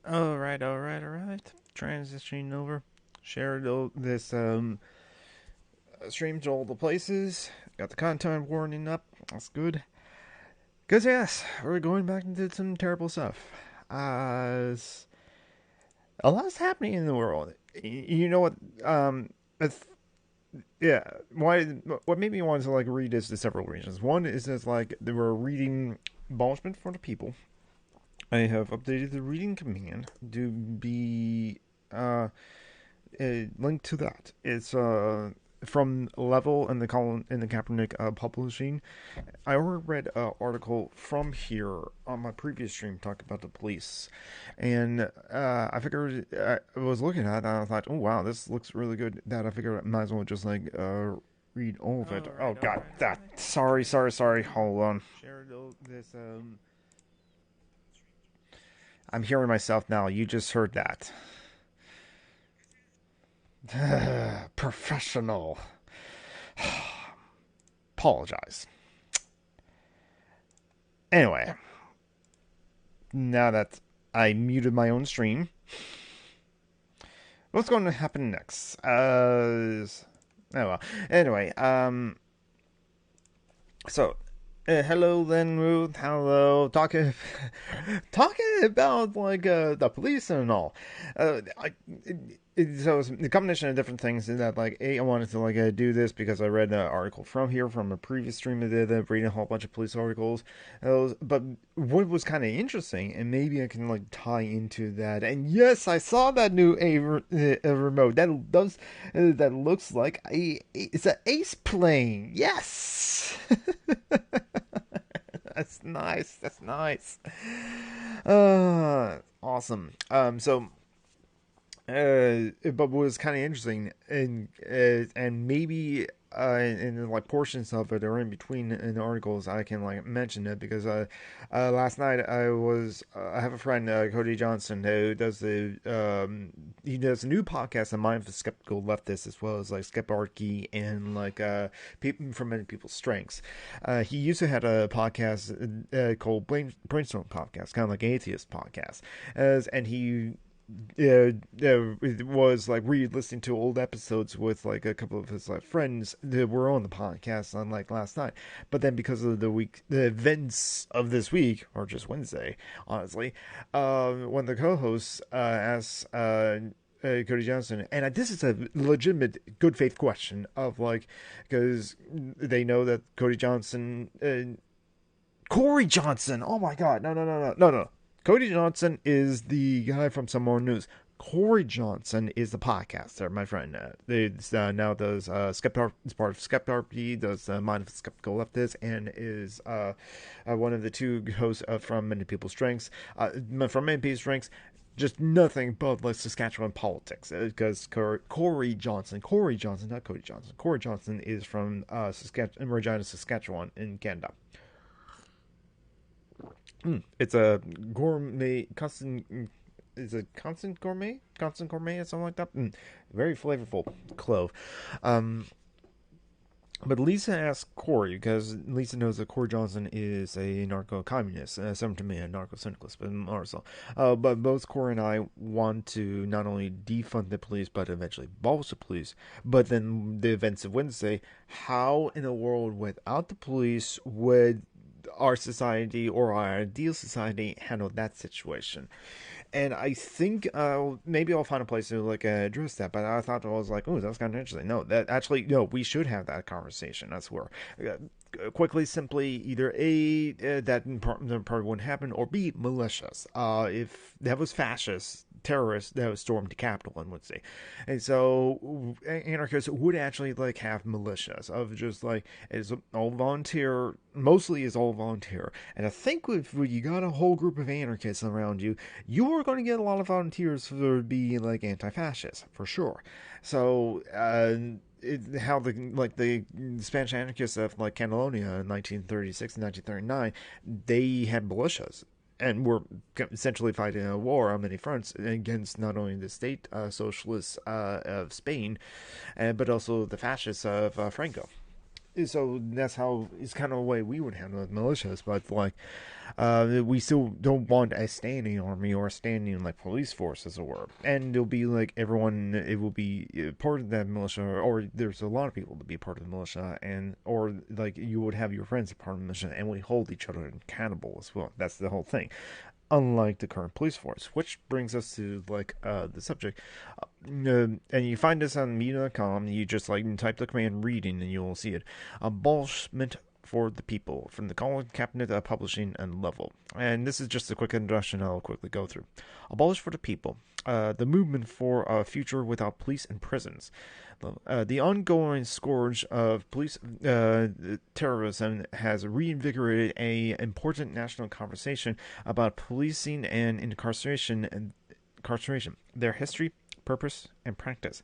All right. Transitioning over. Shared this stream to all the places. Got the content warning up. That's good. Cause yes, we're going back into some terrible stuff. A lot's happening in the world. You know what? It's, yeah. Why? What made me want to like read this to several reasons. One is that like they were reading Abolishment for the People. I have updated the reading command to be a link to that. It's from Level and the Colin in the Kaepernick publishing. I already read an article from here on my previous stream talking about the police, and I figured I was looking at it and I thought, oh wow, this looks really good. That I figured I might as well just like read all of it. Oh god, that sorry. Hold on. Share this I'm hearing myself now. You just heard that. Professional. Apologize. Anyway, now that I muted my own stream, what's going to happen next? Oh well. Anyway, so hello then, Ruth. Hello, talking about like the police and all. So it's the combination of different things is that like I wanted to like do this because I read an article from here from a previous stream I did, reading a whole bunch of police articles. But what was kind of interesting, and maybe I can like tie into that. And yes, I saw that new a remote that looks like it's an ace plane. Yes. That's nice. That's nice. Awesome. But what was kind of interesting, and maybe in like portions of it or in between in the articles, I can like mention it because last night I have a friend Cody Johnson who does he does a new podcast on Mind for Skeptical Leftists as well as like Skeptarchy and like people from many people's strengths. He used to have a podcast called Brainstorm Podcast, kind of like Atheist Podcast, and he it was like re-listening to old episodes with like a couple of his like friends that were on the podcast on like last night. But then because of the events of this week or just Wednesday, honestly, when the co-hosts asked Cody Johnson, and this is a legitimate good faith question of like because they know that Cody Johnson, Corey Johnson. Oh my God, no. Cody Johnson is the guy from Some More News. Corey Johnson is the podcaster, my friend. Now does Skeptar is part of Skeptar. Does Mind of Skeptical Leftist and is one of the two hosts from Many People's Strengths. From Many People's Strengths, just nothing but like Saskatchewan politics because Corey Johnson, not Cody Johnson. Corey Johnson is from Regina, Saskatchewan in Canada. It's a gourmet constant. Is it constant gourmet or something like that? Very flavorful clove. Um, but Lisa asked Corey because Lisa knows that Corey Johnson is a narco-communist, similar to me, a narco-syndicalist, but also. But both Corey and I want to not only defund the police, but eventually abolish the police. But then the events of Wednesday, how in a world without the police would our society or our ideal society handle that situation? And I think maybe I'll find a place to like address that. But I thought I was like, oh, that's kind of interesting. No, that actually no, we should have that conversation. That's where quickly, simply either that probably wouldn't happen, or B, malicious. If that was fascist terrorists that would storm the Capitol, and would say, and so anarchists would actually like have militias of just like it's all volunteer, mostly is all volunteer. And I think if you got a whole group of anarchists around you, you are going to get a lot of volunteers for being like anti-fascist for sure. So how the Spanish anarchists of like Catalonia in 1936 and 1939, they had militias and were essentially fighting a war on many fronts against not only the state socialists of Spain, but also the fascists of Franco. So that's how it's kind of the way we would handle the militias, but like we still don't want a standing army or a standing like police force, as it were. And it'll be like everyone, it will be part of that militia, or there's a lot of people to be part of the militia, and or like you would have your friends as part of the militia, and we hold each other accountable as well. That's the whole thing. Unlike the current police force, which brings us to like the subject, and you find this on media.com. You just like type the command "reading" and you'll see it. Abolishment for the people from the Colin Cabinet Publishing and Level. And this is just a quick introduction I'll quickly go through. Abolish for the people. The movement for a future without police and prisons. The ongoing scourge of police terrorism has reinvigorated a important national conversation about policing and incarceration, their history, purpose, and practice.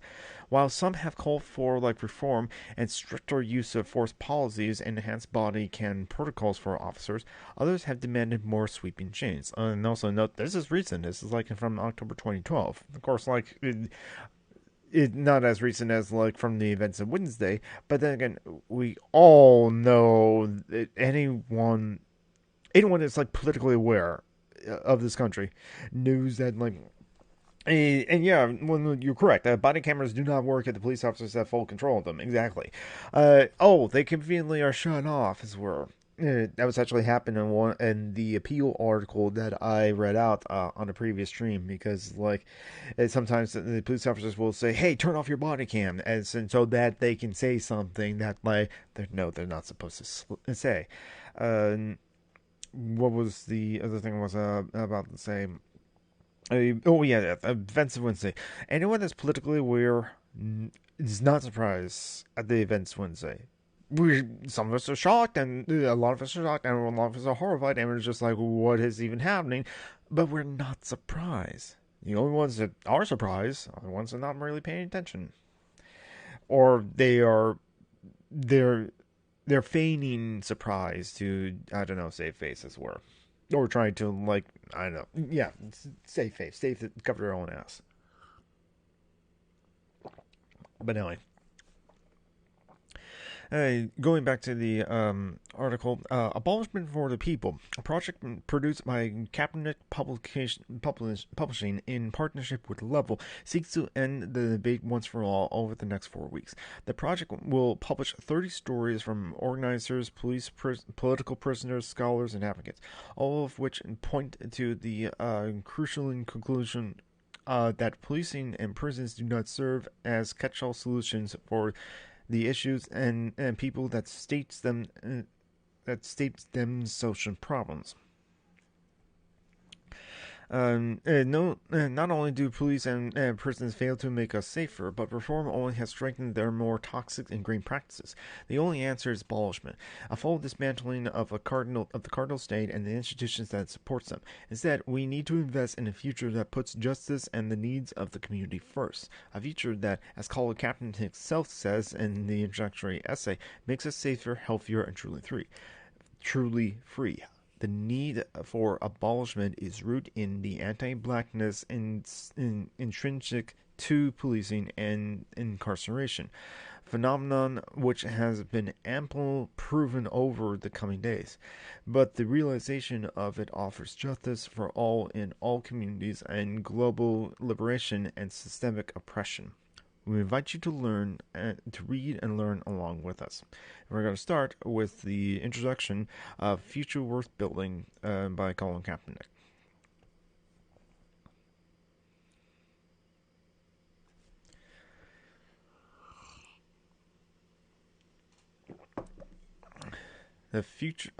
While some have called for like reform and stricter use of force policies and enhanced body cam protocols for officers, others have demanded more sweeping changes. And also note this is recent. This is like from October 2012. Of course, like it not as recent as like from the events of Wednesday, but then again, we all know that anyone that's like politically aware of this country knows that like and yeah, well, you're correct. Body cameras do not work if the police officers have full control of them. Exactly. They conveniently are shut off, as well. That was actually happening in the appeal article that I read out on a previous stream, because like sometimes the police officers will say, "Hey, turn off your body cam," and so that they can say something that like they're not supposed to say. What was the other thing I was about to say? Events of Wednesday. Anyone that's politically aware is not surprised at the events Wednesday. Some of us are shocked, and a lot of us are shocked, and a lot of us are horrified, and we're just like, what is even happening? But we're not surprised. The only ones that are surprised are the ones that are not really paying attention, or they're feigning surprise to, I don't know, save face, as were. Or trying to, like, I don't know. Yeah, save face. Cover their own ass. But anyway. Going back to the article, Abolishment for the People, a project produced by Cabinet Publishing in partnership with Level, seeks to end the debate once for all over the next 4 weeks. The project will publish 30 stories from organizers, political prisoners, scholars, and advocates, all of which point to the crucial conclusion that policing and prisons do not serve as catch-all solutions for the issues and people that states them social problems. No, not only do police and prisons fail to make us safer, but reform only has strengthened their more toxic ingrained practices. The only answer is abolishment, a full dismantling of the cardinal state and the institutions that supports them. Instead, we need to invest in a future that puts justice and the needs of the community first. A future that, as Colin Kaepernick himself says in the introductory essay, makes us safer, healthier, and truly free. Truly free. The need for abolishment is rooted in the anti-blackness intrinsic to policing and incarceration, phenomenon which has been amply proven over the coming days. But the realization of it offers justice for all in all communities and global liberation and systemic oppression. We invite you to read and learn along with us. We're going to start with the introduction of Future Worth Building by Colin Kaepernick. A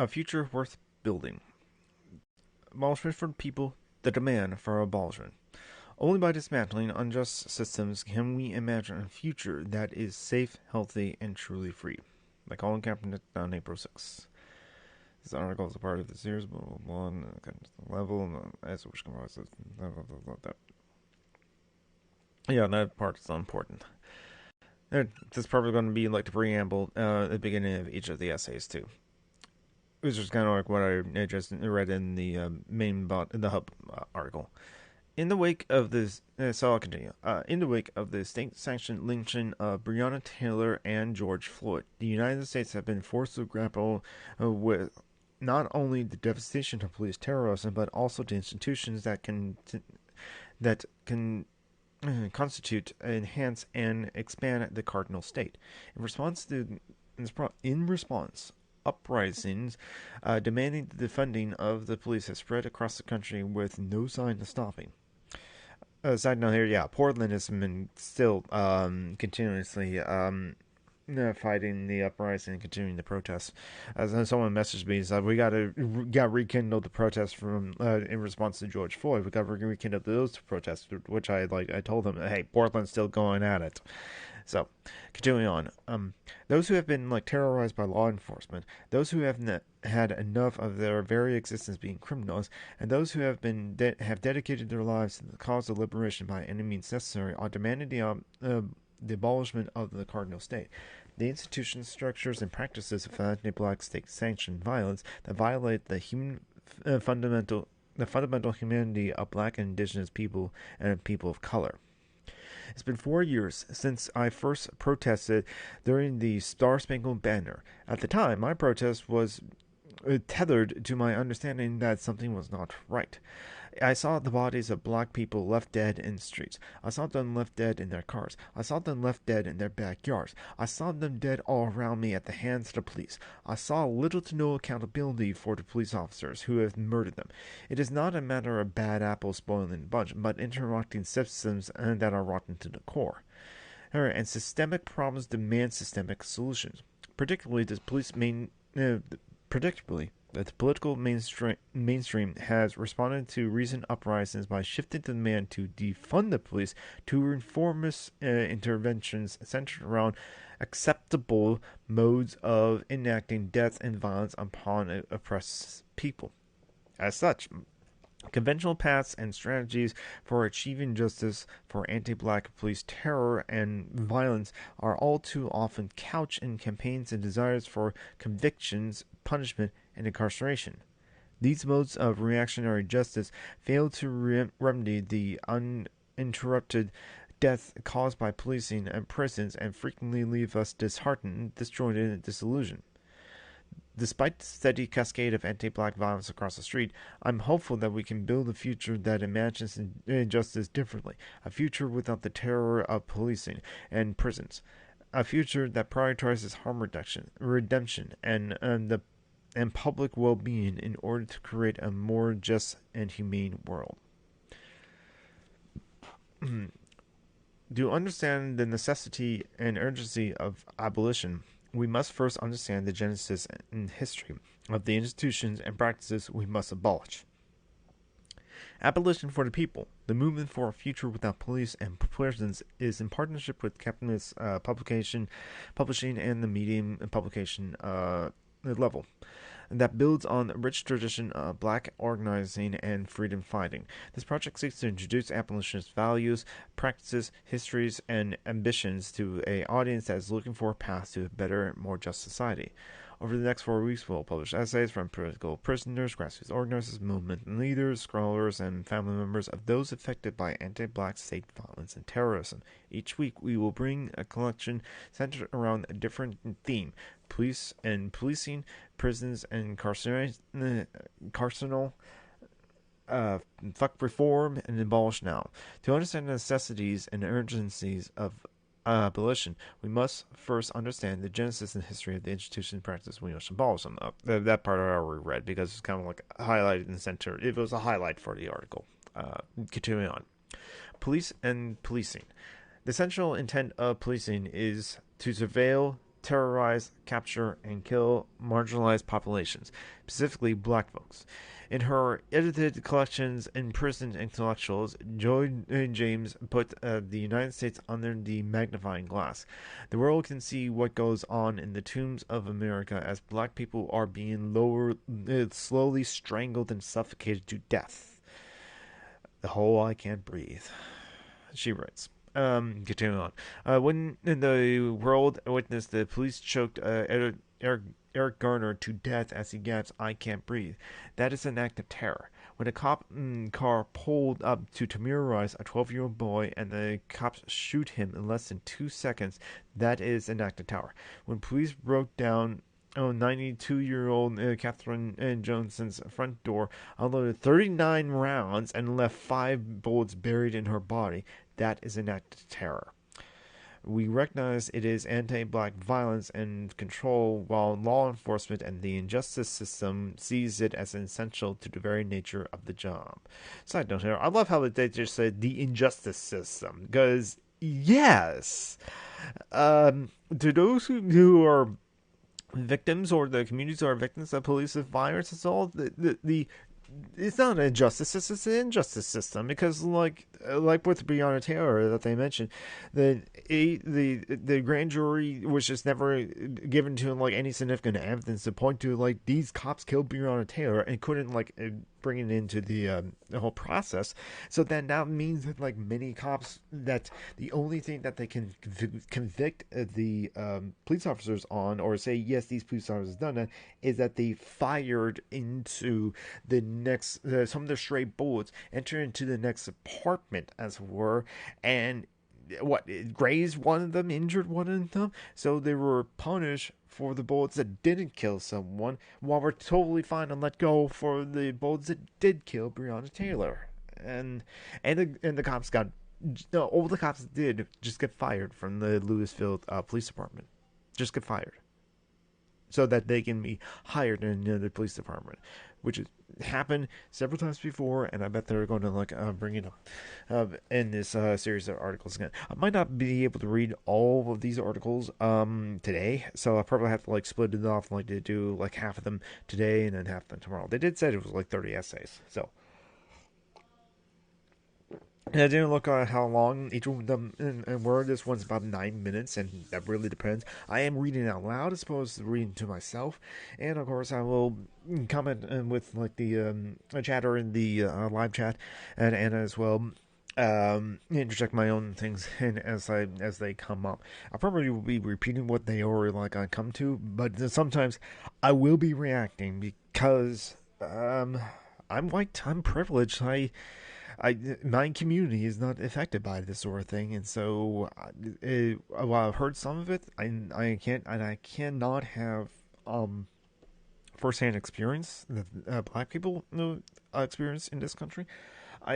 future worth building. Abolishment for the people, the demand for abolishment. Only by dismantling unjust systems can we imagine a future that is safe, healthy, and truly free. By Colin Kaepernick on April 6th. This article is a part of the series, level, as which comprises that. Yeah, that part is important. This is probably going to be like the preamble at the beginning of each of the essays, too. Which is kind of like what I just read in the main in the hub article. In the wake of this, so I'll continue. In the wake of the state-sanctioned lynching of Breonna Taylor and George Floyd, the United States have been forced to grapple with not only the devastation of police terrorism, but also the institutions that can constitute, enhance, and expand the cardinal state. In response to in response, uprisings demanding the defunding of the police have spread across the country with no sign of stopping. Side note here, yeah, Portland has been still continuously fighting the uprising and continuing the protests. As someone messaged me, said we got rekindle the protests from in response to George Floyd. We got to rekindle those protests, which I told them, hey, Portland's still going at it. So, continuing on, those who have been terrorized by law enforcement, those who have had enough of their very existence being criminals, and those who have have dedicated their lives to the cause of liberation by any means necessary, are demanding the abolishment of the cardinal state. The institutions, structures, and practices of anti-black state-sanctioned violence that violate the fundamental humanity of black and indigenous people and people of color. It's been 4 years since I first protested during the Star-Spangled Banner. At the time, my protest was tethered to my understanding that something was not right. I saw the bodies of black people left dead in the streets. I saw them left dead in their cars. I saw them left dead in their backyards. I saw them dead all around me at the hands of the police. I saw little to no accountability for the police officers who have murdered them. It is not a matter of bad apples spoiling the bunch, but interrupting systems that are rotten to the core. And systemic problems demand systemic solutions. Predictably, that the political mainstream has responded to recent uprisings by shifting the demand to defund the police to reformist interventions centered around acceptable modes of enacting death and violence upon oppressed people. As such, conventional paths and strategies for achieving justice for anti-black police terror and violence are all too often couched in campaigns and desires for convictions, punishment, and incarceration. These modes of reactionary justice fail to remedy the uninterrupted death caused by policing and prisons and frequently leave us disheartened, disjointed, and disillusioned. Despite the steady cascade of anti-black violence across the street, I'm hopeful that we can build a future that imagines justice differently, a future without the terror of policing and prisons, a future that prioritizes harm redemption, and public well-being in order to create a more just and humane world. To understand the necessity and urgency of abolition, we must first understand the genesis and history of the institutions and practices we must abolish. Abolition for the People, the movement for a future without police and prisons, is in partnership with capitalist publishing and the medium publication level that builds on a rich tradition of black organizing and freedom fighting. This project seeks to introduce abolitionist values, practices, histories, and ambitions to an audience that is looking for a path to a better, more just society. Over the next 4 weeks, we'll publish essays from political prisoners, grassroots organizers, movement leaders, scholars, and family members of those affected by anti-black state violence and terrorism. Each week, we will bring a collection centered around a different theme: police and policing, prisons and carceral, fuck reform, and abolish now. To understand the necessities and urgencies of abolition, we must first understand the genesis and history of the institution and practice we must abolish them. That part I already read because it's kind of like highlighted in the center. It was a highlight for the article. Continuing on. Police and policing. The central intent of policing is to surveil, terrorize, capture, and kill marginalized populations, specifically black folks. In her edited collections, Imprisoned Intellectuals, Joy James put the United States under the magnifying glass. The world can see what goes on in the tombs of America as black people are being slowly strangled and suffocated to death. The whole I can't breathe, she writes. Continuing on. When the world witnessed the police choked Eric Garner to death as he gasped, "I can't breathe," that is an act of terror. when a cop car pulled up to terrorize a 12-year-old boy and the cops shoot him in less than 2 seconds, that is an act of terror. When police broke down 92-year-old Catherine Johnson's front door, unloaded 39 rounds, and left 5 bullets buried in her body, that is an act of terror. We recognize it is anti-black violence and control, while law enforcement and the injustice system sees it as essential to the very nature of the job. Side note here, I love how they just said the injustice system, because yes, to those who are victims, or the communities who are victims of police violence, it's all the it's not an injustice, it's an injustice system, because like with Breonna Taylor that they mentioned, the grand jury was just never given to like any significant evidence to point to like these cops killed Breonna Taylor, and couldn't like bring it into the whole process. So then that means that like many cops, that the only thing that they can convict the police officers on, or say yes these police officers done it, is that they fired into the next some of their stray bullets entered into the next apartment, as it were, and it grazed one of them, injured one of them, so they were punished for the bullets that didn't kill someone, while we're totally fine and let go for the bullets that did kill Breonna Taylor. And the cops got, no, all the cops did just get fired from the Louisville Police Department. Just get fired, so that they can be hired in another police department, which has happened several times before, and I bet they're going to bring it up in this series of articles again. I might not be able to read all of these articles today, so I probably have to like split it off, like to do like half of them today and then half of them tomorrow. They did say it was like 30 essays, so. And I didn't look at how long each one of them and were. This one's about 9 minutes, and that really depends. I am reading out loud as opposed to reading to myself, and of course I will comment with like the chatter in the live chat, and Anna as well. Interject my own things in as they come up. I probably will be repeating what they already like I come to, but sometimes I will be reacting because I'm white, I'm privileged, my community is not affected by this sort of thing, and so while I've heard some of it, I cannot have firsthand experience that black people experience in this country.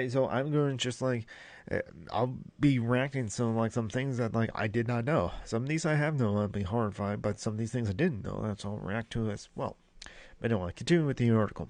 So I'm going to just like I'll be reacting to like some things that like I did not know. Some of these I have known, I'll be horrified, but some of these things I didn't know, that's I'll react to as well. But anyway, continuing with the article.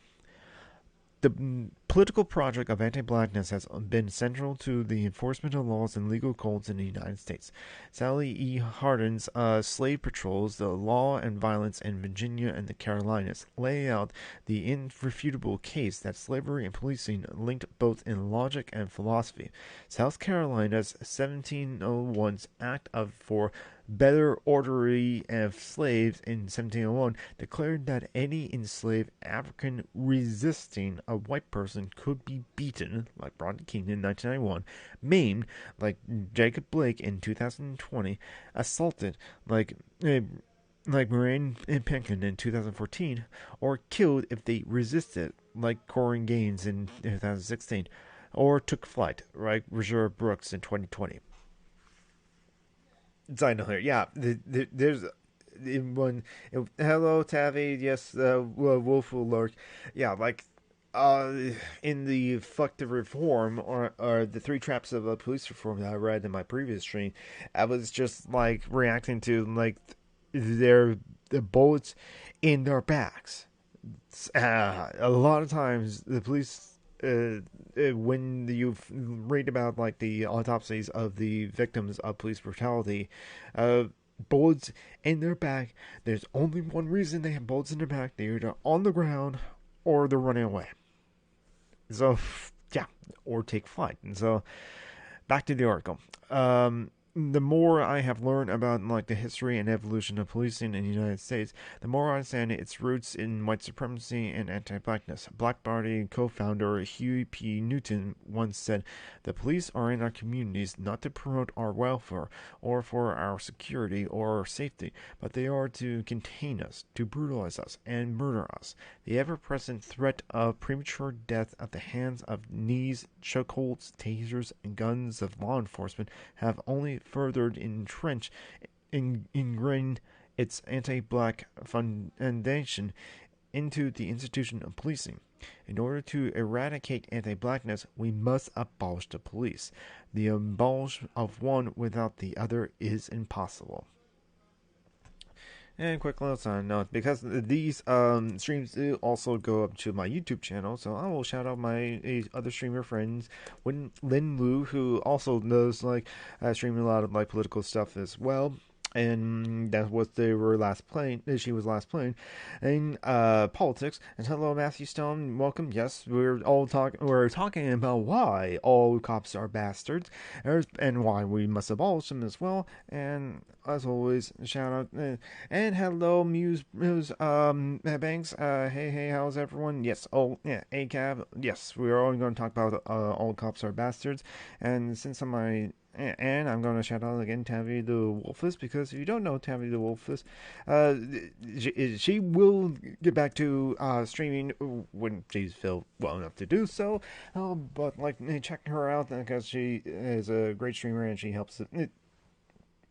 The political project of anti-blackness has been central to the enforcement of laws and legal codes in the United States. Sally E. Hardin's Slave Patrols, the Law and Violence in Virginia and the Carolinas, lay out the irrefutable case that slavery and policing linked both in logic and philosophy. South Carolina's 1701's Act for Better Ordery of Slaves in 1701 declared that any enslaved African resisting a white person could be beaten, like Rodney King in 1991, maimed, like Jacob Blake in 2020, assaulted, like Marianne Pinkin in 2014, or killed if they resisted, like Corin Gaines in 2016, or took flight, like Reserve Brooks in 2020. Side note here, yeah. There's one. Hello, Tavi. Yes, Wolf will lurk. Yeah, like in the Fuck the Reform or the Three Traps of Police Reform that I read in my previous stream, I was just like reacting to like the bullets in their backs. A lot of times the police. When you read about like the autopsies of the victims of police brutality, bullets in their back, there's only one reason they have bullets in their back: they're either on the ground or they're running away. So yeah, or take flight. And so back to the article. the more I have learned about like the history and evolution of policing in the United States, the more I understand its roots in white supremacy and anti-blackness. Black Party co-founder Huey P. Newton once said, "The police are in our communities not to promote our welfare or for our security or our safety, but they are to contain us, to brutalize us, and murder us. The ever-present threat of premature death at the hands of knees, chokeholds, tasers, and guns of law enforcement have only further ingrained its anti-black foundation into the institution of policing. In order to eradicate anti-blackness, we must abolish the police. The abolition of one without the other is impossible." And quick little side note, because these streams do also go up to my YouTube channel, so I will shout out my other streamer friends, Lin Lu, who also does like streaming a lot of like political stuff as well. And that's what they were last playing. She was last playing in politics. And hello, Matthew Stone. Welcome. Yes, we're talking about why all cops are bastards, and why we must abolish them as well. And as always, shout out and hello, Muse Banks. Hey, how's everyone? Yes. Oh, yeah. ACAB. Yes, we are only going to talk about all cops are bastards. And since and I'm going to shout out again Tavi the Wolfus, because if you don't know Tavi the Wolfus, she will get back to streaming when she's feel well enough to do so. But like, check her out because she is a great streamer and she helps it.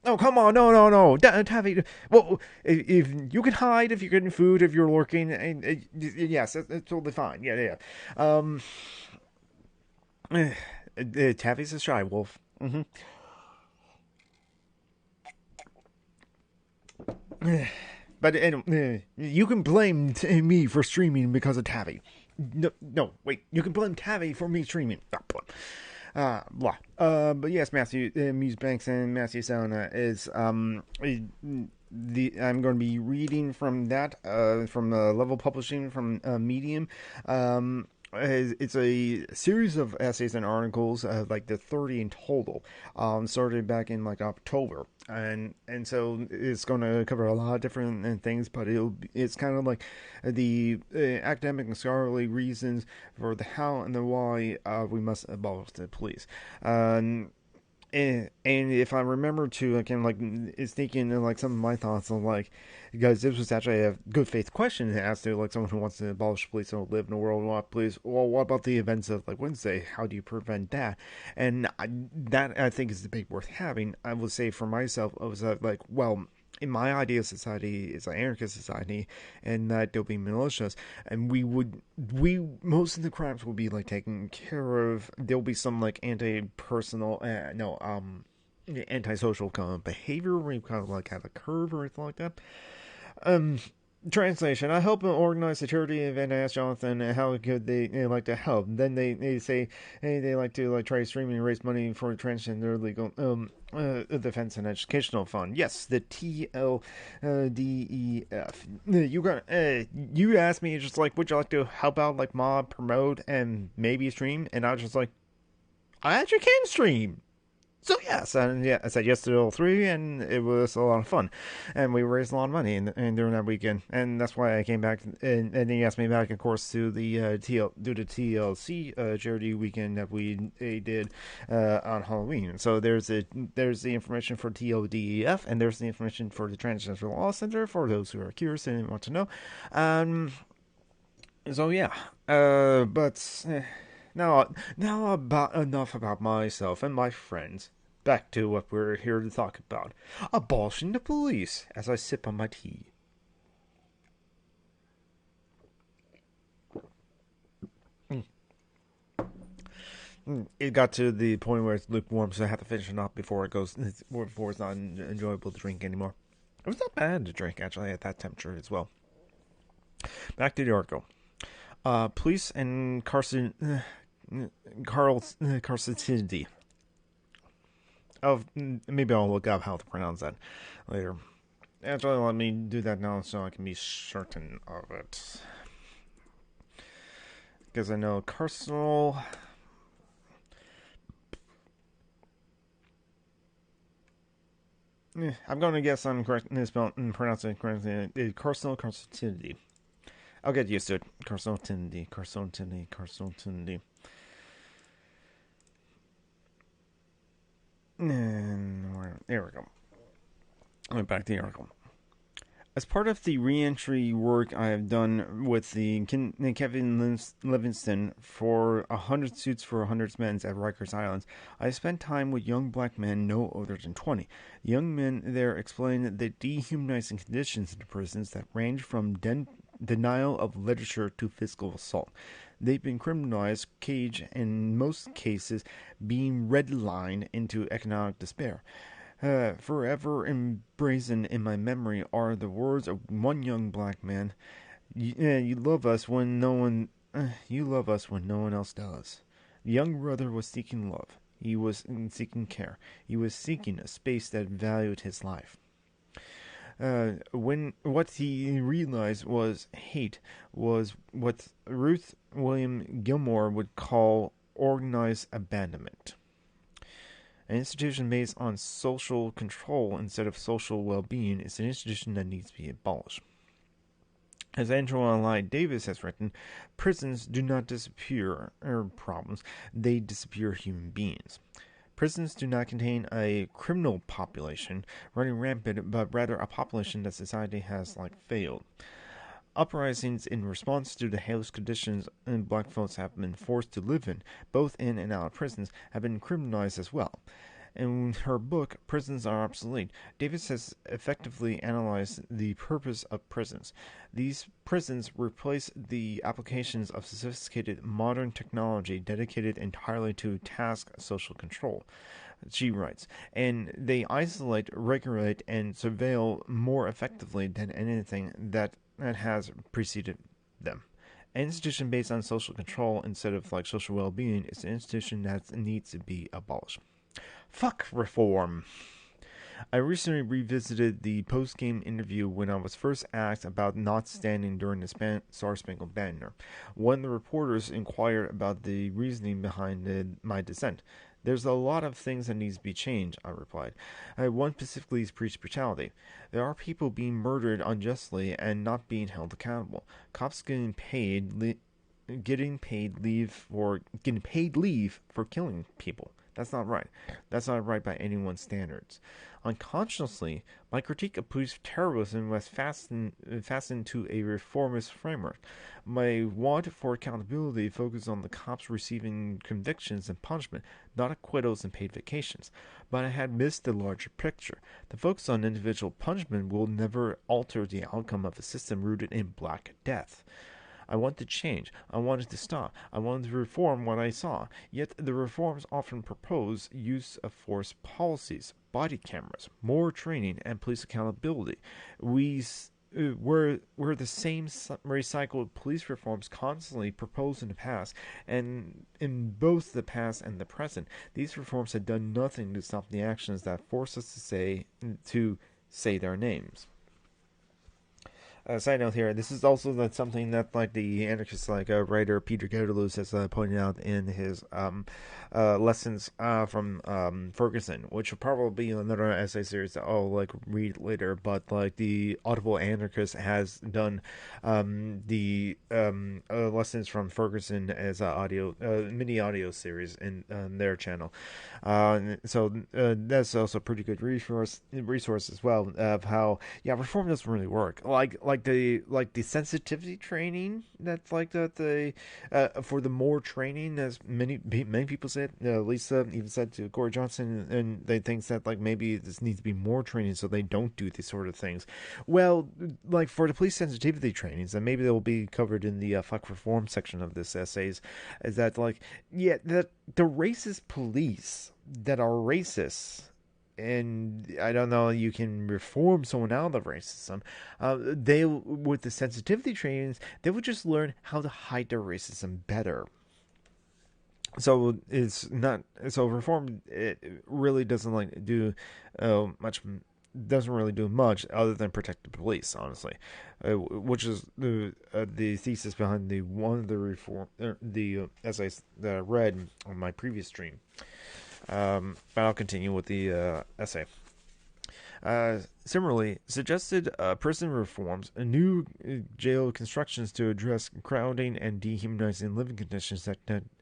Oh, come on, no. Tavi, well, if you can hide, if you're getting food, if you're lurking, and yes, it's totally fine. Yeah. Tavi's a shy wolf. Mm-hmm. But anyway, you can blame me for streaming because of Tavi. No, wait. You can blame Tavi for me streaming. Blah. But yes, Matthew Muse Banks and Matthew Sauna is I'm going to be reading from that from Level Publishing from Medium. It's a series of essays and articles, like the 30 in total, started back in like October, and so it's going to cover a lot of different things, but it's kind of like the academic and scholarly reasons for the how and the why we must abolish the police. And if I remember to, again, like, it's thinking like some of my thoughts on like, because this was actually a good faith question asked to like someone who wants to abolish police and live in a world without police. Well, what about the events of like Wednesday? How do you prevent that? And that I think is the debate worth having. I would say for myself, I was like, well, in my idea of society, it's an anarchist society, and that there'll be militias, and most of the crimes will be like taken care of. There'll be some like antisocial kind of behavior where you kind of like have a curve or anything like that. Um, Translation: I help an organized a charity event. I asked Jonathan how could they like to help. Then they say, hey, they like to like try streaming and raise money for transgender legal defense and educational fund. Yes, the TLDEF. You asked me just like, would you like to help out, like mod, promote, and maybe stream? And I was just like, I actually can stream. So yes, and yeah, I said yes to all three, and it was a lot of fun, and we raised a lot of money and during that weekend, and that's why I came back, and then he asked me back, of course, to the TLC charity weekend that we did on Halloween. So there's the information for TLDEF, and there's the information for the Transgender Law Center for those who are curious and want to know. So yeah, but. Now about enough about myself and my friends. Back to what we're here to talk about. Abolishing the police, as I sip on my tea. It got to the point where it's lukewarm, so I have to finish it off before it's not enjoyable to drink anymore. It was not bad to drink, actually, at that temperature as well. Back to the article. Police and carcinogenity. Oh, maybe I'll look up how to pronounce that later. Actually, let me do that now so I can be certain of it. Because I know carcinal. I'm going to guess I'm correct pronouncing it correctly. Carcinotinity. I'll get used to it. Carcinotinity. And there we go. Back to the article. As part of the re-entry work I have done with the Kevin Livingston for 100 Suits for 100 Men at Rikers Island, I spent time with young black men no older than 20. The young men there explained the dehumanizing conditions in the prisons that range from denial of literature to physical assault. They've been criminalized, caged, and in most cases being redlined into economic despair. Forever emblazoned in my memory are the words of one young black man: "You love us when no one, you love us when no one else does." The young brother was seeking love. He was seeking care. He was seeking a space that valued his life. When what he realized was hate was what Ruth William Gilmore would call organized abandonment. An institution based on social control instead of social well-being is an institution that needs to be abolished. As Angela Lloyd Davis has written, prisons do not disappear problems, they disappear human beings. Prisons do not contain a criminal population running rampant, but rather a population that society has failed. Uprisings in response to the hellish conditions black folks have been forced to live in, both in and out of prisons, have been criminalized as well. In her book, Prisons Are Obsolete, Davis has effectively analyzed the purpose of prisons. These prisons replace the applications of sophisticated modern technology dedicated entirely to task social control. She writes, and they isolate, regulate, and surveil more effectively than anything that has preceded them. An institution based on social control instead of social well-being is an institution that needs to be abolished. Fuck reform. I recently revisited the post-game interview when I was first asked about not standing during the Star-Spangled Banner. One of the reporters inquired about the reasoning behind my dissent. There's a lot of things that needs to be changed, I replied. One specifically is police brutality. There are people being murdered unjustly and not being held accountable. Cops getting paid leave for killing people. That's not right. That's not right by anyone's standards. Unconsciously, my critique of police terrorism was fastened to a reformist framework. My want for accountability focused on the cops receiving convictions and punishment, not acquittals and paid vacations. But I had missed the larger picture. The focus on individual punishment will never alter the outcome of a system rooted in Black Death. I wanted to change. I wanted to stop. I wanted to reform what I saw. Yet the reforms often propose use of force policies, body cameras, more training, and police accountability. Were the same recycled police reforms constantly proposed in the past, and in both the past and the present, these reforms had done nothing to stop the actions that forced us to say their names. Side note here, this is also something that the anarchist writer Peter Gelderloos has pointed out in his lessons from Ferguson, which will probably be another essay series that I'll read later. But the Audible Anarchist has done the lessons from Ferguson as audio mini audio series in their channel. So that's also a pretty good resource as well of how reform doesn't really work. Like the sensitivity training that's the for the more training, as many people said. Lisa even said to Corey Johnson, and they think that maybe this needs to be more training so they don't do these sort of things. Well, for the police sensitivity trainings, and maybe they'll be covered in the fuck reform section of this essays, is that that the racist police that are racist, and I don't know, you can reform someone out of racism. They, with the sensitivity trainings, they would just learn how to hide their racism better. So it's not. So reform, it really doesn't do much. Doesn't really do much other than protect the police, honestly, which is the thesis behind one of the reform the essays that I read on my previous stream. But I'll continue with the essay. Similarly, suggested prison reforms, new jail constructions to address crowding and dehumanizing living conditions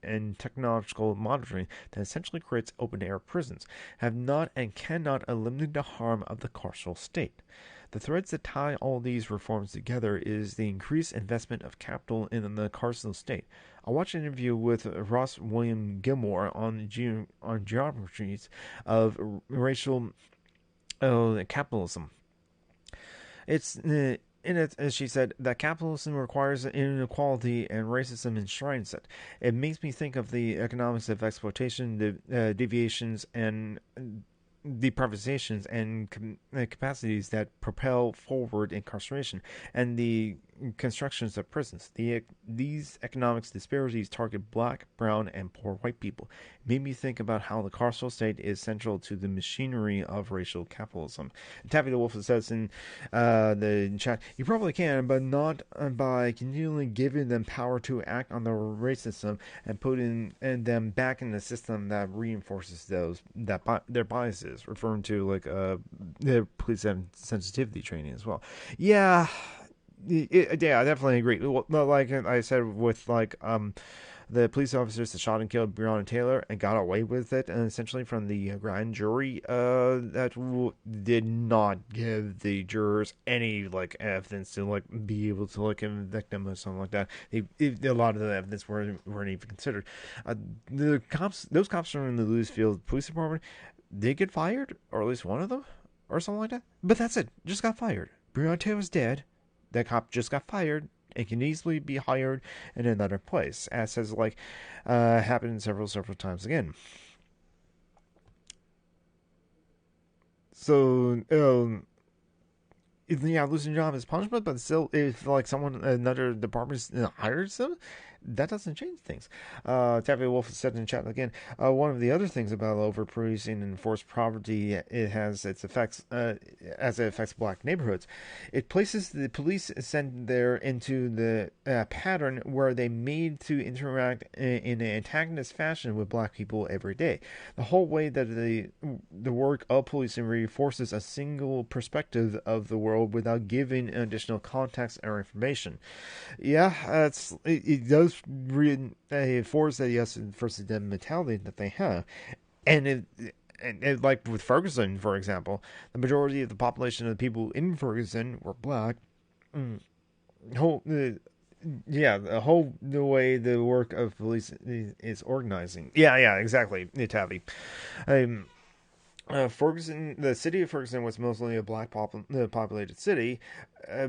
and technological monitoring that essentially creates open-air prisons, have not and cannot eliminate the harm of the carceral state. The threads that tie all these reforms together is the increased investment of capital in the carceral state. I watched an interview with Ross William Gilmore on geographies of racial capitalism. It's in it, as she said, that capitalism requires inequality and racism enshrines it. It makes me think of the economics of exploitation, the deviations and deprivations and capacities that propel forward incarceration and the constructions of prisons. These economic disparities target black, brown, and poor white people. It made me think about how the carceral state is central to the machinery of racial capitalism. Taffy the Wolf says in the chat, you probably can, but not by continually giving them power to act on the racism and putting them back in the system that reinforces their biases, referring to like the police sensitivity training as well. Yeah, I definitely agree. Well, like I said, with the police officers that shot and killed Breonna Taylor and got away with it, and essentially from the grand jury that did not give the jurors any evidence to be able to convict them or something like that. A lot of the evidence weren't even considered. Those cops from the Louisville Police Department, they get fired, or at least one of them, or something like that. But that's it. Just got fired. Breonna Taylor's dead. That cop just got fired and can easily be hired in another place, as has happened several times again. So, losing a job is punishment, but still, if another department hires them, that doesn't change things. Taffy Wolf said in chat again, one of the other things about overpolicing and enforced poverty, it has its effects as it affects black neighborhoods. It places the police sent there into the pattern where they made to interact in an antagonist fashion with black people every day. The whole way that the work of policing reinforces a single perspective of the world without giving additional context or information. Yeah, it does reinforce that yes versus them mentality that they have, and like with Ferguson, for example, the majority of the population of the people in Ferguson were black. The way the work of police is organizing. Yeah, exactly. Tavi. Ferguson, the city of Ferguson was mostly a black populated city,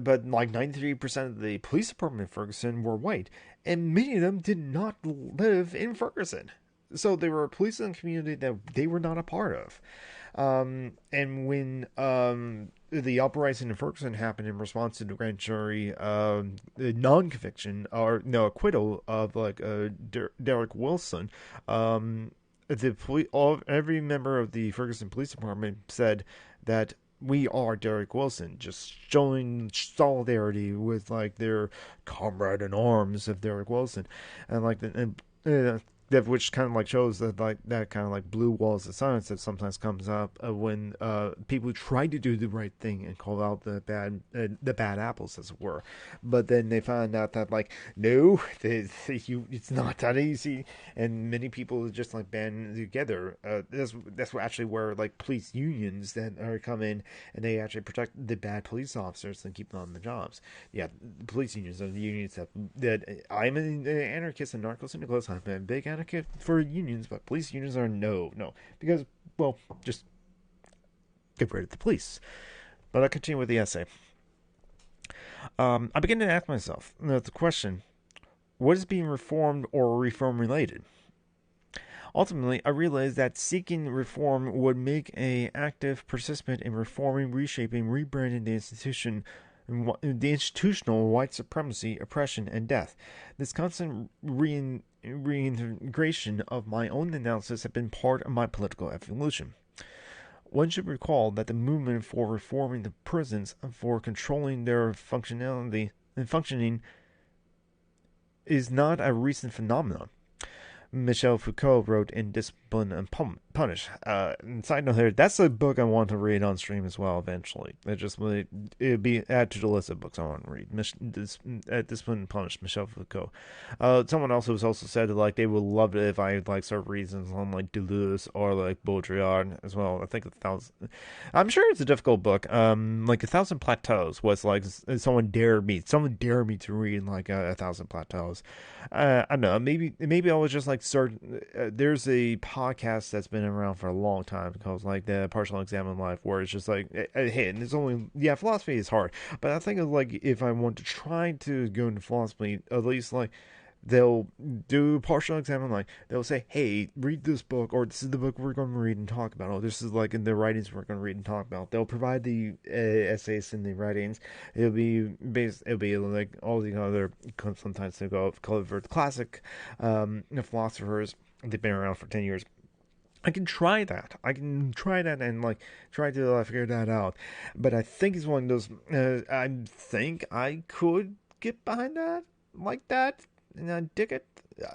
but 93% of the police department in Ferguson were white, and many of them did not live in Ferguson. So they were police in a community that they were not a part of. And when the uprising in Ferguson happened in response to the grand jury non-conviction or no acquittal of Derek Wilson, every member of the Ferguson Police Department said that we are Derek Wilson, just showing solidarity with their comrade in arms of Derek Wilson, and which kind of shows that that kind of blue walls of silence that sometimes comes up when people try to do the right thing and call out the bad apples, as it were, but then they find out that no, it's not that easy, and many people just band together. That's actually where police unions that are come in and they actually protect the bad police officers and keep them on the jobs. Yeah, police unions are the unions that I'm an anarchist and narco-syndicalist. I'm a big anarchist for unions, but police unions are no, because, well, just get rid of the police. But I'll continue with the essay. I begin to ask myself the question, what is being reformed or reform related? Ultimately, I realized that seeking reform would make an active participant in reforming, reshaping, rebranding the institutional white supremacy, oppression, and death. This constant reintegration of my own analysis have been part of my political evolution. One should recall that the movement for reforming the prisons and for controlling their functionality and functioning is not a recent phenomenon. Michel Foucault wrote in Discipline and Punish. Side note here, that's a book I want to read on stream as well eventually. It'd be add to the list of books I want to read. Discipline and Punish, Michel Foucault. Someone else has also said that like they would love it if I like start readings on like Deleuze or like Baudrillard as well. I think I'm sure it's a difficult book. Like 1,000 Plateaus was like someone dared me to read like 1,000 Plateaus. I don't know. Maybe I was just like start. There's a podcast that's been around for a long time called like the Partial Exam in Life, where it's just like, hey, and it's only philosophy is hard, but I think of like if I want to try to go into philosophy, at least like they'll do partial exam and like they'll say, hey, read this book, or this is the book we're going to read and talk about, or this is like in the writings we're going to read and talk about. They'll provide the essays in the writings. It'll be like all the other, sometimes they go cover the classic philosophers. They've been around for 10 years. I can try that and like try to figure that out. But I think it's one of those. I think I could get behind that like that. And I dig it.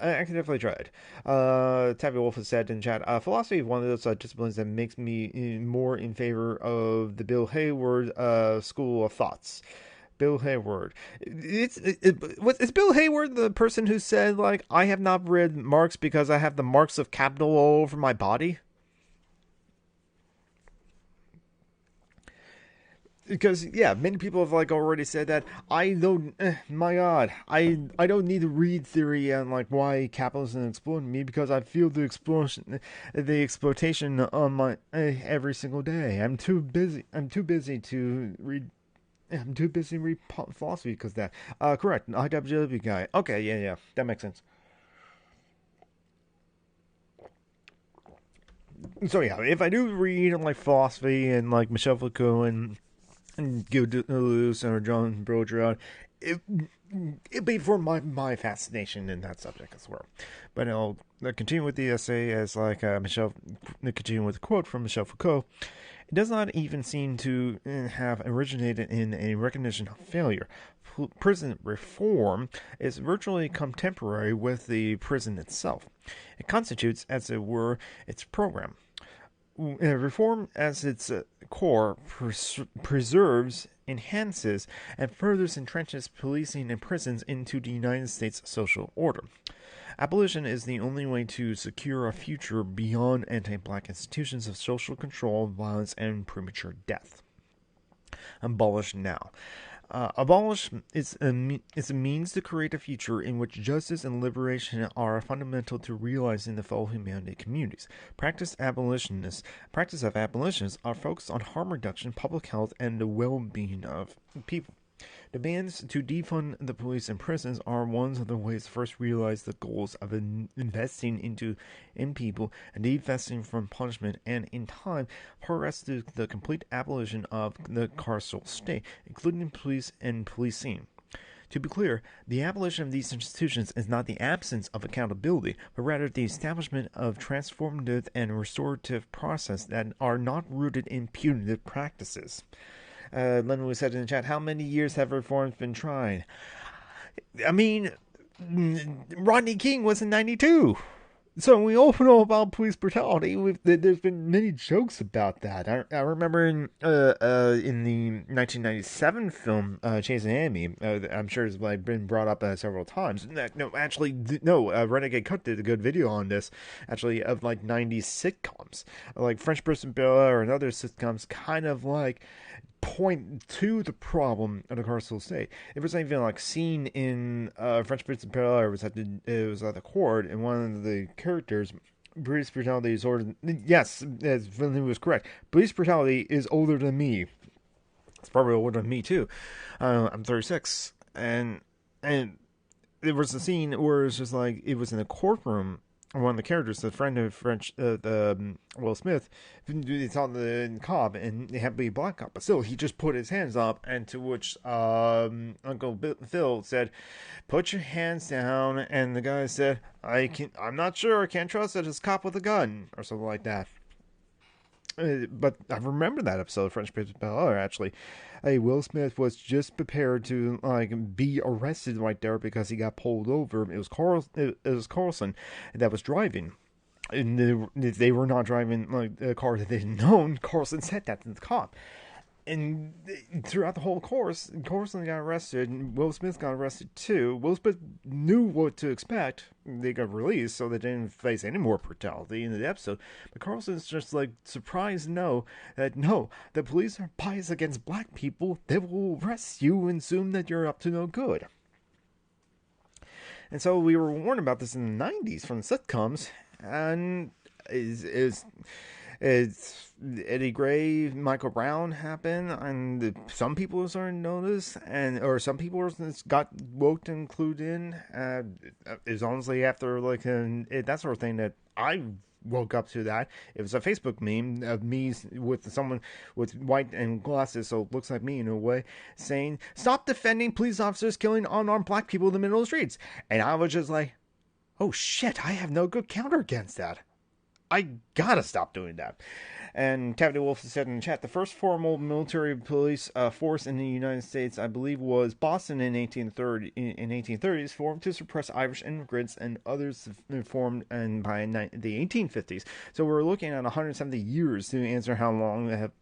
I can definitely try it. Tabby Wolf has said in chat, philosophy is one of those disciplines that makes me more in favor of the Bill Hayward school of thoughts. Bill Hayward. Is Bill Hayward the person who said, like, I have not read Marx because I have the marks of capital all over my body? Because many people have like already said that. I don't. My God, I don't need to read theory on like why capitalism is exploiting me, because I feel the exploitation on my every single day. I'm too busy to read. I'm too busy to read philosophy because of that. Correct. IWW guy. Okay, yeah, that makes sense. So if I do read like philosophy and like Michel Foucault and Gilles Deleuze or John Baudrillard, it'd be for my fascination in that subject as well. But I'll continue with the essay as like continue with a quote from Michel Foucault. It does not even seem to have originated in a recognition of failure. Prison reform is virtually contemporary with the prison itself. It constitutes, as it were, its program. Reform, as its core, preserves, enhances, and further entrenches policing and prisons into the United States social order. Abolition is the only way to secure a future beyond anti-black institutions of social control, violence, and premature death. Abolish now. Abolish is a means to create a future in which justice and liberation are fundamental to realizing the full humanity communities. Practice of abolitionists are focused on harm reduction, public health, and the well-being of people. Demands to defund the police and prisons are one of the ways to first realize the goals of investing in people and divesting from punishment, and in time progress to the complete abolition of the carceral state, including police and policing. To be clear, the abolition of these institutions is not the absence of accountability, but rather the establishment of transformative and restorative processes that are not rooted in punitive practices. Lennon said in the chat, how many years have reforms been tried? I mean, Rodney King was in 92. So we all know about police brutality. There's been many jokes about that. I remember in the 1997 film Chasing Amy, I'm sure it's like been brought up several times. Renegade Cut did a good video on this, actually, of like 90s sitcoms, like French Prince of Bel-Air and other sitcoms, kind of like point to the problem of the carceral state. It was even like seen in French Prince of Bel-Air. It was at the court, and one of the characters, police brutality is older. Yes, as Finley was correct. Police brutality is older than me. It's probably older than me too. I'm 36, and there was a scene where it's just like it was in a courtroom. One of the characters, the friend of Will Smith, it's on the cop, and they have to be a black cop, but still, he just put his hands up, and to which Uncle Phil said, "Put your hands down," and the guy said, "I'm not sure, I can't trust it, it's a cop with a gun," or something like that. But I remember that episode of French Prince of Bel-Air, actually. Will Smith was just prepared to be arrested right there because he got pulled over. It was Carlson that was driving. and they were not driving like a car that they didn't own. Carlson said that to the cop. And throughout the whole course, Carlson got arrested, and Will Smith got arrested too. Will Smith knew what to expect. They got released, so they didn't face any more brutality in the episode. But Carlson's just like surprised to know that no, the police are biased against black people. They will arrest you and assume that you're up to no good. And so we were warned about this in the 90s from the sitcoms, and it's Eddie Gray, Michael Brown happened, and some people are starting to notice, or some people got woke to include in. It was honestly after like that sort of thing that I woke up to that. It was a Facebook meme of me with someone with white and glasses, so it looks like me in a way, saying, "Stop defending police officers killing unarmed black people in the middle of the streets." And I was just like, oh shit, I have no good counter against that. I gotta stop doing that. And Captain Wolf said in the chat, the first formal military police force in the United States, I believe, was Boston in 1830s, formed to suppress Irish immigrants, and others formed by the 1850s. So we're looking at 170 years to answer how long have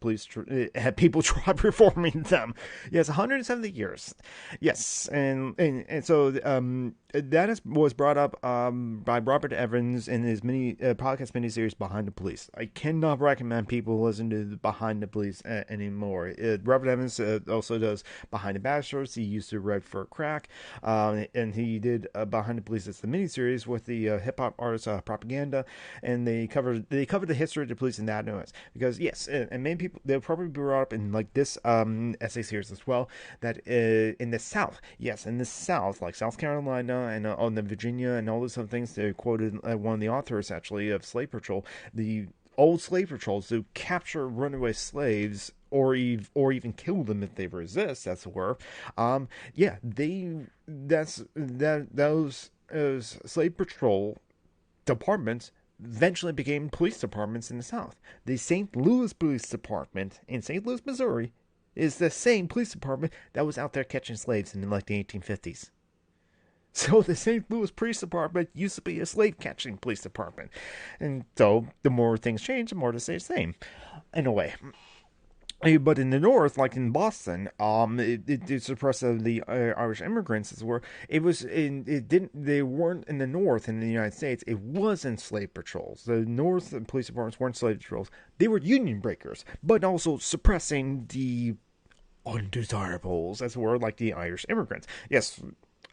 had people tried reforming them. Yes, 170 years. Yes, and so that was brought up by Robert Evans in his podcast miniseries Behind the Police. I cannot recommend people listen to the Behind the Police anymore. Robert Evans also does Behind the Bachelors. He used to write for Crack, and he did Behind the Police as the miniseries with the hip hop artist Propaganda, and they covered the history of the police in that noise. Because yes, and many people, they'll probably be brought up in like this essay series as well, that in the South, yes, in the South, like South Carolina and on the Virginia and all those other things, they quoted one of the authors actually of Slave Patrol, the old slave patrols to capture runaway slaves or even kill them if they resist, as it were. Those slave patrol departments eventually became police departments in the South. The St. Louis Police Department in St. Louis, Missouri, is the same police department that was out there catching slaves in like the 1850s. So the St. Louis Police Department used to be a slave-catching police department. And so the more things change, the more they stay the same, in a way. But in the North, like in Boston, it suppressed the Irish immigrants as well. They weren't in the North in the United States. It wasn't slave patrols. The North police departments weren't slave patrols. They were union breakers, but also suppressing the undesirables, as it were, like the Irish immigrants. Yes.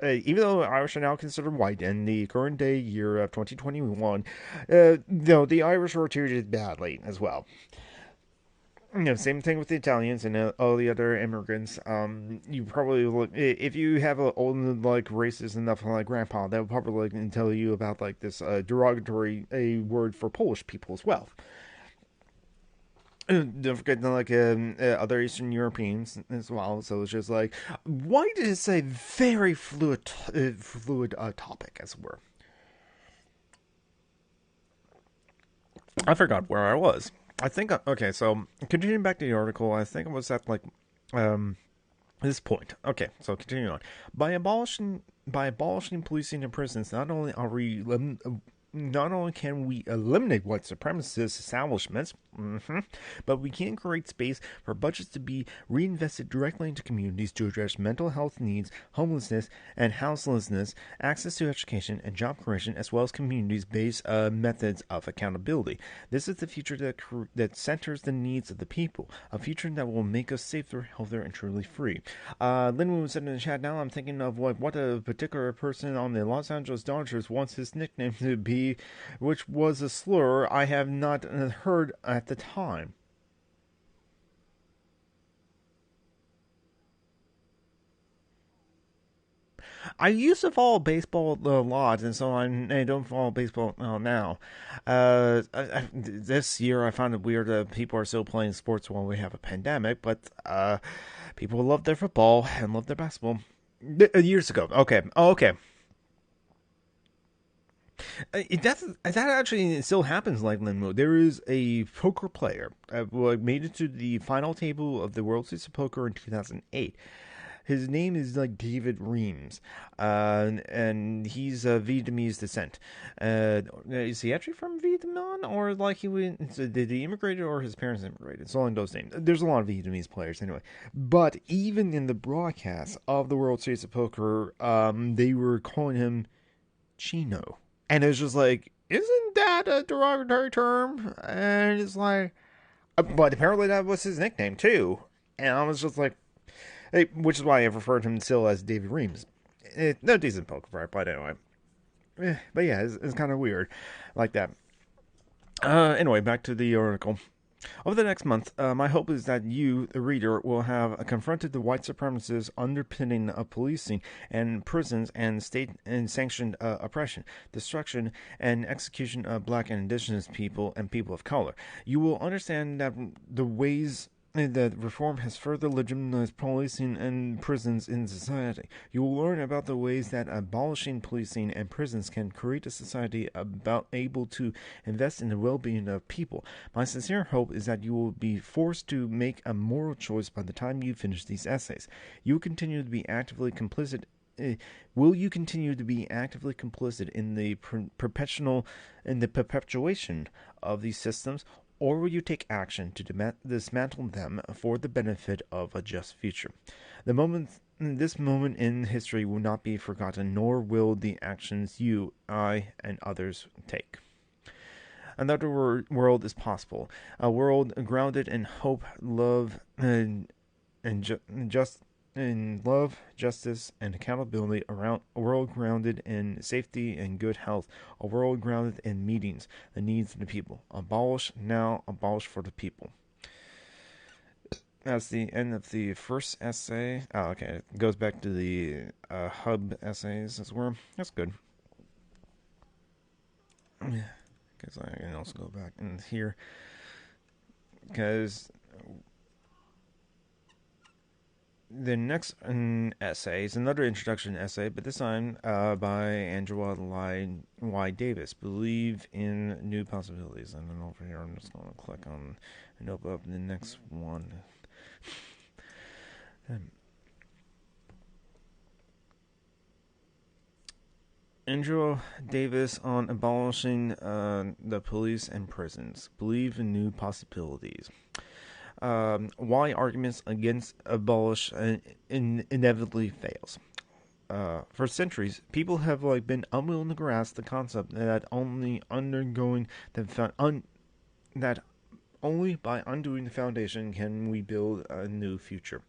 Even though Irish are now considered white in the current day year of 2021, the Irish were treated badly as well. Same thing with the Italians and all the other immigrants. You probably look, if you have an old like racist enough like grandpa, they'll probably tell you about like this derogatory word for Polish people as well. Don't forget like other Eastern Europeans as well. So it's just like white is a very fluid topic, as it were. I forgot where I was. I think okay. So continuing back to the article, I think it was at like this point. Okay, so continuing on. By abolishing policing in prisons, not only can we eliminate white supremacist establishments, but we can create space for budgets to be reinvested directly into communities to address mental health needs, homelessness and houselessness, access to education and job creation, as well as communities-based methods of accountability. This is the future that centers the needs of the people, a future that will make us safer, healthier, and truly free. Linwood said in the chat, now I'm thinking of what a particular person on the Los Angeles Dodgers wants his nickname to be, which was a slur I have not heard at the time. I used to follow baseball a lot, and so I don't follow baseball now. This year I found it weird that people are still playing sports while we have a pandemic, but people love their football and love their basketball. Years ago. Okay. That actually still happens, like Linmo. There is a poker player who made it to the final table of the World Series of Poker in 2008. His name is like David Reams, and he's Vietnamese descent. Is he actually from Vietnam, or like did he immigrate, or his parents immigrated? It's along those names. There's a lot of Vietnamese players anyway. But even in the broadcast of the World Series of Poker, they were calling him Chino, and it's just like, isn't that a derogatory term? And it's like, but apparently that was his nickname too. And I was just like, hey, which is why I've referred to him still as David Reams. No decent poker player, but anyway. But yeah, it's kind of weird like that. Anyway, back to the article. Over the next month, my hope is that you, the reader, will have confronted the white supremacists underpinning policing and prisons and state and sanctioned oppression, destruction, and execution of black and indigenous people and people of color. You will understand that the ways that reform has further legitimized policing and prisons in society. You will learn about the ways that abolishing policing and prisons can create a society able to invest in the well-being of people. My sincere hope is that you will be forced to make a moral choice by the time you finish these essays. You will continue to be actively complicit. Will you continue to be actively complicit in the perpetuation of these systems, or will you take action to dismantle them for the benefit of a just future? This moment in history will not be forgotten, nor will the actions you, I, and others take. Another world is possible, a world grounded in hope, love, and love, justice, and accountability, around a world grounded in safety and good health, a world grounded in meetings, the needs of the people. Abolish now, abolish for the people. That's the end of the first essay. Oh, okay. It goes back to the hub essays as well. That's good. Because I can also go back in here. Because the next essay is another introduction essay, but this time by Angela Y. Davis. Believe in new possibilities. And then over here, I'm just going to click on and open up the next one. Angela Davis on abolishing the police and prisons. Believe in new possibilities. Why arguments against abolish inevitably fails. For centuries, people have been unwilling to grasp the concept that only by undoing the foundation can we build a new future.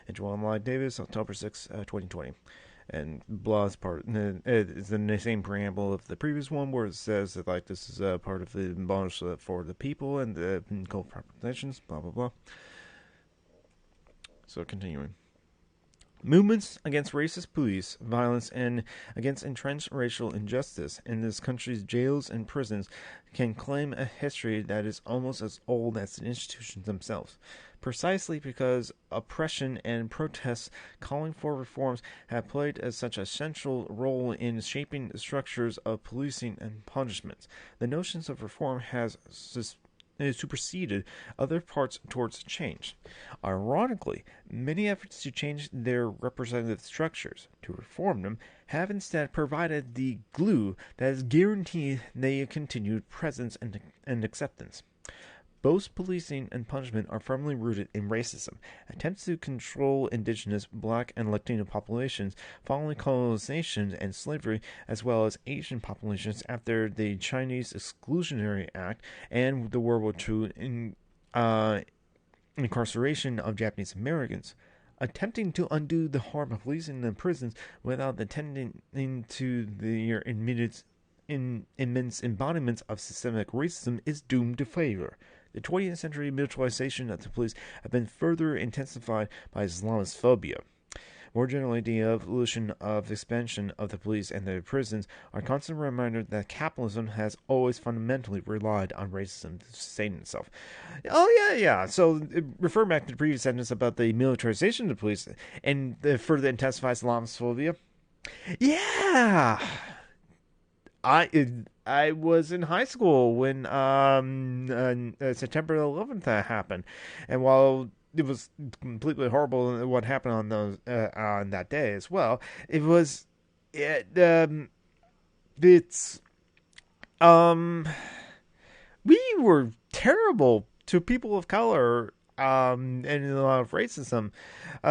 Angela Y. Davis, October 6, 2020. And blah's part it's in the same preamble of the previous one, where it says that this is part of the abolish for the people and the cult propositions, blah blah blah. So continuing. Movements against racist police violence and against entrenched racial injustice in this country's jails and prisons can claim a history that is almost as old as the institutions themselves. Precisely because oppression and protests calling for reforms have played such a central role in shaping the structures of policing and punishments, the notions of reform has superseded other parts towards change. Ironically, many efforts to change their representative structures, to reform them, have instead provided the glue that has guaranteed their continued presence and acceptance. Both policing and punishment are firmly rooted in racism. Attempts to control indigenous, black, and Latino populations following colonization and slavery, as well as Asian populations after the Chinese Exclusionary Act and the World War II incarceration of Japanese Americans. Attempting to undo the harm of policing and prisons without attending to their immense embodiments of systemic racism is doomed to failure. The 20th century militarization of the police have been further intensified by Islamophobia. More generally, the evolution of expansion of the police and the prisons are constant reminder that capitalism has always fundamentally relied on racism to sustain itself. Oh, yeah. So, refer back to the previous sentence about the militarization of the police and the further intensified Islamophobia. Yeah! I was in high school when September 11th happened, and while it was completely horrible what happened on those on that day as well. It was it it's um we were terrible to people of color, and a lot of racism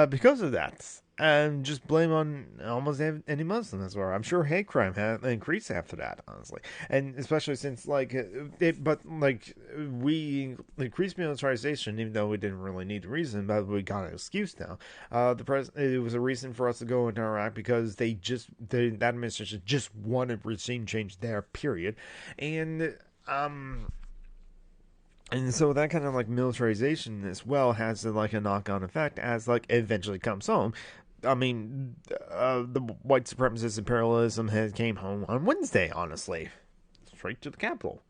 because of that. And just blame on almost any Muslim as well. I'm sure hate crime had increased after that, honestly, and especially since but like we increased militarization, even though we didn't really need a reason, but we got an excuse now. It was a reason for us to go into Iraq because that administration just wanted regime change there, period, and um and so that kind of like militarization as well has like a knock-on effect as like it eventually comes home. I mean, the white supremacist imperialism has came home on Wednesday. Honestly, straight to the Capitol.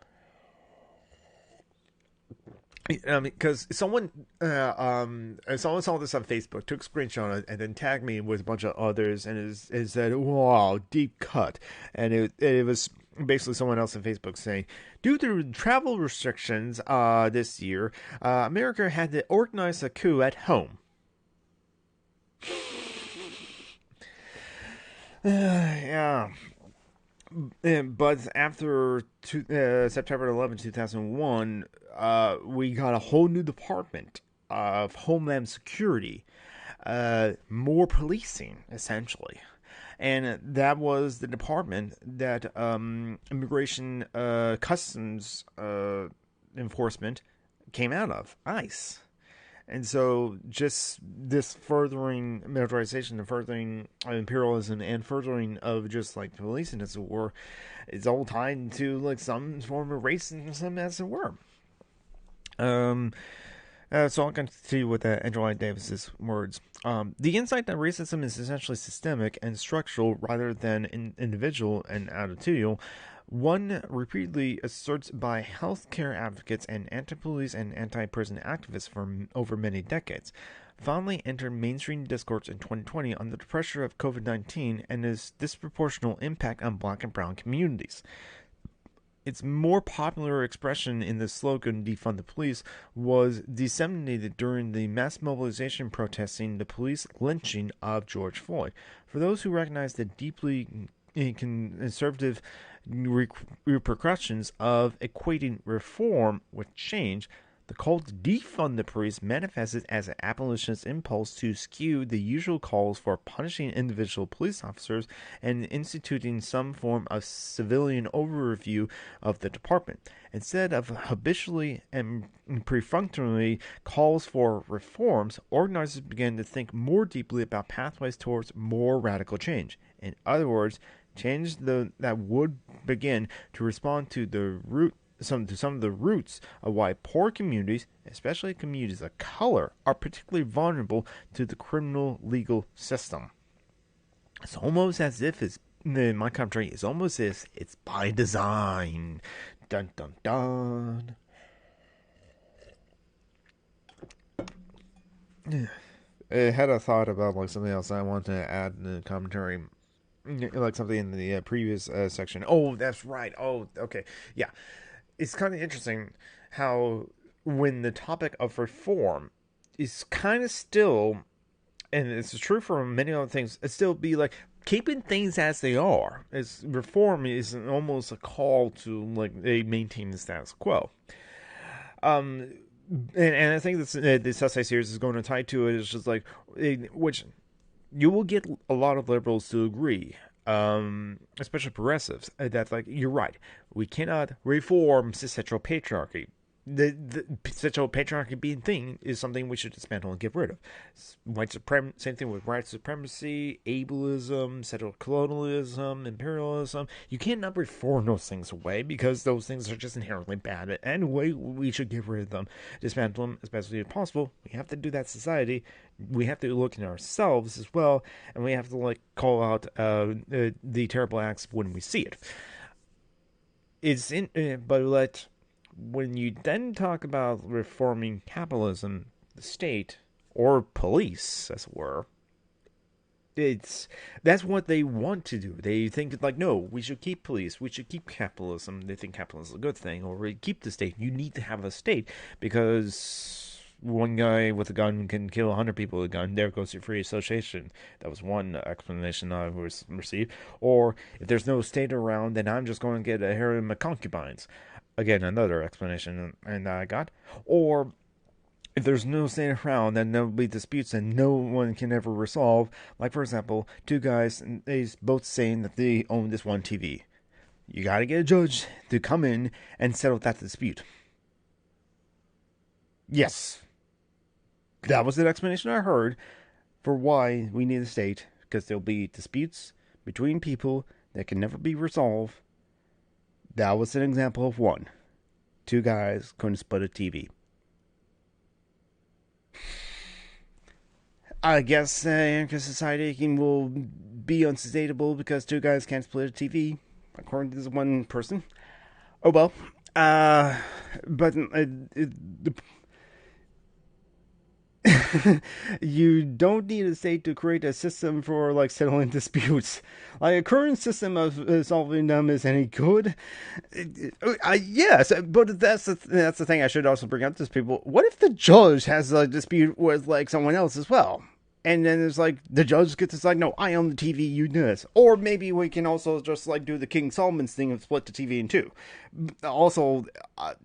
I mean, because someone saw this on Facebook, took a screenshot of it, and then tagged me with a bunch of others, and it said, "Wow, deep cut," and it was basically someone else on Facebook saying, due to travel restrictions this year, America had to organize a coup at home. Yeah. But after September 11, 2001, we got a whole new department of Homeland Security, more policing, essentially. And that was the department that Immigration Customs Enforcement came out of, ICE. And so, just this furthering militarization, and furthering imperialism, and furthering of just like policing as it were, it's all tied into like some form of racism as it were. Um, so I'll continue with Andrew Lloyd Davis's words. The insight that racism is essentially systemic and structural rather than individual and attitudinal, one repeatedly asserts by healthcare advocates and anti-police and anti-prison activists for over many decades, finally entered mainstream discourse in 2020 under the pressure of COVID-19 and its disproportionate impact on black and brown communities. Its more popular expression in the slogan "Defund the Police" was disseminated during the mass mobilization protesting the police lynching of George Floyd. For those who recognize the deeply conservative repercussions of equating reform with change, the call to defund the police manifested as an abolitionist impulse to skew the usual calls for punishing individual police officers and instituting some form of civilian overview of the department. Instead of habitually and perfunctorily calls for reforms, organizers began to think more deeply about pathways towards more radical change. In other words, change that would begin to respond to some of the roots of why poor communities, especially communities of color, are particularly vulnerable to the criminal legal system. It's almost as if in my country, it's almost as if it's by design. Dun dun dun. I had a thought about like something else I wanted to add in the commentary, like something in the previous section. Oh, that's right. Oh, okay, yeah. It's kind of interesting how when the topic of reform is kind of still, and it's true for many other things, it still be like keeping things as they are. As reform is almost a call to like they maintain the status quo. Um, and I think this essay series is going to tie to it. It's just like which you will get a lot of liberals to agree, especially progressives, that like you're right, we cannot reform cis-hetero patriarchy. The cis-hetero patriarchy being thing is something we should dismantle and get rid of. Same thing with white supremacy, ableism, settler colonialism, imperialism. You cannot reform those things away because those things are just inherently bad. Anyway, we should get rid of them, dismantle them as best as possible. We have to do that society. We have to look in ourselves as well, and we have to like call out the terrible acts when we see it. But when you then talk about reforming capitalism, the state, or police, as it were, that's what they want to do. They think like, no, we should keep police, we should keep capitalism. They think capitalism is a good thing, or we keep the state. You need to have a state because one guy with a gun can kill 100 people with a gun, there goes your free association. That was one explanation I was received. Or if there's no state around, then I'm just going to get a harem of concubines. Again, another explanation and I got. Or if there's no state around, then there'll be disputes and no one can ever resolve. Like, for example, two guys, they both saying that they own this one TV. You gotta get a judge to come in and settle that dispute. Yes, that was the explanation I heard for why we need a state, because there'll be disputes between people that can never be resolved. That was an example of one. Two guys couldn't split a TV. I guess anarchist society will be unsustainable because two guys can't split a TV, according to this one person. Oh well. But you don't need a state to create a system for like settling disputes. Like a current system of solving them is any good. Yes, but that's the thing I should also bring up to people. What if the judge has a dispute with like someone else as well? And then it's like the judge gets to decide, no, I own the TV, you do this. Or maybe we can also just like do the King Solomon's thing and split the TV in two. Also,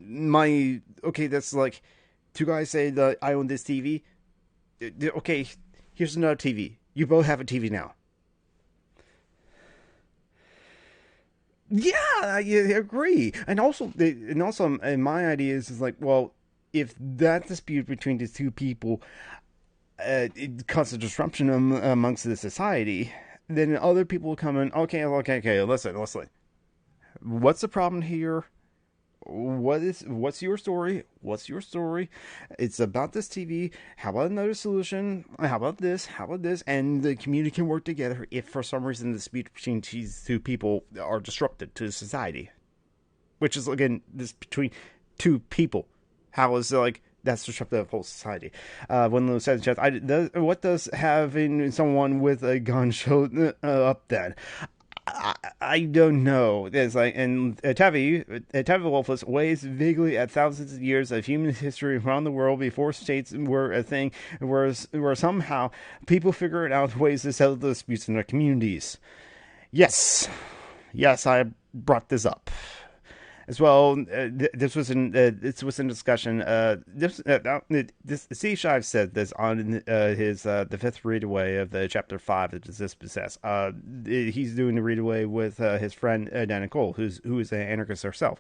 that's like two guys say that I own this TV. Okay, here's another TV. You both have a TV now. Yeah, I agree. And also, my idea is like, well, if that dispute between these two people it causes disruption amongst the society, then other people will come in. Okay, listen. What's the problem here? What's your story? What's your story? It's about this TV. How about another solution? How about this? How about this? And the community can work together if for some reason the dispute between these two people are disrupted to society. Which is again this between two people. How is like that's disruptive of whole society. When Lou says, what does having someone with a gun show up then? I don't know. There's like, and Tavi Wolfless weighs vaguely at thousands of years of human history around the world before states were a thing, where somehow people figured out ways to settle disputes in their communities. Yes, I brought this up. As well, this was in discussion. C. Shive said this on his the fifth read away of the chapter 5 of Dispossess. He's doing the read away with his friend Dana Cole, who is an anarchist herself,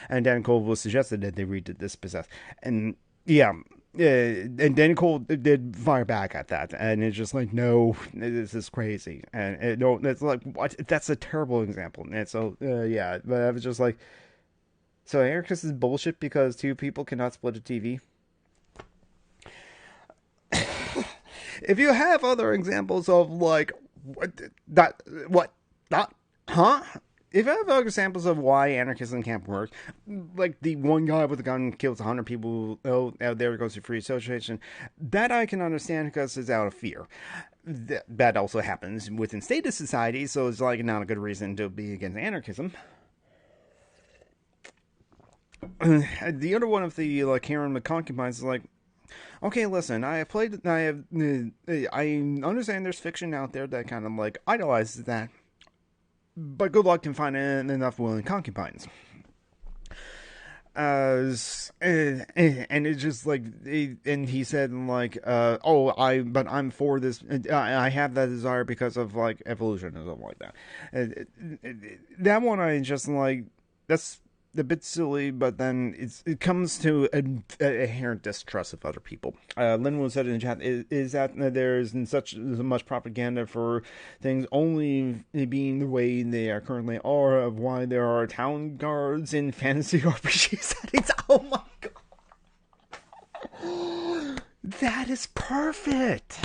and Dana Cole was suggested that they read Dispossess, and yeah. And Dana Cole did fire back at that, and it's just like, no, this is crazy, and no, it's like, what? That's a terrible example, and so yeah, but I was just like. So anarchist is bullshit because two people cannot split a TV. If you have other examples of like If you have other examples of why anarchism can't work, like the one guy with a gun kills 100 people, there goes your free association, that I can understand because it's out of fear. That also happens within statist society, so it's like not a good reason to be against anarchism. The other one of the like harem of concubines is like, okay, listen, I understand there's fiction out there that kind of like idolizes that, but good luck in finding enough willing concubines. And it's just like, and he said like, but I'm for this. I have that desire because of like evolution or something like that. That one I just like, that's a bit silly, but then it comes to an inherent distrust of other people. Linwood said in the chat is that there isn't such much propaganda for things only being the way they are currently are, of why there are town guards in fantasy RPG settings. Oh my god, that is perfect.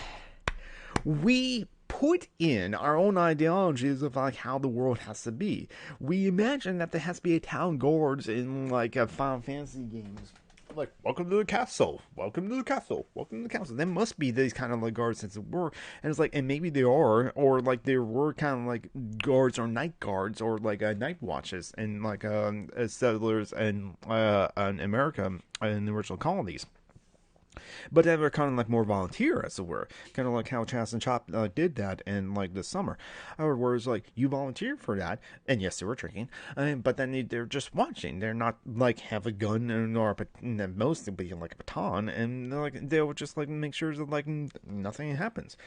We put in our own ideologies of like how the world has to be. We imagine that there has to be a town guards in like Final Fantasy games. Like, welcome to the castle. Welcome to the castle. Welcome to the castle. There must be these kind of like guards since it were, and it's like, and maybe they are, or like there were kind of like guards or night guards or like night watches and like settlers in America in the original colonies. But then we're kind of like more volunteer, as it were, kind of like how Chas and Chop did that in like this summer. Whereas like you volunteer for that, and yes, they were drinking, but then they're just watching. They're not like have a gun or most would be like a baton, and like they'll just like make sure that like nothing happens.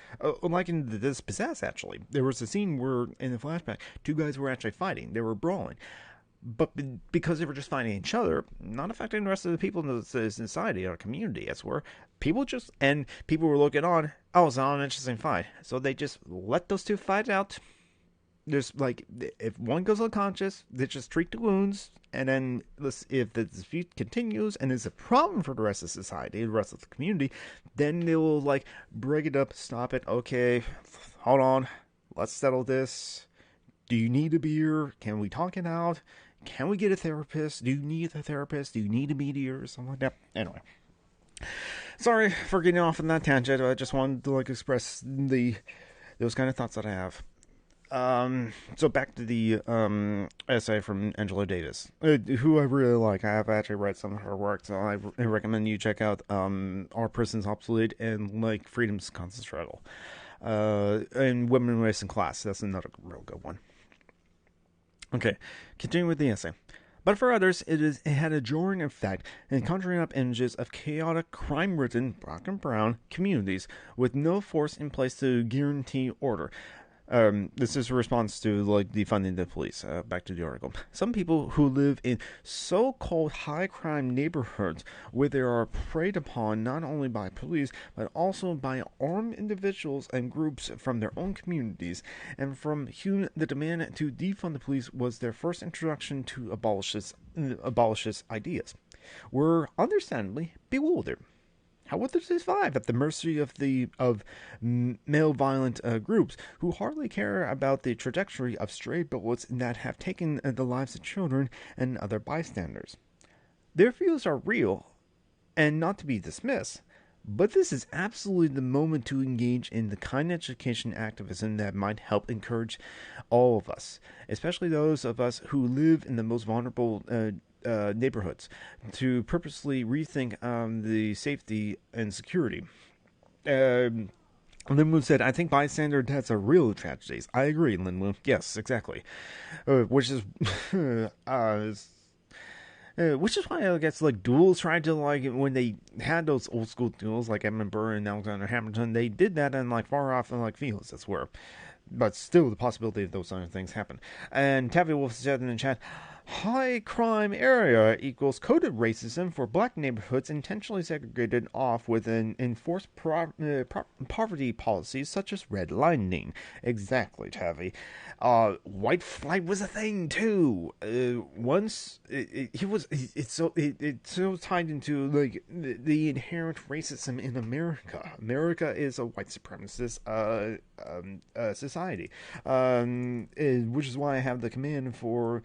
Like in this Possess, actually, there was a scene where in the flashback, two guys were actually fighting. They were brawling, but because they were just fighting each other, not affecting the rest of the people in the society or community, as were, people were looking on. Oh, it's not an interesting fight, so they just let those two fight out. There's like, if one goes unconscious, they just treat the wounds, and then if the dispute continues and is a problem for the rest of society, the rest of the community, then they will like break it up, stop it. Okay, hold on, let's settle this. Do you need a beer? Can we talk it out? Can we get a therapist? Do you need a therapist? Do you need a mediator or something like that? Anyway, sorry for getting off on that tangent. I just wanted to like express those kind of thoughts that I have. So back to the essay from Angela Davis, who I really like. I have actually read some of her work, so I recommend you check out Are Prisons Obsolete and like Freedom's Constant Struggle. And Women, Race, and Class. That's another real good one. Okay, continuing with the essay. But for others, it had a jarring effect in conjuring up images of chaotic, crime-ridden, black and brown communities with no force in place to guarantee order. This is a response to like defunding the police. Back to the article. Some people who live in so-called high-crime neighborhoods where they are preyed upon not only by police but also by armed individuals and groups from their own communities, and from whom the demand to defund the police was their first introduction to abolishist ideas, were understandably bewildered. How would they survive at the mercy of male violent groups who hardly care about the trajectory of stray bullets that have taken the lives of children and other bystanders? Their views are real and not to be dismissed, but this is absolutely the moment to engage in the kind of education activism that might help encourage all of us, especially those of us who live in the most vulnerable neighborhoods, to purposely rethink the safety and security. Linwood said, I think bystander deaths are real tragedies. I agree, Linwood. Yes, exactly. Which is why I guess like duels tried to like when they had those old school duels like Edmund Burr and Alexander Hamilton, they did that in like far off and like fields, that's where. But still, the possibility of those kind of things happen. And Taffy Wolf said in the chat, high crime area equals coded racism for black neighborhoods intentionally segregated off with an enforced poverty policies such as redlining. Exactly, Taffy. White flight was a thing too. Once it's so tied into like the inherent racism in America. America is a white supremacist society, which is why I have the command for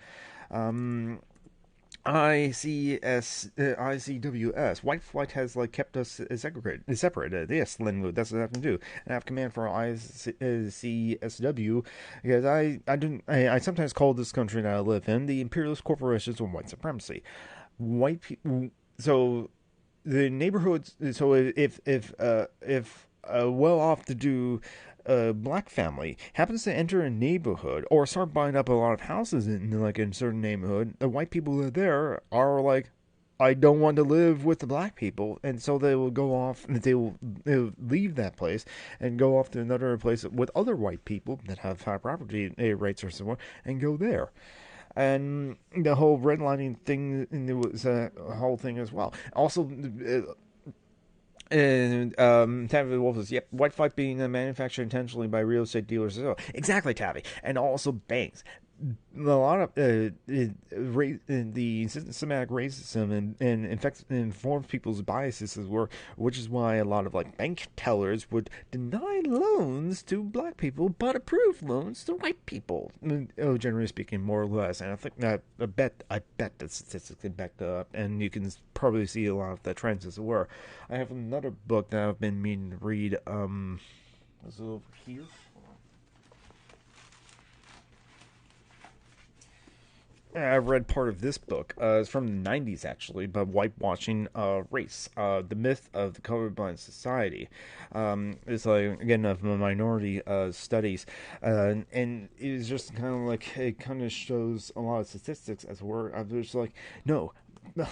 ICWS. White flight has like kept us separated. Yes, Linwood, that's what I have to do. And I have command for ICSW because I sometimes call this country that I live in the imperialist corporations of white supremacy. White people. So the neighborhoods. So if well off to do black family happens to enter a neighborhood or start buying up a lot of houses in like in a certain neighborhood, the white people that are there are like, I don't want to live with the black people, and so they will go off and they'll leave that place and go off to another place with other white people that have high property rates or somewhere and go there. And the whole redlining thing was a whole thing as well. Also, and Tabby Wolf says, yep, white flight being manufactured intentionally by real estate dealers as well. Exactly, Tabby. And also banks. A lot of the systematic racism and informs people's biases as well, which is why a lot of like bank tellers would deny loans to black people but approve loans to white people. Generally speaking, more or less. And I think that I bet that statistically backed up, and you can probably see a lot of the trends as well. I have another book that I've been meaning to read. Is it over here? I read part of this book. It's from the 90s, actually, but whitewashing race. The myth of the colorblind society. It's like, again, of minority studies. And it's just kind of like, it kind of shows a lot of statistics as we're, I was like, no,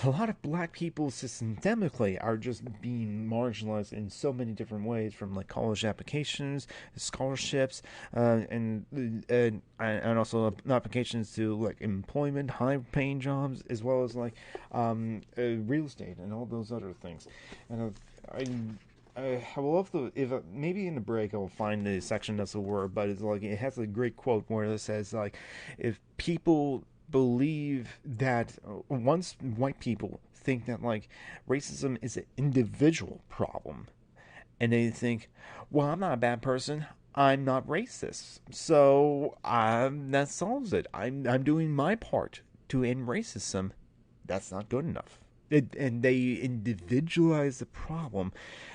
a lot of black people systemically are just being marginalized in so many different ways, from like college applications, scholarships, and also applications to like employment, high paying jobs, as well as like real estate and all those other things. And I will love to, if maybe in the break I'll find the section that's a word, but it's like, it has a great quote where it says like, if people believe that once white people think that like racism is an individual problem, and they think, well, I'm not a bad person, I'm not racist, so that solves it. I'm doing my part to end racism. That's not good enough. And they individualize the problem,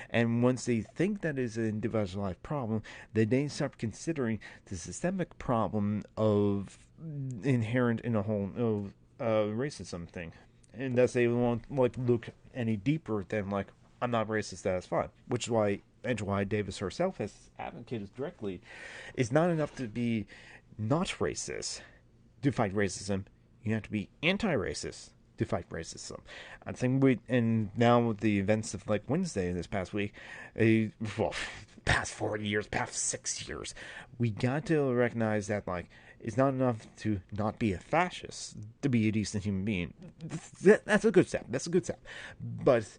and once they think that is an individualized problem, they start considering the systemic problem of inherent in a whole racism thing, and thus they won't like look any deeper than like, I'm not racist, that's fine. Which is why Angela Hyde Davis herself has advocated directly, it's not enough to be not racist to fight racism. You have to be anti-racist to fight racism. I think and now with the events of like Wednesday this past week, well, past 40 years, past 6 years, we got to recognize that like, it's not enough to not be a fascist to be a decent human being. That's a good step. That's a good step. But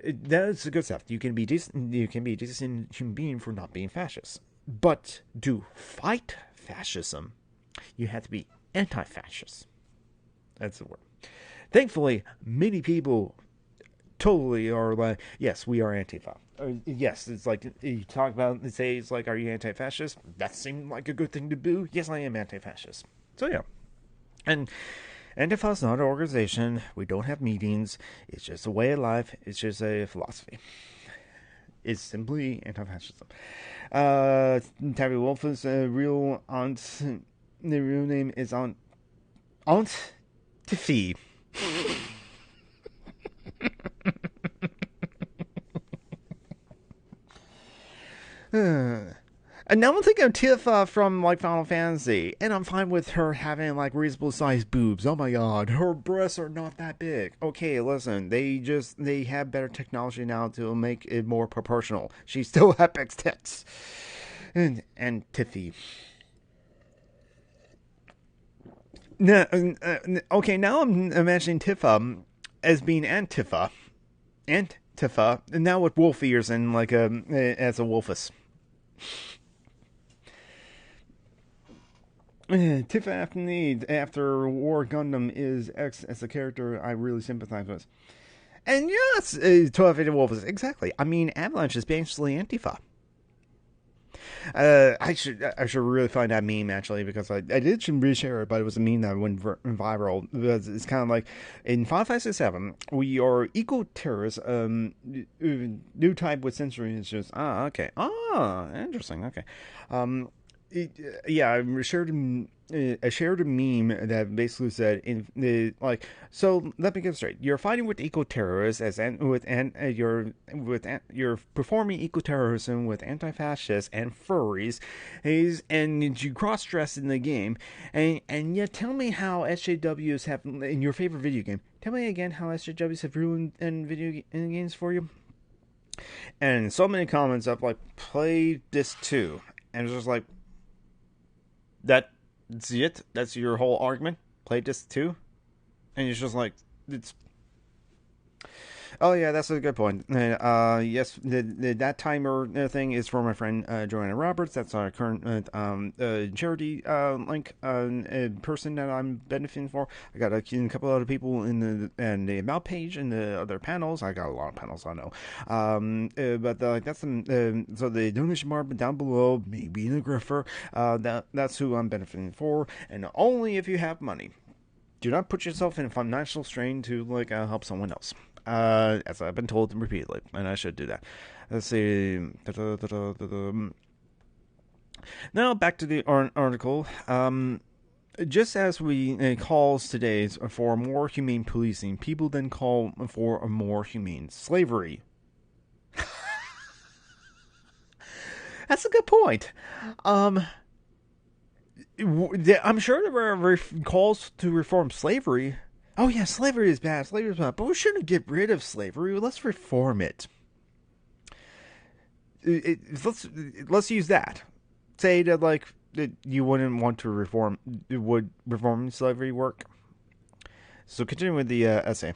that's a good step. You can be decent. You can be a decent human being for not being fascist. But to fight fascism, you have to be anti-fascist. That's the word. Thankfully, many people totally are like, yes, we are Antifa. Yes, it's like, you talk about, say, it's like, are you anti-fascist? That seemed like a good thing to do. Yes, I am anti-fascist. So yeah. And Antifa is not an organization. We don't have meetings. It's just a way of life. It's just a philosophy. It's simply anti-fascism. Tabby Wolf's real aunt, the real name is Aunt Tiffy. And now I'm thinking of Tifa from like Final Fantasy, and I'm fine with her having like reasonable sized boobs. Oh my god, her breasts are not that big. Okay, listen, they have better technology now to make it more proportional. She still has big tits. And Tiffy. No, okay, now I'm imagining Tifa as being Antifa, and now with wolf ears and like as a wolfus. Tifa after War Gundam is X as a character I really sympathize with. And yes, 12 Wolfus, exactly. I mean, Avalanche is basically Antifa. I should really find that meme actually, because I did reshare it, but it was a meme that went viral. It's kind of like in Final Fantasy VII, we are eco terrorists. New type with sensory is just okay, interesting, okay. Yeah, I shared a meme that basically said like, so let me get straight. You're fighting with eco terrorists you're performing eco terrorism with anti-fascists and furries, and you cross dress in the game, and yet tell me how SJWs have in your favorite video game. Tell me again how SJWs have ruined in games for you. And so many comments up like, play this too, and it's just like, that's it? That's your whole argument? Play this too? And it's just like, it's... Oh yeah, that's a good point. Yes, that timer thing is for my friend Joanna Roberts. That's our current charity link person that I'm benefiting for. I got a couple other people in the about page and the other panels. I got a lot of panels, I know. But that's so the donation bar down below, maybe in the griffer. That's who I'm benefiting for, and only if you have money. Do not put yourself in a financial strain to like help someone else. As I've been told repeatedly, and I should do that. Let's see. Now back to the article. Just as we calls today for more humane policing, people then call for a more humane slavery. That's a good point. Um, I'm sure there were calls to reform slavery. Oh yeah, slavery is bad. Slavery is bad, but we shouldn't get rid of slavery. Let's reform it. Let's use that. Say that you wouldn't want to reform. Would reforming slavery work? So continuing with the essay.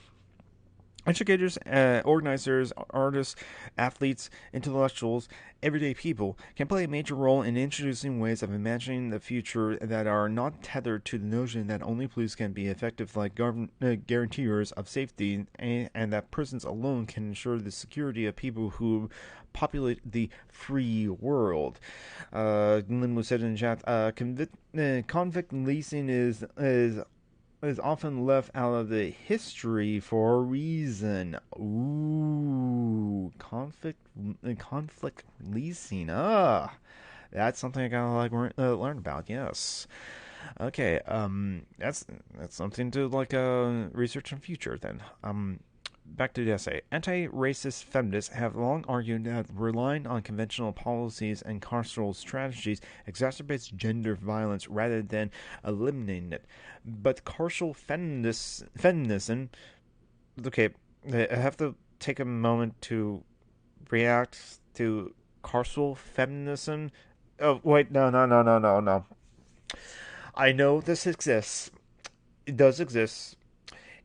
Educators, organizers, artists, athletes, intellectuals, everyday people can play a major role in introducing ways of imagining the future that are not tethered to the notion that only police can be effective like guarantors of safety, and that prisons alone can ensure the security of people who populate the free world. Linwo said in the chat, convict leasing is often left out of the history for a reason. Ooh, conflict leasing. That's something I gotta learn about. Yes. Okay. That's something to research in future. Then. Back to the essay. Anti-racist feminists have long argued that relying on conventional policies and carceral strategies exacerbates gender violence rather than eliminating it. But carceral feminism. Okay, I have to take a moment to react to carceral feminism. Oh, wait, no. I know this exists. It does exist.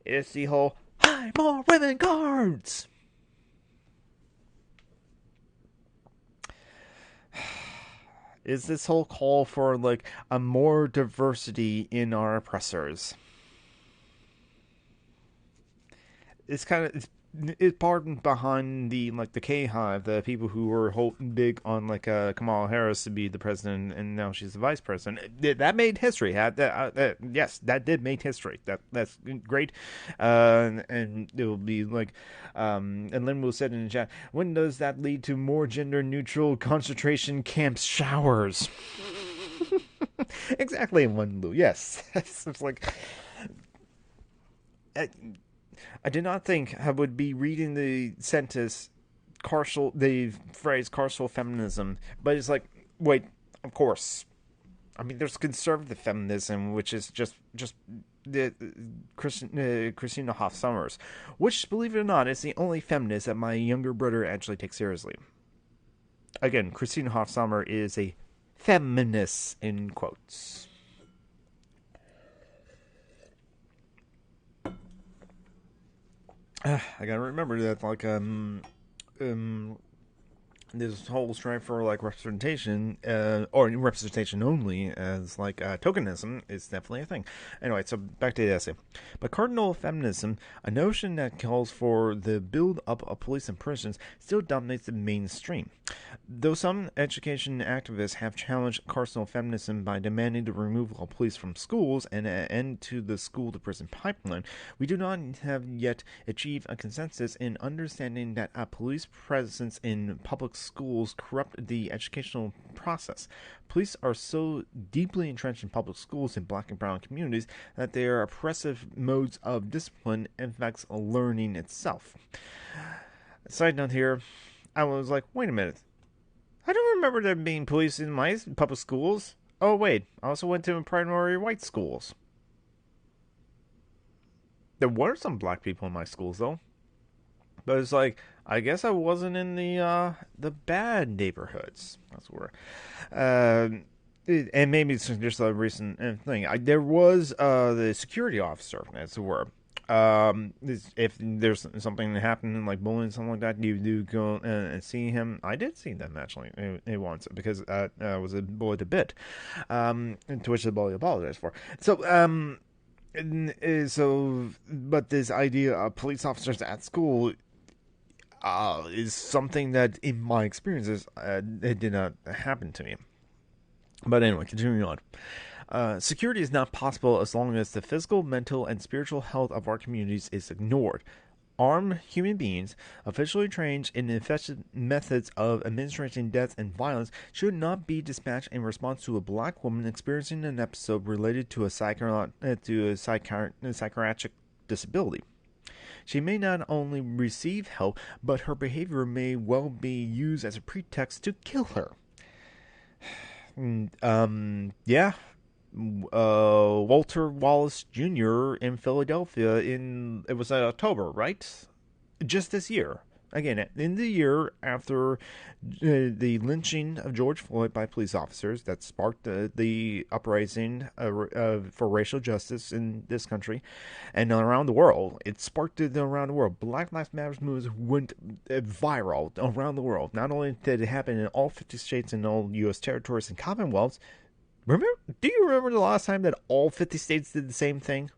It's the whole more women guards. Is this whole call for a more diversity in our oppressors? It's kind of it's part behind the K Hive, the people who were big on Kamala Harris to be the president, and now she's the vice president. That made history. Yes, that did make history. That's great. And it will be and Linwo said in the chat, when does that lead to more gender neutral concentration camps showers? Exactly, Linwo. Yes, it's like. I did not think I would be reading the sentence the phrase carceral feminism, but it's like, wait, of course. I mean, there's conservative feminism, which is just the Christina Hoff Sommers, which, believe it or not, is the only feminist that my younger brother actually takes seriously. Again, Christina Hoff Sommer is a feminist in quotes. I gotta remember that this whole strive for representation or representation only as tokenism is definitely a thing. Anyway, so back to the essay. But cardinal feminism, a notion that calls for the build up of police and prisons, still dominates the mainstream. Though some education activists have challenged cardinal feminism by demanding the removal of police from schools and an end to the school to prison pipeline, we do not have yet achieved a consensus in understanding that a police presence in public schools corrupt the educational process. Police are so deeply entrenched in public schools in black and brown communities that their oppressive modes of discipline affects learning itself. Side note here, I was like, wait a minute. I don't remember there being police in my public schools. Oh wait, I also went to primary white schools. There were some black people in my schools though. But it's I guess I wasn't in the bad neighborhoods. That's where, and maybe it's just a recent thing. There was the security officer, as it were. If there's something that happened like bullying, something like that, you do go and see him. I did see them actually once because I was bullied a bit, to which the bully apologized for. So but this idea of police officers at school is something that, in my experiences, it did not happen to me. But anyway, continuing on. Security is not possible as long as the physical, mental, and spiritual health of our communities is ignored. armed human beings officially trained in effective methods of administering death and violence should not be dispatched in response to a black woman experiencing an episode related to a psychiatric disability. She may not only receive help, but her behavior may well be used as a pretext to kill her. Yeah. Walter Wallace Jr. in Philadelphia it was October, right? Just this year. Again, in the year after the lynching of George Floyd by police officers that sparked the uprising for racial justice in this country and around the world. It sparked it around the world. Black Lives Matter movements went viral around the world. Not only did it happen in all 50 states and all U.S. territories and commonwealths, do you remember the last time that all 50 states did the same thing?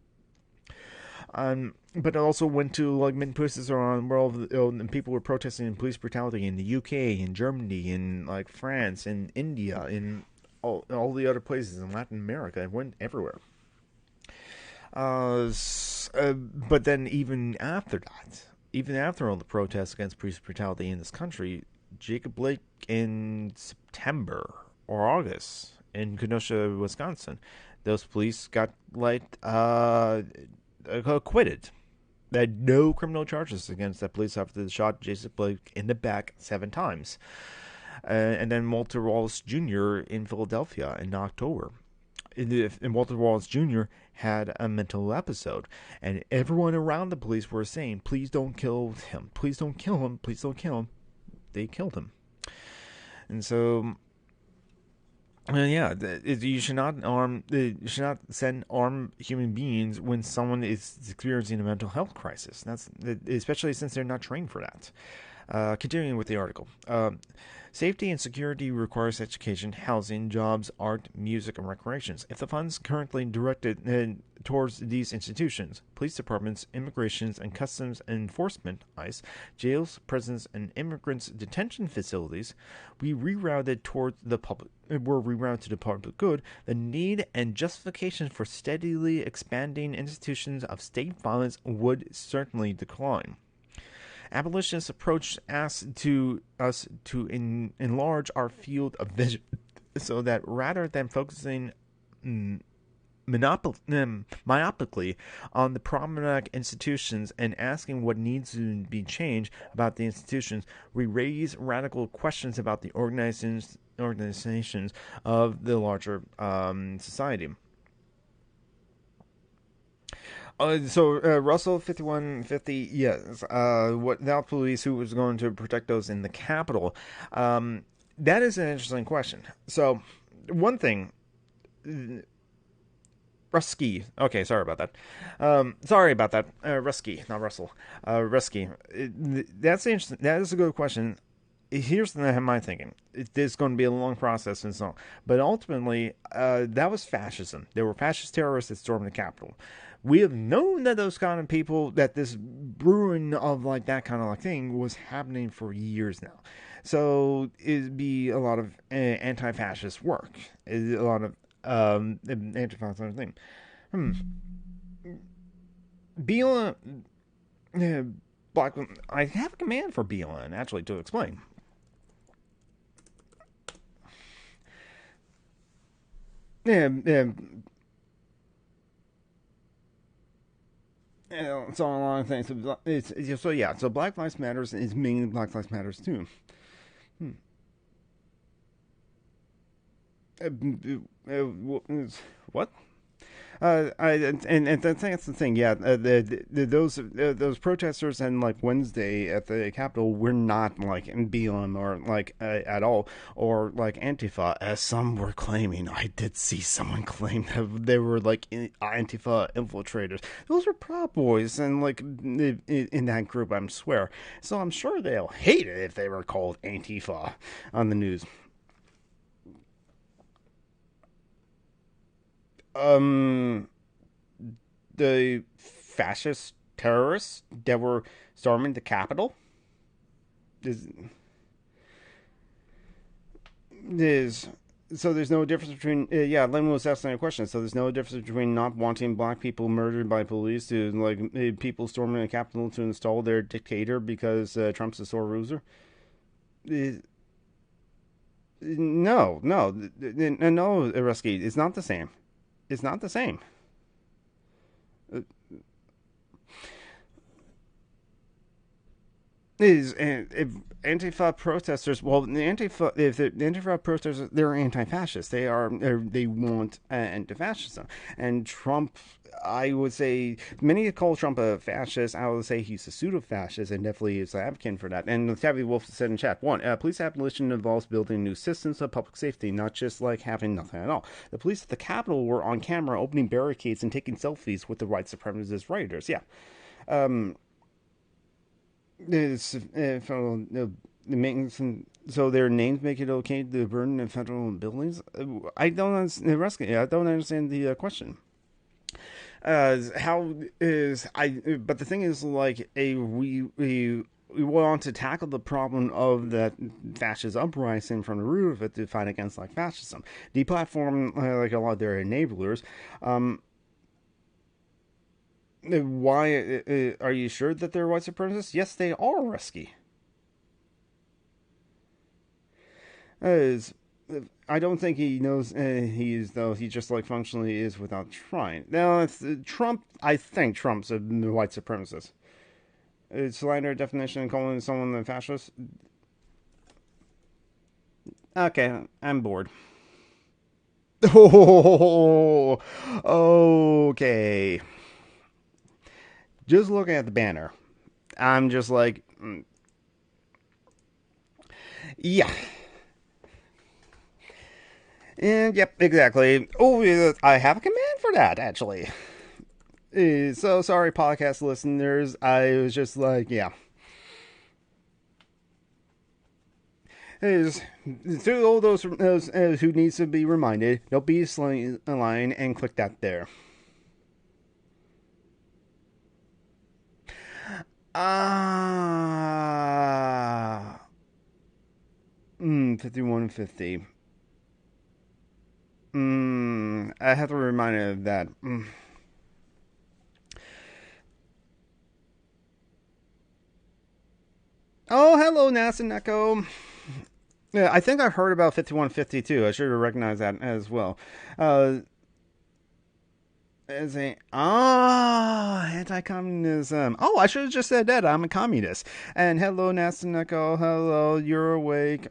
But it also went to like many places around the world, and people were protesting police brutality in the UK, in Germany, in like France, in India, in all the other places in Latin America. It went everywhere. But then even after all the protests against police brutality in this country, Jacob Blake in September or August in Kenosha, Wisconsin, those police got acquitted. They had no criminal charges against that police officer that shot Jacob Blake in the back 7 times. And then Walter Wallace Jr. in Philadelphia in October. And Walter Wallace Jr. had a mental episode. And everyone around the police were saying, please don't kill him. Please don't kill him. Please don't kill him. They killed him. And so... you should not send armed human beings when someone is experiencing a mental health crisis. That's especially since they're not trained for that. Continuing with the article. Safety and security requires education, housing, jobs, art, music, and recreations. If the funds currently directed towards these institutions, police departments, immigrations and customs enforcement, ICE, jails, prisons, and immigrants detention facilities, were rerouted to the public good, the need and justification for steadily expanding institutions of state violence would certainly decline. Abolitionist approach asks us to enlarge our field of vision so that rather than focusing myopically on the problematic institutions and asking what needs to be changed about the institutions, we raise radical questions about the organizations of the larger society. Russell 5150, yes. What now? Police who was going to protect those in the Capitol? That is an interesting question. So, one thing, Rusky. Okay, sorry about that. Rusky, not Russell. Rusky. That's interesting. That is a good question. Here's my thinking. It's going to be a long process and so on. But ultimately, that was fascism. There were fascist terrorists that stormed the Capitol. We have known that those kind of people, that this brewing of like that kind of like thing was happening for years now. So it'd be a lot of anti-fascist work. A lot of anti-fascist thing. BLM, Black. I have a command for BLM actually to explain. It's all a lot of things. So Black Lives Matters is meaning Black Lives Matters too. What? And that's the thing. Yeah, those protesters and like Wednesday at the Capitol were not like in BLM or like at all, or like Antifa as some were claiming. I did see someone claim that they were like Antifa infiltrators. Those are Proud Boys and like in that group, I swear. So I'm sure they'll hate it if they were called Antifa on the news. The fascist terrorists that were storming the Capitol is So there's no difference between yeah. Len was asking a question. So there's no difference between not wanting black people murdered by police to like people storming the Capitol to install their dictator because Trump's a sore loser. Uh, no, no, no, Rusky. It's not the same. It's not the same. Uh, is if Antifa protesters, well, the Antifa, if the Antifa protesters, they're anti-fascist. They want anti-fascism, and Trump. I would say many call Trump a fascist. I would say he's a pseudo-fascist and definitely is an advocate for that. And Tabby Wolf said in chat, one, police abolition involves building new systems of public safety, not just like having nothing at all. The police at the Capitol were on camera opening barricades and taking selfies with the white supremacist rioters. Yeah. Um, It's federal the maintenance and so their names make it okay to burn in federal buildings. I don't understand. I don't understand the question. How is I? But the thing is, like, we want to tackle the problem of that fascist uprising from the root of it to fight against like fascism, deplatform like a lot of their enablers. Um, why are you sure that they're white supremacists? Yes, they are, Rusky. Is I don't think he knows he's though he just like functionally is without trying. Now it's Trump. I think Trump's a white supremacist. It's slander definition calling someone a fascist. Okay, I'm bored. Oh, okay. Just looking at the banner, I'm just like, yeah, and yep, exactly. Oh, yeah, I have a command for that actually. So sorry, podcast listeners. I was just like, yeah. Is to all those who needs to be reminded, don't be a line and click that there. Ah, 5150. I have to remind you of that. Oh, hello, NASA Neko. Yeah, I think I've heard about 5152. I should have recognized that as well. Uh, as a anti-communism. Oh, I should have just said that. I'm a communist. And hello, Nastaneko. Hello, you're awake.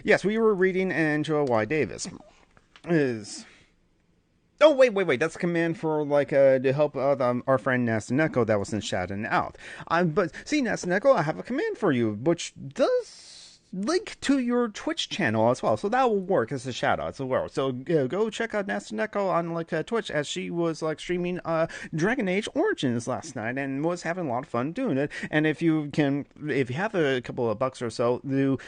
Yes, we were reading Angela Y. Davis. Is Oh wait! That's a command for like to help our friend Nastaneko that was in shouting out. But see, Nastaneko, I have a command for you, which does link to your Twitch channel as well, so that will work as a shout out as well. So go check out Nastaneko on like Twitch as she was like streaming Dragon Age Origins last night and was having a lot of fun doing it. And if you have a couple of bucks or so, do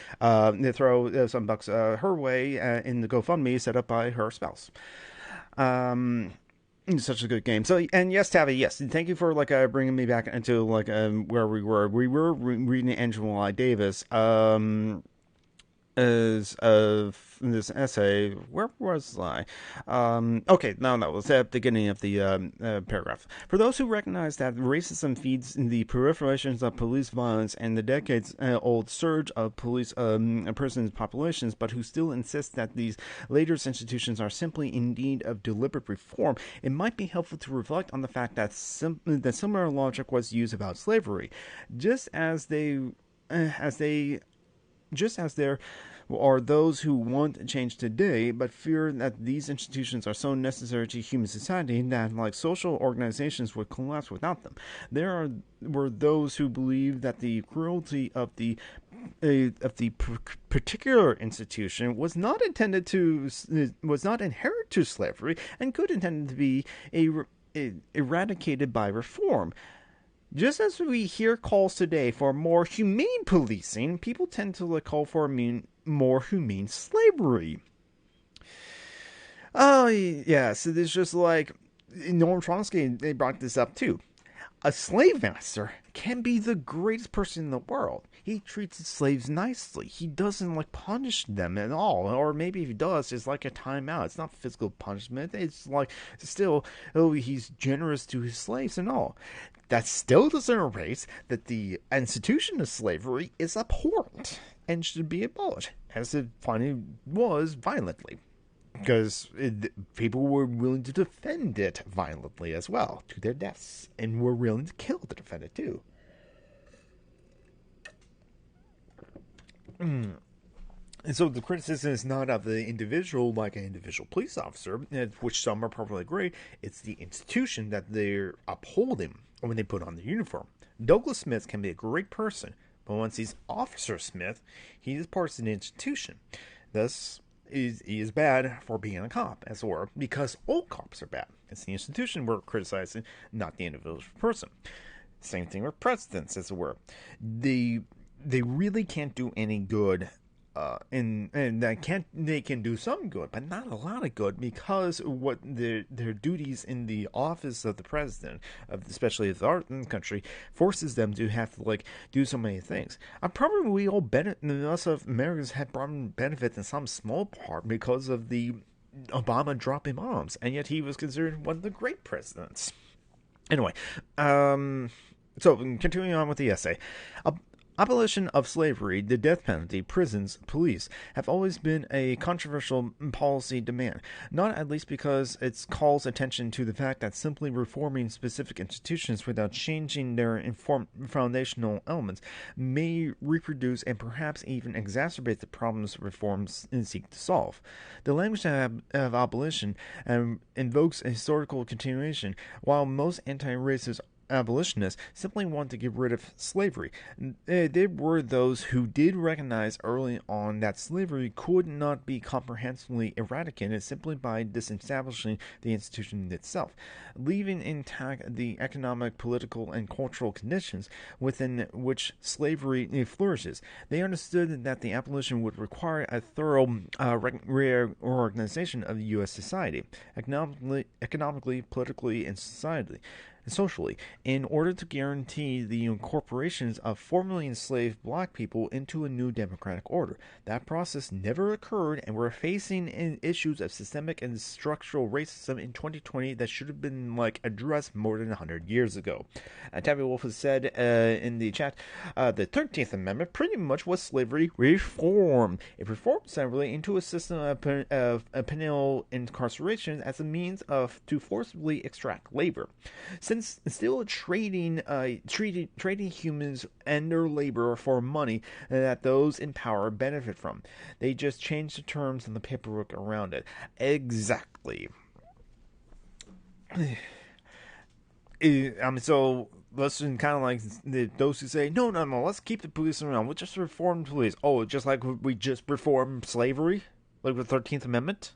throw some bucks her way in the GoFundMe set up by her spouse. Um, it's such a good game. So, and yes, Tavi, yes, thank you for like bringing me back into like where we were. We were reading Angela Davis. Is of this essay. Where was I? Okay, no, it was at the beginning of the paragraph. For those who recognize that racism feeds the proliferations of police violence and the decades-old surge of police persons populations, but who still insist that these latest institutions are simply in need of deliberate reform, it might be helpful to reflect on the fact that that similar logic was used about slavery, just as there are those who want change today but fear that these institutions are so necessary to human society that like social organizations would collapse without them. Were those who believe that the cruelty of the particular institution was not inherent to slavery and could intend to be eradicated by reform. Just as we hear calls today for more humane policing, people tend to call for more humane slavery. Oh, yeah, so there's just like Noam Chomsky, they brought this up too. A slave master can be the greatest person in the world. He treats his slaves nicely. He doesn't like punish them at all. Or maybe if he does, it's like a timeout. It's not physical punishment. It's like still, oh, he's generous to his slaves and all. That still doesn't erase that the institution of slavery is abhorrent and should be abolished, as it finally was violently. Because people were willing to defend it violently as well, to their deaths, and were willing to kill to defend it too. And so the criticism is not of the individual, like an individual police officer, which some are probably agree. It's the institution that they're upholding when they put on the uniform. Douglas Smith can be a great person, but once he's Officer Smith, he is part of the institution. Thus, he is bad for being a cop, as it were, because all cops are bad. It's the institution we're criticizing, not the individual person. Same thing with presidents, as it were. They really can't do any good, and they can do some good, but not a lot of good, because what their duties in the office of the president, especially of our country, forces them to have to do so many things. Probably we all us of Americans have probably benefit in some small part because of the Obama dropping bombs, and yet he was considered one of the great presidents. Anyway, so continuing on with the essay. Abolition of slavery, the death penalty, prisons, police have always been a controversial policy demand, not at least because it calls attention to the fact that simply reforming specific institutions without changing their foundational elements may reproduce and perhaps even exacerbate the problems reforms seek to solve. The language of abolition invokes a historical continuation, while most anti-racist abolitionists simply want to get rid of slavery. There were those who did recognize early on that slavery could not be comprehensively eradicated simply by disestablishing the institution itself, leaving intact the economic, political, and cultural conditions within which slavery flourishes. They understood that the abolition would require a thorough reorganization of U.S. society, economically, politically, and socially, in order to guarantee the incorporations of formerly enslaved black people into a new democratic order. That process never occurred, and we're facing issues of systemic and structural racism in 2020 that should have been addressed more than 100 years ago. Tabby Wolf has said in the chat, the 13th Amendment pretty much was slavery reform. It reformed slavery into a system of penal incarceration as a means to forcibly extract labor. Since still trading humans and their labor for money that those in power benefit from. They just changed the terms and the paperwork around it. Exactly. So let's kind of those who say, no, let's keep the police around. We'll just reform the police. Oh, just like we just reformed slavery? Like the 13th Amendment?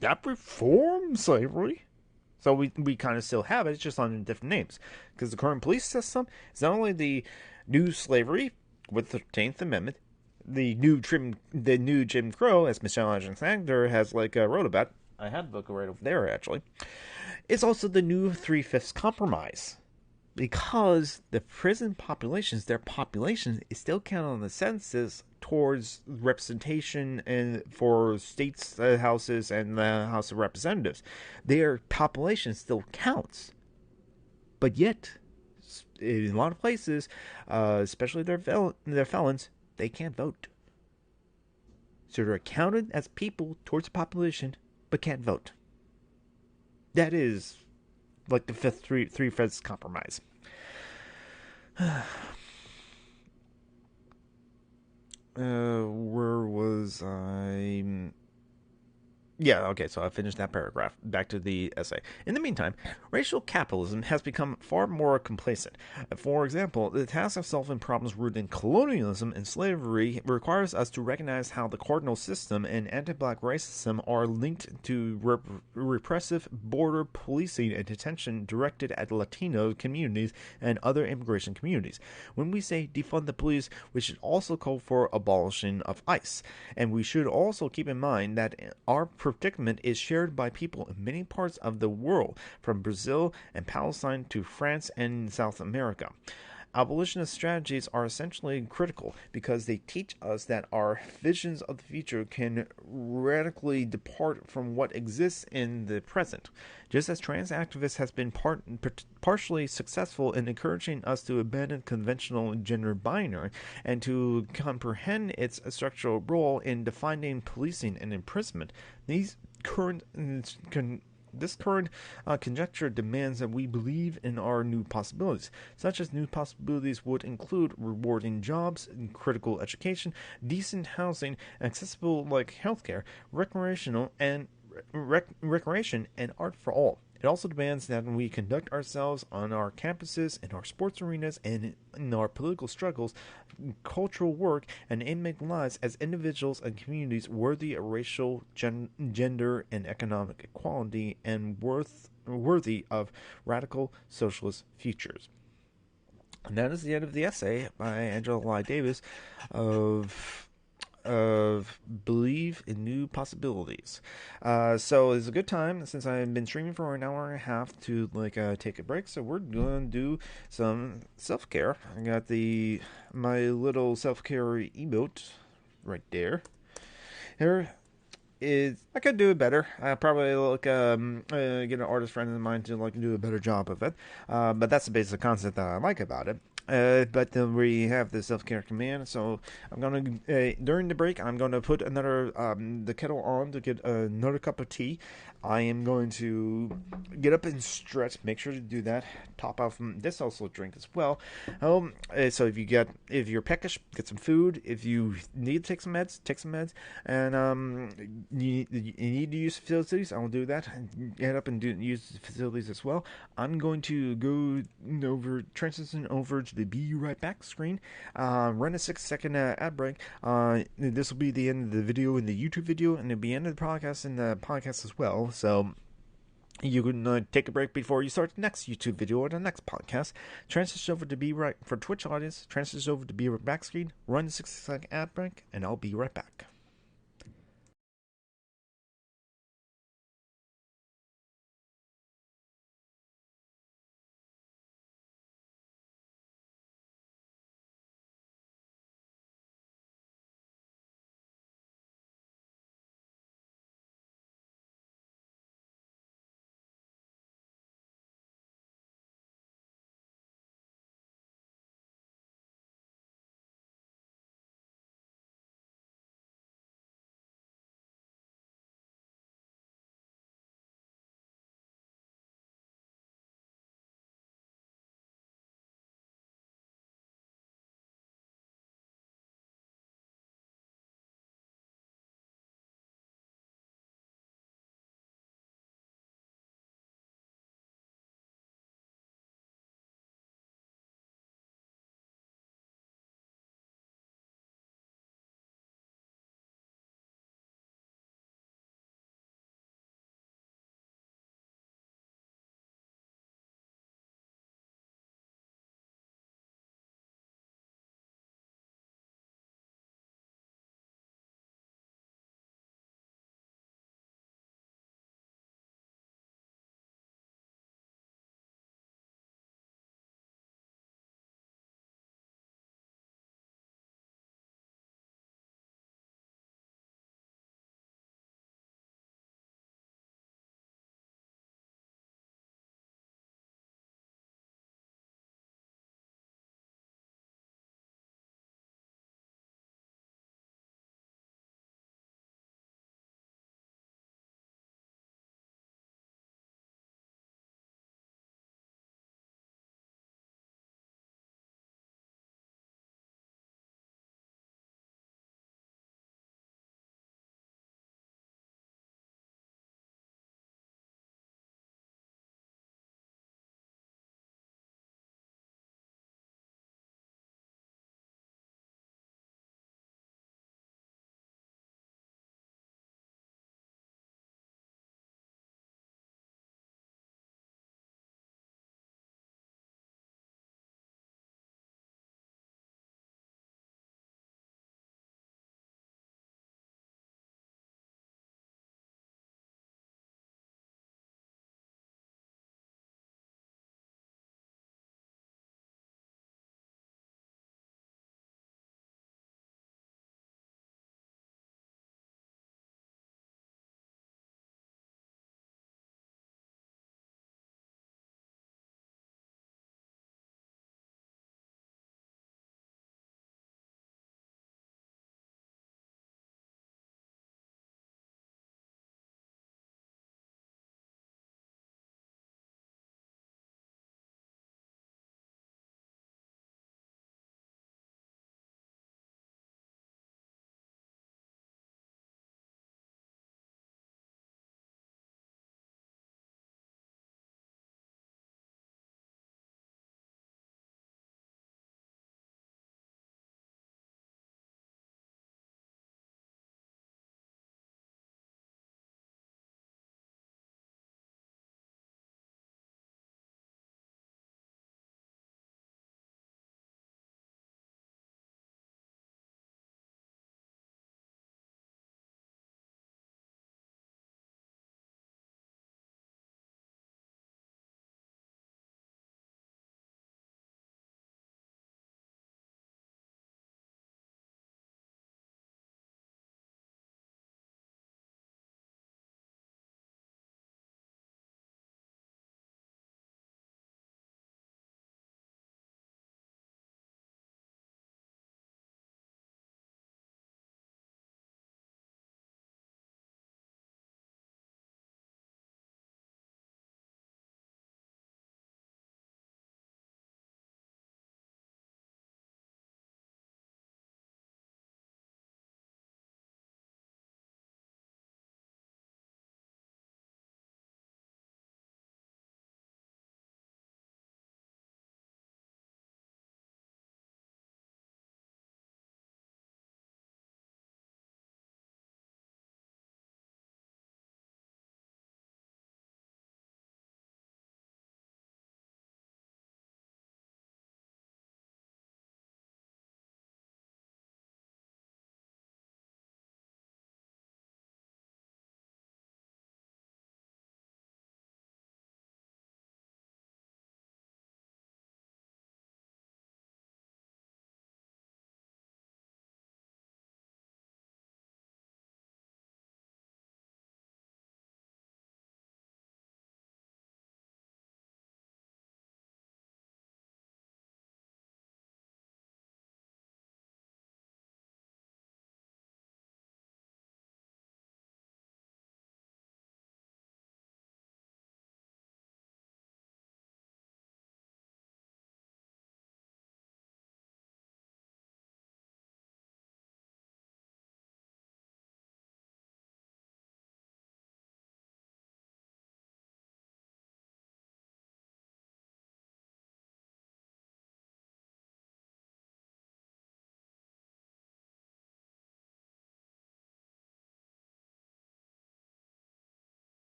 That reformed slavery? So we kind of still have it, it's just under different names. Because the current police system is not only the new slavery with the 13th Amendment, the new Jim Crow, as Michelle Alexander has wrote about. I had the book right over there, actually. It's also the new Three-Fifths Compromise. Because the prison populations, their population is still counted on the census towards representation and for states' houses and the House of Representatives. Their population still counts. But yet, in a lot of places, especially their felons, they can't vote. So they're counted as people towards the population, but can't vote. That is like the fifth three-fifths compromise. Where was I? Yeah, okay, so I finished that paragraph. Back to the essay. In the meantime, racial capitalism has become far more complacent. For example, the task of solving problems rooted in colonialism and slavery requires us to recognize how the cardinal system and anti-black racism are linked to repressive border policing and detention directed at Latino communities and other immigration communities. When we say defund the police, we should also call for abolishing of ICE. And we should also keep in mind that our predicament is shared by people in many parts of the world, from Brazil and Palestine to France and South America. Abolitionist strategies are essentially critical because they teach us that our visions of the future can radically depart from what exists in the present. Just as trans activists has been partially successful in encouraging us to abandon conventional gender binary and to comprehend its structural role in defining policing and imprisonment, these current this current conjecture demands that we believe in our new possibilities. Such as new possibilities would include rewarding jobs, critical education, decent housing, accessible like healthcare, recreation, and art for all. It also demands that we conduct ourselves on our campuses, in our sports arenas, and in our political struggles, cultural work, and inmate lives as individuals and communities worthy of racial, gender, and economic equality, and worthy of radical socialist futures. And that is the end of the essay by Angela Lai Davis of Believe in New Possibilities. So it's a good time since I've been streaming for an hour and a half to take a break. So we're gonna do some self care. I got my little self care emote right there. Here is I could do it better. I probably get an artist friend of mine to do a better job of it. But that's the basic concept that I like about it. But then we have the self-care command, so I'm gonna during the break I'm gonna put another the kettle on to get another cup of tea. I am going to get up and stretch. Make sure to do that. Top off this also drink as well. So if you're peckish, get some food. If you need to take some meds, take some meds. And you need to use facilities, I'll do that. Get up and use the facilities as well. I'm going to go transition over to the Be Right Back screen. Run a 6-second ad break. This will be the end of the video in the YouTube video, and it'll be the end of the podcast in the podcast as well. So you can take a break before you start the next YouTube video or the next podcast. Transition over to Be Right for Twitch audience. Transition over to Be Right Back screen. Run the 6-second ad break, and I'll be right back.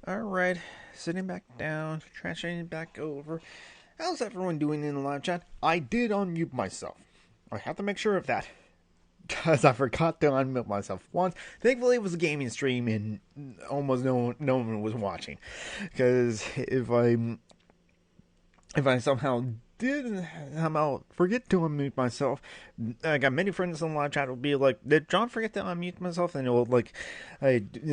Alright, sitting back down, transitioning back over. How's everyone doing in the live chat? I did unmute myself. I have to make sure of that. Because I forgot to unmute myself once. Thankfully, it was a gaming stream and almost no one was watching. Because if I somehow forget to unmute myself, I got many friends in the live chat will be like, "Did John forget to unmute myself?" And it will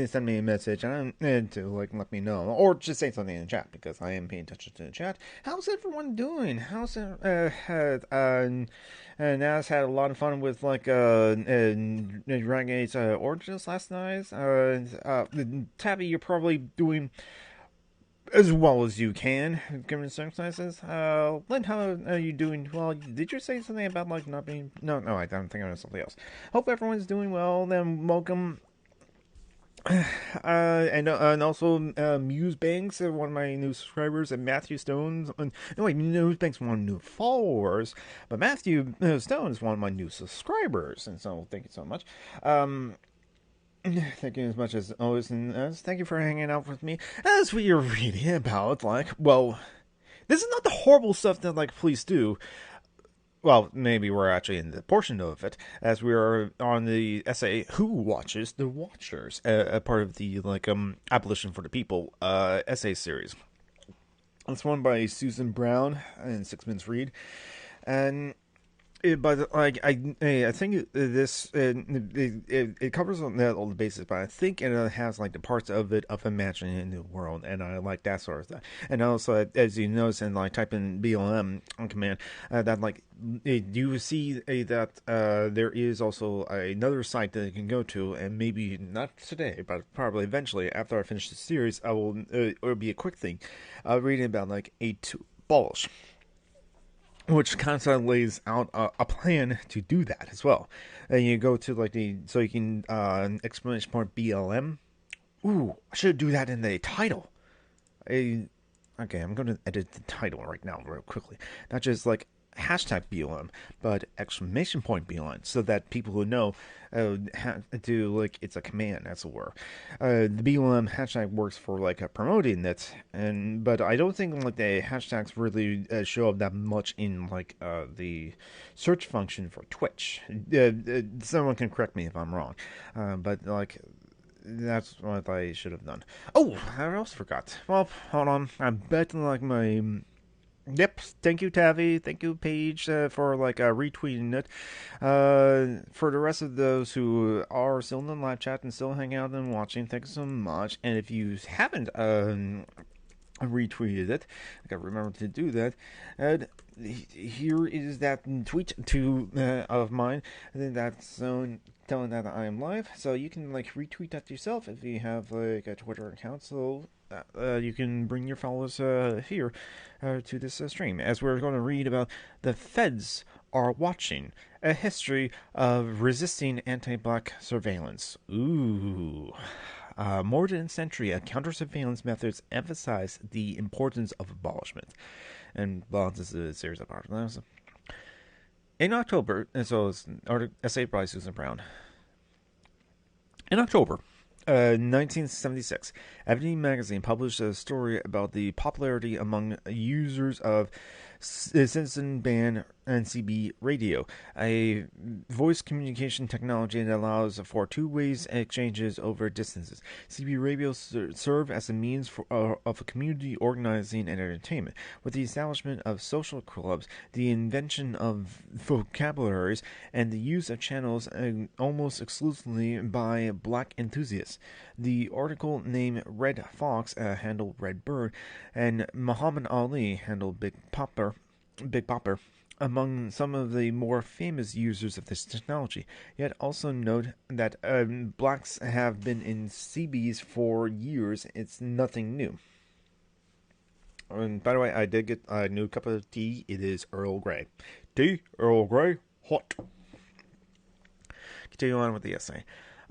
send me a message and to let me know, or just say something in the chat because I am paying attention to the chat. How's everyone doing? How's it? And Nas had a lot of fun with Dragon Age Origins last night. Tabby, you're probably doing as well as you can, given circumstances. Lynn, how are you doing? Well, did you say something about not being? No, I don't think I was something else. Hope everyone's doing well. Then welcome. And also Muse Banks, one of my new subscribers, and Matthew Stones. Muse Banks, one of my new followers, but Matthew Stone is one of my new subscribers, and so thank you so much. Thank you as much as always, and thank you for hanging out with me as we are reading about, this is not the horrible stuff that, police do. Well, maybe we're actually in the portion of it, as we are on the essay, Who Watches the Watchers, a part of the, Abolition for the People essay series. It's one by Susan Brown and Six Minutes Read, and I think this it covers all the bases, but I think it has the parts of it of imagining a new world, and I like that sort of stuff. And also, as you notice, and type in BLM on command, that you see that there is also another site that you can go to, and maybe not today, but probably eventually after I finish the series, I will. It'll be a quick thing, reading about A to abolish, which kind of lays out a plan to do that as well. And you go to so you can exclamation point BLM. Ooh, I should do that in the title. Okay, I'm going to edit the title right now real quickly. Not just hashtag BLM, but exclamation point BLM, so that people who know it's a command, as it were. The BLM hashtag works for promoting it, but I don't think the hashtags really show up that much in the search function for Twitch. Someone can correct me if I'm wrong, but that's what I should have done. Oh, I also forgot. Well, hold on. I bet my. Yep, thank you, Tavi. Thank you, Paige, for retweeting it. For the rest of those who are still in the live chat and still hanging out and watching, thank you so much. And if you haven't retweeted it, I gotta remember to do that. Here is that tweet of mine that's telling that I am live, so you can retweet that yourself if you have a Twitter account. So you can bring your followers here to this stream, as we're going to read about The Feds Are Watching, a history of resisting anti-black surveillance. Ooh. More than a century of counter-surveillance methods emphasize the importance of abolishment. And, well, this is a series of articles. In October, and so it's an essay by Susan Brown. In October 1976, Ebony Magazine published a story about the popularity among users of Citizen Band and CB radio, a voice communication technology that allows for two-way exchanges over distances. CB radio serve as a means of community organizing and entertainment. With the establishment of social clubs, the invention of vocabularies, and the use of channels almost exclusively by black enthusiasts. The article named Red Fox handled Red Bird, and Muhammad Ali handled Big Popper among some of the more famous users of this technology. Yet also note that blacks have been in CBs for years. It's nothing new. And by the way, I did get a new cup of tea. It is Earl Grey. Tea, Earl Grey, hot. Continue on with the essay.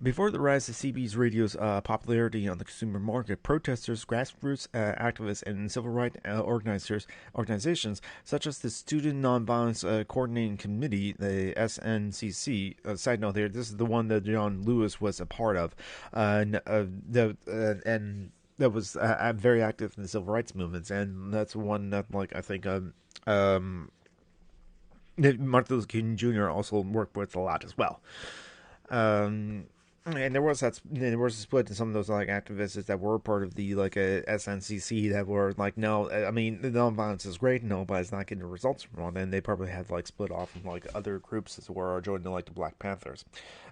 Before the rise of CB's radio's popularity on the consumer market, protesters, grassroots activists, and civil rights organizations such as the Student Nonviolence Coordinating Committee, the SNCC, side note here, this is the one that John Lewis was a part of, and very active in the civil rights movements, and that's one that like I think um that Martin Luther King Jr. also worked with a lot as well. And there was a split in some of those like activists that were part of the like SNCC that were like, no, I mean the nonviolence is great, no, but it's not getting the results from it. And they probably had like split off from like other groups as well, or joined like the Black Panthers.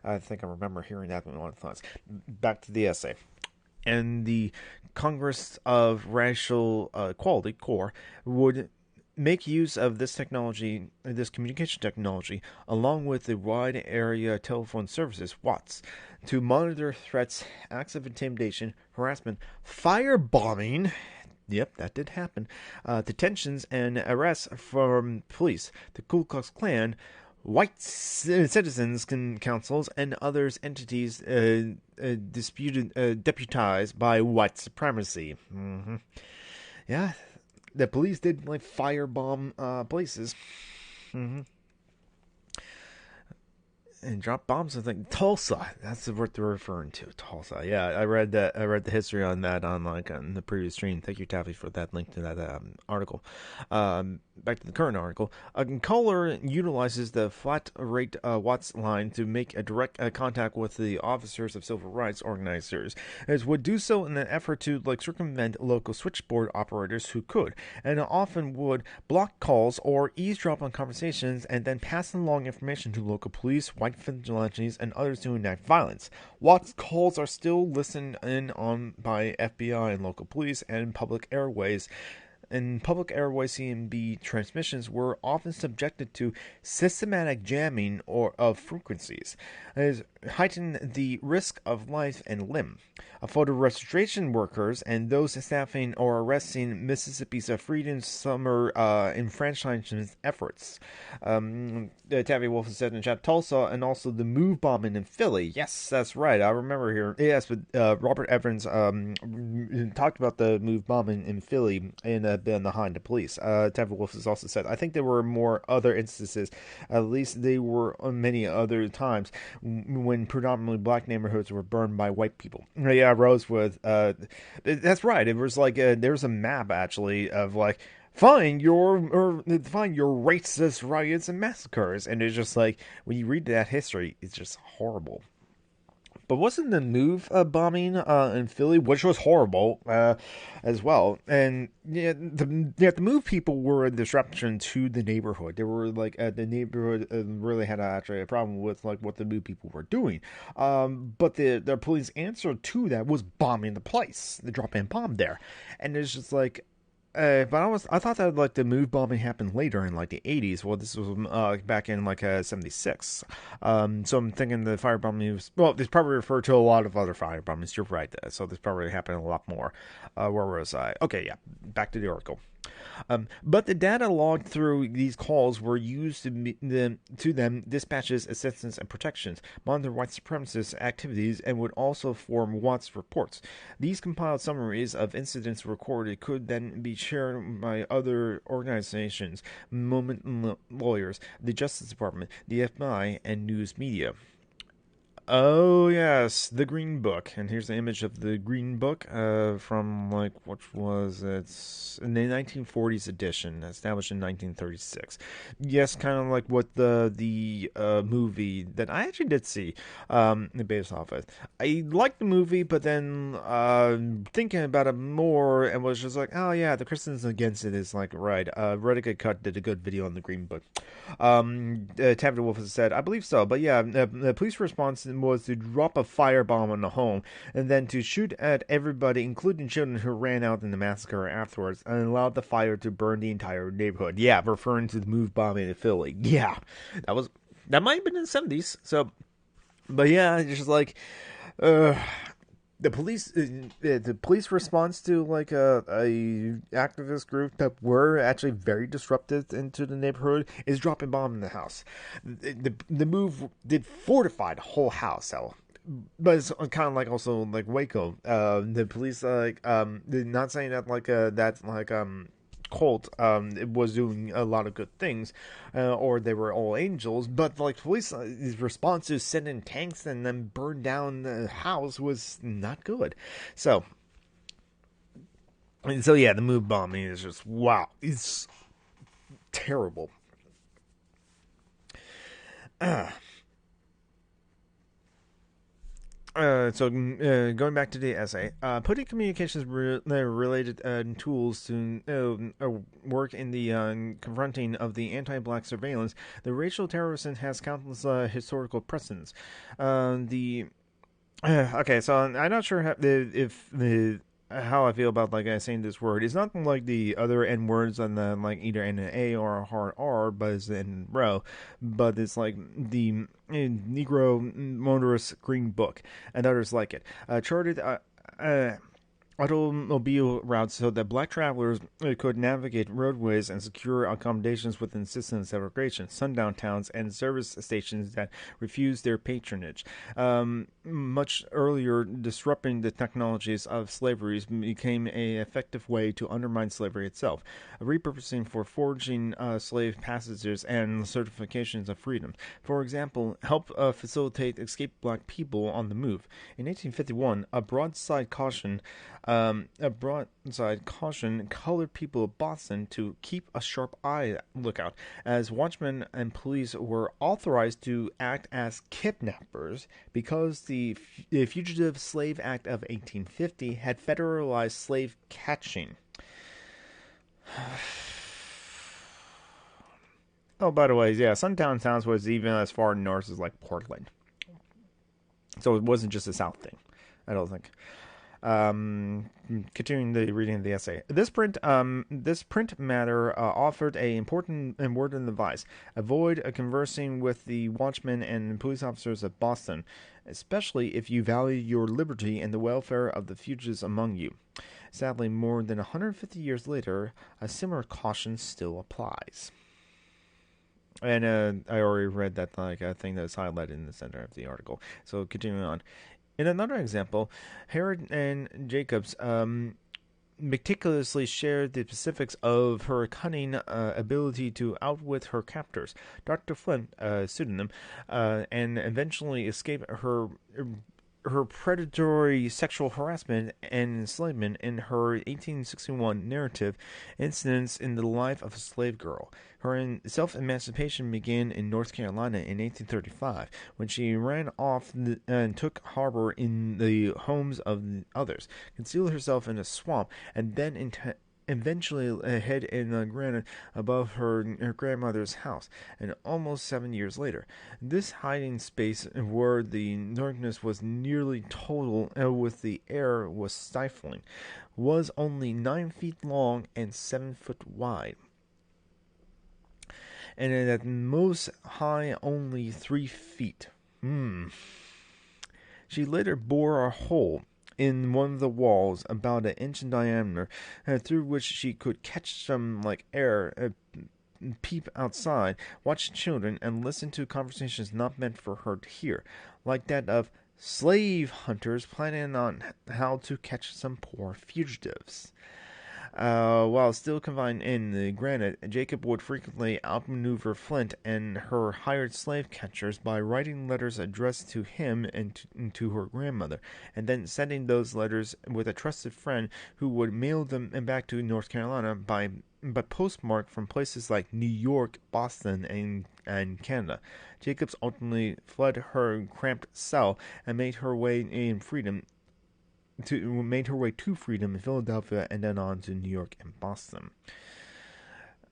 I think I remember hearing that in one of the thoughts. Back to the essay. And the Congress of Racial Equality, CORE, would make use of this technology, this communication technology, along with the Wide Area Telephone Services, WATS, to monitor threats, acts of intimidation, harassment, firebombing. Yep, that did happen. Detentions and arrests from police, the Ku Klux Klan, white citizens councils, and others entities deputized by white supremacy. Mm-hmm. Yeah, the police did like firebomb places. Mm-hmm. And drop bombs. I think Tulsa. That's what they're referring to. Tulsa. Yeah, I read that. I read the history on that on the previous stream. Thank you, Taffy, for that link to that article. Back to the current article. Kohler utilizes the flat rate Watts line to make a direct contact with the officers of civil rights organizers, as would do so in an effort to like circumvent local switchboard operators who could, and often would block calls or eavesdrop on conversations and then pass along information to local police, white vigilantes, and others who enact violence. Watts' calls are still listened in on by FBI and local police and public airways. And public airway CMB transmissions were often subjected to systematic jamming of frequencies, as heightened the risk of life and limb. Photo restoration workers and those staffing or arresting Mississippi's Freedom Summer enfranchisement efforts. Taffy Wolf said in the chat, Tulsa, and also the move bombing in Philly. Yes, that's right. I remember here. Yes, but Robert Evans talked about the move bombing in Philly in the Honda Police. Taffy Wolf has also said, I think there were more other instances. At least they were many other times when predominantly black neighborhoods were burned by white people. Yeah, Rosewood. That's right. It was like there's a map actually of like find your racist riots and massacres, and it's just like when you read that history, it's just horrible. But wasn't the move bombing in Philly, which was horrible as well, and the move people were a disruption to the neighborhood. They were like the neighborhood really had actually a problem with like what the move people were doing, but the police answer to that was bombing the place, the drop-in bomb there, and it's just like. But I thought that like the move bombing happened later in like the 80s. Well, this was back in like 76. So I'm thinking the firebombing was, well, this probably referred to a lot of other firebombings. You're right. So this probably happened a lot more. Where was I? Okay, yeah. Back to the article. But the data logged through these calls were used to them dispatches, assistance, and protections, monitor white supremacist activities, and would also form Watts reports. These compiled summaries of incidents recorded could then be shared by other organizations, moment lawyers, the Justice Department, the FBI, and news media. Oh yes, the Green Book, and here's the image of the Green Book from like which was it's in the 1940s edition, established in 1936. Yes, kind of like what the movie that I actually did see based off it. I liked the movie, but then thinking about it more, and was just like, oh yeah, the Christians against it is like right. Redica Cut did a good video on the Green Book. Taffy Wolf has said, I believe so, but yeah, the police response was to drop a firebomb on the home and then to shoot at everybody, including children who ran out in the massacre afterwards, and allowed the fire to burn the entire neighborhood. Yeah, referring to the move bombing in Philly. Yeah, that might have been in the 70s. So, but yeah, it's just like, the police response to like a activist group that were actually very disruptive into the neighborhood is dropping bomb in the house. The move did fortify the whole house, so. But it's kind of like also like Waco. The police like they're not saying that like that's like cult it was doing a lot of good things, or they were all angels, but like police response to send in tanks and then burn down the house was not good. So And so yeah, the move bombing is just wow. It's terrible. Going back to the essay, putting communications related tools to work in the confronting of the anti-black surveillance, the racial terrorism has countless historical precedents. The Okay, so I'm not sure if the how I feel about like saying this word. It's not like the other N words on the like either in an A or a hard R, but it's in row. But it's like the Negro Motorist Green Book and others like it. Charted automobile routes so that black travelers could navigate roadways and secure accommodations within system segregation, sundown towns, and service stations that refused their patronage. Much earlier, disrupting the technologies of slavery became an effective way to undermine slavery itself, repurposing for forging slave passages and certifications of freedom. For example, help facilitate escaped black people on the move. In 1851, a broadside caution colored people of Boston to keep a sharp lookout, as watchmen and police were authorized to act as kidnappers because the Fugitive Slave Act of 1850 had federalized slave catching. Oh, by the way, yeah, Sundown Towns was even as far north as like Portland, so it wasn't just a South thing. I don't think. Continuing the reading of the essay. This print matter offered a important and worded advice: avoid conversing with the watchmen and police officers of Boston, especially if you value your liberty and the welfare of the fugitives among you. Sadly, more than 150 years later, a similar caution still applies. And I already read that like thing that's highlighted in the center of the article. So continuing on. In another example, Herod and Jacobs meticulously shared the specifics of her cunning ability to outwit her captors. Dr. Flint, pseudonym, and eventually escape her predatory sexual harassment and enslavement in her 1861 narrative, Incidents in the Life of a Slave Girl. Her self-emancipation began in North Carolina in 1835, when she ran off and took harbor in the homes of others, concealed herself in a swamp, and then eventually hid in the granite above her grandmother's house, and almost 7 years later. This hiding space, where the darkness was nearly total with the air was stifling, was only 9 feet long and 7 foot wide, and at most high only 3 feet. She later bore a hole in one of the walls about an inch in diameter, through which she could catch some like air, peep outside, watch children, and listen to conversations not meant for her to hear, like that of slave hunters planning on how to catch some poor fugitives. While still confined in the granite, Jacob would frequently outmaneuver Flint and her hired slave catchers by writing letters addressed to him and to her grandmother, and then sending those letters with a trusted friend who would mail them back to North Carolina by postmark from places like New York, Boston, and Canada. Jacobs ultimately fled her cramped cell and made her way to freedom in Philadelphia and then on to New York and Boston.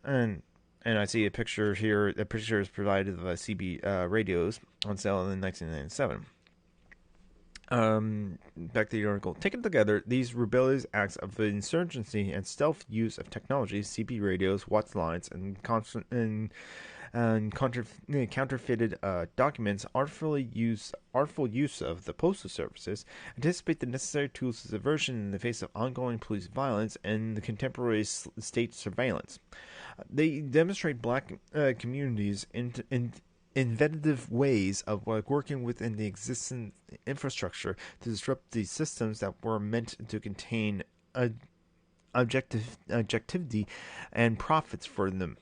And I see a picture here. The picture is provided of CB radios on sale in 1997. Back to the article. Taken together, these rebellious acts of insurgency and stealth use of technology, CB radios, watch lines, and counterfeited documents, artful use of the postal services, anticipate the necessary tools of subversion in the face of ongoing police violence and the contemporary state surveillance. They demonstrate black communities in inventive ways of working within the existing infrastructure to disrupt the systems that were meant to contain objectivity and profits for them.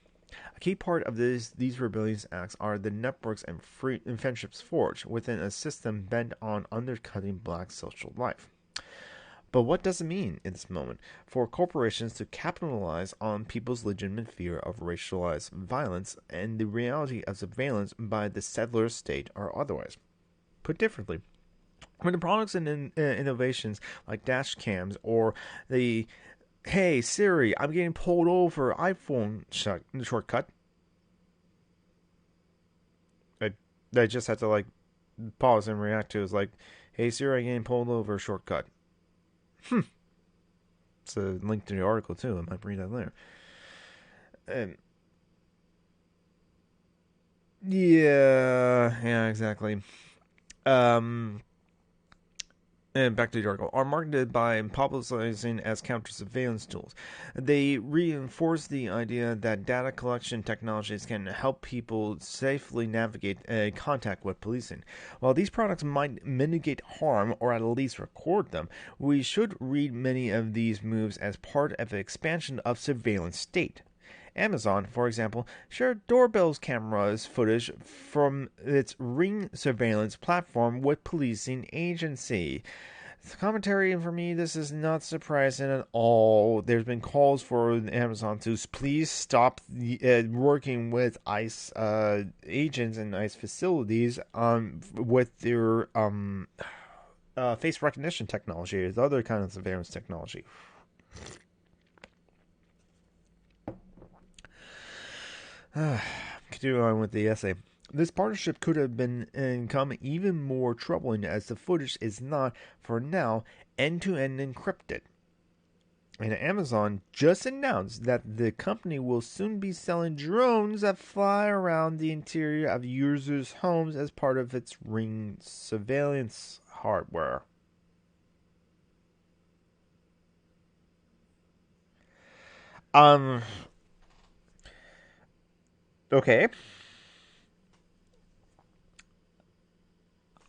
A key part of these rebellious acts are the networks and friendships forged within a system bent on undercutting black social life. But what does it mean in this moment for corporations to capitalize on people's legitimate fear of racialized violence and the reality of surveillance by the settler state or otherwise? Put differently, when the products and innovations like dash cams or the "Hey Siri, I'm getting pulled over" iPhone shortcut, I just had to like pause and react to is like, "Hey Siri, I'm getting pulled over" shortcut. It's a link to the article too. I might read that later. And yeah, exactly. Um, and back to the article, are marketed by publicizing as counter surveillance tools. They reinforce the idea that data collection technologies can help people safely navigate contact with policing. While these products might mitigate harm or at least record them, we should read many of these moves as part of an expansion of surveillance state. Amazon, for example, shared doorbells cameras footage from its Ring surveillance platform with policing agency. The commentary, for me, this is not surprising at all. There's been calls for Amazon to please stop working with ICE agents and ICE facilities with their face recognition technology, the other kind of surveillance technology. Continue on with the essay. This partnership could have become even more troubling as the footage is not, for now, end-to-end encrypted. And Amazon just announced that the company will soon be selling drones that fly around the interior of users' homes as part of its Ring surveillance hardware. Okay.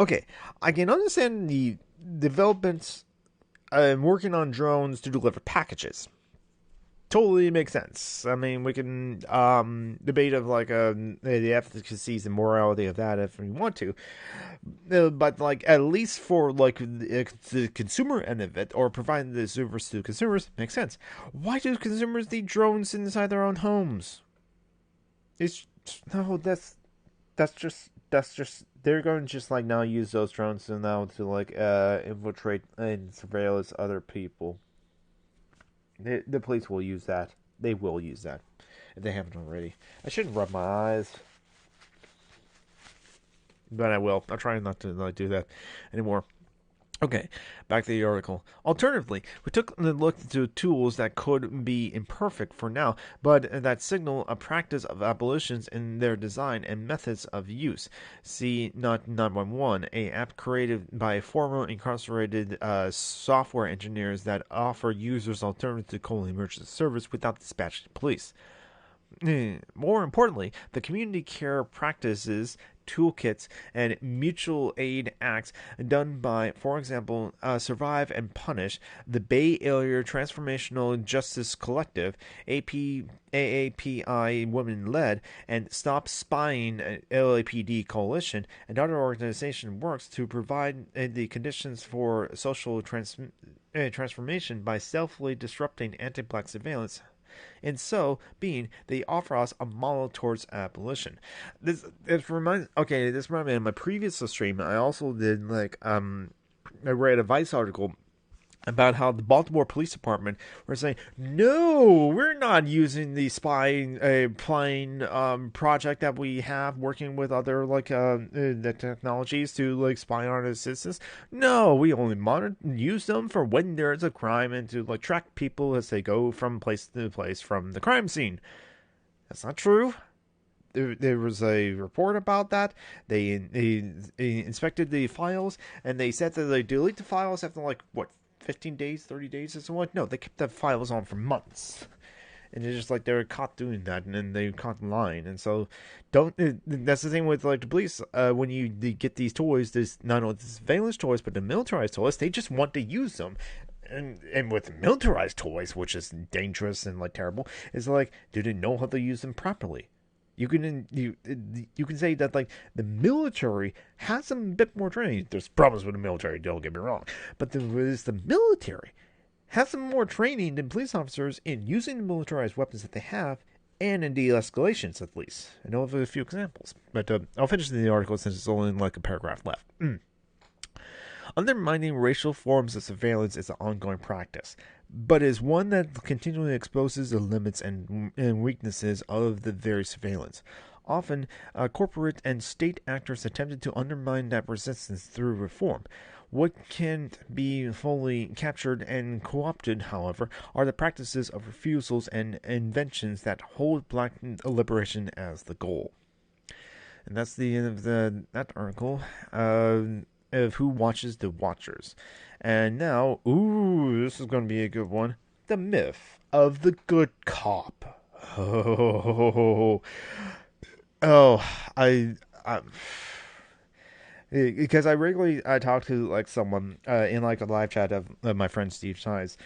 Okay, I can understand the developments working on drones to deliver packages. Totally makes sense. I mean, we can debate of like the efficacies and morality of that if we want to, but like at least for like the consumer end of it, or providing the service to consumers, makes sense. Why do consumers need drones inside their own homes? It's no, that's just they're going to just like now use those drones to now to like infiltrate and surveillance other people. The police will use that. They will use that if they haven't already. I shouldn't rub my eyes, but I will. I'll try not to like do that anymore. Okay, back to the article. Alternatively, we took a look into tools that could be imperfect for now, but that signal a practice of abolitions in their design and methods of use. See Not 911, a app created by former incarcerated software engineers that offer users alternatives to calling emergency service without dispatching police. More importantly, the community care practices, toolkits, and mutual aid acts done by, for example, Survive and Punish, the Bay Area Transformational Justice Collective, AAPI Women Led, and Stop Spying LAPD Coalition, and other organization works to provide the conditions for social transformation by stealthily disrupting anti-black surveillance. And so being, they offer us a model towards abolition. This reminds me of my previous stream. I also did I read a Vice article about how the Baltimore Police Department were saying, no, we're not using the spying plane project that we have working with other the technologies to like spy on our citizens. No, we only use them for when there's a crime and to like track people as they go from place to place from the crime scene. That's not true. There was a report about that. They inspected the files and they said that they delete the files after 15 days, 30 days, or something. No, they kept the files on for months. And it's just like they were caught doing that, and then they caught lying. And so, that's the thing with like the police. When you get these toys, there's not only the surveillance toys, but the militarized toys. They just want to use them. And with militarized toys, which is dangerous and like terrible, is like, do they know how to use them properly? you can say that like the military has some bit more training. There's problems with the military, don't get me wrong, but the military has some more training than police officers in using the militarized weapons that they have, and in de-escalations at least. I know of a few examples, but I'll finish the article since it's only like a paragraph left. Undermining racial forms of surveillance is an ongoing practice, but is one that continually exposes the limits and weaknesses of the very surveillance. Often, corporate and state actors attempted to undermine that resistance through reform. What can't be fully captured and co-opted, however, are the practices of refusals and inventions that hold black liberation as the goal. And that's the end of that article of Who Watches the Watchers. And now, this is going to be a good one. The myth of the good cop. Because I regularly talk to like someone in like a live chat of my friend Steve Size,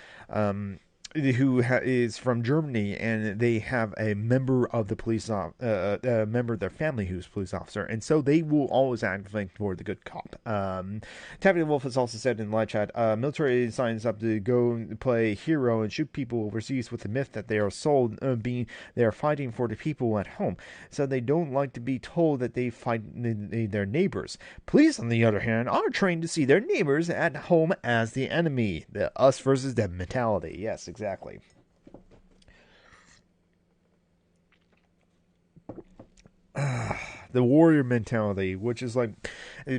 who is from Germany, and they have a member of the police, a member of their family who's a police officer, and so they will always advocate for the good cop. Taffy Wolf has also said in live chat, military signs up to go play hero and shoot people overseas with the myth that they are sold, they are fighting for the people at home, so they don't like to be told that they fight their neighbors. Police, on the other hand, are trained to see their neighbors at home as the enemy. The us versus them mentality. Yes, exactly. The warrior mentality, which is like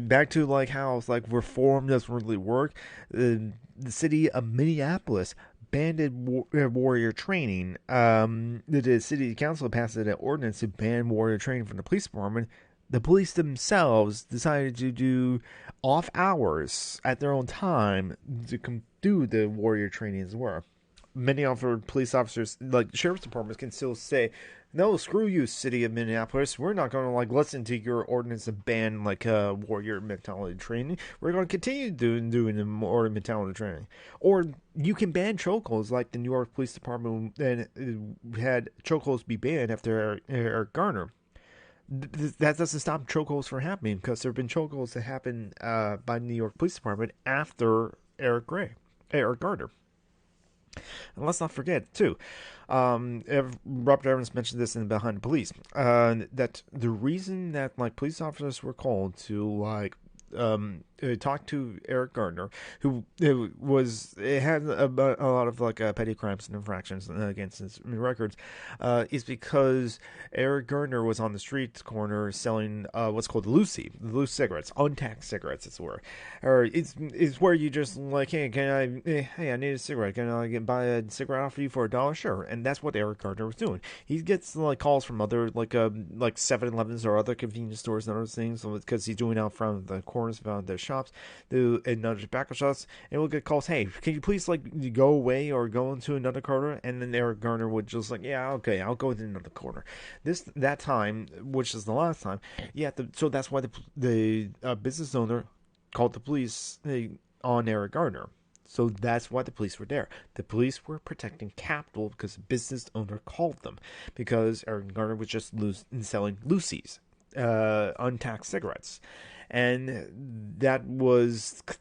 back to like how it's like reform doesn't really work. The city of Minneapolis banned warrior training. The city council passed an ordinance to ban warrior training from the police department. The police themselves decided to do off hours at their own time to do the warrior training as well. Many of police officers, like sheriff's departments, can still say, "No, screw you, city of Minneapolis. We're not going to like listen to your ordinance to ban like warrior mentality training. We're going to continue doing the warrior mentality training." Or you can ban chokeholds, like the New York Police Department had chokeholds be banned after Eric Garner. That doesn't stop chokeholds from happening, because there have been chokeholds that happen by the New York Police Department after Eric Garner. And let's not forget, too, Robert Evans mentioned this in Behind the Police, that the reason that like police officers were called to like talk to Eric Gardner, who had a lot of like petty crimes and infractions against his records, is because Eric Gardner was on the street corner selling what's called loose cigarettes, untaxed cigarettes. Or it's where you just like, hey, I need a cigarette. Can I buy a cigarette off of you for $1? Sure. And that's what Eric Gardner was doing. He gets like calls from other like 7-Elevens or other convenience stores and other things, because he's doing out front of the corners of their shops, and other tobacco shops, and we'll get calls, hey, can you please like go away or go into another corner? And then Eric Garner would just like, yeah, okay, I'll go into another corner. That time, which is the last time, so that's why the business owner called the police on Eric Garner. So that's why the police were there. The police were protecting capital because the business owner called them, because Eric Garner was just selling loosies, untaxed cigarettes. And that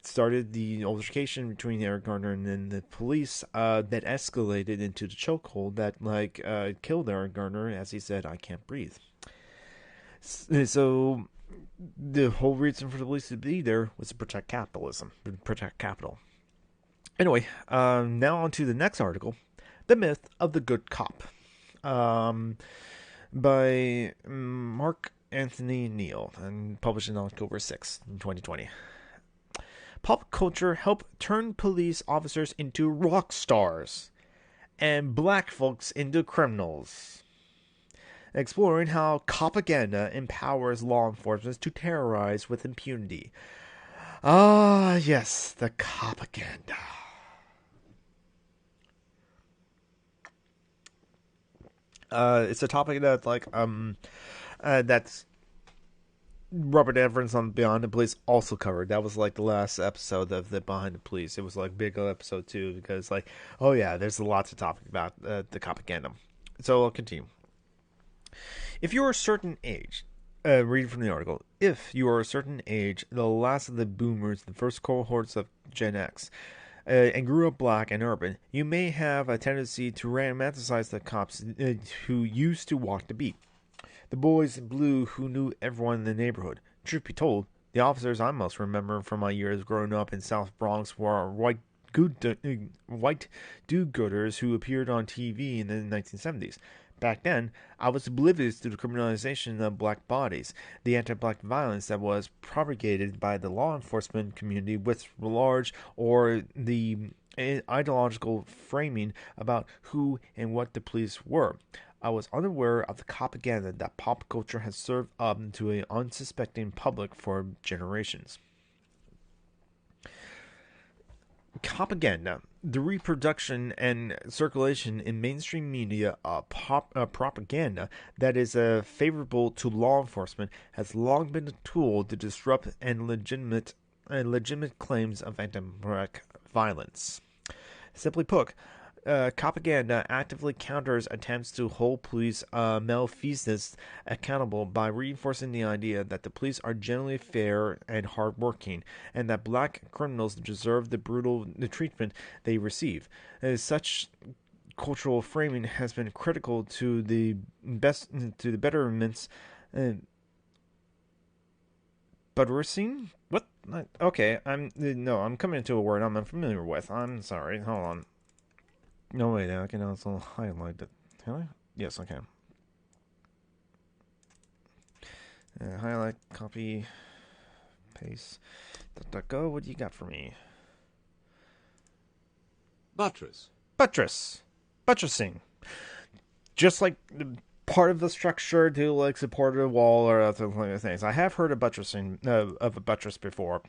started the altercation between Eric Garner and then the police that escalated into the chokehold that killed Eric Garner, as he said, "I can't breathe." So the whole reason for the police to be there was to protect capitalism, protect capital. Anyway, now on to the next article, "The Myth of the Good Cop," by Mark Anthony Neal, and published on October 6th, 2020. Pop culture helped turn police officers into rock stars and black folks into criminals. Exploring how propaganda empowers law enforcement to terrorize with impunity. Ah, yes, the propaganda. It's a topic that that's Robert Evans on Behind the Police also covered. That was like the last episode of the Behind the Police. It was like big episode 2, because there's a lot to talk about the propaganda. So I'll continue. If you are a certain age, reading from the article, if you are a certain age, the last of the boomers, the first cohorts of Gen X, and grew up black and urban, you may have a tendency to romanticize the cops who used to walk the beat. The boys in blue who knew everyone in the neighborhood. Truth be told, the officers I most remember from my years growing up in South Bronx were white do-gooders who appeared on TV in the 1970s. Back then, I was oblivious to the criminalization of black bodies, the anti-black violence that was propagated by the law enforcement community with large or the ideological framing about who and what the police were. I was unaware of the propaganda that pop culture has served up to an unsuspecting public for generations. Propaganda, the reproduction and circulation in mainstream media of propaganda that is favorable to law enforcement, has long been a tool to disrupt and legitimate claims of anti-black violence. Simply put, propaganda actively counters attempts to hold police malfeasance accountable by reinforcing the idea that the police are generally fair and hardworking, and that black criminals deserve the brutal treatment they receive. Such cultural framing has been critical to the betterments. Buttressing? What? Okay, I'm coming into a word I'm unfamiliar with. I'm sorry. Hold on. No, wait, I can also highlight it. Can I? Yes, I can. Highlight, copy, paste. Go. What do you got for me? Buttressing. Just like part of the structure to like support a wall or other things. I have heard of buttressing of a buttress before.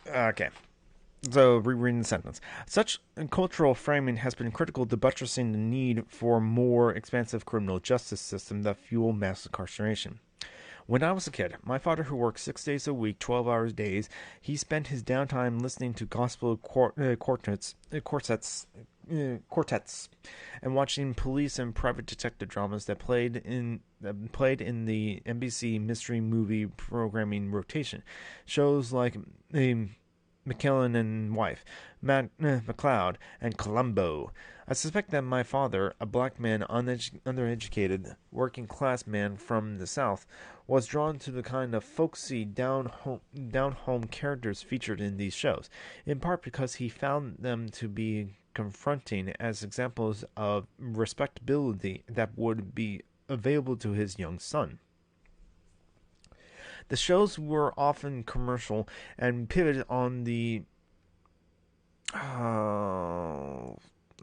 Okay. So, rereading the sentence. Such cultural framing has been critical to buttressing the need for a more expansive criminal justice system that fuel mass incarceration. When I was a kid, my father, who worked 6 days a week, 12-hour days, he spent his downtime listening to gospel quartets, and watching police and private detective dramas that played in the NBC mystery movie programming rotation. Shows like McKellen and Wife, Matt McCloud, and Columbo. I suspect that my father, a black man, undereducated, working-class man from the South, was drawn to the kind of folksy, down-home characters featured in these shows, in part because he found them to be confronting as examples of respectability that would be available to his young son. The shows were often commercial and pivoted on the.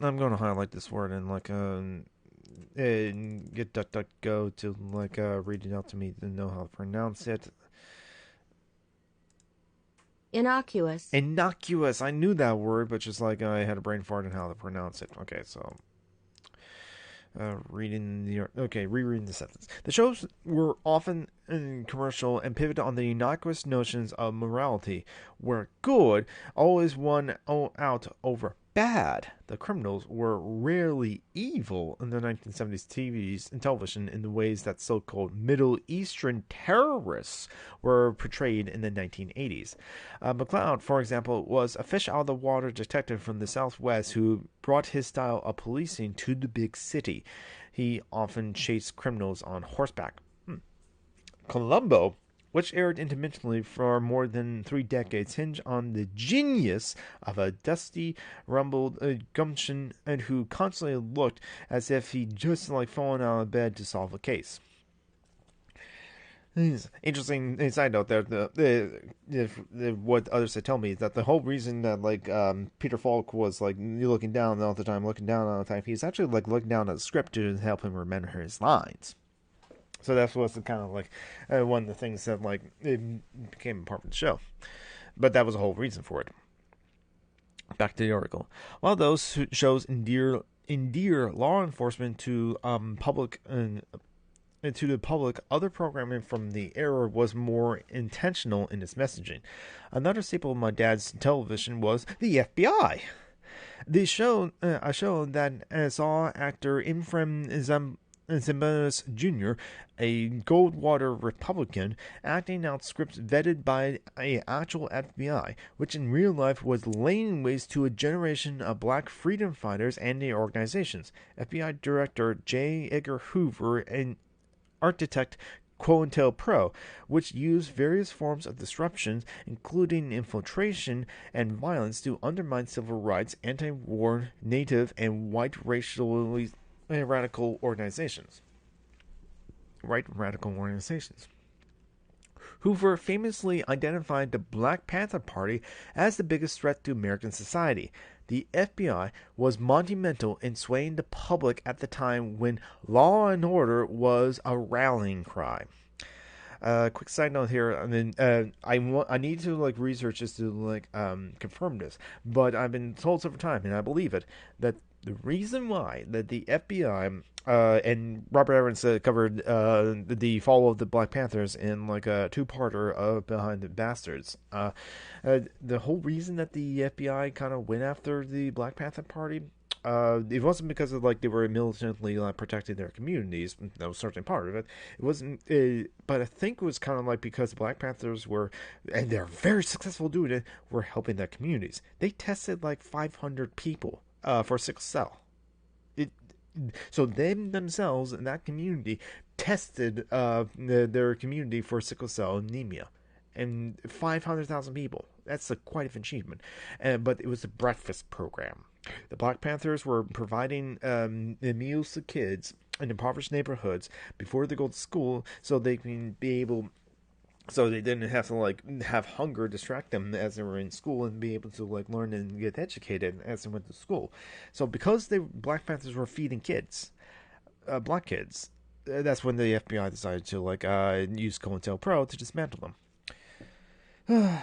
I'm going to highlight this word and get DuckDuckGo to read it out to me to know how to pronounce it. Innocuous. Innocuous. I knew that word, but just I had a brain fart on how to pronounce it. Okay, so. Rereading the sentence. The shows were often commercial and pivoted on the innocuous notions of morality, where good always won out over bad. The criminals were rarely evil in the 1970s TVs and television in the ways that so-called Middle Eastern terrorists were portrayed in the 1980s. McCloud, for example, was a fish-out-of-the-water detective from the Southwest who brought his style of policing to the big city. He often chased criminals on horseback. Columbo, which aired intermittently for more than 3 decades, hinged on the genius of a dusty, rumbled gumption and who constantly looked as if he'd just fallen out of bed to solve a case. Interesting side note there. What others had told me is that the whole reason that Peter Falk was looking down all the time, he's actually looking down at the script to help him remember his lines. So that's what's kind of one of the things that it became a part of the show. But that was the whole reason for it. Back to the article. While those shows endear law enforcement to public to the public, other programming from the era was more intentional in its messaging. Another staple of my dad's television was the FBI. The show, a show that saw actor Ephraim Zimbalist Jr., a Goldwater Republican, acting out scripts vetted by an actual FBI, which in real life was laying waste to a generation of black freedom fighters and their organizations. FBI Director J. Edgar Hoover and architect COINTELPRO, which used various forms of disruption, including infiltration and violence, to undermine civil rights, anti-war, native, and white racially radical organizations. Hoover famously identified the Black Panther Party as the biggest threat to American society. The FBI was monumental in swaying the public at the time when law and order was a rallying cry. Quick side note here. I mean, I need to research this to confirm this, but I've been told several times, and I believe it, that the reason why that the FBI and Robert Evans covered the fall of the Black Panthers in a two-parter of Behind the Bastards. The whole reason that the FBI kind of went after the Black Panther Party, it wasn't because of they were militantly protecting their communities. That was certainly part of it. It wasn't, but I think it was kind of because the Black Panthers were, and they're very successful doing it, were helping their communities. They tested 500 people for sickle cell. So themselves in that community tested their community for sickle cell anemia, and 500,000 people. That's quite an achievement. But it was a breakfast program. The Black Panthers were providing meals to kids in impoverished neighborhoods before they go to school, so they can be able. So they didn't have to have hunger distract them as they were in school, and be able to learn and get educated as they went to school. So because the Black Panthers were feeding kids, black kids, that's when the FBI decided to use COINTELPRO to dismantle them.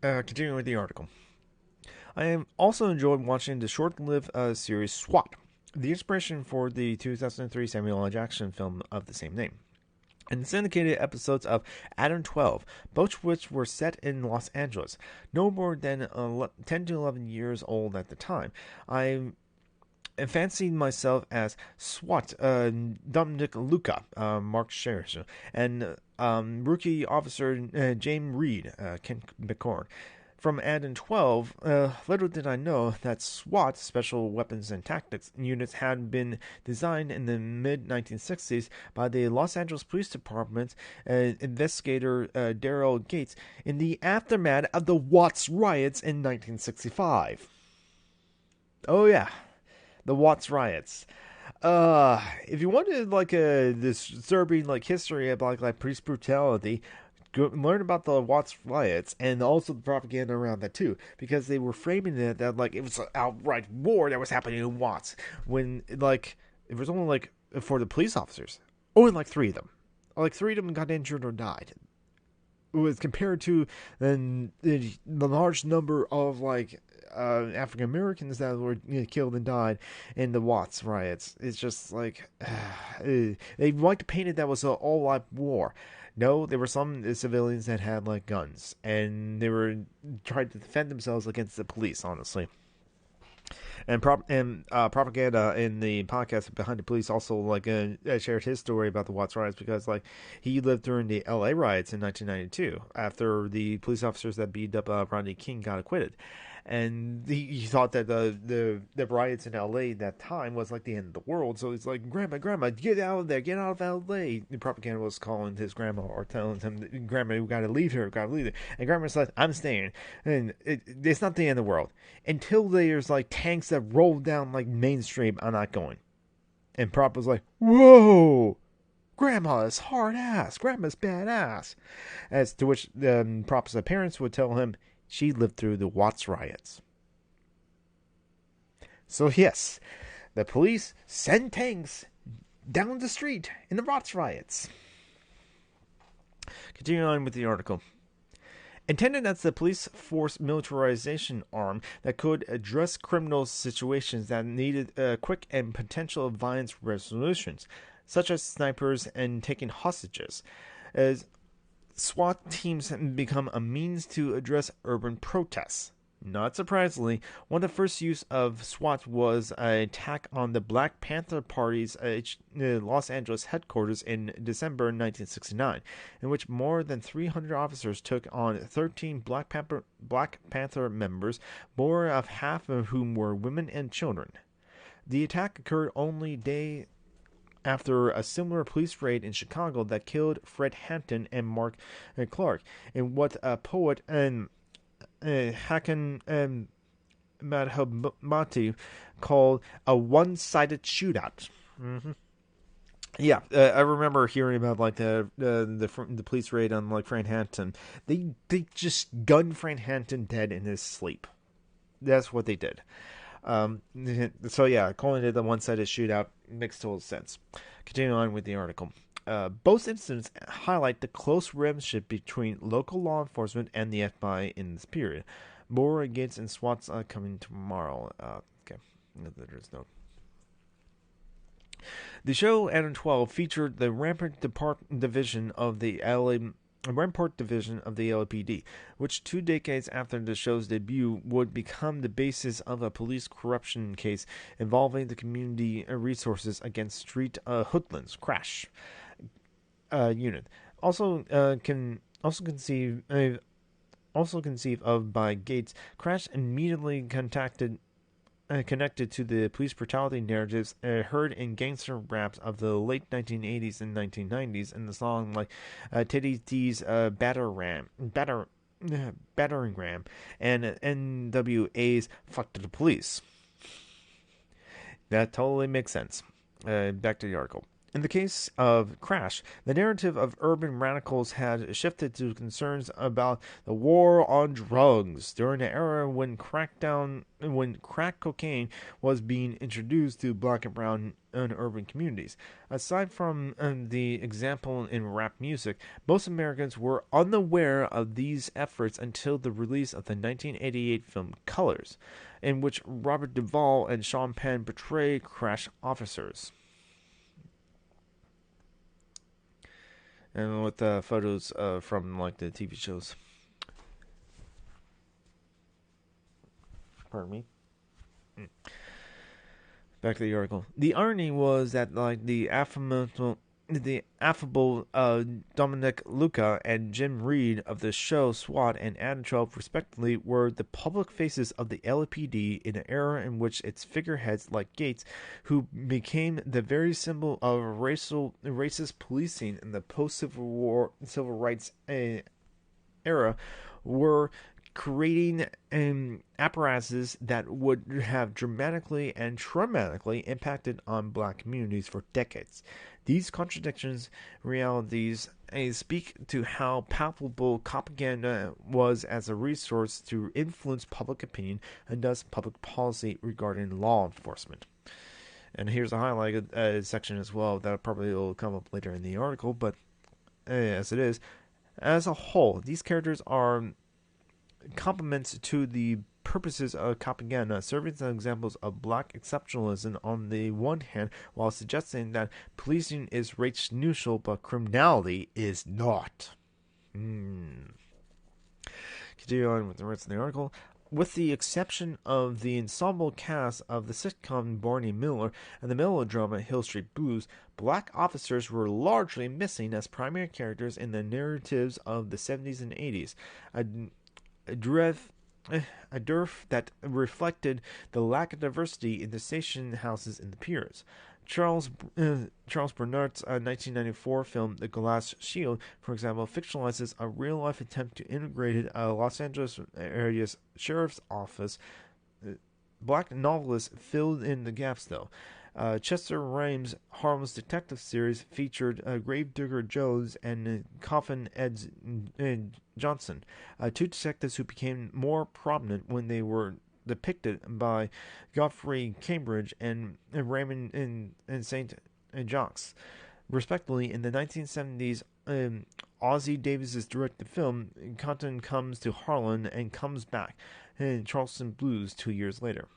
Continuing with the article, I have also enjoyed watching the short-lived series SWAT, the inspiration for the 2003 Samuel L. Jackson film of the same name, and syndicated episodes of Adam 12, both of which were set in Los Angeles, no more than 10 to 11 years old at the time. I fancied myself as SWAT, Dominic Luca, Mark Scherzer, and rookie officer James Reed, Ken McCord. From Adam 12, little did I know that SWAT, Special Weapons and Tactics units, had been designed in the mid-1960s by the Los Angeles Police Department investigator Daryl Gates in the aftermath of the Watts riots in 1965. Oh yeah, the Watts riots. If you wanted a disturbing history about police brutality, learn about the Watts riots and also the propaganda around that too, because they were framing it that it was an outright war that was happening in Watts, when it was only for the police officers, only 3 of them, 3 of them got injured or died. It was compared to the large number of African Americans that were killed and died in the Watts riots. It's just they like to paint it that was an all-out war. No, there were some civilians that had guns, and they were trying to defend themselves against the police, honestly. And propaganda in the podcast Behind the Police also shared his story about the Watts riots, because he lived during the LA riots in 1992 after the police officers that beat up Rodney King got acquitted. And he thought that the riots in L.A. that time was the end of the world. So he's Grandma, get out of there, get out of L.A. The propaganda was calling his grandma or telling him, Grandma, we gotta leave here, And Grandma's I'm staying. And it's not the end of the world. Until there's tanks that roll down Main Street, I'm not going. And Prop was whoa! Grandma is hard ass. Grandma's badass. As to which Prop's parents would tell him, she lived through the Watts riots. So yes, the police sent tanks down the street in the Watts riots. Continuing on with the article. Intended as the police force militarization arm that could address criminal situations that needed quick and potential violence resolutions, such as snipers and taking hostages. SWAT teams have become a means to address urban protests. Not surprisingly, one of the first use of SWAT was an attack on the Black Panther Party's Los Angeles headquarters in December 1969, in which more than 300 officers took on 13 Black Panther members, more of half of whom were women and children. The attack occurred only a day after a similar police raid in Chicago that killed Fred Hampton and Mark Clark, in what a poet and Hakan Madhumati called a one-sided shootout. Mm-hmm. Yeah, I remember hearing about like the police raid on like Fred Hampton. They just gunned Fred Hampton dead in his sleep. That's what they did. So yeah, calling it a one-sided shootout makes total sense. Continuing on with the article. Both incidents highlight the close relationship between local law enforcement and the FBI in this period. More against and SWAT's coming tomorrow. Okay, there's no. The show Adam 12 featured the Rampart Division of the LAPD, which 2 decades after the show's debut would become the basis of a police corruption case involving the community resources against street hoodlums. Crash unit also conceived of by Gates. Crash immediately connected to the police brutality narratives heard in gangster raps of the late 1980s and 1990s in the song like Teddy D's Battering Ram and NWA's Fuck to the Police. That totally makes sense. Back to the article. In the case of Crash, the narrative of urban radicals had shifted to concerns about the war on drugs during the era when crack cocaine was being introduced to black and brown and urban communities. Aside from the example in rap music, most Americans were unaware of these efforts until the release of the 1988 film Colors, in which Robert Duvall and Sean Penn portray Crash officers. And with photos from like the TV shows. Pardon me. Back to the article. The irony was that like the affable Dominic Luca and Jim Reed of the show SWAT and Adam 12 respectively were the public faces of the LAPD in an era in which its figureheads like Gates, who became the very symbol of racist policing in the post-Civil War civil rights era, were creating apparatuses that would have dramatically and traumatically impacted on black communities for decades. These contradictions realities speak to how palpable propaganda was as a resource to influence public opinion and thus public policy regarding law enforcement. And here's a highlighted section as well that probably will come up later in the article, but as it is, as a whole, these characters are complements to the purposes of propaganda, serving as examples of black exceptionalism on the one hand, while suggesting that policing is race neutral, but criminality is not. Continue on with the rest of the article. With the exception of the ensemble cast of the sitcom Barney Miller and the melodrama Hill Street Blues, black officers were largely missing as primary characters in the narratives of the 70s and 80s. A dearth that reflected the lack of diversity in the station houses in the piers. Charles Bernard's 1994 film The Glass Shield, for example, fictionalizes a real-life attempt to integrate a Los Angeles area's sheriff's office. Black novelists filled in the gaps, though. Chester Rhimes' Harlem's detective series featured Gravedigger Jones and Coffin Ed Johnson, two detectives who became more prominent when they were depicted by Godfrey Cambridge and Raymond and St. Jacques, respectively. In the 1970s, Ossie Davis's directed film, Compton Comes to Harlem and Comes Back, in Charleston Blues 2 years later.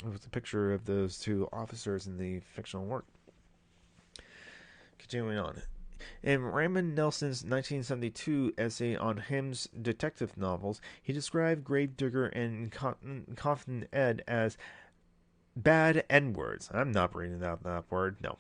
It was a picture of those two officers in the fictional work. Continuing on. In Raymond Nelson's 1972 essay on Him's detective novels, he described Gravedigger and Cotton Ed as bad N-words. I'm not reading out that word, no.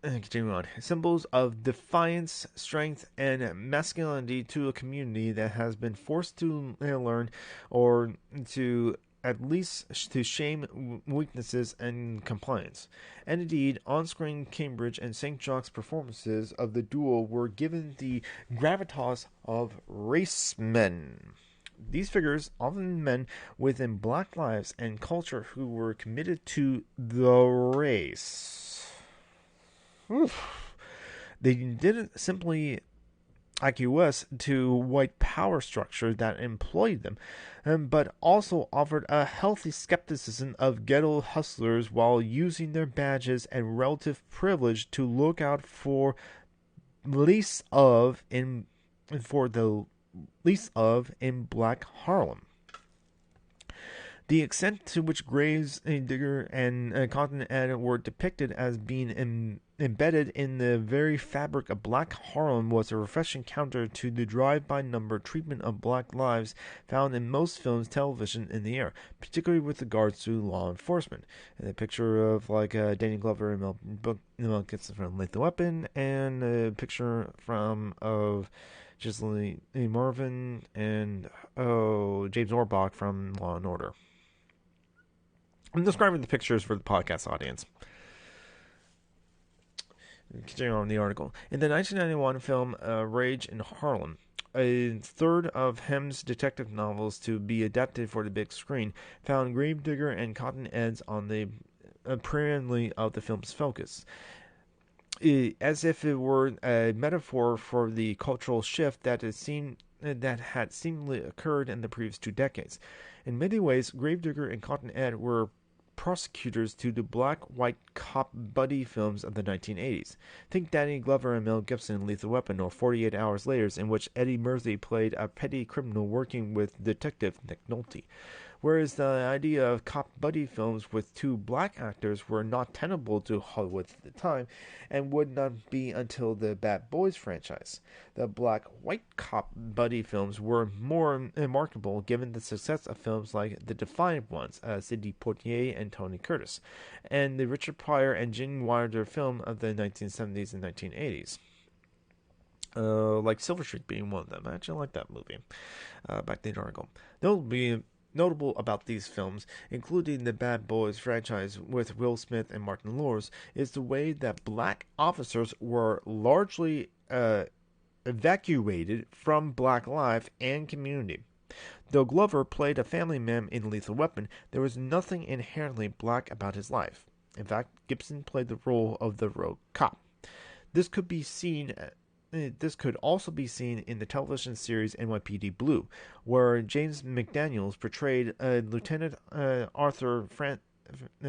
Continuing on. Symbols of defiance, strength, and masculinity to a community that has been forced to learn or to at least to shame weaknesses and compliance. And indeed, on-screen Cambridge and St. John's performances of the duo were given the gravitas of racemen. These figures, often men within black lives and culture who were committed to the race. Oof. They didn't simply acquiesce to white power structure that employed them, but also offered a healthy skepticism of ghetto hustlers while using their badges and relative privilege to look out for least of in Black Harlem. The extent to which Gravedigger and Cotton Ed were depicted as being embedded in the very fabric of Black Harlem was a refreshing counter to the drive-by number treatment of black lives found in most films television in the era, particularly with regards to law enforcement. And a picture of Danny Glover and Mel Gibson from Lethal Weapon, and a picture of Ghislaine Marvin and James Orbach from Law and Order. I'm describing the pictures for the podcast audience. Continuing on the article. In the 1991 film Rage in Harlem, a third of Hem's detective novels to be adapted for the big screen, found Gravedigger and Cotton Eds on the perennially of the film's focus. As if it were a metaphor for the cultural shift that had seemingly occurred in the previous 2 decades. In many ways, Gravedigger and Cotton Ed were prosecutors to the black-white cop buddy films of the 1980s. Think Danny Glover and Mel Gibson in Lethal Weapon, or 48 Hours Later, in which Eddie Murphy played a petty criminal working with Detective Nick Nolte. Whereas the idea of cop buddy films with 2 black actors were not tenable to Hollywood at the time, and would not be until the Bad Boys franchise. The black-white cop buddy films were more remarkable given the success of films like The Defiant Ones, Sidney Poitier and Tony Curtis, and the Richard Pryor and Gene Wilder film of the 1970s and 1980s. Like Silver Streak being one of them. I actually like that movie. Back to the article. Notable about these films, including the Bad Boys franchise with Will Smith and Martin Lawrence, is the way that black officers were largely evacuated from black life and community. Though Glover played a family man in Lethal Weapon, there was nothing inherently black about his life. In fact, Gibson played the role of the rogue cop. This could also be seen in the television series NYPD Blue, where James McDaniels portrayed Lieutenant Arthur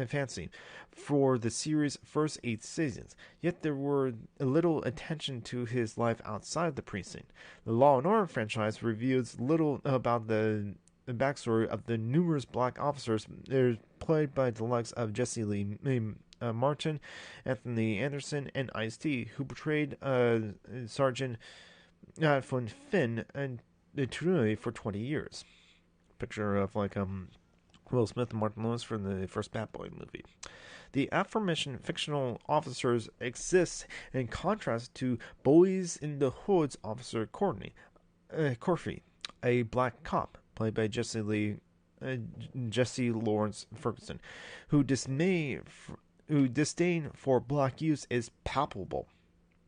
Fancy for the series' first 8 seasons, yet there were little attention to his life outside the precinct. The Law & Order franchise reveals little about the backstory of the numerous black officers played by the likes of Jesse Lee Martin, Anthony Anderson, and Ice-T, who portrayed Sergeant von Finn and Truly for 20 years. Picture of Will Smith and Martin Lawrence from the first Bad Boy movie. The aforementioned fictional officers exist in contrast to Boys in the Hood's officer Corfy, a black cop played by Jesse Lawrence Ferguson, whose disdain for black youth is palpable.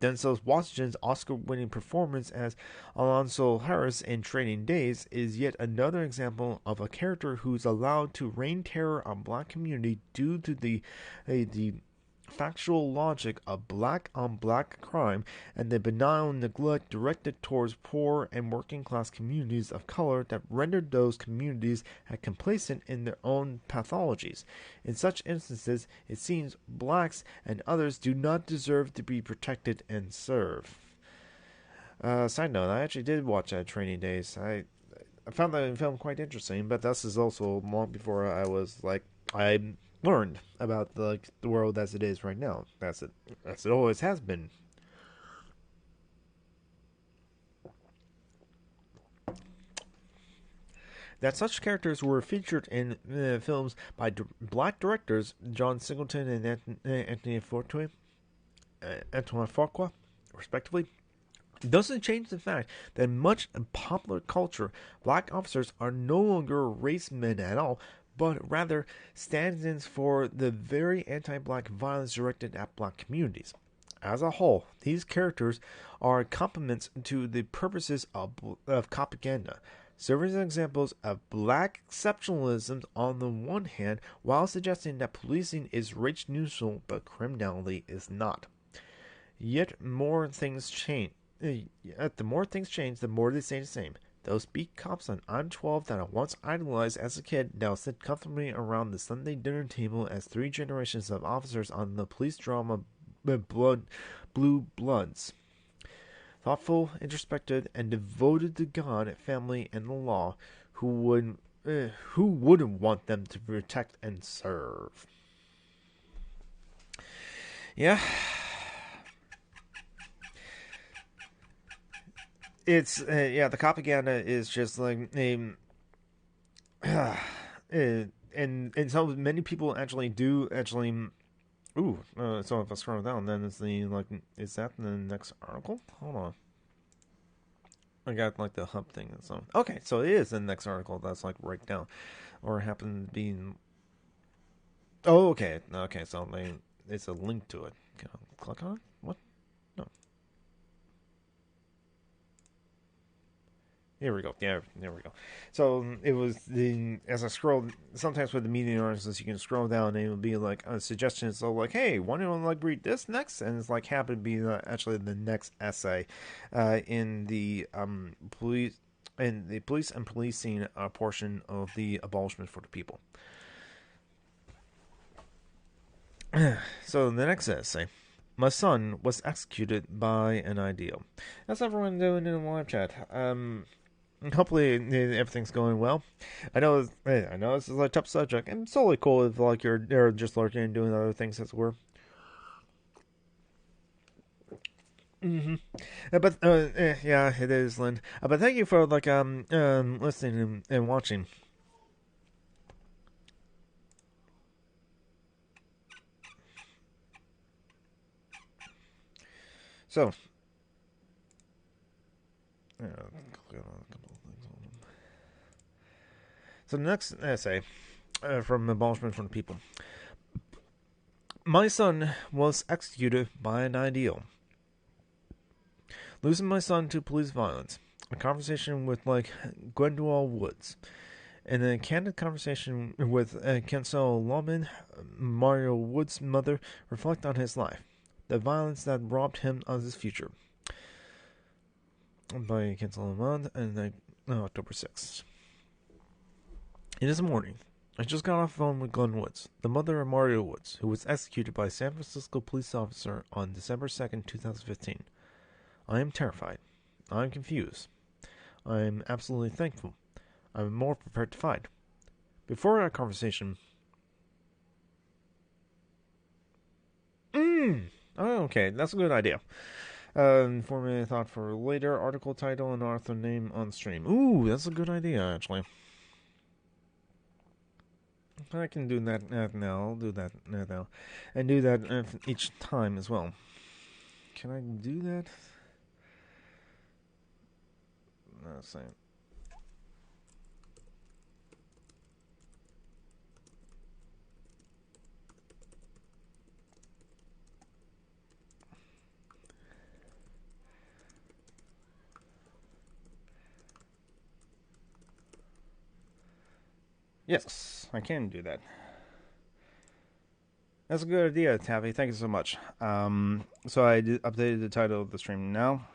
Denzel Washington's Oscar-winning performance as Alonzo Harris in Training Days is yet another example of a character who's allowed to rain terror on black community due to the factual logic of black-on-black crime and the benign neglect directed towards poor and working-class communities of color that rendered those communities complacent in their own pathologies. In such instances, it seems blacks and others do not deserve to be protected and served. Side note, I actually did watch Training Days. I found that film quite interesting, but this is also long before I was learned about the world as it is right now. As it always has been. That such characters were featured in films by black directors John Singleton and Antoine Fuqua, respectively, doesn't change the fact that much in popular culture, black officers are no longer race men at all, but rather stand-ins for the very anti-black violence directed at black communities. As a whole, these characters are complements to the purposes of propaganda, serving as examples of black exceptionalism on the one hand, while suggesting that policing is race neutral but criminality is not. Yet more things change. The more things change, the more they stay the same. Those beat cops on I'm 12 that I once idolized as a kid now sit comfortably around the Sunday dinner table as three generations of officers on the police drama Blue Bloods. Thoughtful, introspective, and devoted to God, family, and the law, who wouldn't want them to protect and serve? Yeah. It's the propaganda is just like and so many people actually. So if I scroll down, then it's is that in the next article? Hold on, I got the hub thing. So okay, so it is in the next article. That's right down, or happened to be. Oh, okay, so it's a link to it. Can I click on it? What? No. Here we go. Yeah, there we go. So it was as I scrolled, sometimes with the media articles, you can scroll down and it will be suggestions. So hey, want to read this next? And it's happen to be actually the next essay in the police and policing portion of the abolishment for the people. So the next essay. My son was executed by an ideal. That's everyone doing in the live chat. Hopefully everything's going well. I know this is a tough subject, and it's totally cool if you're just lurking and doing other things as well. But yeah, it is, Lynn. But thank you for listening and watching. So. So the next essay from Abolishment from the People. My son was executed by an ideal. Losing my son to police violence. A conversation with Gwendolyn Woods. In a candid conversation with Kensel Lawman, Mario Woods' mother reflect on his life. The violence that robbed him of his future. By Kensel Lawman and October 6th. It is morning. I just got off the phone with Glenn Woods, the mother of Mario Woods, who was executed by a San Francisco police officer on December 2nd, 2015. I am terrified. I am confused. I am absolutely thankful. I am more prepared to fight. Before our conversation... okay, that's a good idea. Formulating thought for later, article title and author name on stream. Ooh, that's a good idea, actually. I can do that now. I'll do that now. And do that each time as well. Can I do that? No, same. Yes, I can do that. That's a good idea, Taffy. Thank you so much. So I updated the title of the stream now.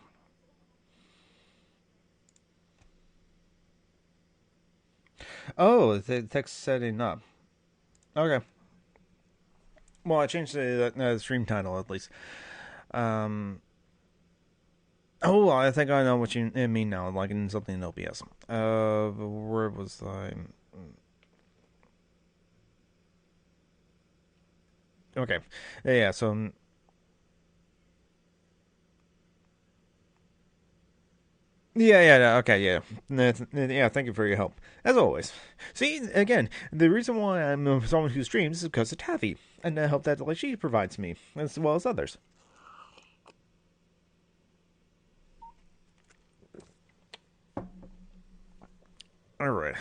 Oh, the text setting up. Okay. Well, I changed the stream title at least. Oh, I think I know what you mean now. In something in OBS. Where was I? Okay. Yeah, so yeah, okay, yeah. Yeah, thank you for your help. As always. See, again, the reason why I'm someone who streams is because of Taffy, and the help that like, she provides me, as well as others. Alright.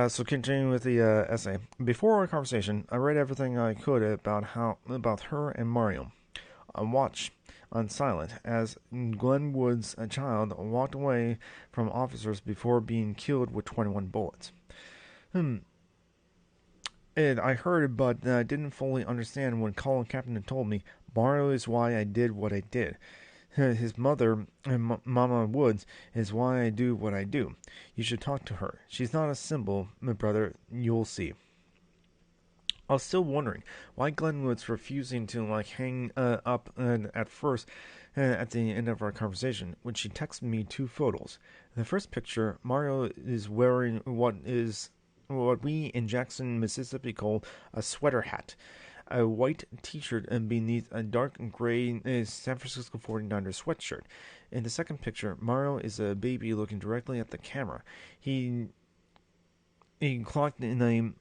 So continuing with the essay. Before our conversation, I read everything I could about her and Mario. On watch, on silent, as Glenwood's child walked away from officers before being killed with 21 bullets. Hmm. And I heard, but I didn't fully understand when Colin Kaepernick told me Mario is why I did what I did. His mother, Mama Woods, is why I do what I do. You should talk to her. She's not a symbol, my brother. You'll see. I was still wondering why Glenwood's refusing to hang up at first. At the end of our conversation, when she texted me two photos. In the first picture, Mario is wearing what we in Jackson, Mississippi call a sweater hat, a white t-shirt and beneath a dark gray San Francisco 49ers sweatshirt. In the second picture, Mario is a baby looking directly at the camera. He clocked in a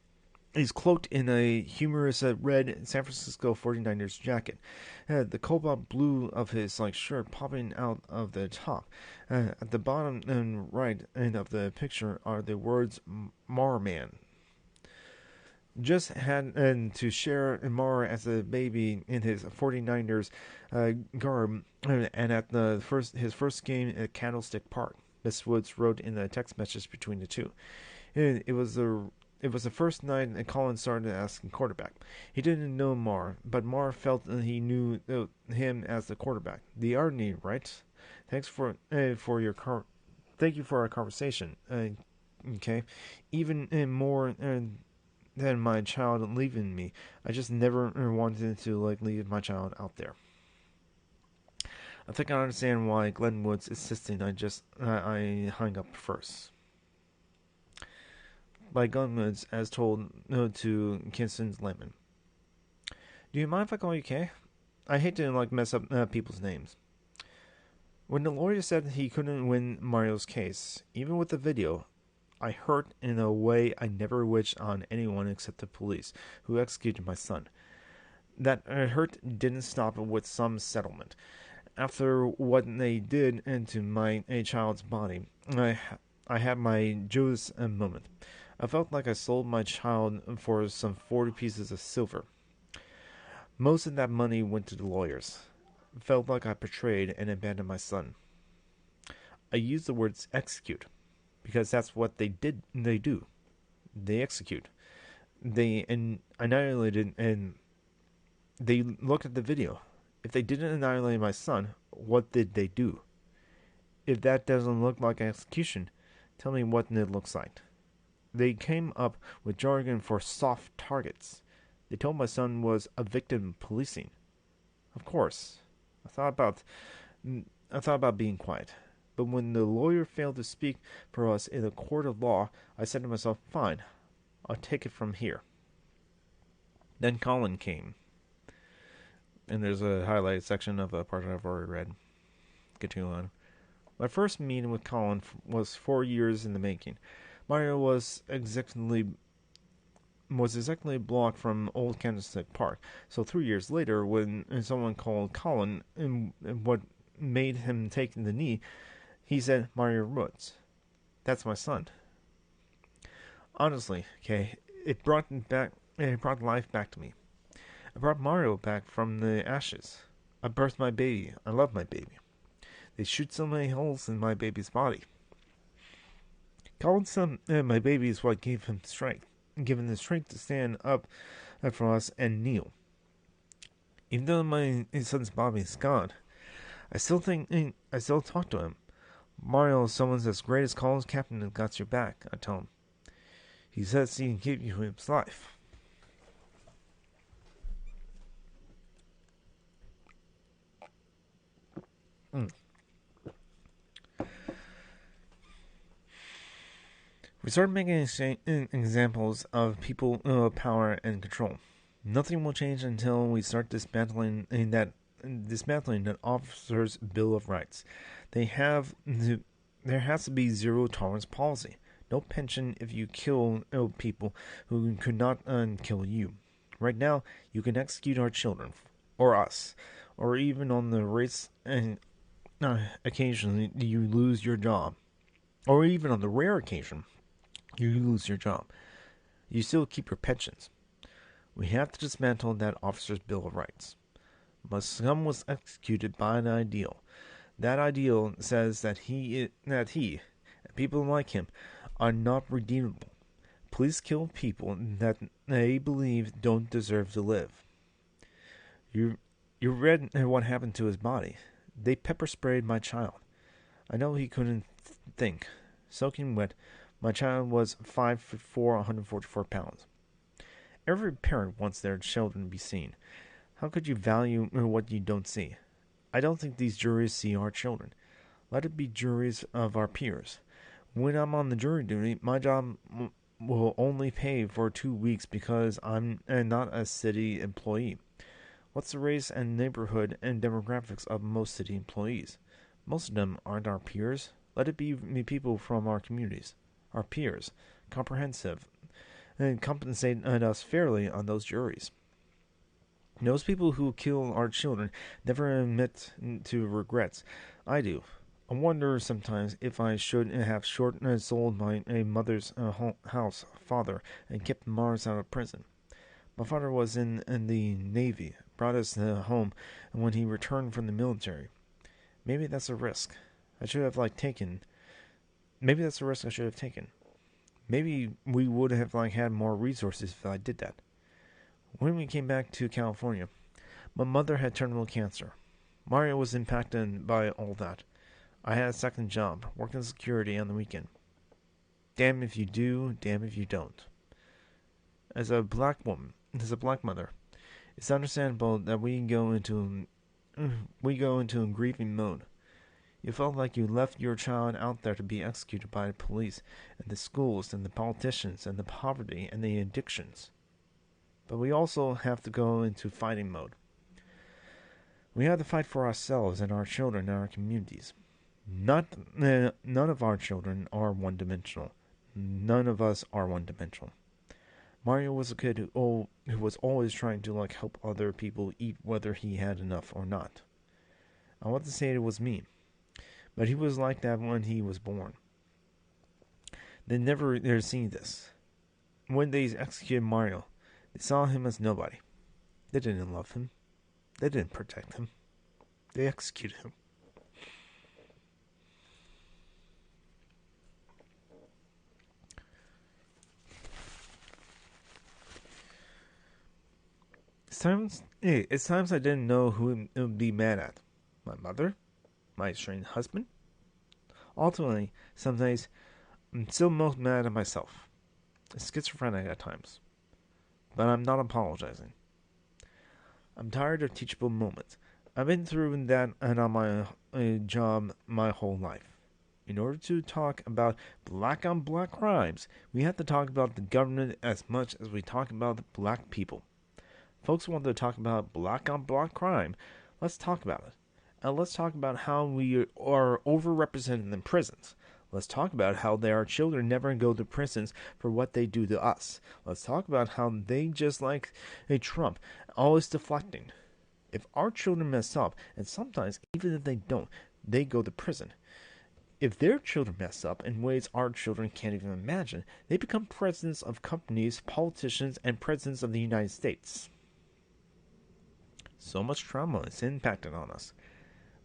He's cloaked in a humorous red San Francisco 49ers jacket. The cobalt blue of his shirt popping out of the top. At the bottom and right end of the picture are the words Marman. Just had to share Mar as a baby in his 49ers garb and at his first game at Candlestick Park. Miss Woods wrote in a text message between the two. It was the first night Colin started asking quarterback. He didn't know Mar, but Mar felt he knew him as the quarterback. The irony, right? Thanks for your thank you for our conversation. Okay, even more than my child leaving me. I just never wanted to leave my child out there. I think I understand why Glenwood's insisting I hung up first. By Glenwoods, as told to Kinston's Lemon. Do you mind if I call you Kay? I hate to mess up people's names. When the lawyer said he couldn't win Mario's case, even with the video, I hurt in a way I never wished on anyone except the police who executed my son. That hurt didn't stop with some settlement. After what they did into my child's body, I had my Judas moment. I felt like I sold my child for some 40 pieces of silver. Most of that money went to the lawyers. Felt like I betrayed and abandoned my son. I use the words execute because that's what they do. They execute. They annihilated and they looked at the video. If they didn't annihilate my son, what did they do? If that doesn't look like execution, tell me what it looks like. They came up with jargon for soft targets. They told my son was a victim of policing. Of course, I thought about being quiet. But when the lawyer failed to speak for us in a court of law, I said to myself, fine, I'll take it from here. Then Colin came. And there's a highlighted section of a part I've already read. Continue on. My first meeting with Colin was 4 years in the making. Mario was exactly blocked from Old Candlestick Park. So 3 years later, when someone called Colin and what made him take the knee, he said Mario Woods. That's my son. Honestly, Kay, it brought life back to me. I brought Mario back from the ashes. I birthed my baby. I love my baby. They shoot so many holes in my baby's body. Colin's son, my baby, is what gave him strength, given the strength to stand up for us and kneel. Even though my son's body is gone, I still talk to him. Mario, someone as great as Colin's captain has got your back, I tell him. He says he can give you his life. We start making examples of people of power and control. Nothing will change until we start dismantling that officer's Bill of Rights. There has to be zero tolerance policy. No pension if you kill people who could not kill you. Right now, you can execute our children, or us, or even on the race and occasionally you lose your job, or even on the rare occasion you lose your job. You still keep your pensions. We have to dismantle that officer's Bill of Rights. Muslim was executed by an ideal. That ideal says that he and people like him are not redeemable. Please kill people that they believe don't deserve to live. You read what happened to his body. They pepper sprayed my child. I know he couldn't think. Soaking wet, my child was 5'4", 144 pounds. Every parent wants their children to be seen. How could you value what you don't see? I don't think these juries see our children. Let it be juries of our peers. When I'm on the jury duty, my job will only pay for 2 weeks because I'm not a city employee. What's the race and neighborhood and demographics of most city employees? Most of them aren't our peers. Let it be people from our communities, our peers, comprehensive, and compensate us fairly on those juries. Those people who kill our children never admit to regrets. I do. I wonder sometimes if I should have sold my mother's house, father, and kept Mars out of prison. My father was in the Navy, brought us home when he returned from the military. Maybe that's a risk I should have taken. Maybe that's a risk I should have taken. Maybe we would have had more resources if I did that. When we came back to California, my mother had terminal cancer. Mario was impacted by all that. I had a second job, working security on the weekend. Damn if you do, damn if you don't. As a black mother, it's understandable that we go into a grieving mode. You felt like you left your child out there to be executed by the police and the schools and the politicians and the poverty and the addictions. But we also have to go into fighting mode. We have to fight for ourselves and our children and our communities. None of our children are one-dimensional. None of us are one-dimensional. Mario was a kid who was always trying to help other people eat whether he had enough or not. I want to say it was me, but he was like that when he was born. They never seen this. When they executed Mario, they saw him as nobody. They didn't love him. They didn't protect him. They executed him. It's times I didn't know who it would be mad at. My mother? My estranged husband? Ultimately, some days, I'm still most mad at myself. It's schizophrenic at times. But I'm not apologizing. I'm tired of teachable moments. I've been through that and on my job my whole life. In order to talk about black on black crimes, we have to talk about the government as much as we talk about the black people. Folks want to talk about black on black crime. Let's talk about it. And let's talk about how we are overrepresented in prisons. Let's talk about how our children never go to prisons for what they do to us. Let's talk about how they just like a Trump, always deflecting. If our children mess up, and sometimes even if they don't, they go to prison. If their children mess up in ways our children can't even imagine, they become presidents of companies, politicians, and presidents of the United States. So much trauma is impacted on us.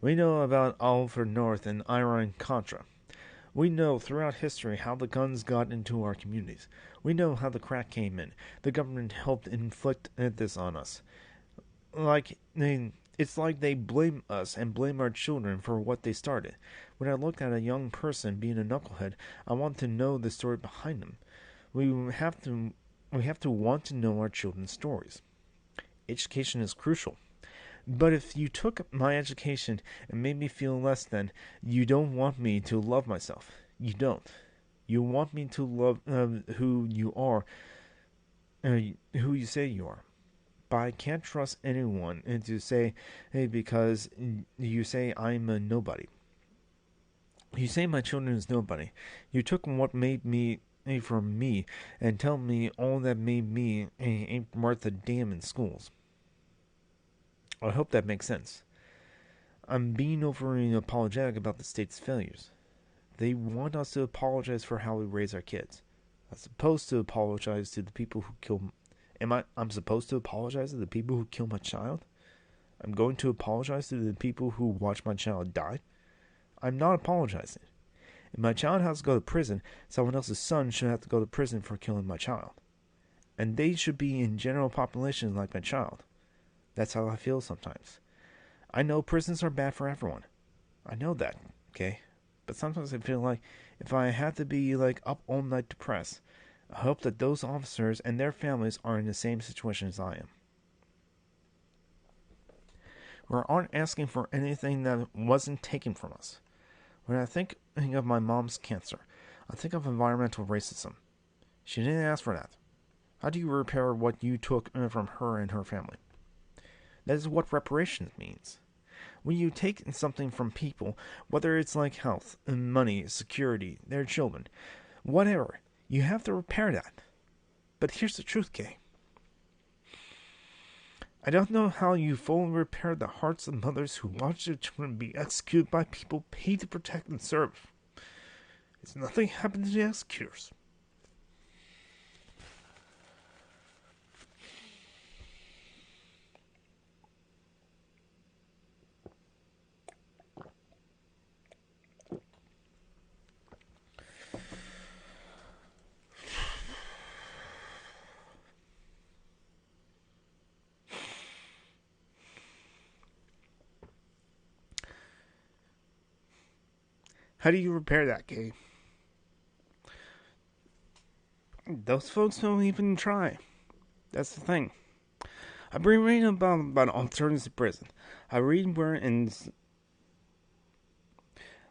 We know about Alfred North and Iran-Contra. We know throughout history how the guns got into our communities. We know how the crack came in. The government helped inflict this on us. It's like they blame us and blame our children for what they started. When I look at a young person being a knucklehead, I want to know the story behind them. We have to want to know our children's stories. Education is crucial. But if you took my education and made me feel less than, you don't want me to love myself. You don't. You want me to love who you are, who you say you are. But I can't trust anyone and to say, hey, because you say I'm a nobody. You say my children is nobody. You took what made me from me and tell me all that made me ain't worth a damn in schools. I hope that makes sense. I'm being overly apologetic about the state's failures. They want us to apologize for how we raise our kids. I'm supposed to apologize to the people who kill. I'm supposed to apologize to the people who kill my child? I'm going to apologize to the people who watch my child die? I'm not apologizing. If my child has to go to prison, someone else's son should have to go to prison for killing my child. And they should be in general population like my child. That's how I feel sometimes. I know prisons are bad for everyone. I know that, okay? But sometimes I feel like if I have to be up all night depressed, I hope that those officers and their families are in the same situation as I am. We aren't asking for anything that wasn't taken from us. When I think of my mom's cancer, I think of environmental racism. She didn't ask for that. How do you repair what you took from her and her family? That is what reparations means. When you take something from people, whether it's like health, money, security, their children, whatever, you have to repair that. But here's the truth, Kay. I don't know how you fully repair the hearts of mothers who watch their children be executed by people paid to protect and serve. It's nothing happened to the executors. How do you repair that, Kay? Those folks don't even try. That's the thing. I've been reading about alternatives to prison. I read where in.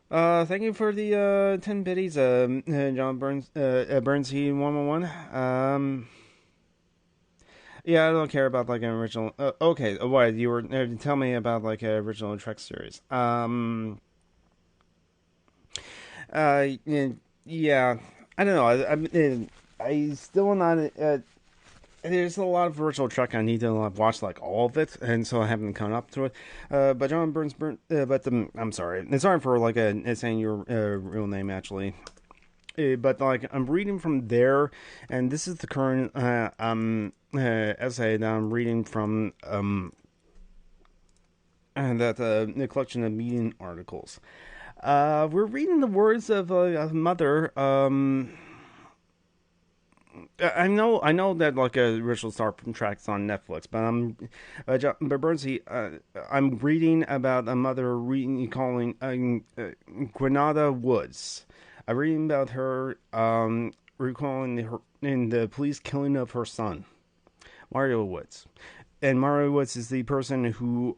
Thank you for the 10 biddies, John Bernstein 111. Yeah, I don't care about an original. Okay, what you were tell me about an original Trek series. Yeah, I don't know. I still not. There's a lot of original Trek I need to watch all of it, and so I haven't come up to it. But John I'm sorry. It's sorry for saying your real name actually. But I'm reading from there, and this is the current essay that I'm reading from the collection of meeting articles. We're reading the words of a mother. I know that original Star Trek's on Netflix, but Bernstein, I'm reading about a mother calling Granada Woods. I'm reading about her recalling the police killing of her son, Mario Woods, and Mario Woods is the person who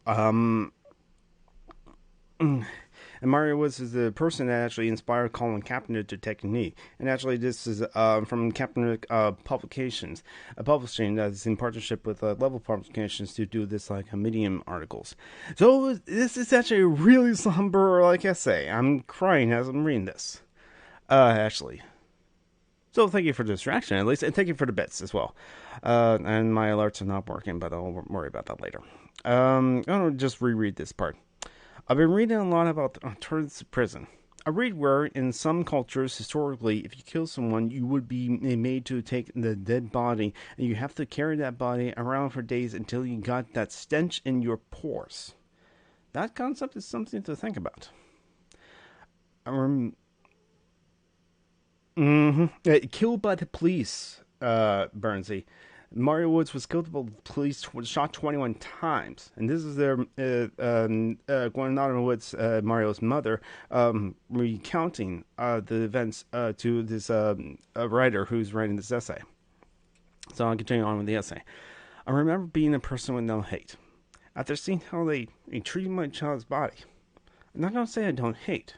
And Mario Woods is the person that actually inspired Colin Kaepernick to take a knee. And actually, this is from Kaepernick Publications, a publishing that is in partnership with Level Publications to do this Medium articles. So this is actually a really somber essay. I'm crying as I'm reading this. Actually. So thank you for the distraction, at least, and thank you for the bits as well. And my alerts are not working, but I'll worry about that later. I'm going to just reread this part. I've been reading a lot about alternatives to prison. I read where, in some cultures, historically, if you kill someone, you would be made to take the dead body, and you have to carry that body around for days until you got that stench in your pores. That concept is something to think about. Killed by the police, Bernstein. Mario Woods was killed by the police, shot 21 times. And this is their Granada Woods, Mario's mother, recounting the events to this writer who's writing this essay. So I'll continue on with the essay. I remember being a person with no hate. After seeing how they treated my child's body, I'm not going to say I don't hate.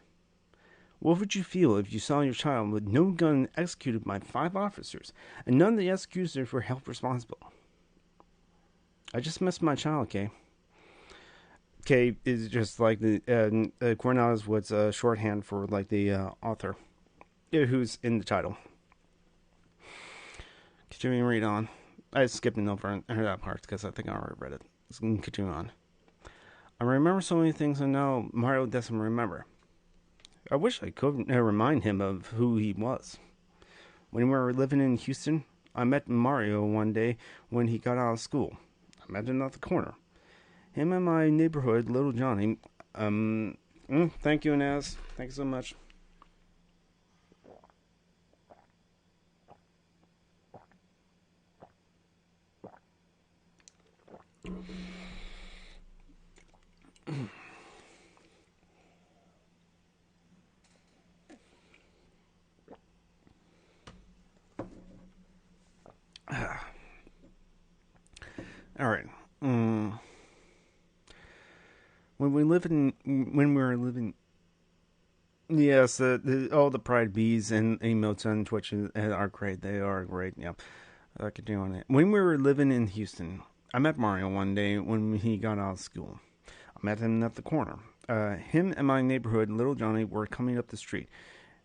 What would you feel if you saw your child with no gun executed by 5 officers, and none of the executors were held responsible? I just missed my child, Kay. Kay is just like the Cornell is what's shorthand for like the author, who's in the title. Continuing read on. I skipped over that part because I think I already read it. Let's continue on. I remember so many things, and now Mario doesn't remember. I wish I could remind him of who he was. When we were living in Houston, I met Mario one day when he got out of school. I met him at the corner. Him and my neighborhood, little Johnny. Thank you, Inez. Thank you so much. All right. When we were living, yes, all the Pride Bees and emotes on Twitch are great. They are great. Yeah, I could do on it. When we were living in Houston, I met Mario one day when he got out of school. I met him at the corner. Him and my neighborhood, little Johnny, were coming up the street,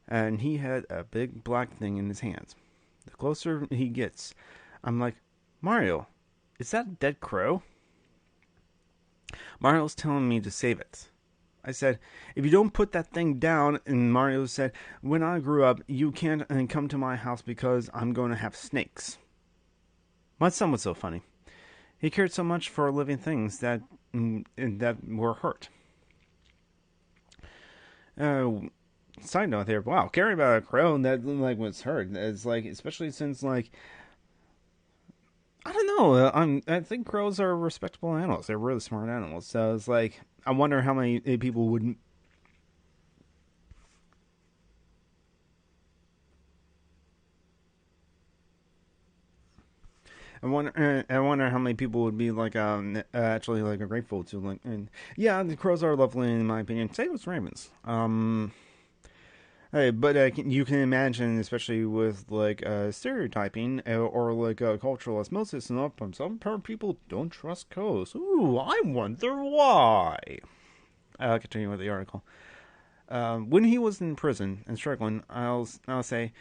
and he had a big black thing in his hands. The closer he gets, I'm like, Mario, is that a dead crow? Mario's telling me to save it. I said, if you don't put that thing down, and Mario said, when I grew up, you can't come to my house because I'm going to have snakes. My son was so funny. He cared so much for living things that were hurt. Side note here, wow, caring about a crow that like was hurt. It's like, especially since like, I don't know. I think crows are respectable animals. They're really smart animals. So it's like, I wonder how many people would. I wonder how many people would be like actually like grateful to like. And yeah, the crows are lovely in my opinion. Same with ravens. But you can imagine, especially with like stereotyping or like cultural osmosis, and some people don't trust crows. Ooh, I wonder why. I'll continue with the article. When he was in prison and struggling, I'll say,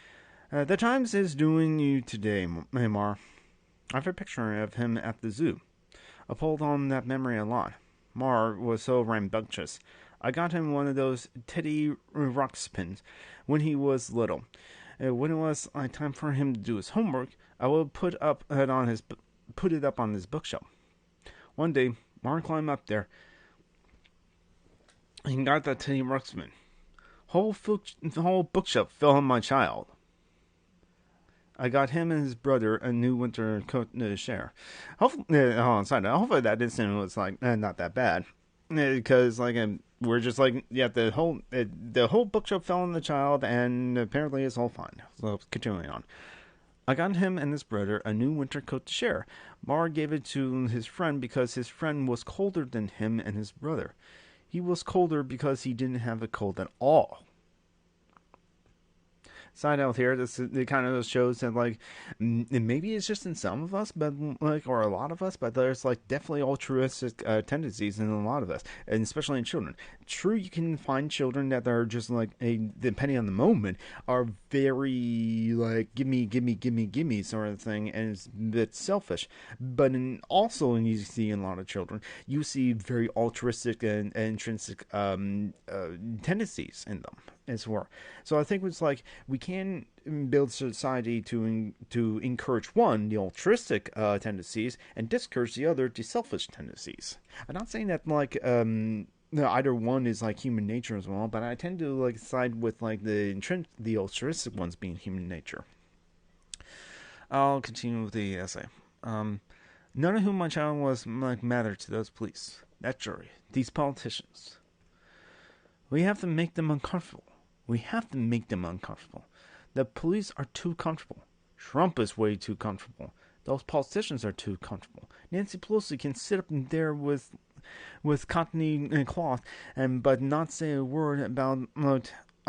the Times is doing you today, Mar. I have a picture of him at the zoo. I pulled on that memory a lot. Mar was so rambunctious. I got him one of those Teddy Ruxpins when he was little. When it was time for him to do his homework, I would put it up on his bookshelf. One day, Mar climbed up there and got that Teddy Ruxpin. The whole bookshelf fell on my child. I got him and his brother a new winter coat to share. Hopefully that incident was like not that bad, because like we're just like the whole bookshelf fell on the child, and apparently it's all fine. So continuing on, I got him and his brother a new winter coat to share. Mar gave it to his friend because his friend was colder than him and his brother. He was colder because he didn't have a cold at all. Side out here, it kind of shows that like maybe it's just in some of us, but like or a lot of us, but there's like definitely altruistic tendencies in a lot of us, and especially in children. True, you can find children that are just like depending on the moment, are very like gimme sort of thing, and it's a bit selfish. But also, you see in a lot of children, you see very altruistic and intrinsic tendencies in them as well. So I think it's like we can build society to encourage one, the altruistic tendencies, and discourage the other, the selfish tendencies. I'm not saying that like either one is like human nature as well, but I tend to like side with like the altruistic ones being human nature. I'll continue with the essay. None of whom my child was like mattered to those police, that jury, these politicians. We have to make them uncomfortable. We have to make them uncomfortable. The police are too comfortable. Trump is way too comfortable. Those politicians are too comfortable. Nancy Pelosi can sit up there with cottony cloth but not say a word about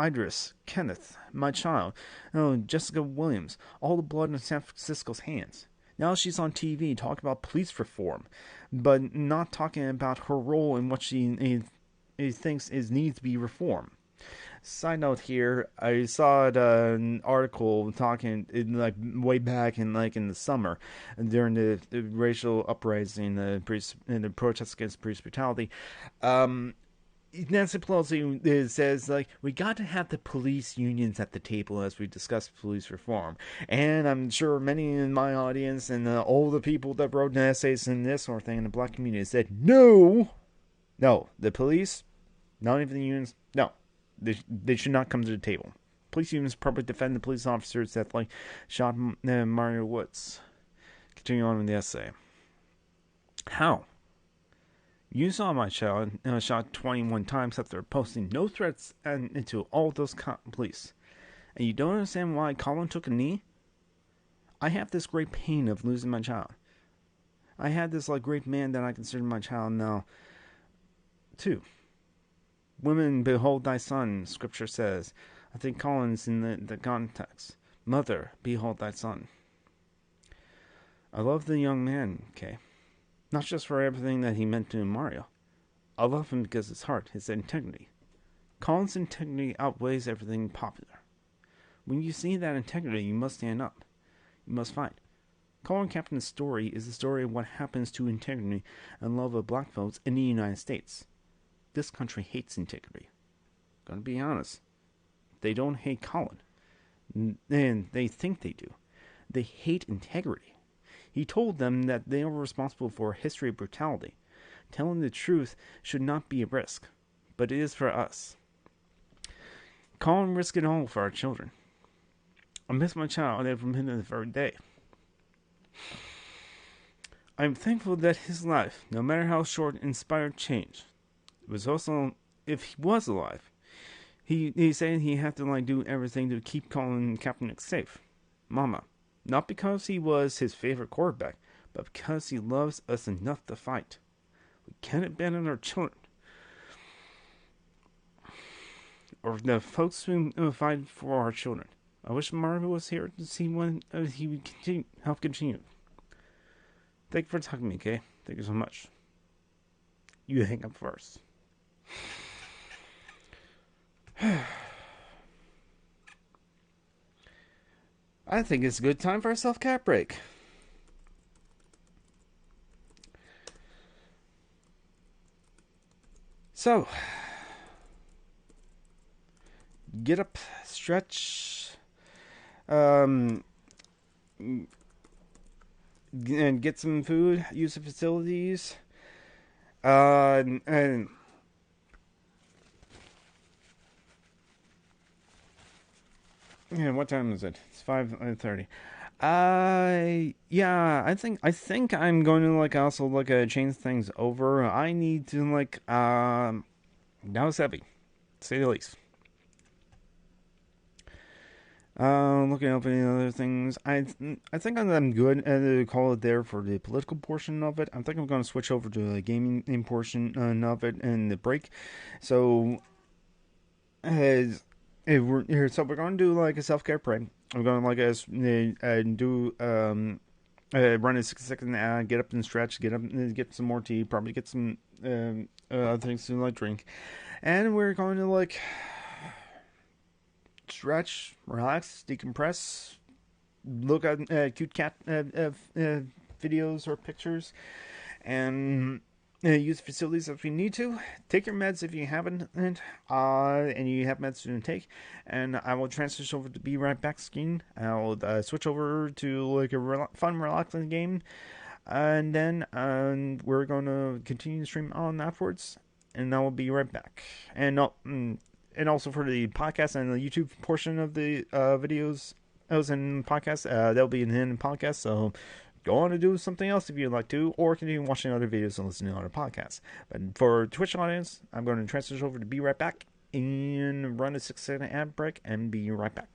Idris, Kenneth, my child, oh, Jessica Williams, all the blood in San Francisco's hands. Now she's on TV talking about police reform, but not talking about her role in what she thinks needs to be reformed. Side note here, I saw an article talking like way back in the summer during the racial uprising, the protests against police brutality. Nancy Pelosi says like we got to have the police unions at the table as we discuss police reform, and I'm sure many in my audience and all the people that wrote essays and this sort of thing in the black community said no, the police, not even the unions, no, they should not come to the table. Police unions probably defend the police officers that like shot Mario Woods. Continue on in the essay. How? You saw my child shot 21 times after posting no threats into all those police. And you don't understand why Colin took a knee? I have this great pain of losing my child. I had this like great man that I consider my child now, too. Women, behold thy son, scripture says. I think Colin's in the context. Mother, behold thy son. I love the young man, okay? Not just for everything that he meant to Mario. I love him because his heart, his integrity. Colin's integrity outweighs everything popular. When you see that integrity, you must stand up. You must fight. Colin Kaepernick's story is the story of what happens to integrity and love of black folks in the United States. This country hates integrity. Gonna be honest. They don't hate Colin. And they think they do. They hate integrity. He told them that they are responsible for a history of brutality. Telling the truth should not be a risk, but it is for us. Colin risked it all for our children. I miss my child every minute of every day. I am thankful that his life, no matter how short, inspired change. It was also, if he was alive, he said he had to do everything to keep Colin Kaepernick safe. Mama. Not because he was his favorite quarterback, but because he loves us enough to fight. We can't abandon our children. Or the folks who fight for our children. I wish Mario was here to see when he would help continue. Thank you for talking to me, okay? Thank you so much. You hang up first. I think it's a good time for a self-cap break. So, get up, stretch, and get some food, use the facilities, and yeah, what time is it? It's 5:30. Yeah, I think I'm going to also change things over. I need to now it's heavy, to say the least. Looking up any other things. I think I'm good to call it there for the political portion of it. I think I'm going to switch over to the gaming portion of it and the break. So, we're here, so we're going to do a self-care break. We're going to do run a 6-second get up and stretch, get up and get some more tea, probably get some other things to drink, and we're going to stretch, relax, decompress, look at cute cat videos or pictures, and use facilities if you need to. Take your meds if you haven't, and you have meds to take. And I will transition over to Be Right Back screen. I'll switch over to a fun, relaxing game, and then we're going to continue to stream on afterwards. And I will be right back. And also for the podcast and the YouTube portion of the videos, and podcasts, that'll be in the end podcast. So go on to do something else if you'd like to, or continue watching other videos and listening to other podcasts. But for Twitch audience, I'm going to transition over to Be Right Back and run a 6-second ad break and be right back.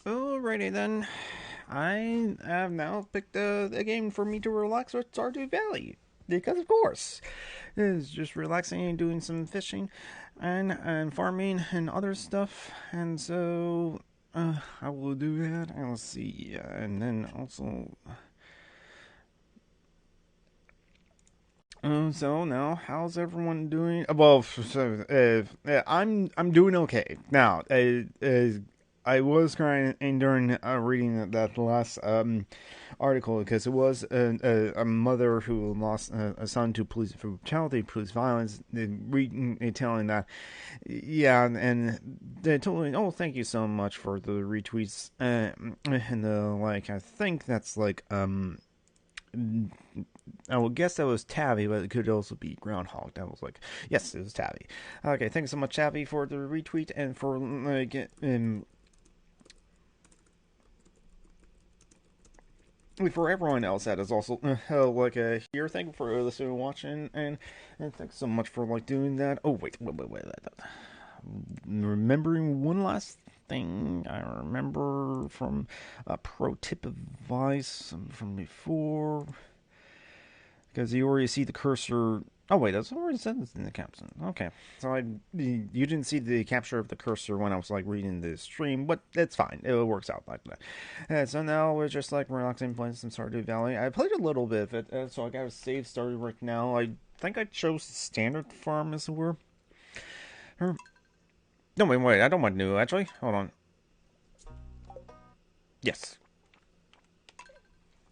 Alrighty then. I have now picked a game for me to relax with Stardew Valley. Because of course. It's just relaxing and doing some fishing and farming and other stuff. And so I will do that. And let's see. And then also so now, how's everyone doing? Well, I'm doing okay now. I was crying during reading that last article because it was a mother who lost a son to police brutality, police violence, telling that, yeah, and they told me, oh, thank you so much for the retweets and the like. I think that's like I would guess that was Tabby, but it could also be Groundhog. That was like, yes, it was Tabby. Okay, thanks so much, Tabby, for the retweet and for for everyone else that is also here. Thank you for listening and watching, and thanks so much for like doing that. Oh wait. Remembering one last thing I remember from a pro tip advice from before. Because you already see the cursor. Oh wait, that's already said in the caption. Okay, so you didn't see the capture of the cursor when I was like reading the stream, but it's fine. It works out like that. And so now we're just like relaxing, playing some Stardew Valley. I played a little bit of it, so I got a save started right now. I think I chose the standard farm as it were. No, wait, I don't want new actually. Hold on. Yes.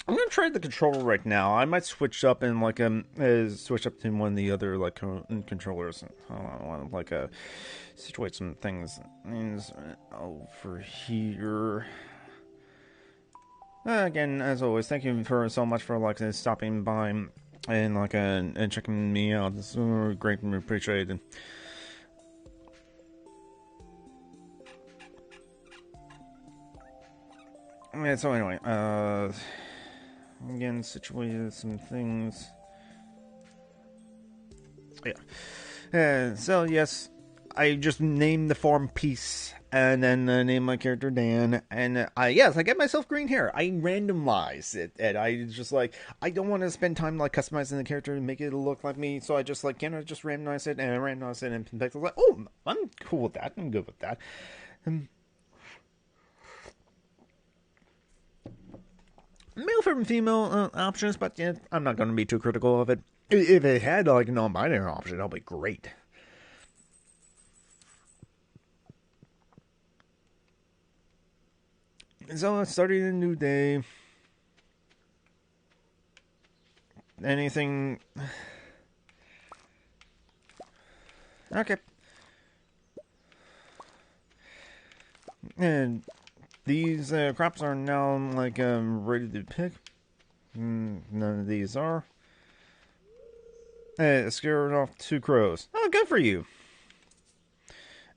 I'm gonna try the controller right now. I might switch up and like switch up to one of the other like controllers. I want to like situate some things over here. Again, as always, thank you for so much for like stopping by and like and checking me out. It's great and appreciated. Yeah, so anyway, again, situated some things. Yeah. So, yes, I just named the farm Peace and then named my character Dan. And I get myself green hair. I randomize it. And I just like, I don't want to spend time like customizing the character and make it look like me. So I just like, can I just randomize it? And I randomize it. And Pixel's like, oh, I'm cool with that. I'm good with that. Male and female options, but yeah, I'm not going to be too critical of it. If it had like a non-binary option, that'll be great. So starting a new day. Anything? Okay. And these crops are now like ready to pick. None of these are. Scared off 2 crows. Oh, good for you.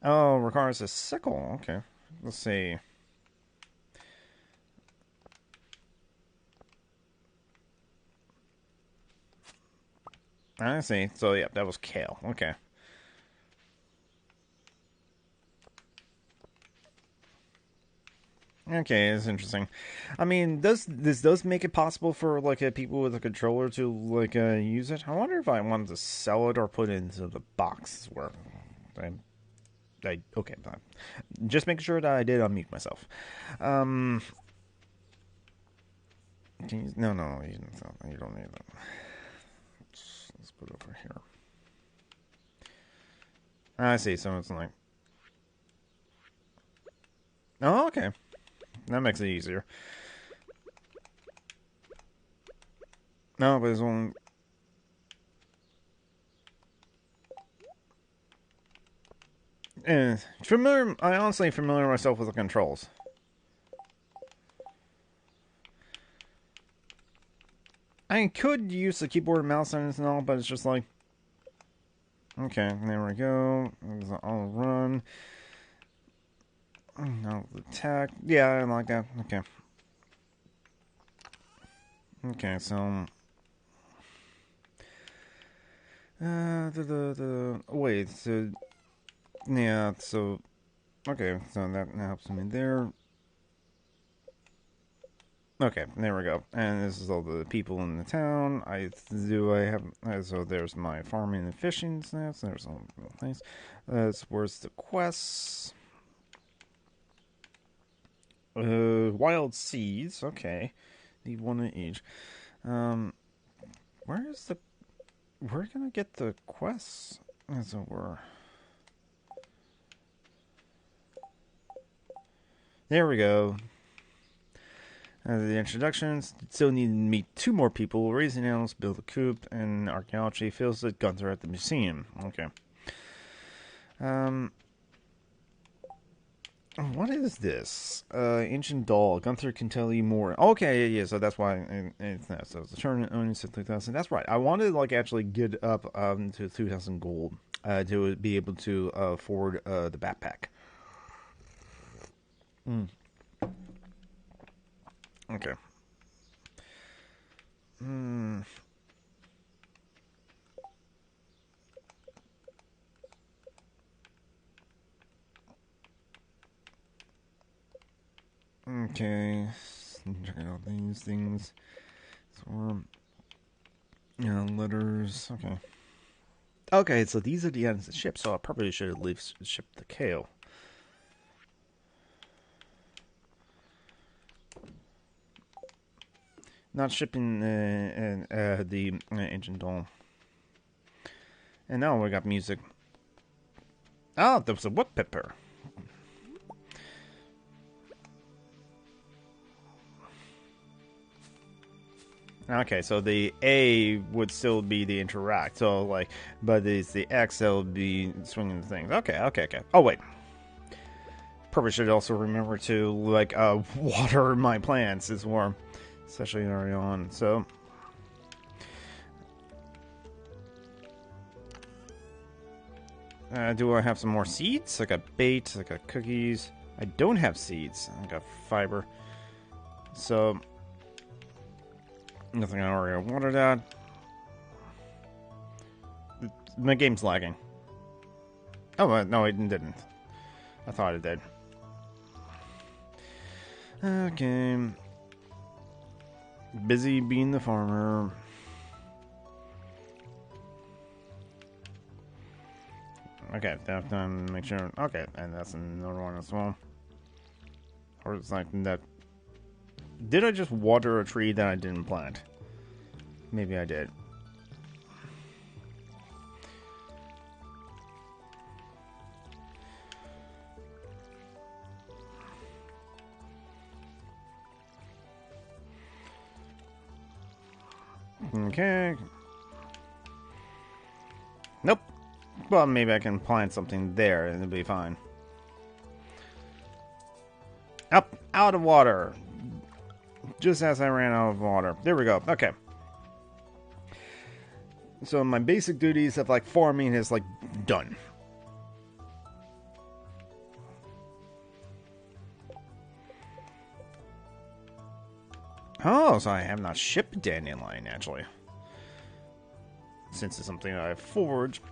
Oh, requires a sickle. Okay, let's see. I see. So yeah, that was kale. Okay. Okay, it's interesting. I mean, this does make it possible for like people with a controller to like use it. I wonder if I wanted to sell it or put it into the box where okay, fine. Just making sure that I did unmute myself. No, you don't need that. Let's put it over here. I see. So it's like, oh, okay. That makes it easier. No, but it's only. Familiar. I honestly familiar myself with the controls. I could use the keyboard and mouse and all, but it's just like, okay, there we go. I'll run. No attack. Yeah, I like that. Okay. Okay, so. Wait, so. Yeah, so. Okay, so that helps me there. Okay, there we go. And this is all the people in the town. I have so there's my farming and fishing snaps. There's all the things. Where's the quests? Wild seeds. Okay, need one of each. Where is the? We're gonna get the quests, as it were. There we go. The introductions still need to meet 2 more people. Raising animals, build a coop, and archaeology feels that Gunther at the museum. Okay. What is this? Ancient doll. Gunther can tell you more. Okay, yeah. So that's why it's that. So it's a turn only 2,000. That's right. I wanted to like actually get up to 2,000 gold to be able to afford the backpack. Okay. Okay. Checking out these things. So, letters. Okay. Okay, so these are the ends of the ship, so I probably should at least ship the kale. Not shipping the engine doll. And now we got music. Oh, there was a woodpecker. Okay, so the A would still be the interact. So like, but it's the X that will be swinging the things. Okay. Oh wait. Probably should also remember to like water my plants as well, especially early on. So. Do I have some more seeds? I got bait, I got cookies. I don't have seeds. I got fiber. So, nothing I already watered that. My game's lagging. Oh, no, it didn't. I thought it did. Okay. Busy being the farmer. Okay, that time make sure. Okay, and that's another one as well. Or it's like that. Did I just water a tree that I didn't plant? Maybe I did. Okay. Nope. Well, maybe I can plant something there and it'll be fine. Up, out of water. Just as I ran out of water. There we go. Okay. So my basic duties of like farming is like done. Oh, so I have not shipped dandelion actually. Since it's something I've forged.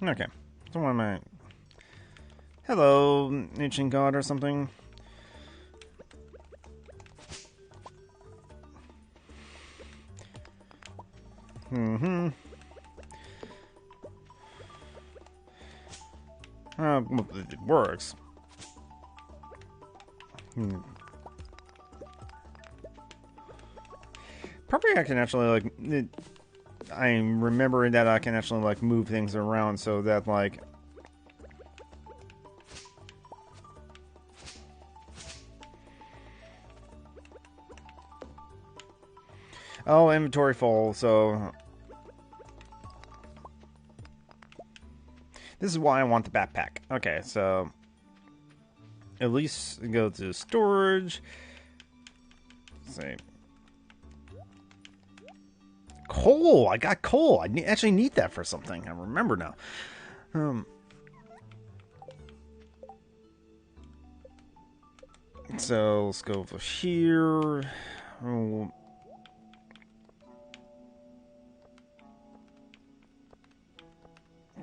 Okay. So what am I? Hello, ancient god or something. Well, it works. Probably I can actually like. I'm remembering that I can actually like move things around so that like. Oh, inventory full, so. This is why I want the backpack. Okay, so. At least go to storage. Let's see. Coal! I got coal! I actually need that for something. I remember now. So, let's go over here.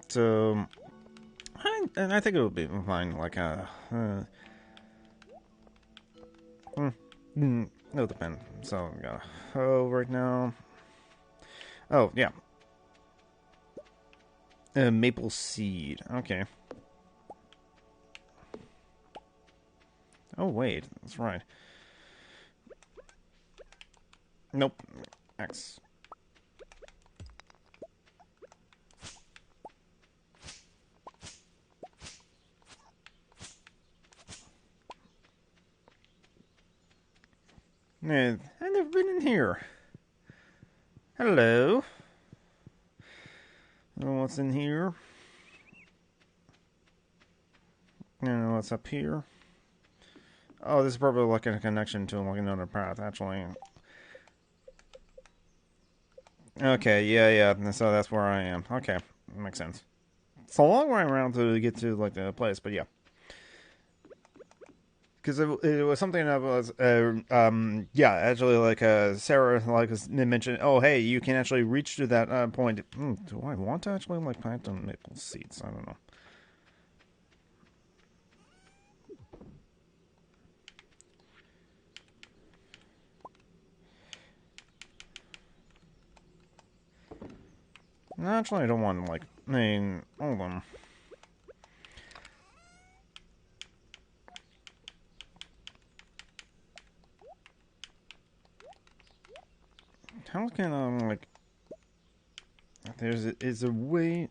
So, and I think it would be fine. Like, it'll depend. So, right now. Oh, yeah. Maple seed. Okay. Oh, wait. That's right. Nope. X. I've never been in here. Hello. What's in here? And what's up here? Oh, this is probably like a connection to like another path, actually. Okay, yeah. So that's where I am. Okay, makes sense. It's a long way around to get to like the place, but yeah. Because it was something that was, actually, like Sarah like mentioned. Oh, hey, you can actually reach to that point. Do I want to actually like plant on maple seeds? I don't know. No, actually, I don't want to like. I mean, hold on. How can I like? Is a way.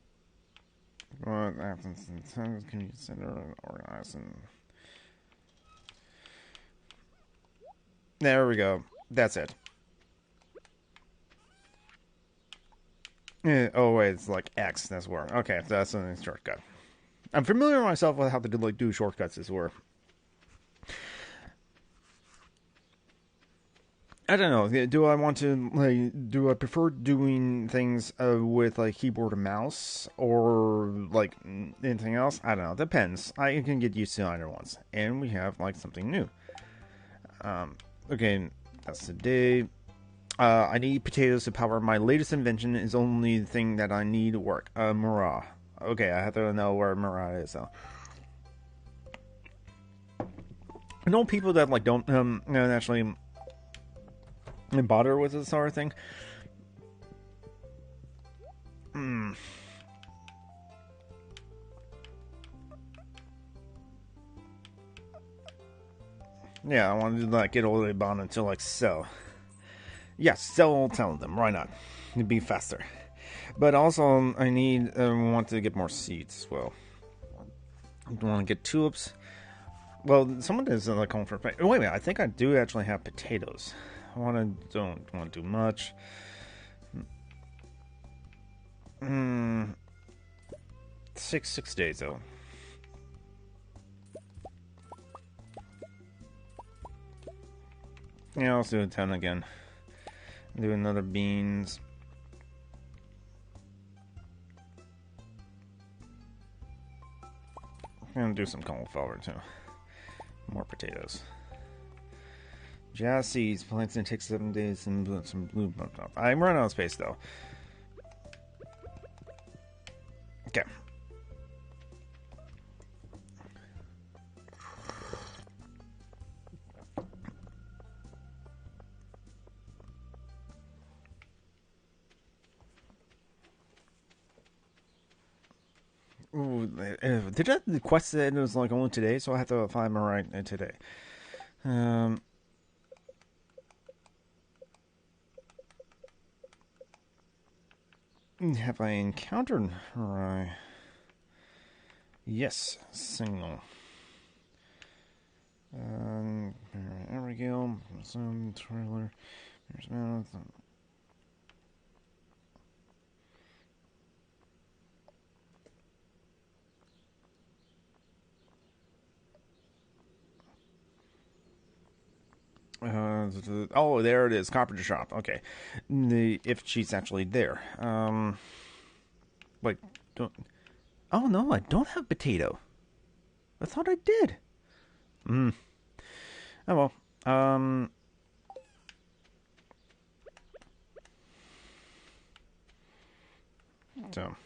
What happens in times can you consider organizing? There we go. That's it. Oh wait, it's like X. That's where. Okay, that's a shortcut. I'm familiar myself with how to do shortcuts as were. I don't know. Do I want to like? Do I prefer doing things with like keyboard and mouse or like anything else? I don't know. Depends. I can get used to either ones. And we have like something new. Okay, that's today. I need potatoes to power my latest invention. Is only the thing that I need to work. Murrah. Okay, I have to know where Murrah is though. I know people that like don't actually bother with this sort of thing. Yeah, I wanted to like get all the way bond until like sell. Yes, sell. Tell them. Why not? It'd be faster. But also, I want to get more seeds as well. I want to get tulips. Well, someone is like calling for. Wait a minute. I think I do actually have potatoes. Don't want to do much. 6 days though. Yeah, let's do a 10 again. Do another beans. I'm gonna do some cauliflower too. More potatoes. Jazz seeds. Plants and take 7 days and some blue. I'm running out of space though. Okay. Ooh, did the quest said it was like only today, so I have to find my right today. Have I encountered right? Yes, single. Abigail, some trailer. There's mouth. Oh, there it is. Carpenter shop. Okay. If she's actually there. Wait. Don't. Oh no, I don't have potato. I thought I did. Oh well. So.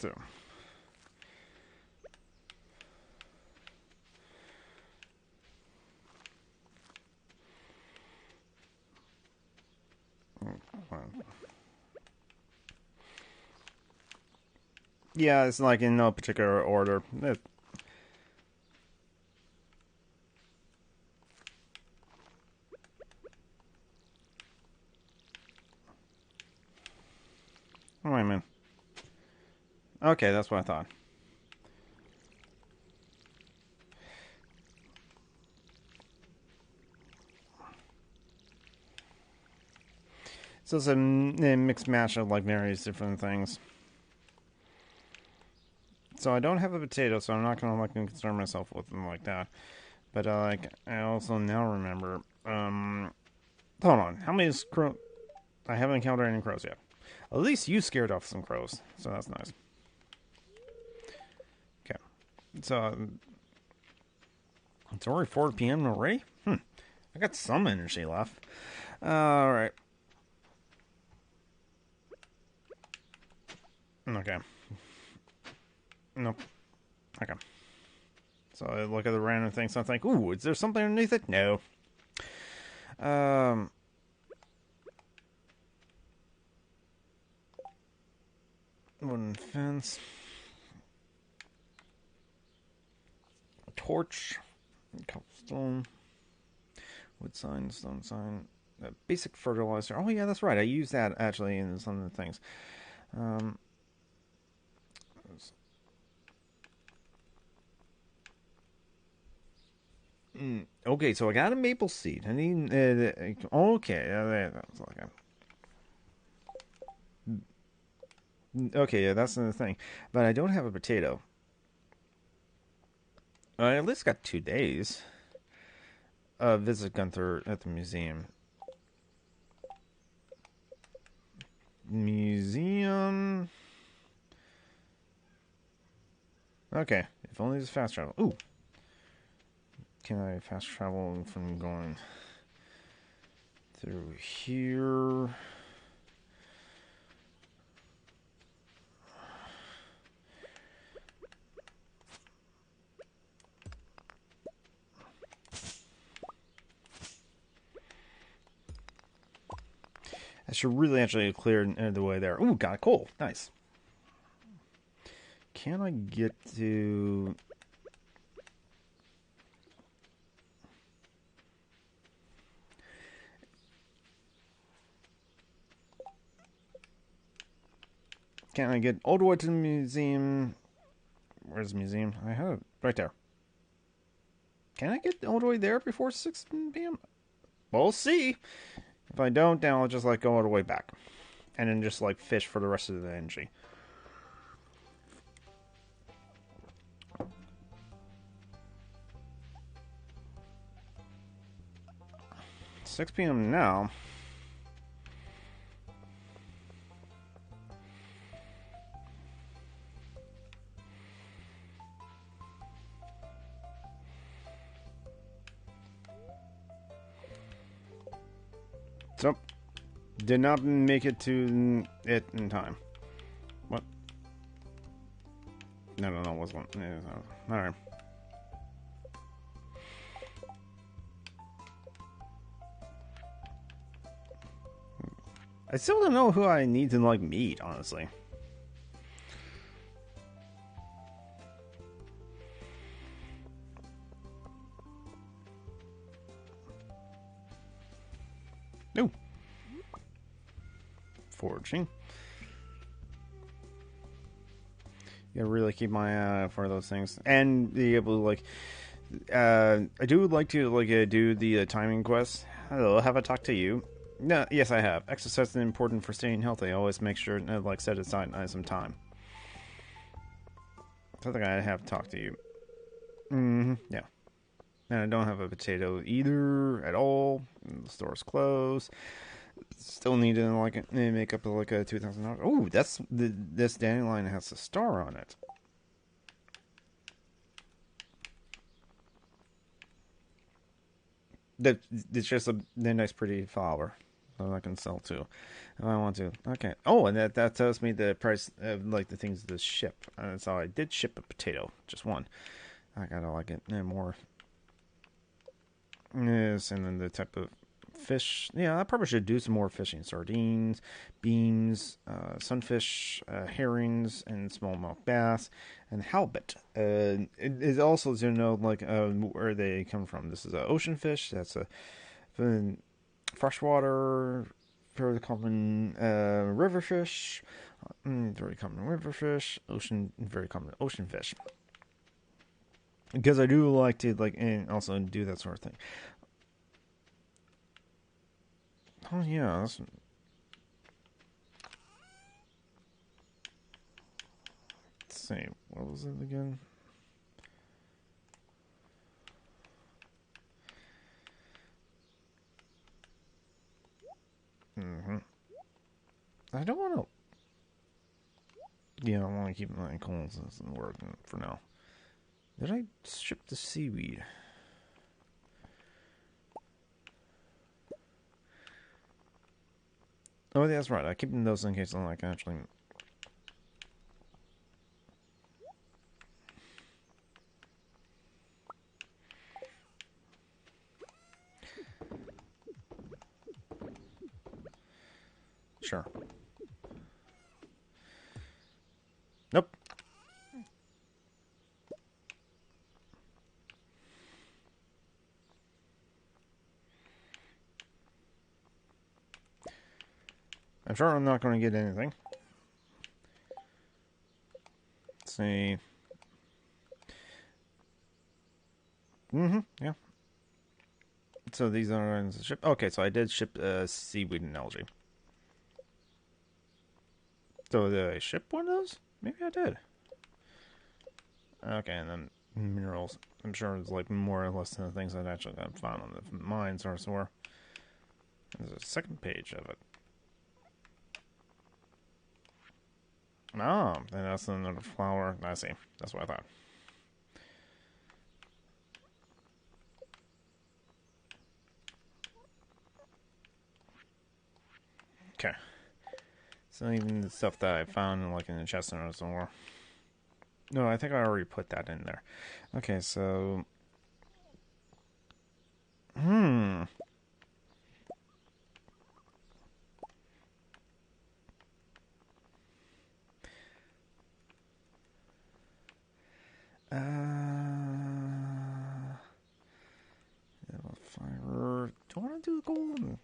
So. Yeah, it's like in no particular order. Oh, wait a minute. Okay, that's what I thought. So it's a mixed match of like various different things. So I don't have a potato, so I'm not gonna like concern myself with them like that. But like I also now remember. Hold on, how many crow? I haven't encountered any crows yet. At least you scared off some crows, so that's nice. Okay, so it's already 4 p.m. already. I got some energy left. All right. Okay. Nope. Okay. So I look at the random things. So I think, ooh, is there something underneath it? No. Wooden fence. A torch. Cobblestone. Wood sign. Stone sign. Basic fertilizer. Oh yeah, that's right. I use that actually in some of the things. Okay, so I got a maple seed. I need. Okay, that's like okay, yeah, that's the thing. But I don't have a potato. I at least got 2 days. Visit Gunther at the museum. Museum. Okay, if only it's fast travel. Ooh. Can I fast travel from going through here? I should really actually clear the way there. Ooh, got a coal. Nice. Can I get to... Can I get all the way to the museum? Where's the museum? I have it right there. Can I get all the way there before 6 p.m.? We'll see. If I don't, then I'll just like go all the way back. And then just like fish for the rest of the energy. Six p.m. now. So, did not make it to it in time. What? No, it wasn't. Alright. I still don't know who I need to, like, meet, honestly. No. Foraging. You gotta really keep my eye out for those things. And be able to, like... I do like to, like, do the timing quest. Hello, have I talked to you? No, yes, I have. Exercise is important for staying healthy. I always make sure to, like, set aside some time. I think I have talked to you. Yeah. And I don't have a potato either at all. The store's closed. Still need to like make up like a $2,000. Oh, this dandelion has a star on it. It's just a nice, pretty flower. that I can sell too if I want to. Okay. Oh, and that tells me the price of like the things to ship. So I did ship a potato, just one. I gotta like it more. Yes, and then the type of fish. Yeah, I probably should do some more fishing. Sardines, beams, sunfish, herrings, and smallmouth bass, and halibut. It is also to know like where they come from. This is an ocean fish. That's a freshwater, very common river fish. Very common river fish. Ocean, very common ocean fish. Because I do like to like and also do that sort of thing. Oh yeah, let's see. What was it again? I don't want to. Yeah, I want to keep my coals and working for now. Did I ship the seaweed? Oh, that's right. I keep those in case I can actually. Sure. Nope. I'm sure I'm not going to get anything. Let's see. Yeah. So these are shipped. Okay, so I did ship seaweed and algae. So did I ship one of those? Maybe I did. Okay, and then minerals. I'm sure it's like more or less than the things that actually got found on the mines or so. There's a second page of it. Oh, and that's another flower. I see. That's what I thought. Okay. So even the stuff that I found like in the chest or somewhere. No, I think I already put that in there. Okay, so fire. Do I want to do the gold?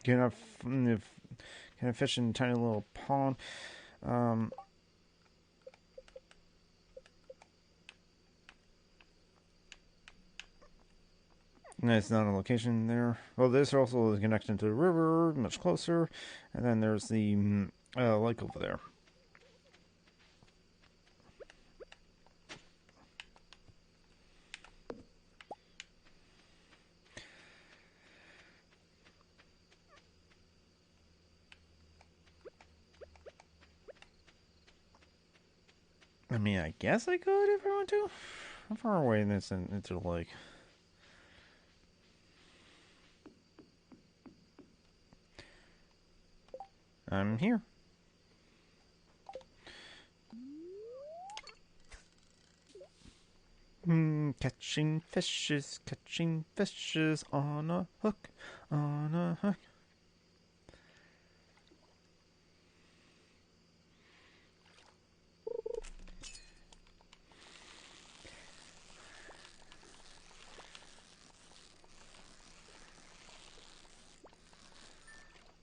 Can I fish in a tiny little pond? And it's not a location there. Well, this also is connected to the river, much closer. And then there's the lake over there. I mean, I guess I could if I want to. How far away is this into the lake? I'm here. Catching fishes on a hook, on a hook.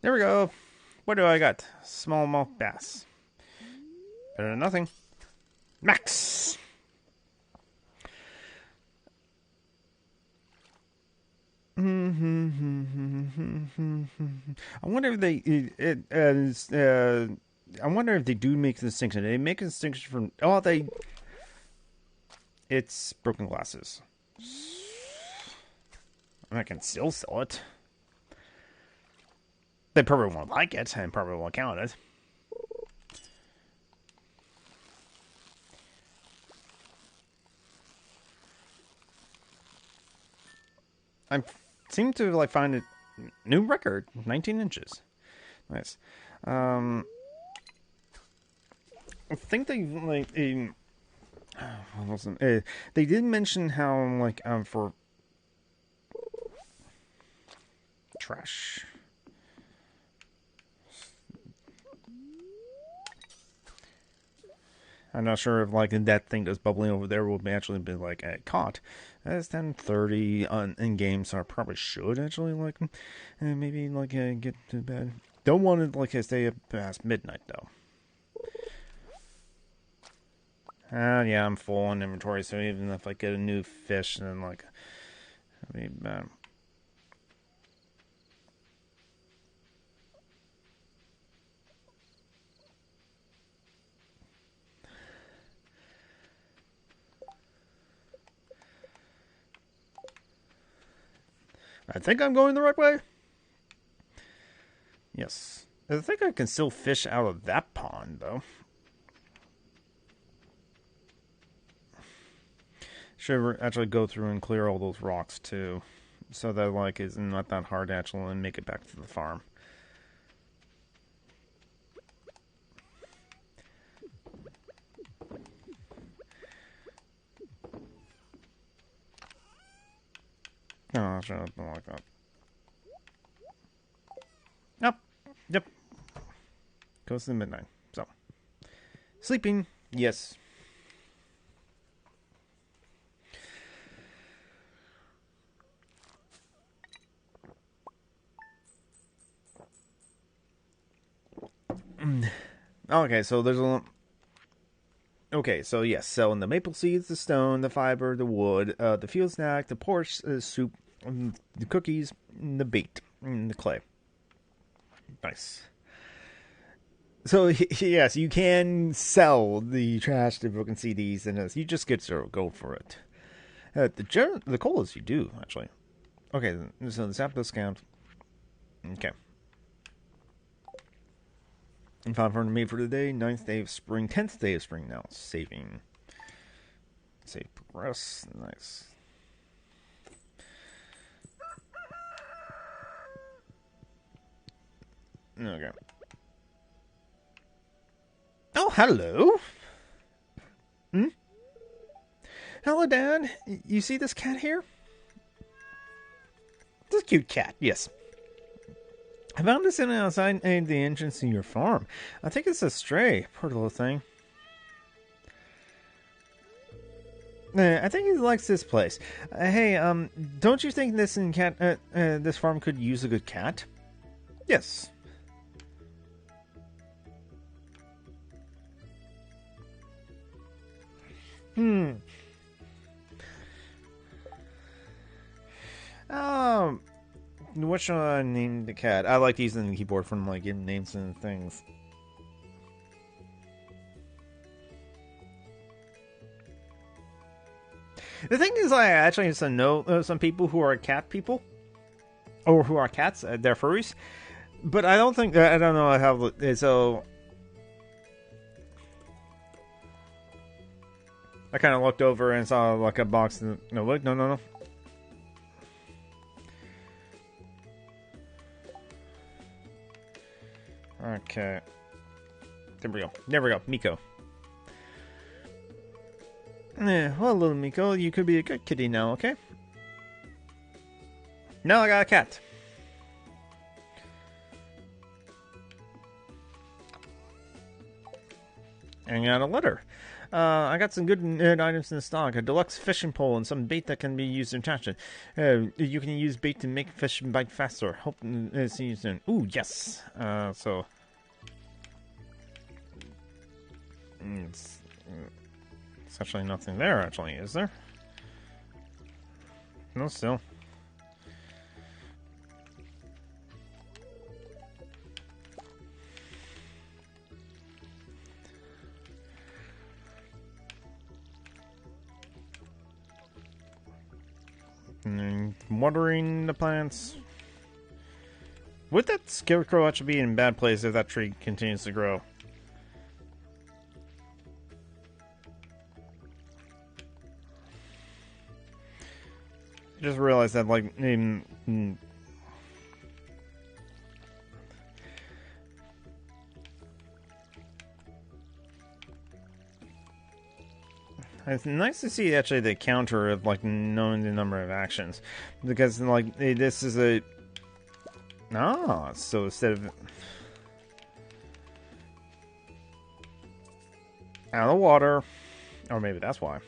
There we go. What do I got? Smallmouth bass. Better than nothing. Max! I wonder if I wonder if they do make a distinction. They make a distinction from it's broken glasses. I can still sell it. They probably won't like it and probably won't count it. I seem to like find a new record, 19 inches. Nice. I think they like what was it? They did mention how like for trash. I'm not sure if like that thing that's bubbling over there will actually be like caught. It's 10:30 in game, so I probably should actually like maybe like get to bed. Don't want to like stay up past midnight though. Yeah, I'm full on inventory, so even if I get a new fish, then like I mean. I think I'm going the right way. Yes. I think I can still fish out of that pond, though. Should actually go through and clear all those rocks, too. So that, like, it's not that hard to actually make it back to the farm. No, shut up, like that. Yep. Goes to midnight. So, sleeping, yes. Okay, so there's a. Okay, so yes, selling the maple seeds, the stone, the fiber, the wood, the field snack, the porch soup, the cookies, the bait, and the clay. Nice. So yes, you can sell the trash, the broken CDs, and you just get to go for it. The coal is you do actually. Okay, so the sap discount. Okay. And 500 made for today. 9th day of spring. 10th day of spring now. Saving. Save progress. Nice. Okay. Oh, hello. Hello, Dad. You see this cat here? This cute cat, yes. I found this in outside the entrance to your farm. I think it's a stray. Poor little thing. I think he likes this place. Hey, don't you think this this farm could use a good cat? Yes. What should I name the cat? I like using the keyboard from like getting names and things. The thing is, I actually used to know some people who are cat people, or who are cats. They're furries, but I don't think I don't know how. So I kind of looked over and saw like a box. No, wait, no. Okay. There we go. Miko. Well, little Miko, you could be a good kitty now, okay? Now I got a cat. And got a letter. I got some good items in stock. A deluxe fishing pole and some bait that can be used in attachment. You can use bait to make fish bite faster. Hope to see you soon. Ooh, yes. So... It's actually nothing there, actually, is there? No, still. Watering the plants. Would that scarecrow actually be in a bad place if that tree continues to grow? just realized that, like, it's nice to see actually the counter of like knowing the number of actions, because like this is a so instead of out of the water, or maybe that's why.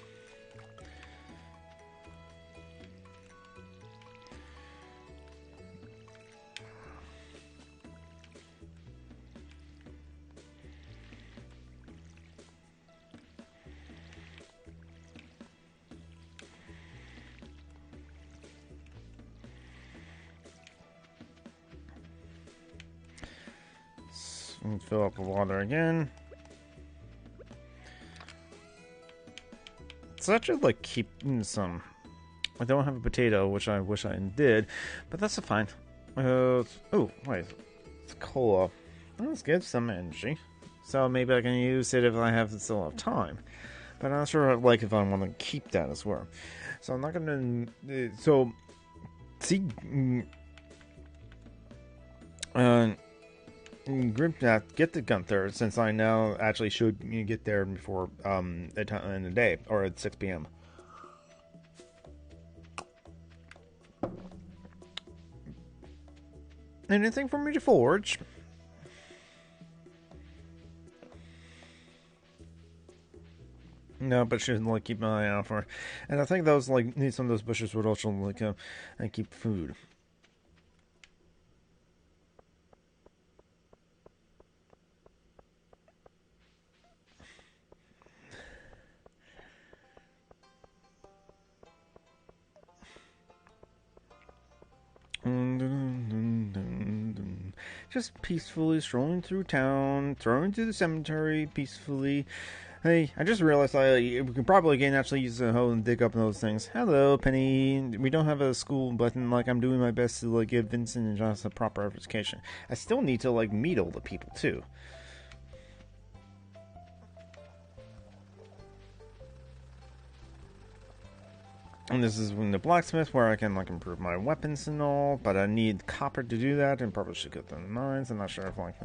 And fill up the water again. So I should like keep some. I don't have a potato, which I wish I did, but that's fine. Oh wait, it's cola. Let's get some energy. So maybe I can use it if I have still have time. But I'm not sure like if I want to keep that as well. So I'm not gonna. So see. Group that get the Gunther, since I now actually should get there before the time in the day, or at 6 p.m. Anything for me to forge? No, but should like keep my eye out for. And I think those like some of those bushes would also like keep food. Just peacefully strolling through town, throwing to the cemetery peacefully. Hey, I just realized we can probably again actually use a hoe and dig up those things. Hello, Penny. We don't have a school button. Like, I'm doing my best to like give Vincent and Josh a proper education. I still need to like meet all the people too. And this is when the blacksmith, where I can like improve my weapons and all, but I need copper to do that, and probably should get the mines. I'm not sure if like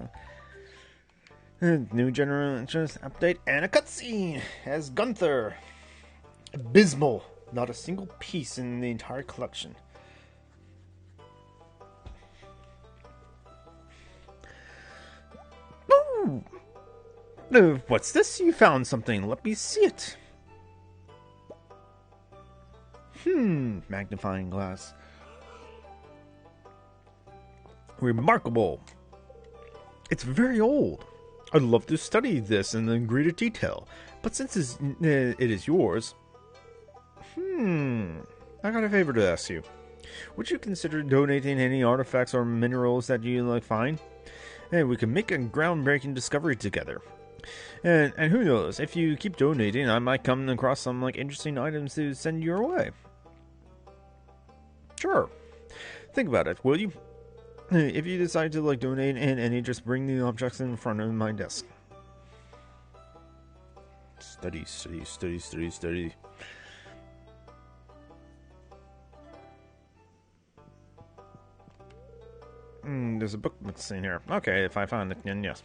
new generations update and a cutscene as Gunther. Abysmal, not a single piece in the entire collection. Ooh. What's this? You found something. Let me see it. Magnifying glass. Remarkable. It's very old. I'd love to study this in greater detail, but since it is yours... I got a favor to ask you. Would you consider donating any artifacts or minerals that you like find? And we can make a groundbreaking discovery together. And who knows, if you keep donating, I might come across some like interesting items to send your way. Sure. Think about it, will you? If you decide to like donate any, just bring the objects in front of my desk. Study. There's a book missing here. Okay, if I find it, then yes.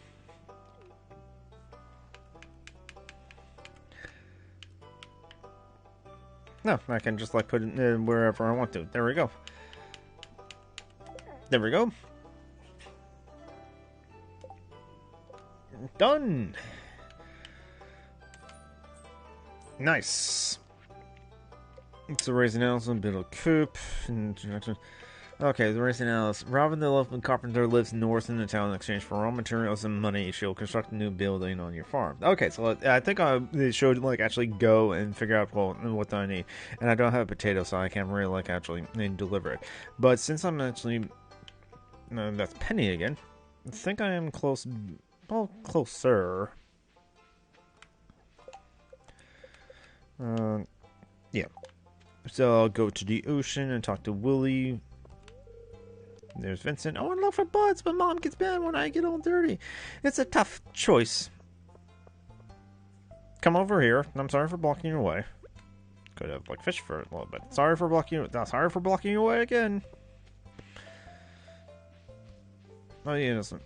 No, I can just like put it wherever I want to. There we go. There we go. Done. Nice. It's a Raising Alice and Biddle Coop. Okay, the Raising Alice. Robin the Loafman Carpenter lives north in the town in exchange for raw materials and money. She'll construct a new building on your farm. Okay, so I think I should like actually go and figure out what I need. And I don't have a potato, so I can't really like actually deliver it. But since I'm actually... No, that's Penny again. I think I am close... Well, closer. Yeah. So I'll go to the ocean and talk to Willie. There's Vincent. Oh, I love for buds, but Mom gets mad when I get all dirty. It's a tough choice. Come over here. I'm sorry for blocking your way. could have like fished for a little bit. Sorry for blocking you away again. Oh, yeah, listen.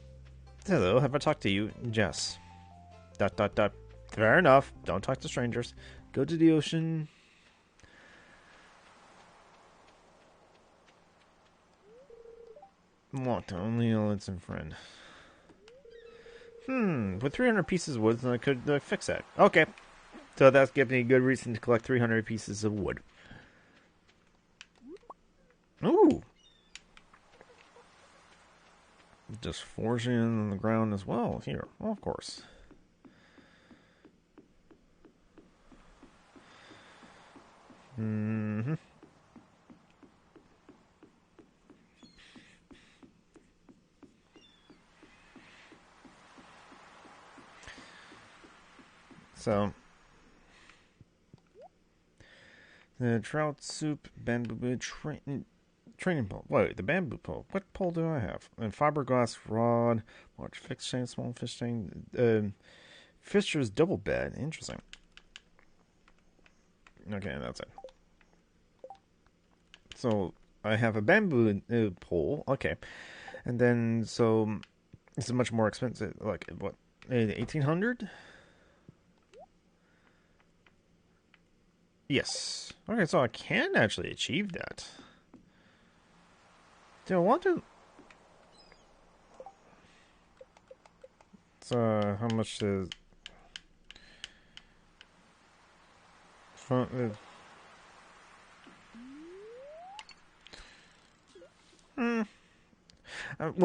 Hello, have I talked to you? Jess. ... Fair enough. Don't talk to strangers. Go to the ocean. What? Only Linson friend. With 300 pieces of wood, then I could fix that. Okay. So that's giving me a good reason to collect 300 pieces of wood. Ooh. Just forging in the ground as well. Here. Well, of course. Mm-hmm. So, the trout soup, bamboo training pole. Wait, the bamboo pole. What pole do I have? And fiberglass rod, large fixed chain, small fish chain. Fisher's double bed. Interesting. Okay, that's it. So, I have a bamboo pole. Okay. And then, so, this is much more expensive. Like, what? 1800? Yes. Okay, so I can actually achieve that. Do I want to? So, how much is... well,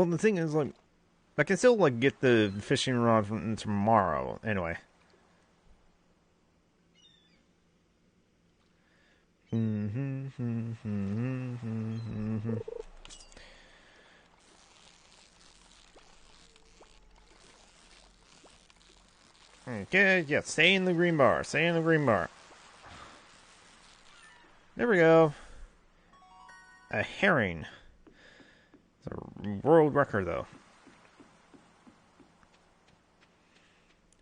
the thing is, like, I can still, like, get the fishing rod from tomorrow, anyway. Okay, yeah, stay in the green bar. Stay in the green bar. There we go. A herring. It's a world record, though.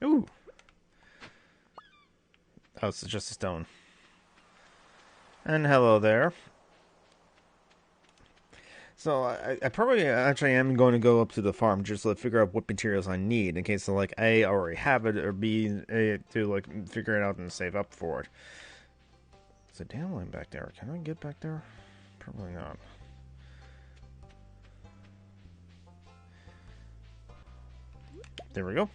Ooh. Oh, it's just a stone. And hello there. So I probably actually am going to go up to the farm just to figure out what materials I need in case of like A, I already have it, or B, to like figure it out and save up for it. There's a dandelion back there. Can I get back there? Probably not. There we go.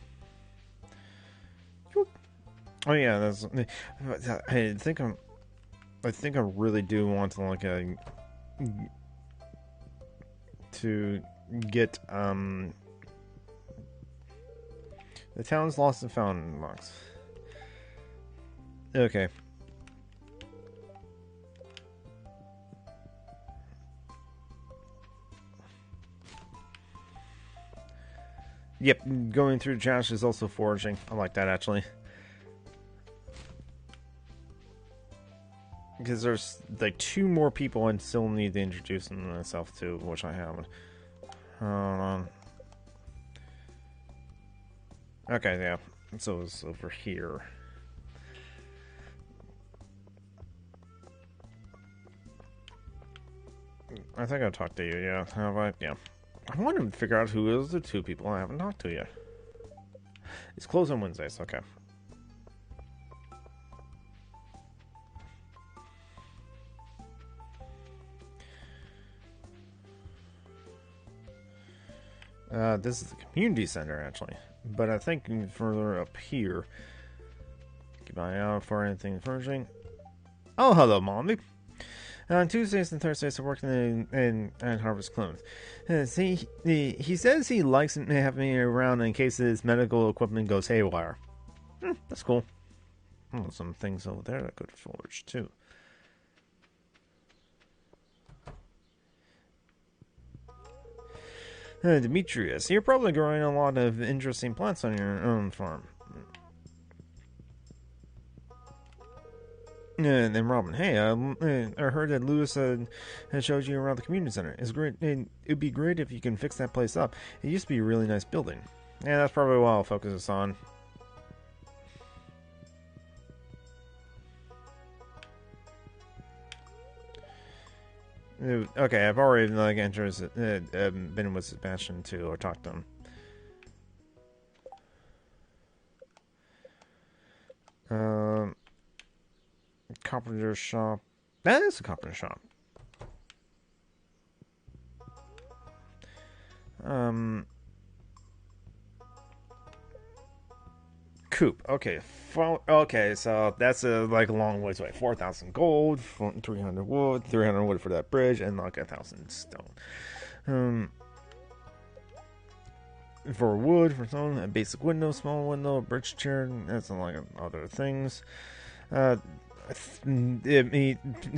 Oh yeah, that's. I think I really do want to like to get the town's lost and found box. Okay. Yep, going through Josh is also foraging. I like that actually. Because there's like 2 more people I still need to introduce myself to, which I haven't. Hold on. Okay, yeah. So it's over here. I think I talked to you, yeah. Have I? Yeah. I want to figure out who is the 2 people I haven't talked to yet. It's closed on Wednesdays, okay. This is the community center, actually. But I think further up here. Keep an eye out for anything furnishing. Oh, hello, Mommy. On Tuesdays and Thursdays, I work in Harvest Clones. He says he likes having me around in case his medical equipment goes haywire. That's cool. Oh, some things over there that could forge, too. Demetrius, you're probably growing a lot of interesting plants on your own farm. And then Robin, hey, I heard that Lewis had showed you around the community center. It's great. It'd be great if you can fix that place up. It used to be a really nice building. Yeah, that's probably what I'll focus us on. Okay, I've already like been with Sebastian too, or talked to him. Carpenter shop. That is a carpenter shop. Coop. Okay. Okay, so that's a like a long ways away. 4,000 gold, 300 wood, 300 wood for that bridge, and like 1,000 stone. For wood, for stone, a basic window, small window, a bridge chair, and some like other things. The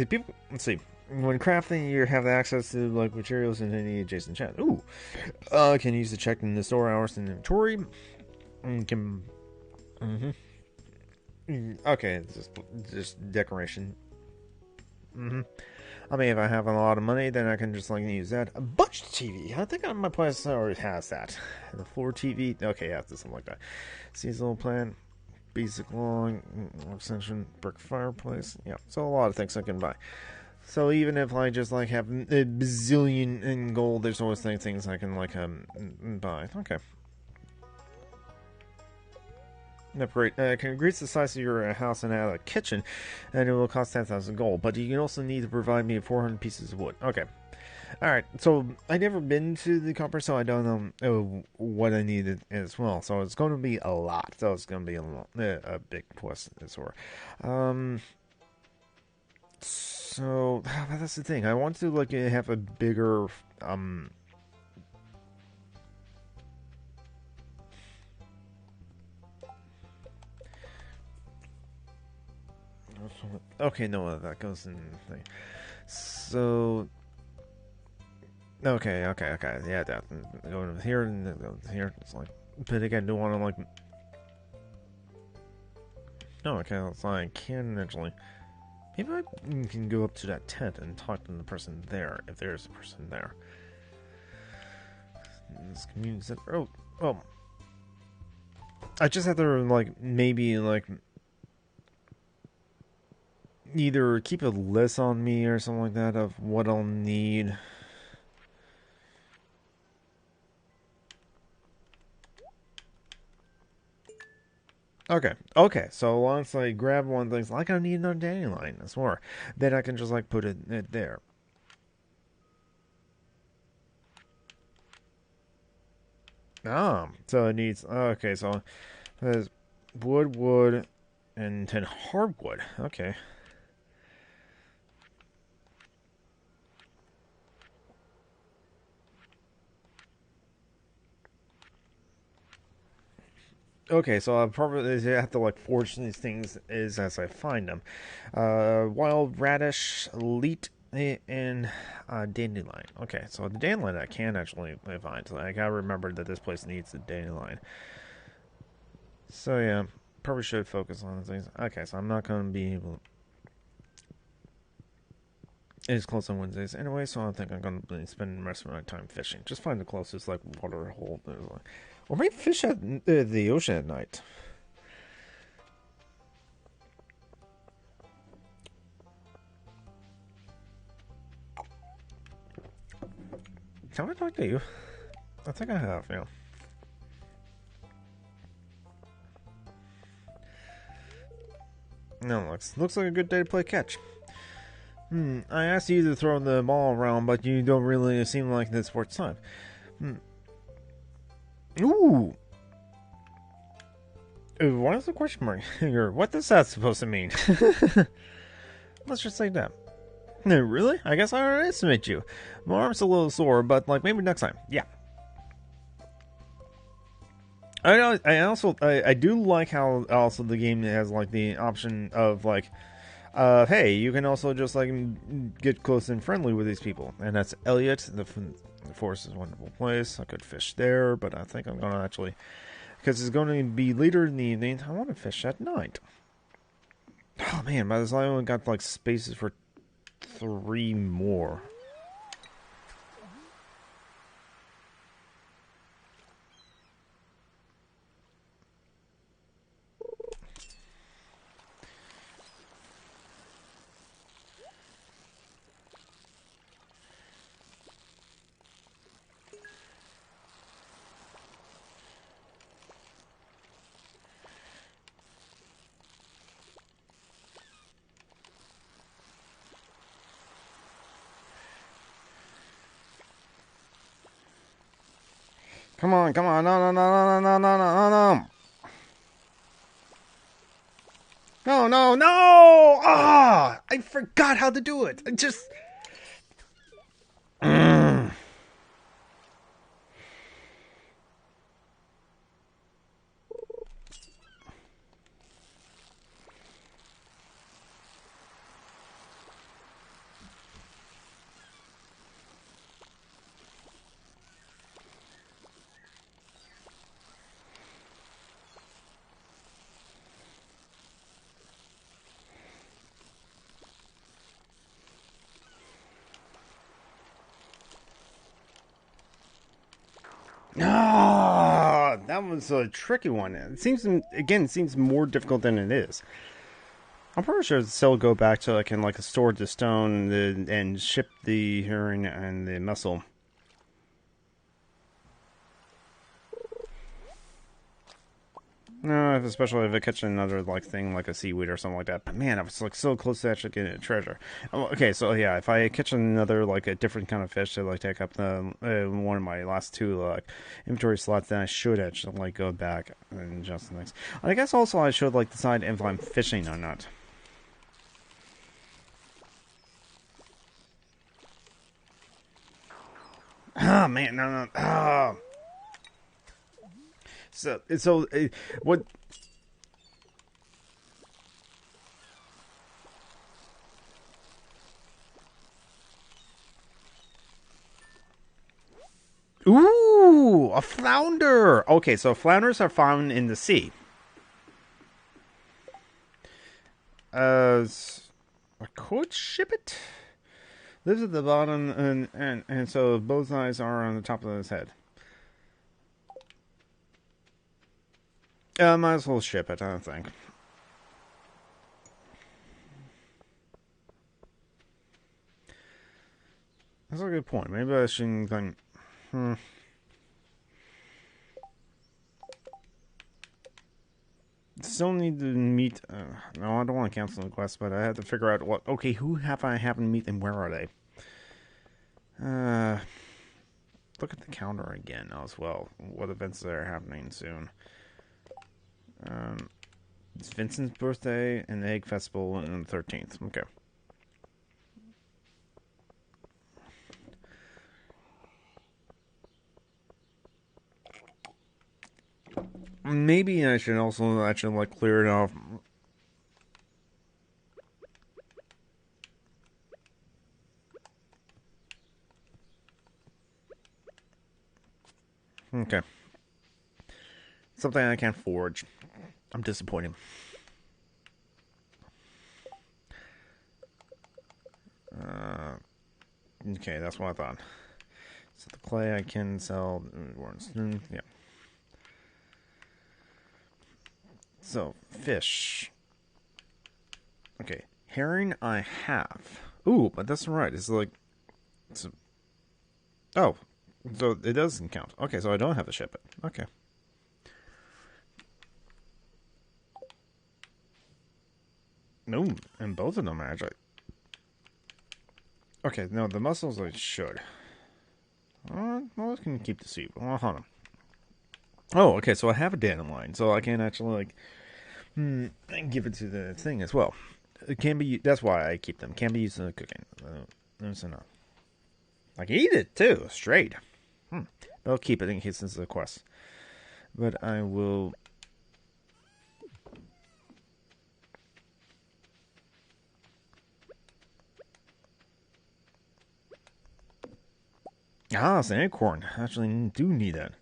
people. Let's see. When crafting, you have access to like materials in any adjacent chat. Ooh, can use the check in the store hours and inventory. And can. Okay, it's just decoration. I mean, if I have a lot of money, then I can just like use that. A budget TV. I think my place already has that. The floor TV. Okay, yeah, something like that. Seasonal plan. Basic long extension brick fireplace. Yeah, so a lot of things I can buy. So even if I just like have a bazillion in gold, there's always things I can like buy. Okay. Upgrade. Can increase the size of your house and add a kitchen, and it will cost 10,000 gold. But you can also need to provide me 400 pieces of wood. Okay. Alright, so I've never been to the copper, so I don't know what I needed as well. So it's going to be a lot. So it's going to be a big quest as well. So that's the thing. I want to like have a bigger Okay, no, that goes in. So okay, yeah, that going here and here. It's like, but again, do want to like. No, okay, so I can actually. Maybe I can go up to that tent and talk to the person there, if there's a person there. This community center. Oh, well. I just have to like maybe like either keep a list on me or something like that of what I'll need. Okay, so once I grab one of things, like I need another dandelion, that's more, then I can just like put it there. So it needs, okay, so there's wood, and 10 hardwood, okay. Okay, so I'll probably have to like forge these things as I find them. Wild radish, leet, and dandelion. Okay, so the dandelion I can actually find. So I gotta remember that this place needs the dandelion. So yeah, probably should focus on the things. Okay, so I'm not gonna be able. It's close on Wednesdays anyway, so I think I'm gonna be spending the rest of my time fishing. Just find the closest like water hole. Or maybe fish at the ocean at night. Can I talk to you? I think I have, yeah. No, looks like a good day to play catch. I asked you to throw the ball around, but you don't really seem like the sports type. Ooh! What is the question mark here? What is that supposed to mean? Let's just say that. No, really? I guess I underestimate you. My arm's a little sore, but like maybe next time. Yeah. I do like how also the game has like the option of like, hey, you can also just like get close and friendly with these people, and that's Elliot. The forest is a wonderful place. I could fish there, but I think I'm gonna actually, because it's going to be later in the evening. I want to fish at night. Oh man, by this time I only got like spaces for 3 more. Come on, come on. No, no, no, no, no, no, no, no, no. No, no, no! Ah! I forgot how to do it. I just. Ah, that was a tricky one. It seems more difficult than it is. I'm pretty sure still go back to like a sword to stone and ship the herring and the mussel. No, especially if I catch another like thing like a seaweed or something like that. But man, I was like so close to actually getting a treasure. Okay, so yeah, if I catch another like a different kind of fish to like take up the one of my last two like inventory slots, then I should actually like go back and adjust the next. I guess also I should like decide if I'm fishing or not. Ah, man, no, no. Ah. So, what? Ooh, a flounder. Okay, so flounders are found in the sea. I could ship it. Lives at the bottom, and so both eyes are on the top of his head. Might as well ship it, I think. That's a good point. Maybe I shouldn't think. Still need to meet. No, I don't want to cancel the quest, but I have to figure out what. Okay, who have I haven't meet and where are they? Look at the counter again as well. What events are happening soon? It's Vincent's birthday and the Egg Festival on the 13th. Okay. Maybe I should also actually like clear it off. Okay. Something I can't forge. I'm disappointed. Okay, that's what I thought. So the clay I can sell. Yeah. So fish. Okay, herring I have. Ooh, but that's right. It's like. Oh, so it doesn't count. Okay, so I don't have to ship it. Okay. No, and both of them are actually. Okay, no, the mussels I should. Well, I can keep the seed. Well, hold on. Oh, okay, so I have a dandelion, so I can actually like give it to the thing as well. It can be. That's why I keep them. Can be used in the cooking. There's enough. I can eat it too, straight. I'll keep it in case this is a quest. But I will. Ah, it's an acorn. I actually do need that.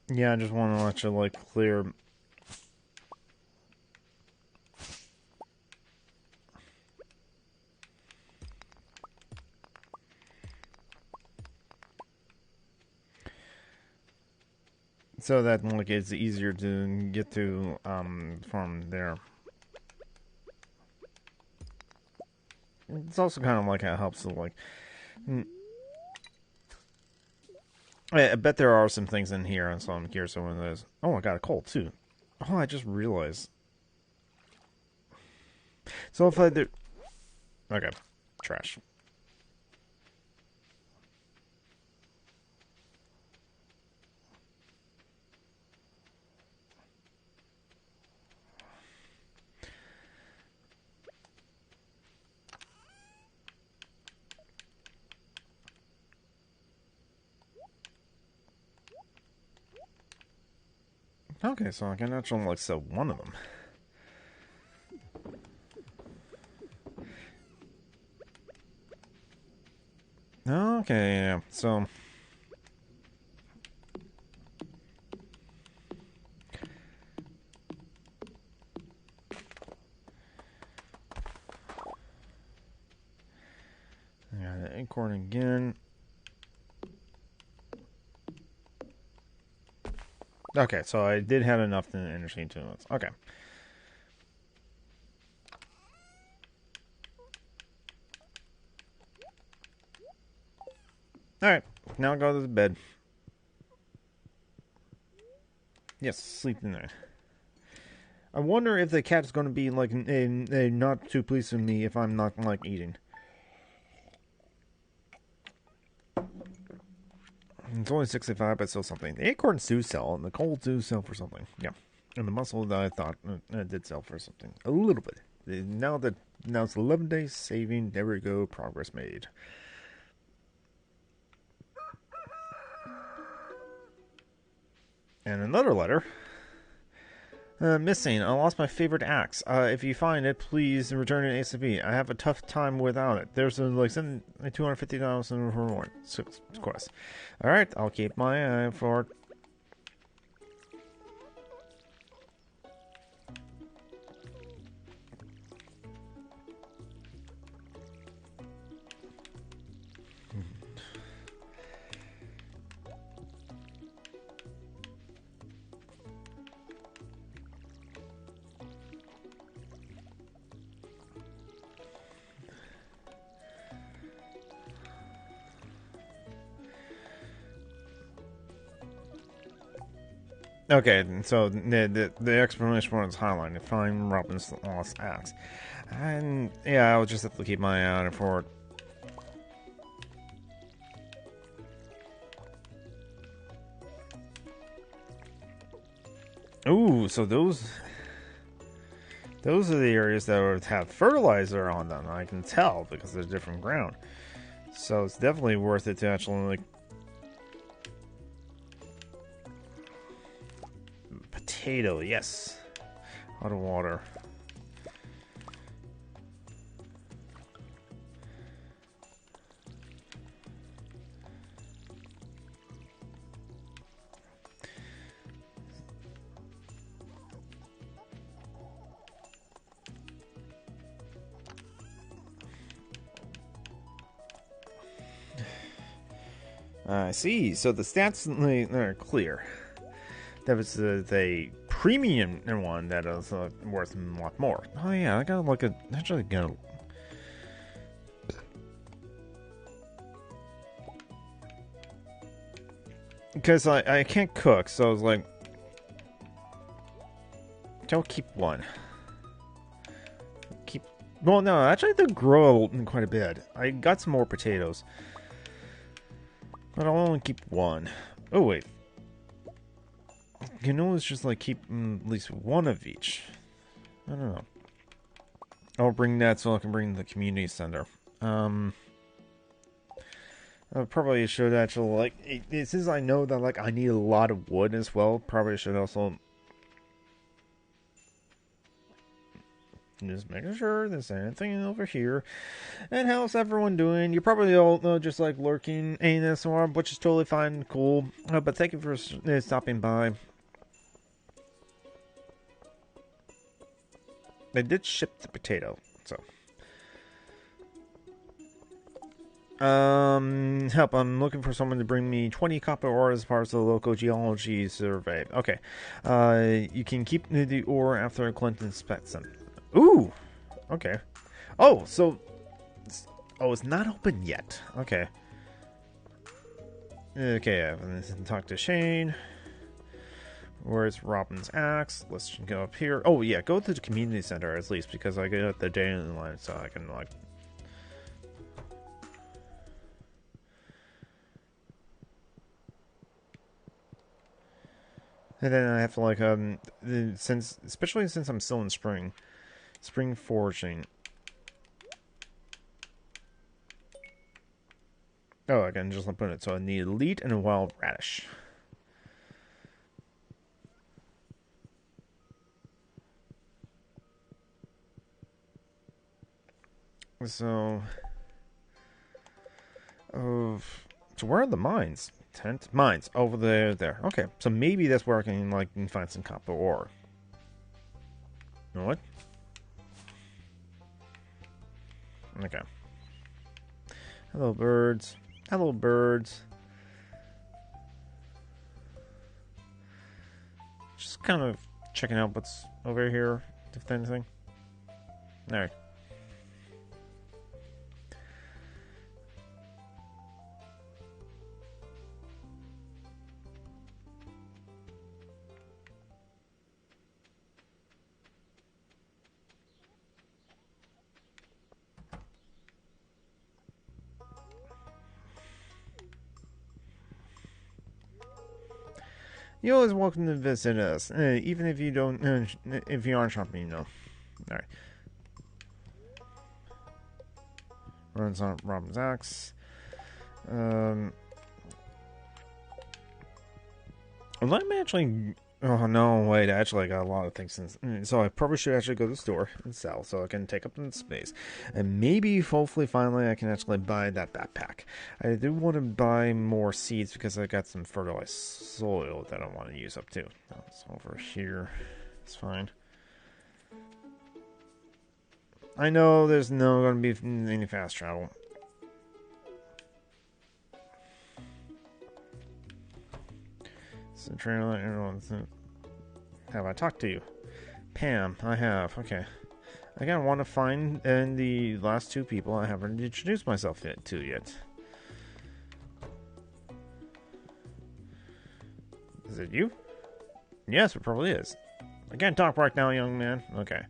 Yeah, I just want to let you like clear. so that like it's easier to get to from there. It's also kind of like it helps to like. I bet there are some things in here, and so I'm curious what it is. Oh, I got a coal too. Oh, I just realized. So if I do, okay, trash. Okay, so I can actually like sell one of them. Okay, yeah. So I got an acorn again. Okay, so I did have enough to interchange 2 months. Okay. Alright, now go to the bed. Yes, sleep tonight. I wonder if the cat is going to be like not too pleased with me if I'm not like eating. It's only 65, but still something. The acorns do sell, and the coal do sell for something. Yeah, and the muscle that I thought did sell for something a little bit. Now it's 11 days saving. There we go. Progress made. And another letter. Missing. I lost my favorite axe. If you find it, please return it ASAP. I have a tough time without it. There's like $250 in reward. Of course. Alright, I'll keep my eye for it. Okay, so the explanation for it's highlighted. Find Robin's lost axe. And yeah, I'll just have to keep my eye out for it. Ooh, so those are the areas that would have fertilizer on them. I can tell because they're different ground. So it's definitely worth it to actually like potato, yes. Out of water. I see. So the stats are clear. That was the premium one that is worth a lot more. Oh yeah, I got like a actually got. Because I can't cook, so I was like, I'll keep one. Well, no, actually, they grow quite a bit. I got some more potatoes. But I'll only keep one. Oh, wait. You can always just, like, keep at least one of each. I don't know. I'll bring that so I can bring the community center. I probably should actually, like, since I know that, like, I need a lot of wood as well, probably should also just making sure there's anything over here. And how's everyone doing? You're probably all just like lurking in this one, which is totally fine, cool. But thank you for stopping by. They did ship the potato, so. Help. I'm looking for someone to bring me 20 copper ore as part of the local geology survey. Okay. You can keep the ore after Clint inspects them. Ooh. Okay. Oh, so. Oh, it's not open yet. Okay. Okay, I've talked to Shane. Where's Robin's axe? Let's go up here. Oh, yeah, go to the community center at least because I get the day in line so I can, like. And then I have to, like, especially since I'm still in spring foraging. Oh, I can just put it. So I need elite and a wild radish. So, so where are the mines? Tent mines over there. Okay, so maybe that's where I can find some copper ore. You know what? Okay. Hello, birds. Hello, birds. Just kind of checking out what's over here, if anything. All right. You're always welcome to visit us, even if you don't, if you aren't shopping, you know. All right. Runs on Robin's axe. Let me actually. Oh no! Wait, actually, I got a lot of things. So I probably should actually go to the store and sell, so I can take up the space, and maybe, hopefully, finally, I can actually buy that backpack. I do want to buy more seeds because I got some fertilized soil that I want to use up too. That's over here. It's fine. I know there's no going to be any fast travel. So trailer, everyone's. Have I talked to you? Pam, I have. Okay. I gotta want to find the last two people I haven't introduced myself to yet. Is it you? Yes, it probably is. I can't talk right now, young man. Okay.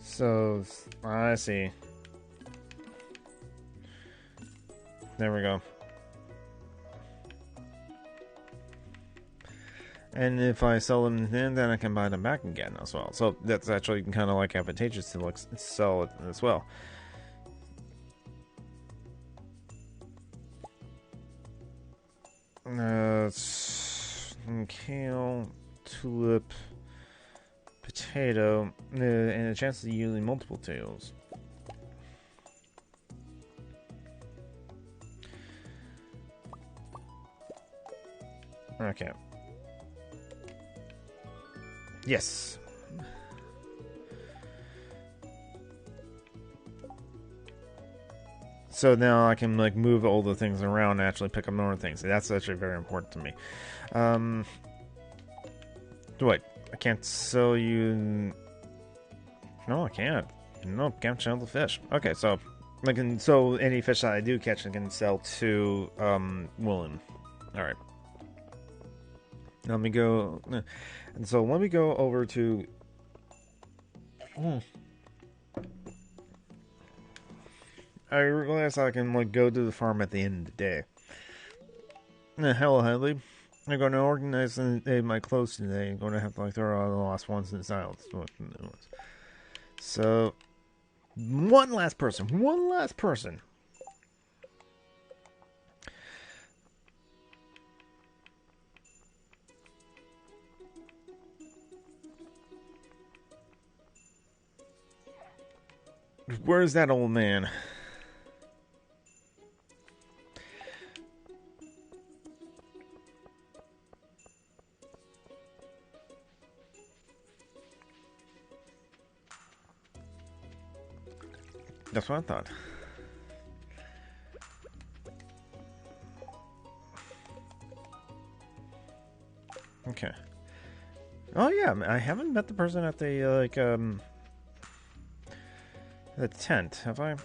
So, I see. There we go. And if I sell them then I can buy them back again as well. So that's actually kind of like advantageous to sell it as well. Kale, tulip, potato, and a chance of yielding multiple tails. Okay. Yes. So now I can move all the things around and actually pick up more things. That's actually very important to me. Wait, I can't sell you. No, I can't. No, can't sell the fish. Okay, so so any fish that I do catch, I can sell to William. All right. Let me go. And so let me go over to. I realize I can go to the farm at the end of the day. Hello, Hadley. I'm going to organize my clothes today. I'm going to have to throw out the last ones inside. So, one last person. Where's that old man? That's what I thought. Okay. Oh yeah, I haven't met the person at the the tent, have I?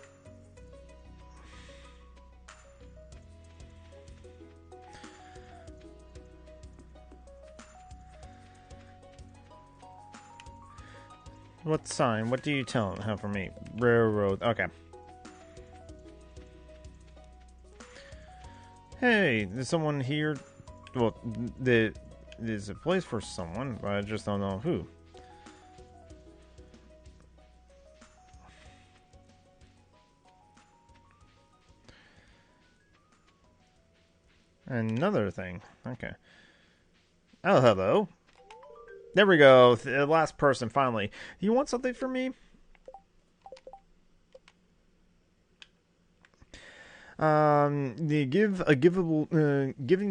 What sign? What do you tell him? How for me? Railroad. Okay. Hey, there's someone here. Well, there's a place for someone, but I just don't know who. Another thing. Okay. Oh, hello. There we go. The last person, finally. You want something from me? Giving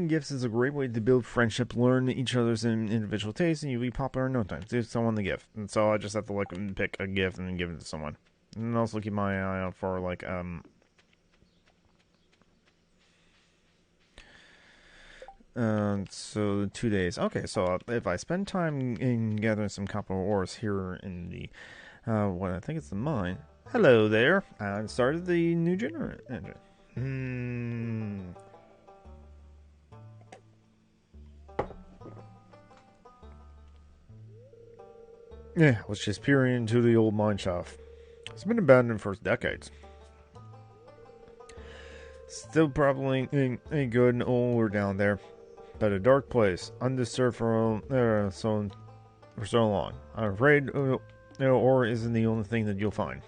gifts is a great way to build friendship, learn each other's individual tastes, and you'll be popular in no time. Give someone the gift, and so I just have to like pick a gift and give it to someone, and also keep my eye out for like so 2 days. Okay, so if I spend time in gathering some copper ores here in the what I think it's the mine. Hello there. I started the new generator engine. Yeah, let's just peer into the old mine shaft. It's been abandoned for decades. Still probably a good ore down there, but a dark place, undisturbed for so long. I'm afraid ore isn't the only thing that you'll find.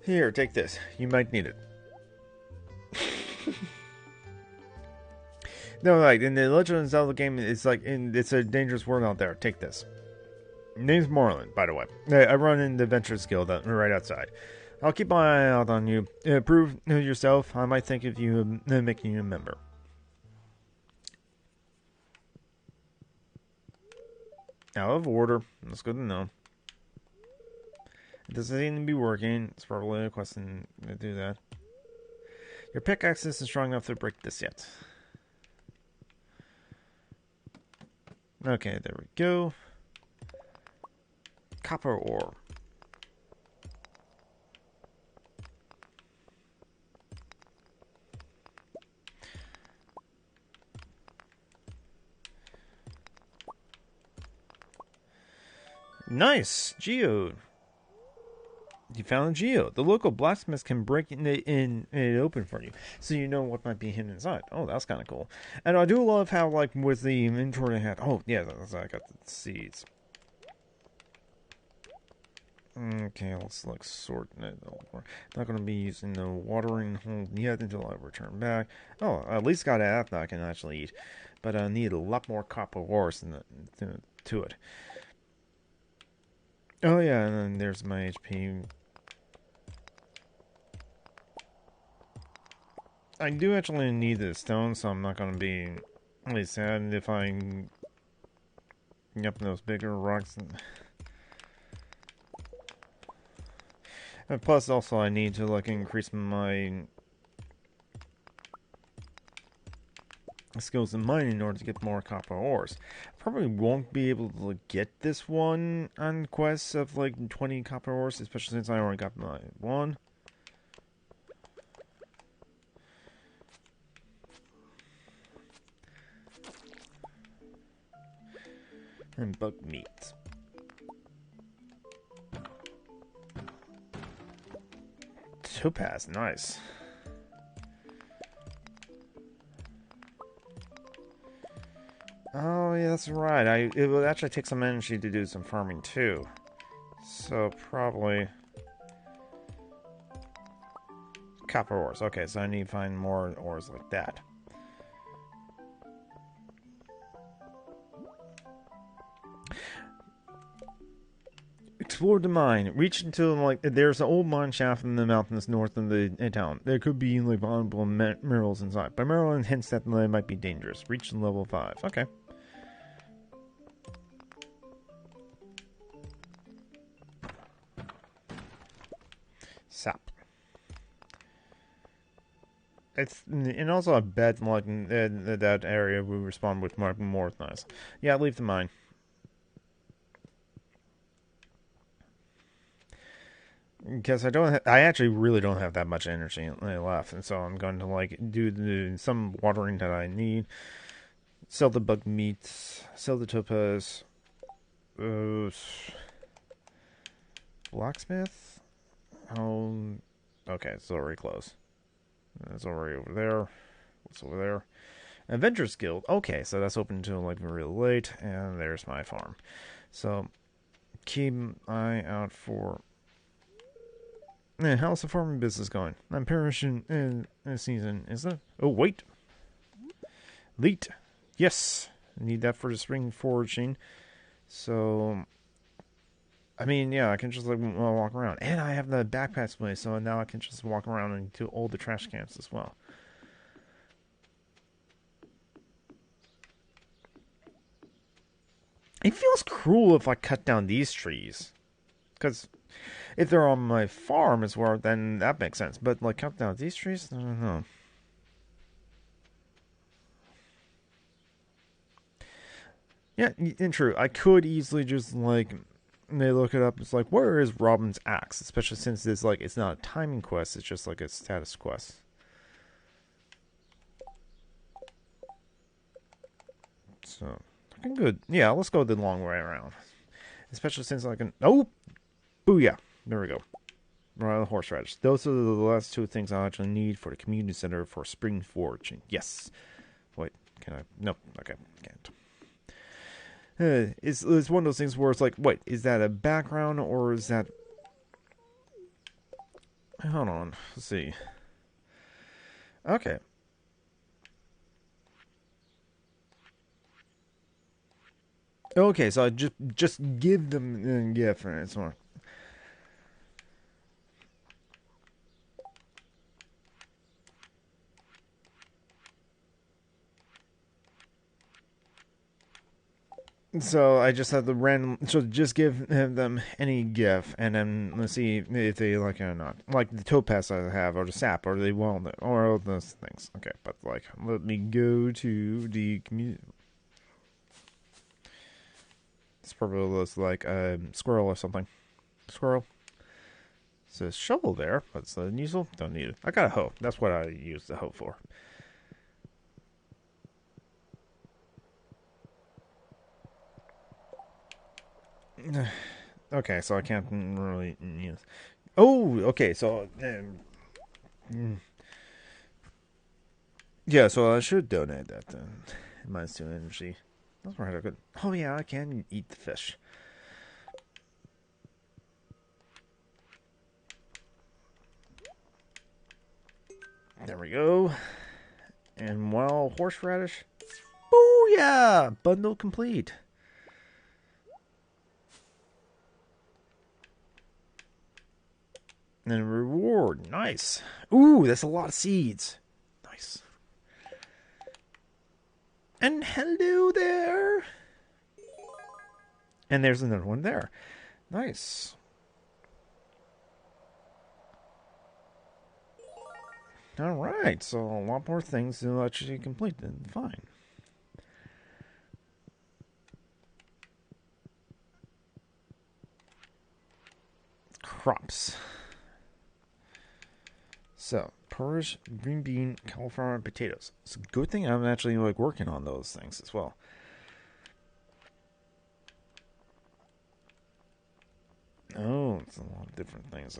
Here, take this. You might need it. No, like in the Legend of Zelda game, it's like it's a dangerous world out there. Take this. Name's Marlin, by the way. I run in the Adventurers Guild right outside. I'll keep my eye out on you. Prove yourself. I might think of you making you a member. Out of order. That's good to know. It doesn't seem to be working. It's probably a question to do that. Your pickaxe isn't strong enough to break this yet. Okay, there we go. Copper ore. Nice! Geode. You found a geode. The local blacksmith can break it open for you, so you know what might be hidden inside. Oh, that's kind of cool. And I do love how, like, with the inventory I had. Oh, yeah, I got the seeds. Okay, let's like sort it over. Not going to be using the watering hole yet until I return back. Oh, at least got an apple I can actually eat, but I need a lot more copper ores to it. Oh yeah, and then there's my HP. I do actually need the stone, so I'm not going to be really sad if I get up those bigger rocks. And plus, also, I need to like increase my skills in mining in order to get more copper ores. Probably won't be able to like, get this one on quests of like 20 copper ores, especially since I already got my one. And bug meat. Topaz, nice. Oh, yeah, that's right. It will actually take some energy to do some farming, too. So, probably... copper ores. Okay, so I need to find more ores like that. Explore the mine. Reach until like there's an old mine shaft in the mountains north of the town. There could be like valuable minerals inside, but Marilyn hints that they might be dangerous. Reach level 5. Okay. Sap. It's and also I bet like in that area we respond with more nice. Yeah, leave the mine. Because I actually really don't have that much energy left, and so I'm going to like do some watering that I need. Sell the bug meat, sell the topaz, blacksmith. Oh, okay, it's already closed. It's already over there. What's over there? Adventurers Guild. Okay, so that's open until like real late, and there's my farm. So keep an eye out for. How's the farming business going? I'm perishing in a season, is it? Oh, wait. Leet. Yes. Need that for the spring foraging. So, I mean, yeah, I can just like walk around. And I have the backpack place, so now I can just walk around and do all the trash cans as well. It feels cruel if I cut down these trees. Because if they're on my farm as well, then that makes sense. But, like, cut down these trees? I don't know. Yeah, and true. I could easily just, like, they look it up. It's like, where is Robin's axe? Especially since it's, like, it's not a timing quest. It's just, like, a status quest. So, looking good. Yeah, let's go the long way around. Especially since I can... Oh! Booyah! There we go. Royal horseradish. Those are the last two things I actually need for the community center for spring foraging. Yes. Wait, can I? Nope. Okay, can't. It's one of those things where it's like, wait, is that a background or is that? Hold on. Let's see. Okay. Okay, so I just give them a gift and it's more. So I just have the random. So just give them any gift, and then let's see if they like it or not. Like the topaz I have, or the sap, or the walnut, or all those things. Okay, but like, let me go to the community. It's probably looks like a squirrel or something. Squirrel. It says shovel there. What's the useful? Don't need it. I got a hoe. That's what I use the hoe for. Okay, so I can't really use. Oh, okay, so yeah, so I should donate that then. Minus 2 energy. That's right. Good. Oh yeah, I can eat the fish. There we go. And wow, horseradish. Oh yeah, bundle complete. And reward, nice. Ooh, that's a lot of seeds. Nice. And hello there. And there's another one there. Nice. Alright, so a lot more things to actually complete then. Fine. Crops. So, porridge, green bean, cauliflower, and potatoes. It's a good thing I'm actually like working on those things as well. Oh, it's a lot of different things.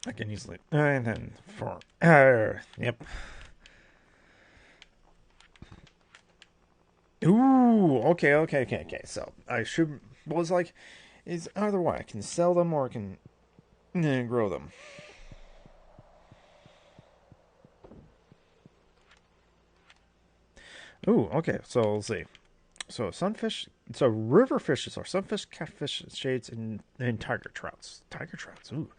I can easily. And then for. Yep. Ooh, okay. So, I should. Was like. Is either way. I can sell them or I can grow them. Ooh, okay. So, let's see. So sunfish, so river fishes are sunfish, catfish, shades, and tiger trouts. Tiger trouts, ooh.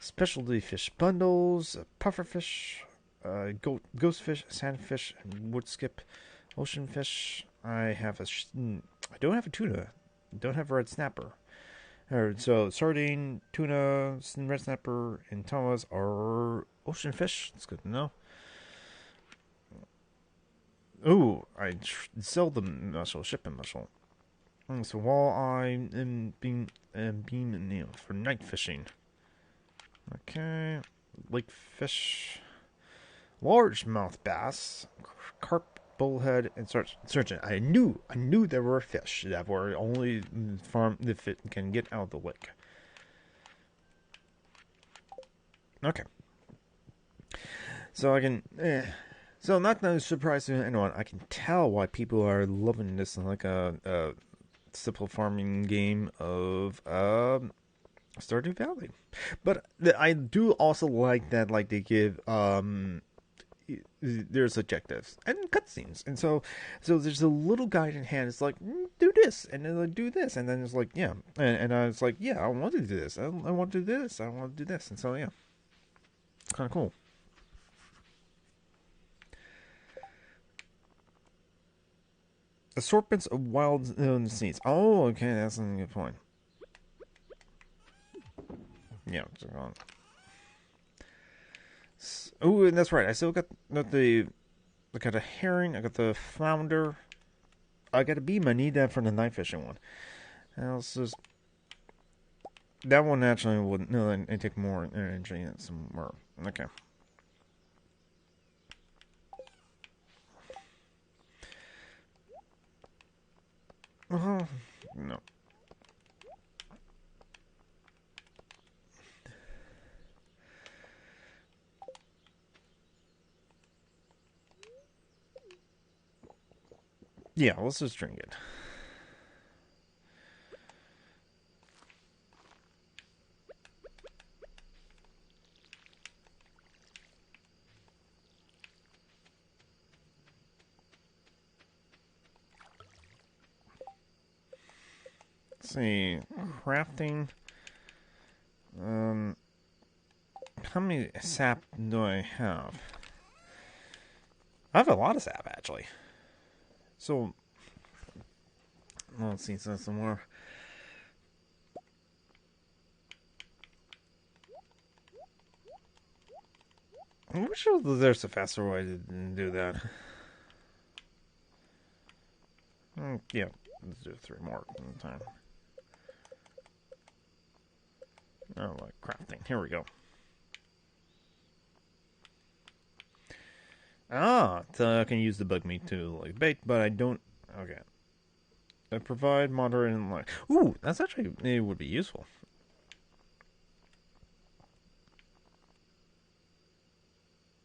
Specialty fish bundles, pufferfish, ghostfish, sandfish, and wood skip, ocean fish. I don't have a tuna. Don't have a red snapper. So sardine, tuna, red snapper, and tamas are ocean fish. That's good to know. Ooh, I seldom mussel, shipping mussel. So walleye and beam and for night fishing. Okay, lake fish, largemouth bass, carp, bullhead, and sturgeon. I knew there were fish that were only farmed if it can get out of the lake. Okay, so I can. So not no surprise to anyone. I can tell why people are loving this like a simple farming game of Stardew Valley. But I do also like that like they give there's objectives and cutscenes, and so there's a little guide in hand. It's like do this and then like, do this, and then it's like yeah, and I was like yeah, I want to do this. I want to do this. I want to do this, and so yeah, kind of cool. Assortments of wild seeds. Oh, okay, that's a good point. Yeah. Oh, and that's right. I still got I got a herring. I got the flounder. I got a beam. I need that for the night fishing one. And just that one actually would no. It take more energy and some more. Okay. No. Yeah, let's just drink it. Let's see, crafting. How many sap do I have? I have a lot of sap actually. So let's see, so some more. I wish there's a faster way to do that. Yeah, let's do 3 more at a time. Oh, like crafting. Here we go. So I can use the bug meat to like bait, but I don't. Okay. I provide moderate and like. Ooh, that's actually it would be useful.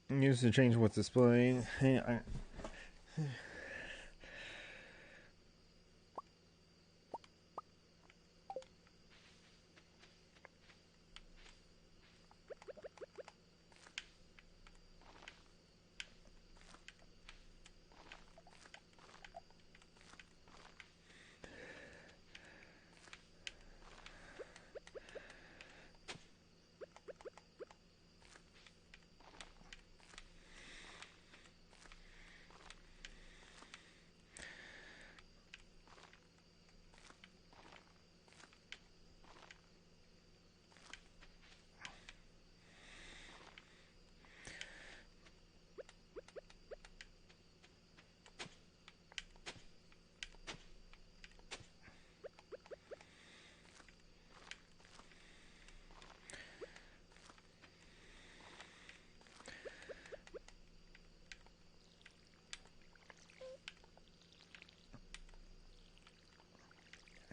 Use to change what's displayed. Hey, I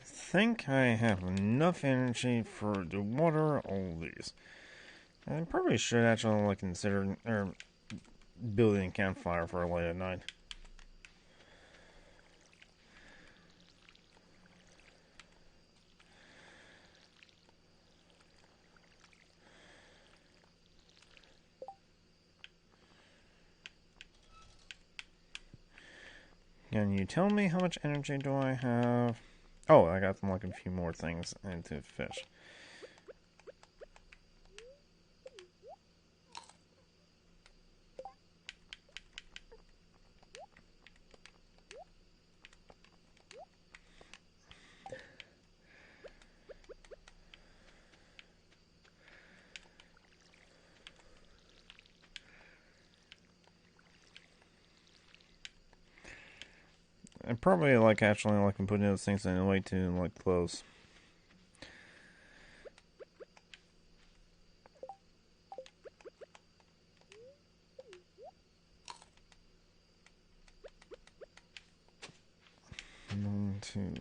think I have enough energy for the water all these. I probably should actually like consider building a campfire for late at night. Can you tell me how much energy do I have? Oh, I got like a few more things into fish. I probably like actually like putting those things in a way to like close. One, two.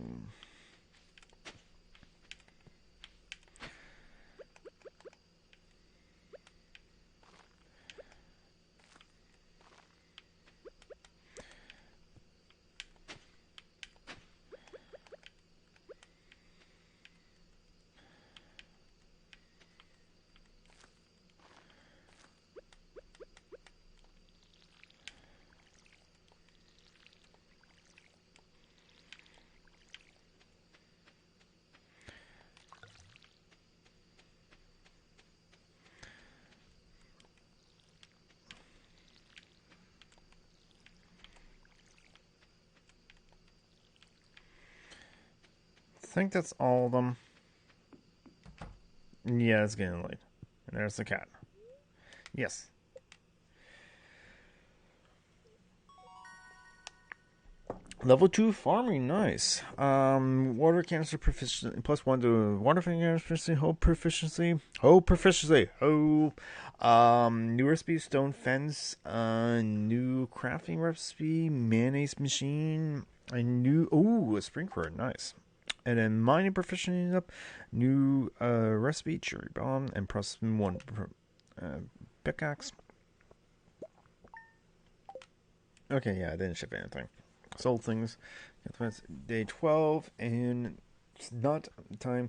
I think that's all of them. Yeah, it's getting late. And there's the cat. Yes. Level 2 farming, nice. Water canister proficiency, +1 to water canister proficiency, hoe proficiency, new recipe, stone fence, new crafting recipe, mayonnaise machine, a sprinkler, nice. And then mining proficiency up, new recipe, cherry bomb, and +1 pickaxe. Okay, yeah, I didn't ship anything. Sold things. Day 12, and it's not time.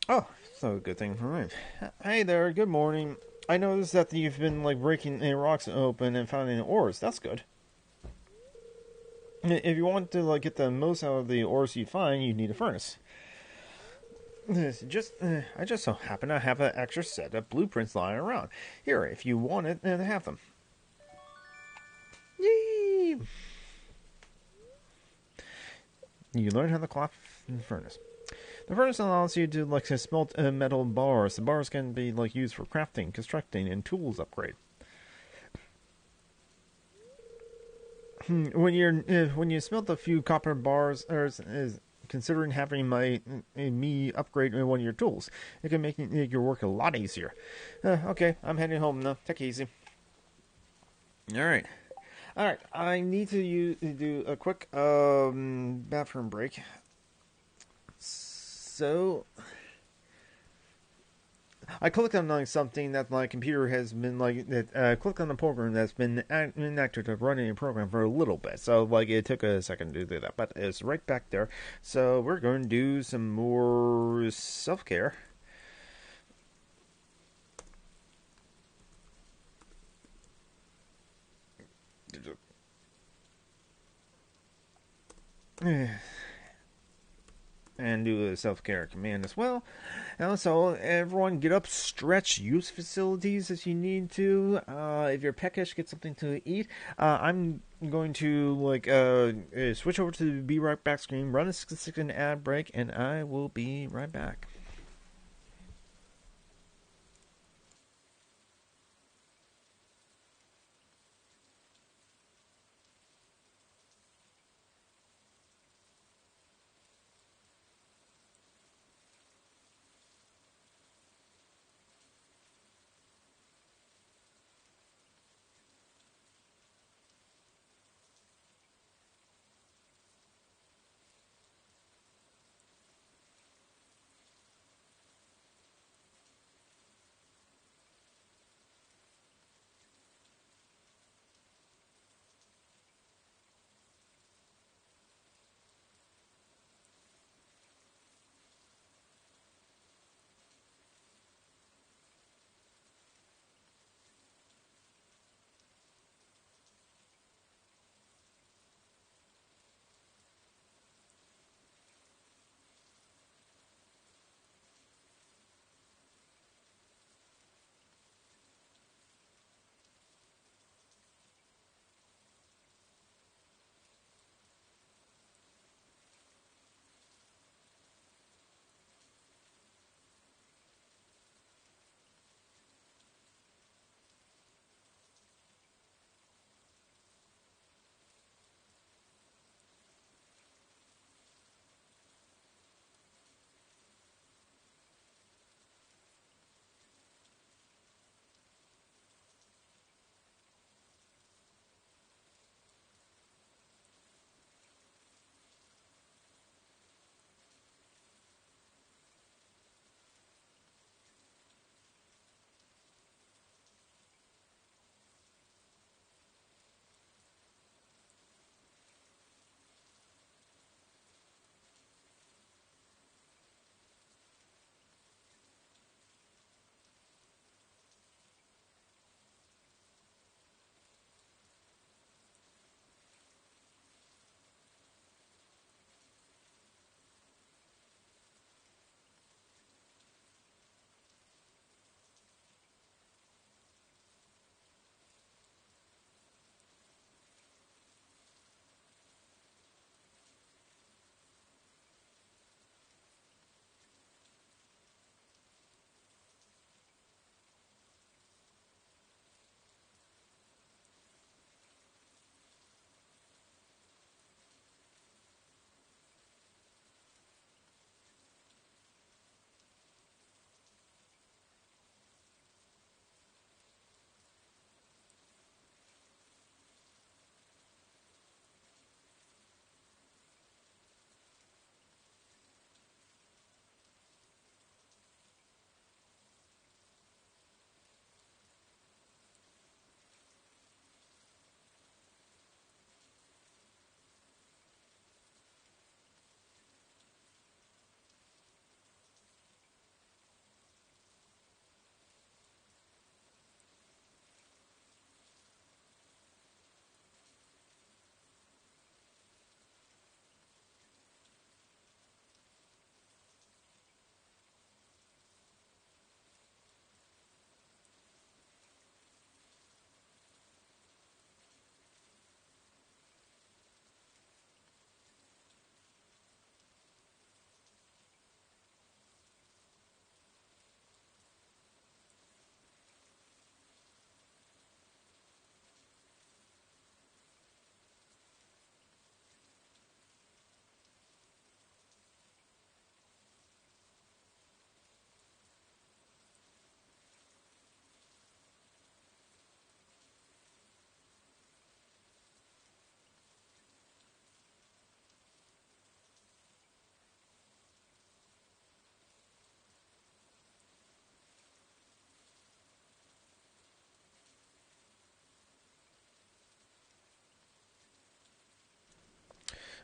Oh, so good thing for me. Hey there, good morning. I noticed that you've been like breaking rocks open and finding ores. That's good. If you want to like get the most out of the ores you find, you need a furnace. I just so happen to have an extra set of blueprints lying around. Here, if you want it, and have them. Yay! You learn how to craft the furnace. The furnace allows you to like smelt metal bars. The bars can be like used for crafting, constructing, and tools upgrade. When you smelt a few copper bars, is considering having me upgrade one of your tools. It can make your work a lot easier. Okay, I'm heading home now. Take it easy. All right. I need to do a quick bathroom break. So I clicked on like something that my computer has been like that. Clicked on a program that's been inactive of running a program for a little bit. So like it took a second to do that, but it's right back there. So we're going to do some more self care. And do a self-care command as well. And so everyone get up, stretch, use facilities if you need to. If you're peckish, get something to eat. I'm going to switch over to the Be Right Back screen, run a 6-second ad break, and I will be right back.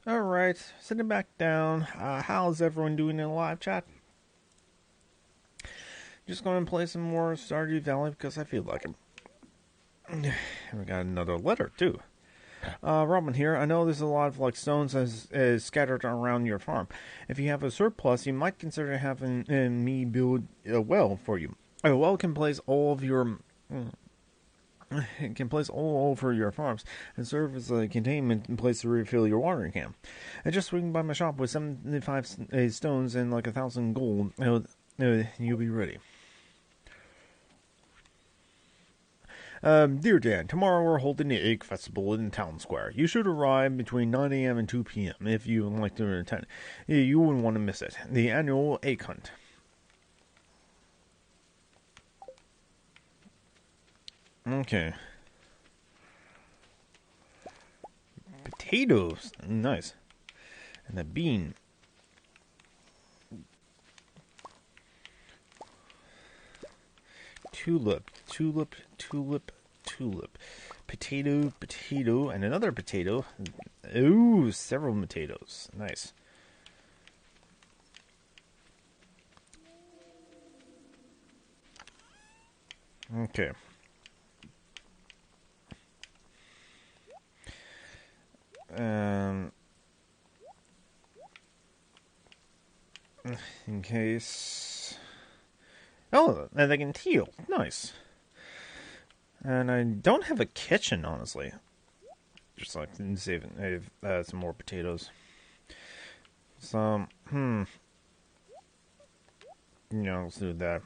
All right, sitting back down. How's everyone doing in the live chat? Just going to play some more Stardew Valley because I feel like it. We got another letter too. Robin here. I know there's a lot of like stones as scattered around your farm. If you have a surplus, you might consider having me build a well for you. A well can place all of your it can place all over your farms and serve as a containment place to refill your watering can. And just swing by my shop with 75 stones and like 1,000 gold, you'll be ready. Dear Dan, tomorrow we're holding the Egg Festival in Town Square. You should arrive between 9 a.m. and 2 p.m. if you would like to attend. You wouldn't want to miss it. The annual egg hunt. Okay. Potatoes. Nice. And a bean. Tulip. Potato, and another potato. Ooh, several potatoes. Nice. Okay. In case... Oh, and they can teal. Nice. And I don't have a kitchen, honestly. Just like saving some more potatoes. So, yeah, let's do that.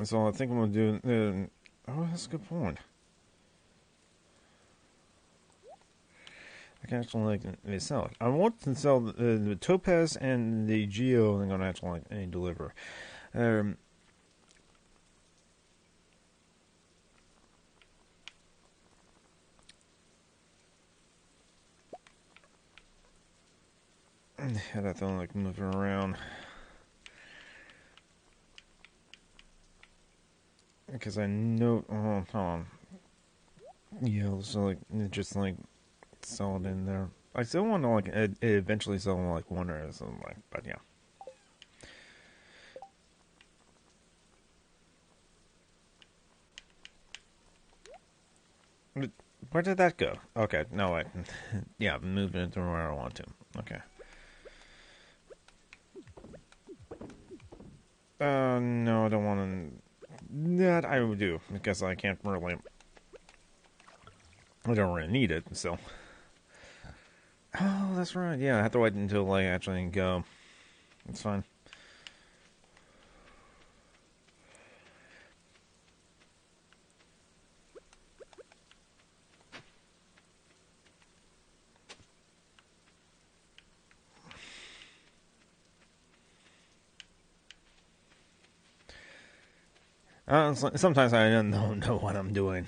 So I think I'm gonna do. Oh, that's a good point. I can actually like sell it. I want to sell the topaz and the geo. I'm gonna actually like deliver. Had that thing like moving around because I know. Oh, hold on. Yeah, so like just like sell it in there. I still want to like eventually sell like one or something like, but yeah. Where did that go? Okay, no wait. Yeah, I'm moving it to where I want to. Okay. No, I don't want to. That I would do because I can't really. I don't really need it, so. Oh, that's right. Yeah, I have to wait until I actually go. It's fine. Sometimes I don't know what I'm doing.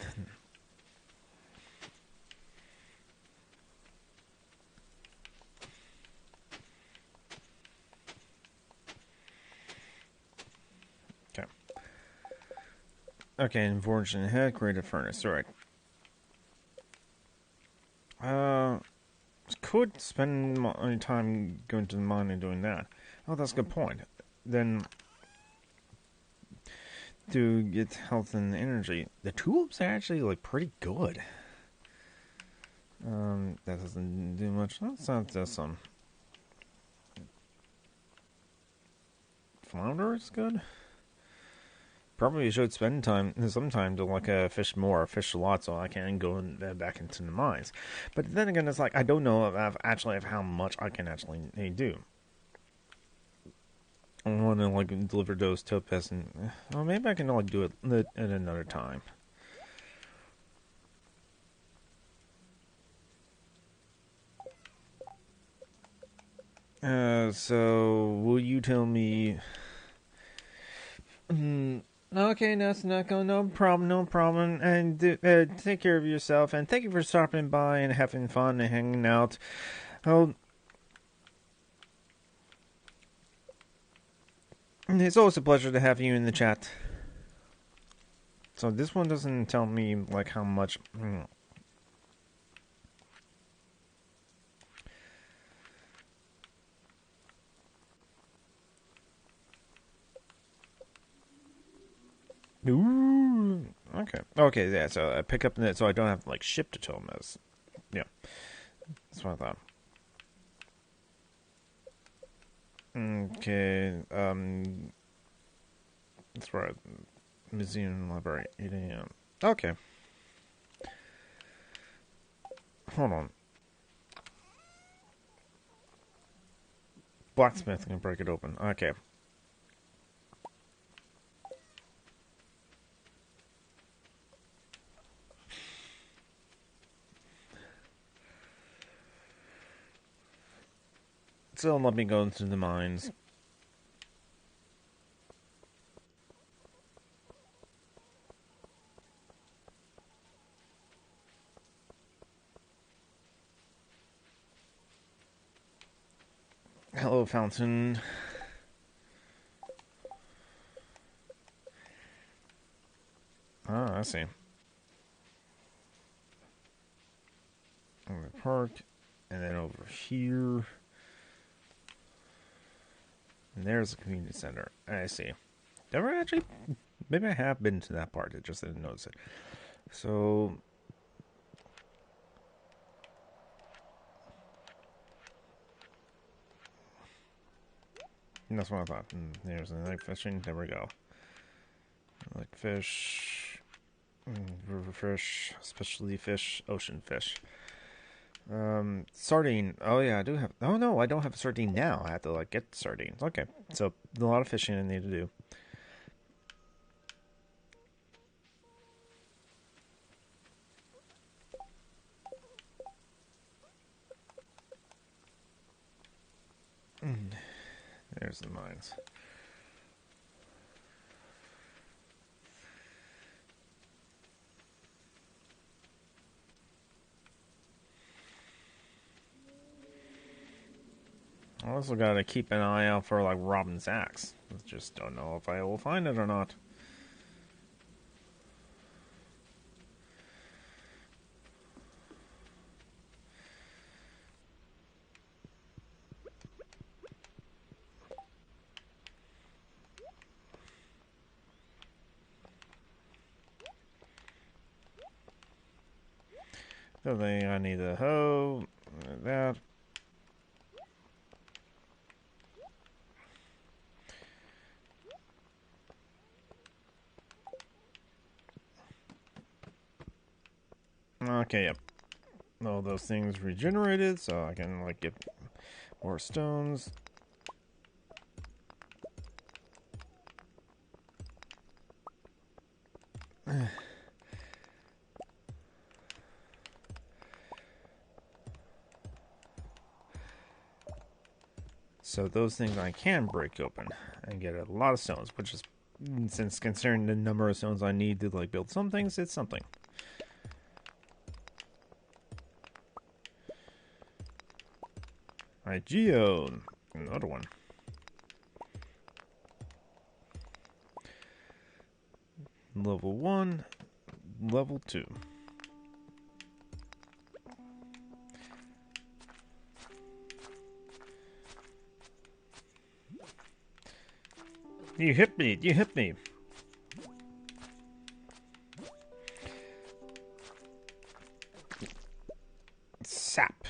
Okay. Okay, unfortunately, head create a furnace. Alright. Could spend my time going to the mine and doing that. Oh, that's a good point. Then, to get health and energy, the tulips are actually like pretty good. That doesn't do much. That's not just some. Flounder is good. Probably should spend some time to like fish a lot, so I can go back into the mines. But then again, it's like I don't know of how much I can actually do. I want to like deliver those topaz, and well, maybe I can like do it at another time. So will you tell me? Okay, that's not going. No problem. And take care of yourself. And thank you for stopping by and having fun and hanging out. Oh, it's always a pleasure to have you in the chat. So this one doesn't tell me like how much. Ooh. Okay. Okay. Yeah. So I pick up so I don't have to like ship it to him. As yeah. That's what I thought. Okay. That's right. Museum library. 8 a.m. Okay. Hold on. Blacksmith can break it open. Okay. So let me go into the mines. Hello, fountain. Ah, I see. Over the park, and then over here. And there's the community center. I see. Never actually. Maybe I have been to that part. I just didn't notice it. So. That's what I thought. There's the night fishing. There we go. Like fish. River fish. Specialty fish. Ocean fish. Sardine. Oh yeah, I do have. Oh no, I don't have a sardine now. I have to like get sardines. Okay, so a lot of fishing I need to do. There's the mines. I also gotta keep an eye out for like Robin's axe. I just don't know if I will find it or not. The thing I need a hoe. That. Okay, yep. All those things regenerated, so I can like get more stones. So those things I can break open and get a lot of stones, which is, since considering the number of stones I need to like build some things, it's something. Alright, Geode. Another one. Level 1. Level 2. You hit me! You hit me! Sap.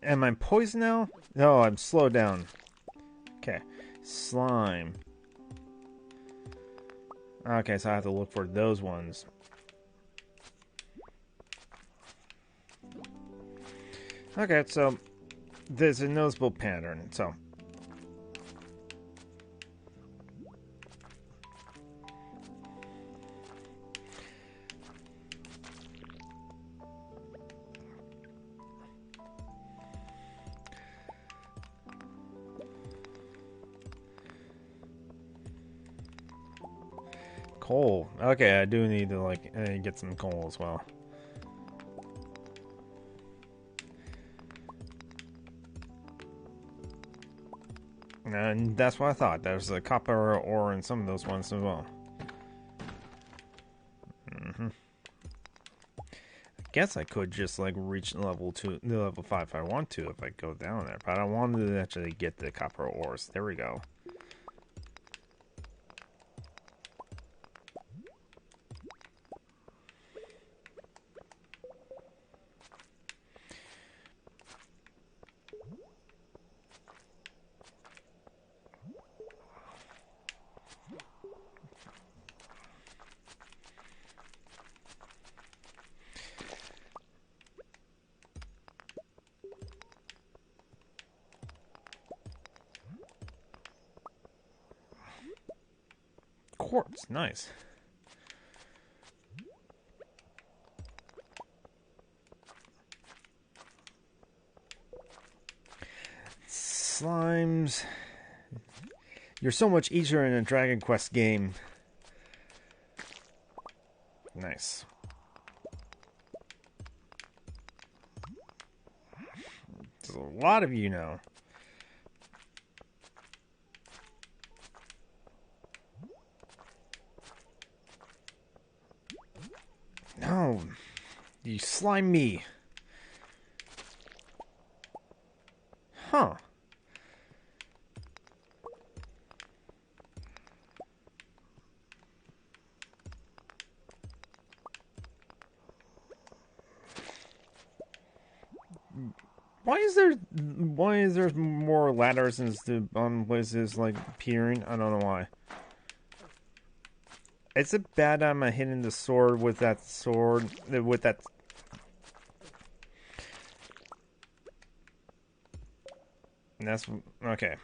Am I poisoned now? No, I'm slowed down. Okay. Slime. Okay, so I have to look for those ones. Okay, so there's a noticeable pattern, so. Coal. Okay, I do need to like get some coal as well. And that's what I thought. There's a copper ore in some of those ones as well. guess I could just like reach level 5 if I want to if I go down there, but I wanted to actually get the copper ores. There we go. Quartz, nice. Slimes. You're so much easier in a Dragon Quest game. Nice. There's a lot of you now. No, you slime me. Huh. Why is there more ladders instead on places like peering? I don't know why. Is it bad I'm hitting the sword with that with that? And that's okay.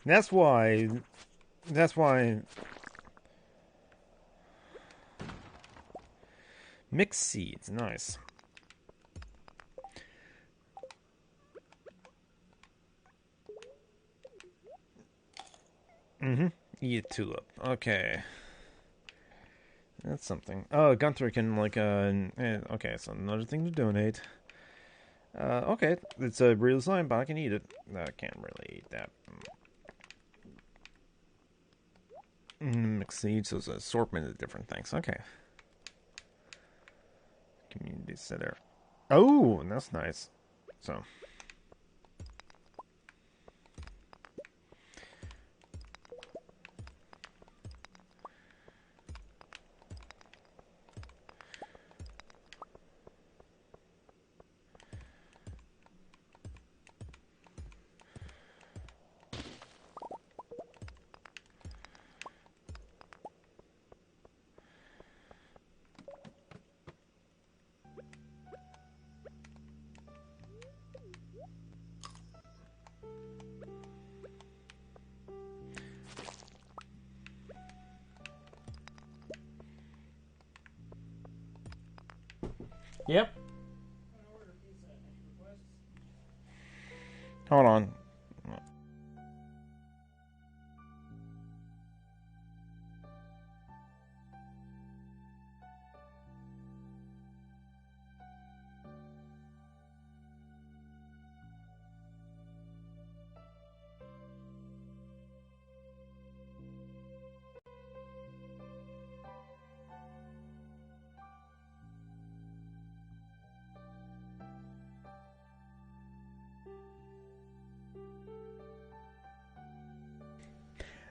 That's why. That's why. Mixed seeds, nice. Eat a tulip. Okay. That's something. Oh, Gunther can like okay, so another thing to donate. Okay, it's a real slime, but I can eat it. I can't really eat that. Mixed seeds, so it's an assortment of different things. Okay. Community center. Oh, that's nice. So. Yep. Hold on.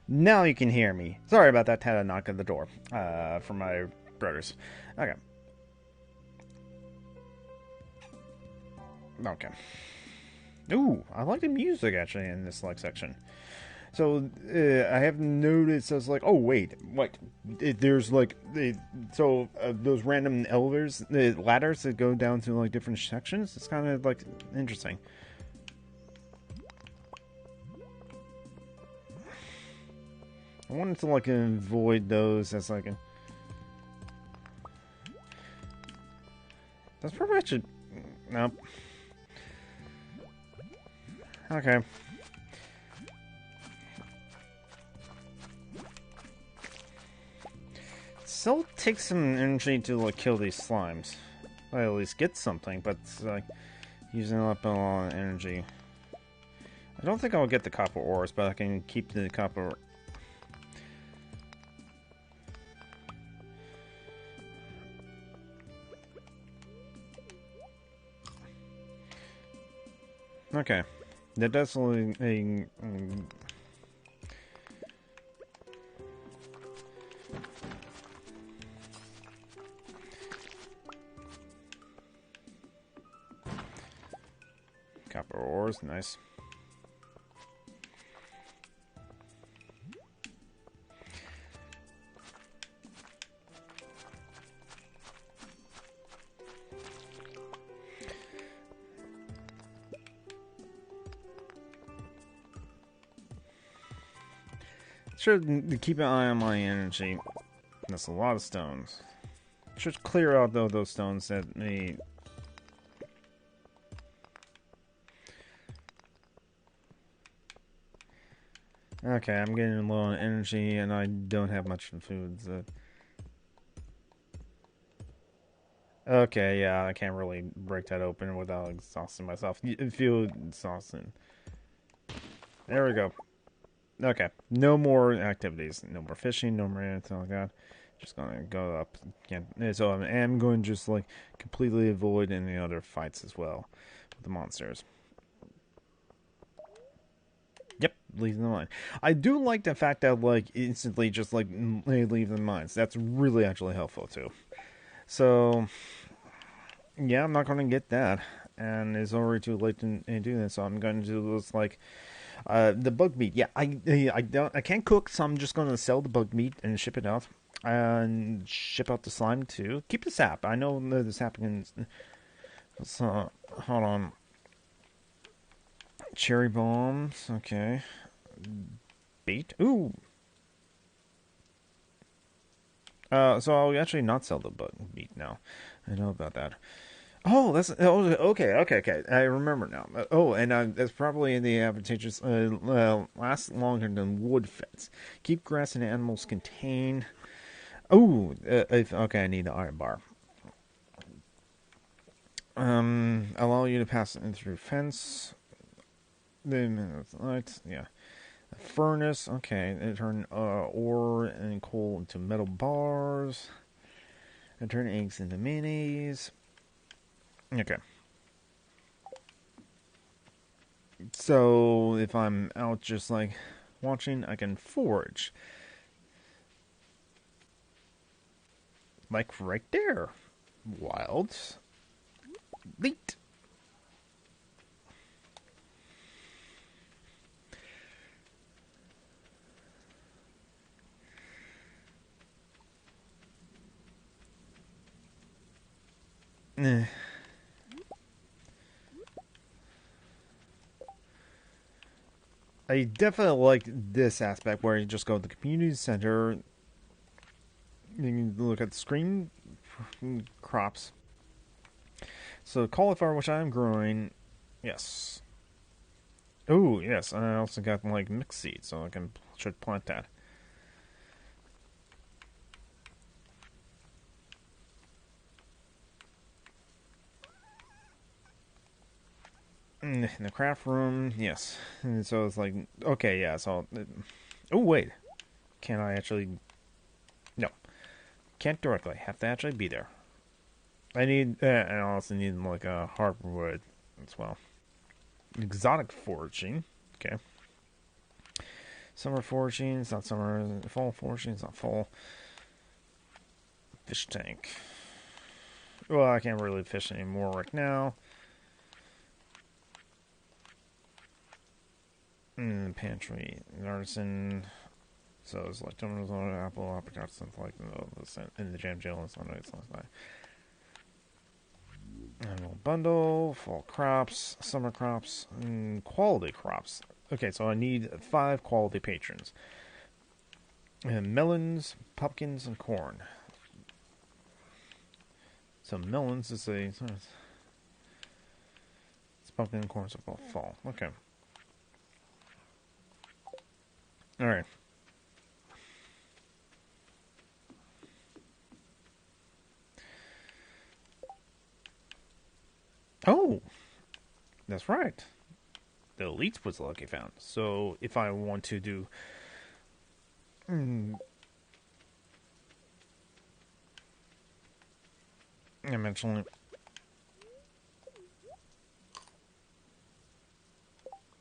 Now you can hear me. Sorry about that. Had a knock at the door from my brothers. Okay. Okay. Ooh, I like the music actually in this like section. So I have noticed. I was like, oh wait, there's like those random elevators, the ladders that go down to like different sections. It's kind of like interesting. I wanted to like avoid those as like a. That's pretty much it. Nope. Okay. Still takes some energy to like kill these slimes. I at least get something, but it's like using up a lot of energy. I don't think I'll get the copper ores, but I can keep the copper. Okay. That definitely copper ores, nice. Should keep an eye on my energy. That's a lot of stones. Should clear out though those stones that may. Okay, I'm getting low on energy and I don't have much food. So. Okay, yeah, I can't really break that open without exhausting myself. Feel exhausting. There we go. Okay, no more activities, no more fishing, no more anything like that. Just gonna go up again. So I am going to just like completely avoid any other fights as well with the monsters. Yep, leave them alone. I do like the fact that like instantly just like they leave the mines. That's really actually helpful too. So yeah, I'm not gonna get that, and it's already too late to do this. So I'm going to do this like. The bug meat, yeah, I can't cook, so I'm just gonna sell the bug meat and ship it out, and ship out the slime too. Keep the sap. I know the sap can. So hold on. Cherry bombs, okay. Bait, ooh. So I'll actually not sell the bug meat now. I know about that. Oh, okay. I remember now. And that's probably in the advantageous. Last longer than wood fence. Keep grass and animals contained. Oh, okay. I need the iron bar. Allow you to pass in through fence. The lights, yeah. A furnace, okay. And turn ore and coal into metal bars. And turn eggs into minis. Okay. So if I'm out just like watching, I can forge. Like right there. Wild. Leet. Eh. I definitely like this aspect where you just go to the community center. You can look at the screen crops. So cauliflower, which I'm growing, yes. Oh yes, I also got like mixed seeds, so should plant that. In the craft room, yes. And so it's like, okay, yeah. So, oh wait, can I actually? No, can't directly. Have to actually be there. I need, and I also need like a hardwood as well. Exotic foraging, okay. Summer foraging, it's not summer. Fall foraging, it's not fall. Fish tank. Well, I can't really fish anymore right now. Pantry, artisan. So it's like tomatoes, apple, apricot, something like that. In the jam jail and something like that. Annual bundle, fall crops, summer crops, and quality crops. Okay, so I need 5 quality patrons. And melons, pumpkins, and corn. So melons is it's pumpkin and corn, so fall. Okay. Alright. Oh! That's right. the elites was the lucky found. So if I want to do eventually,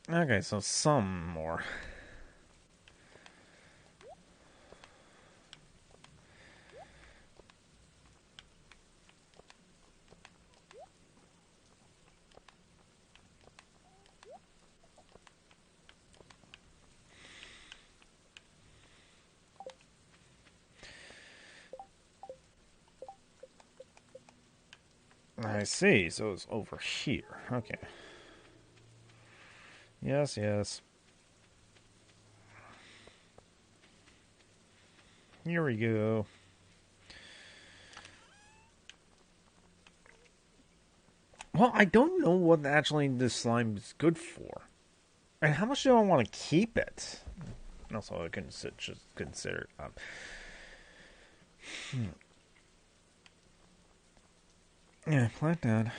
okay, so some more. I see. So it's over here. Okay. Yes, yes. Here we go. Well, I don't know what actually this slime is good for. And how much do I want to keep it? Also, I can just consider. Yeah, plant that.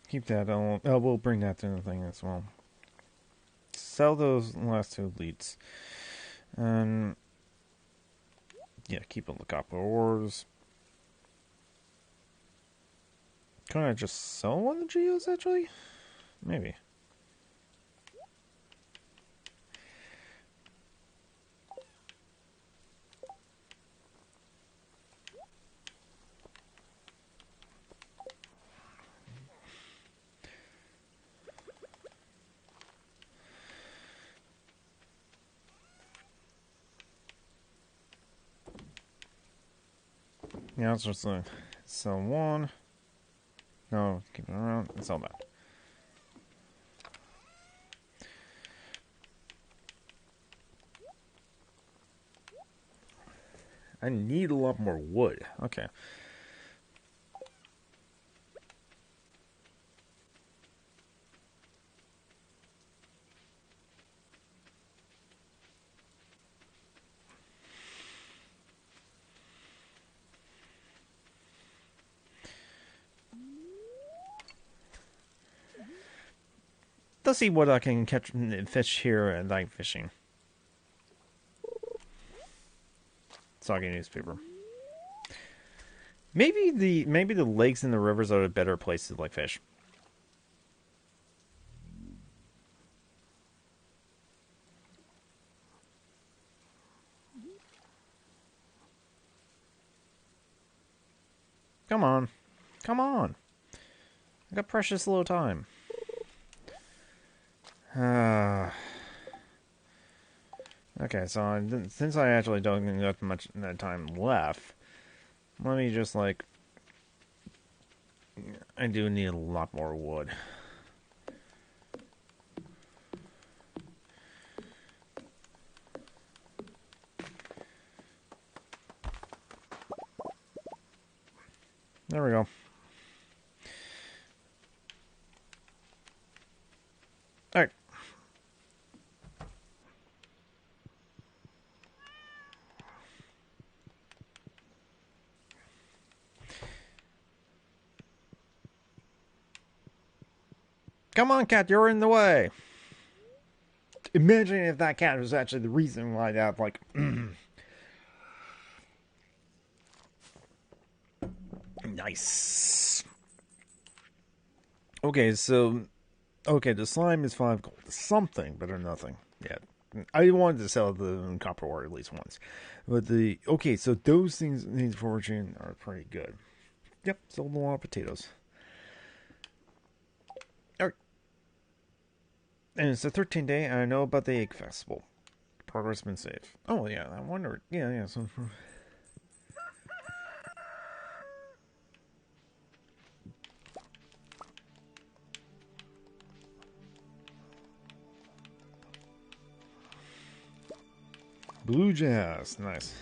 Keep that. We'll bring that to the thing as well. Sell those last two leads. And yeah, keep on the copper ores. Can I just sell one of the geos actually? Maybe. Yeah, it's just sell one. No, keep it around and sell that. I need a lot more wood. Okay. Let's see what I can catch fish here at night fishing. Soggy newspaper. Maybe the lakes and the rivers are a better place to like fish. Come on. Come on. I got precious little time. Okay, so since I actually don't have much time left, let me just like... I do need a lot more wood. There we go. Alright. Come on, cat, you're in the way. Imagine if that cat was actually the reason why that, like... Nice. Okay, so... Okay, the slime is 5 gold. Something better than nothing. Yeah. I wanted to sell the copper ore at least once. But the... Okay, so those things foraging are pretty good. Yep, sold a lot of potatoes. Alright. And it's the 13th day, and I know about the egg festival. Progress been saved. Oh, yeah, I wonder... Yeah, so... Blue Jazz, nice.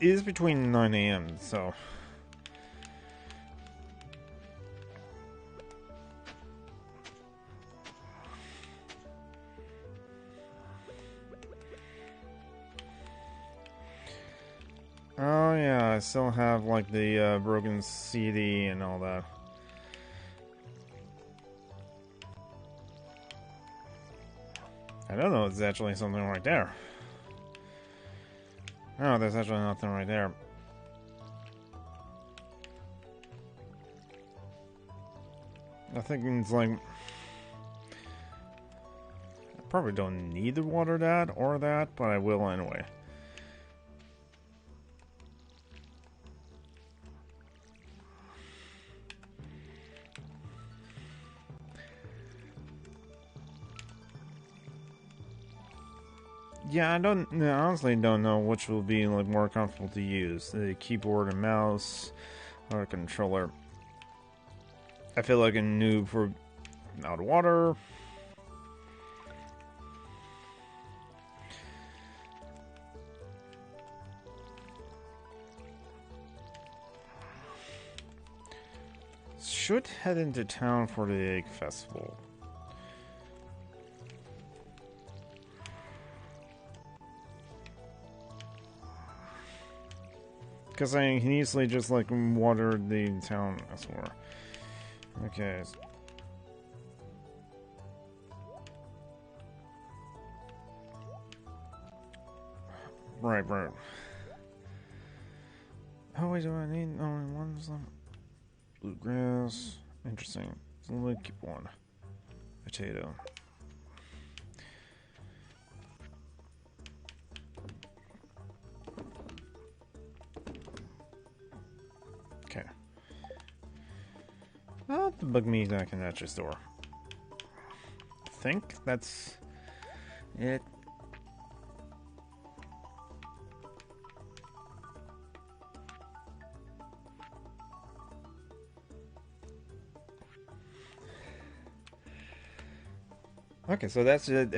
It is between 9 a.m., so... Oh yeah, I still have like the broken CD and all that. I don't know, it's actually something right there. Oh, there's actually nothing right there. I think it's like... I probably don't need to water that or that, but I will anyway. Yeah, I honestly don't know which will be like more comfortable to use, the keyboard and mouse or a controller. I feel like a noob for out of water. Should head into town for the egg festival. Because I can easily just like water the town as well. Okay. Right. Oh wait, do I need only one? Bluegrass. Interesting. So let me keep one. Potato. Okay. Well, the bug meat I can actually store. I think that's it. Okay, so that's it.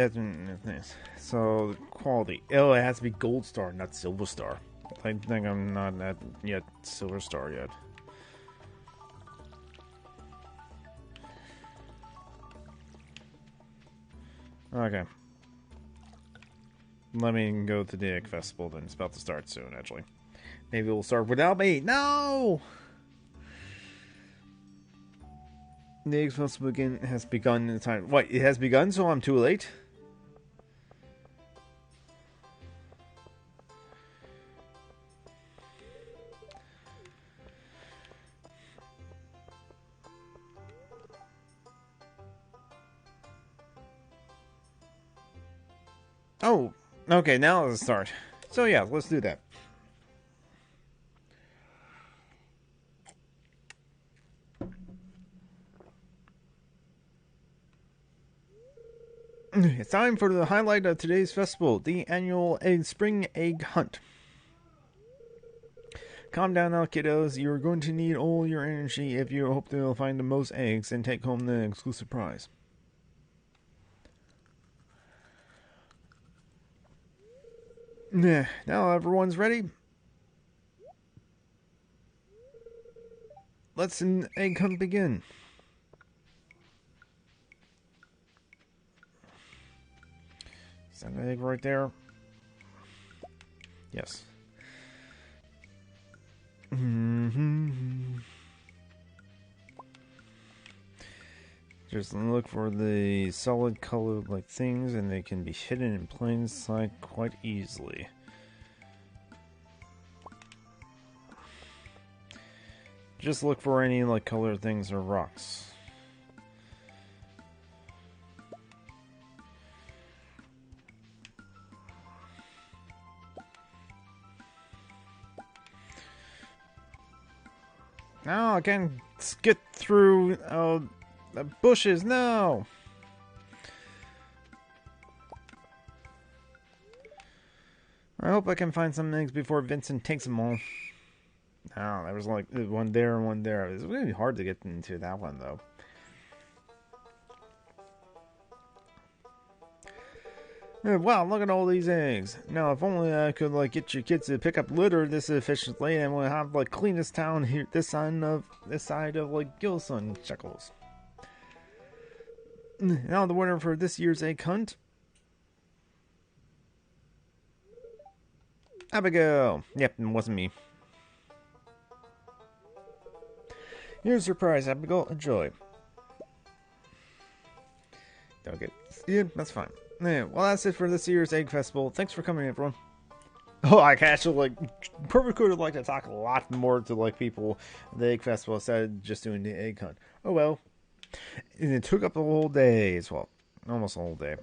So quality. Oh, it has to be gold star, not silver star. I think I'm not at yet silver star yet. Okay. Let me go to the egg festival then. It's about to start soon, actually. Maybe we'll start without me. No! The egg festival has begun in time. What? It has begun, so I'm too late? Oh, okay, now let's start. So yeah, let's do that. It's time for the highlight of today's festival, the annual spring egg hunt. Calm down now, kiddos. You're going to need all your energy if you hope to find the most eggs and take home the exclusive prize. Now everyone's ready. Let's an egg hunt begin. Is that an egg right there? Yes. Just look for the solid colored like things, and they can be hidden in plain sight quite easily. Just look for any like colored things or rocks. No, I can't get through the bushes. No. I hope I can find some eggs before Vincent takes them all. Oh, there was like one there and one there. It was really hard to get into that one, though. Wow, look at all these eggs. Now, if only I could like get your kids to pick up litter this efficiently, and we'll have like cleanest town here this side of like Gilson Chuckles. Now the winner for this year's egg hunt. Abigail. Yep, it wasn't me. Here's a surprise, Abigail. Enjoy. Don't get. Yeah, that's fine. Yeah, well, that's it for this year's Egg Festival. Thanks for coming, everyone. Oh, I actually Perfect could have liked to talk a lot more to like people at the Egg Festival instead of just doing the egg hunt. Oh well. And it took up the whole day as well, almost the whole day.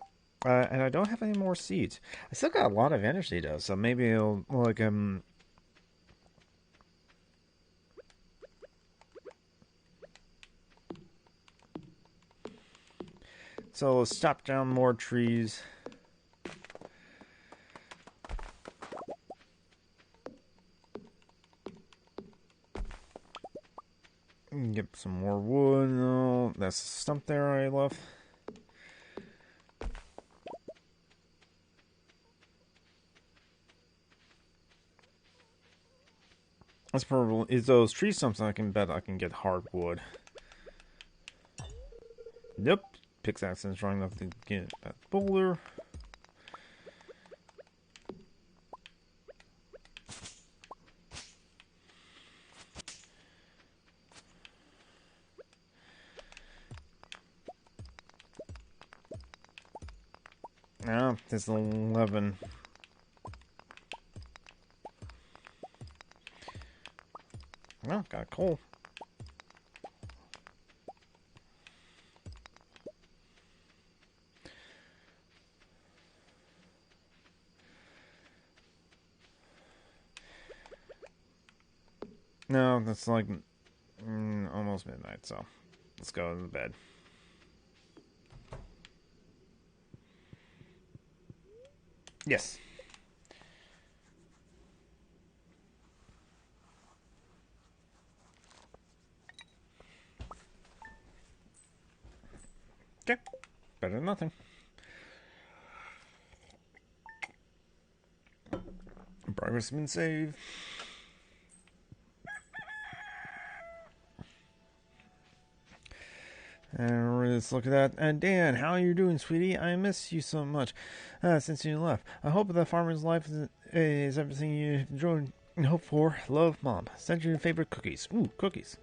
And I don't have any more seeds. I still got a lot of energy though, so maybe it'll like So let's chop down more trees. Get some more wood. No, that's a stump there I left. That's probably is those tree stumps. I can bet I can get hardwood. Nope. Pickaxe is strong enough to get that boulder. Ah, there's 11. Well, got coal. No, that's like almost midnight, so let's go to bed. Yes. Okay. Better than nothing. Progress has been saved. And let's look at that. And Dan, how are you doing, sweetie? I miss you so much since you left. I hope the farmer's life is everything you enjoy and hope for. Love, Mom. Send you your favorite cookies. Ooh, cookies.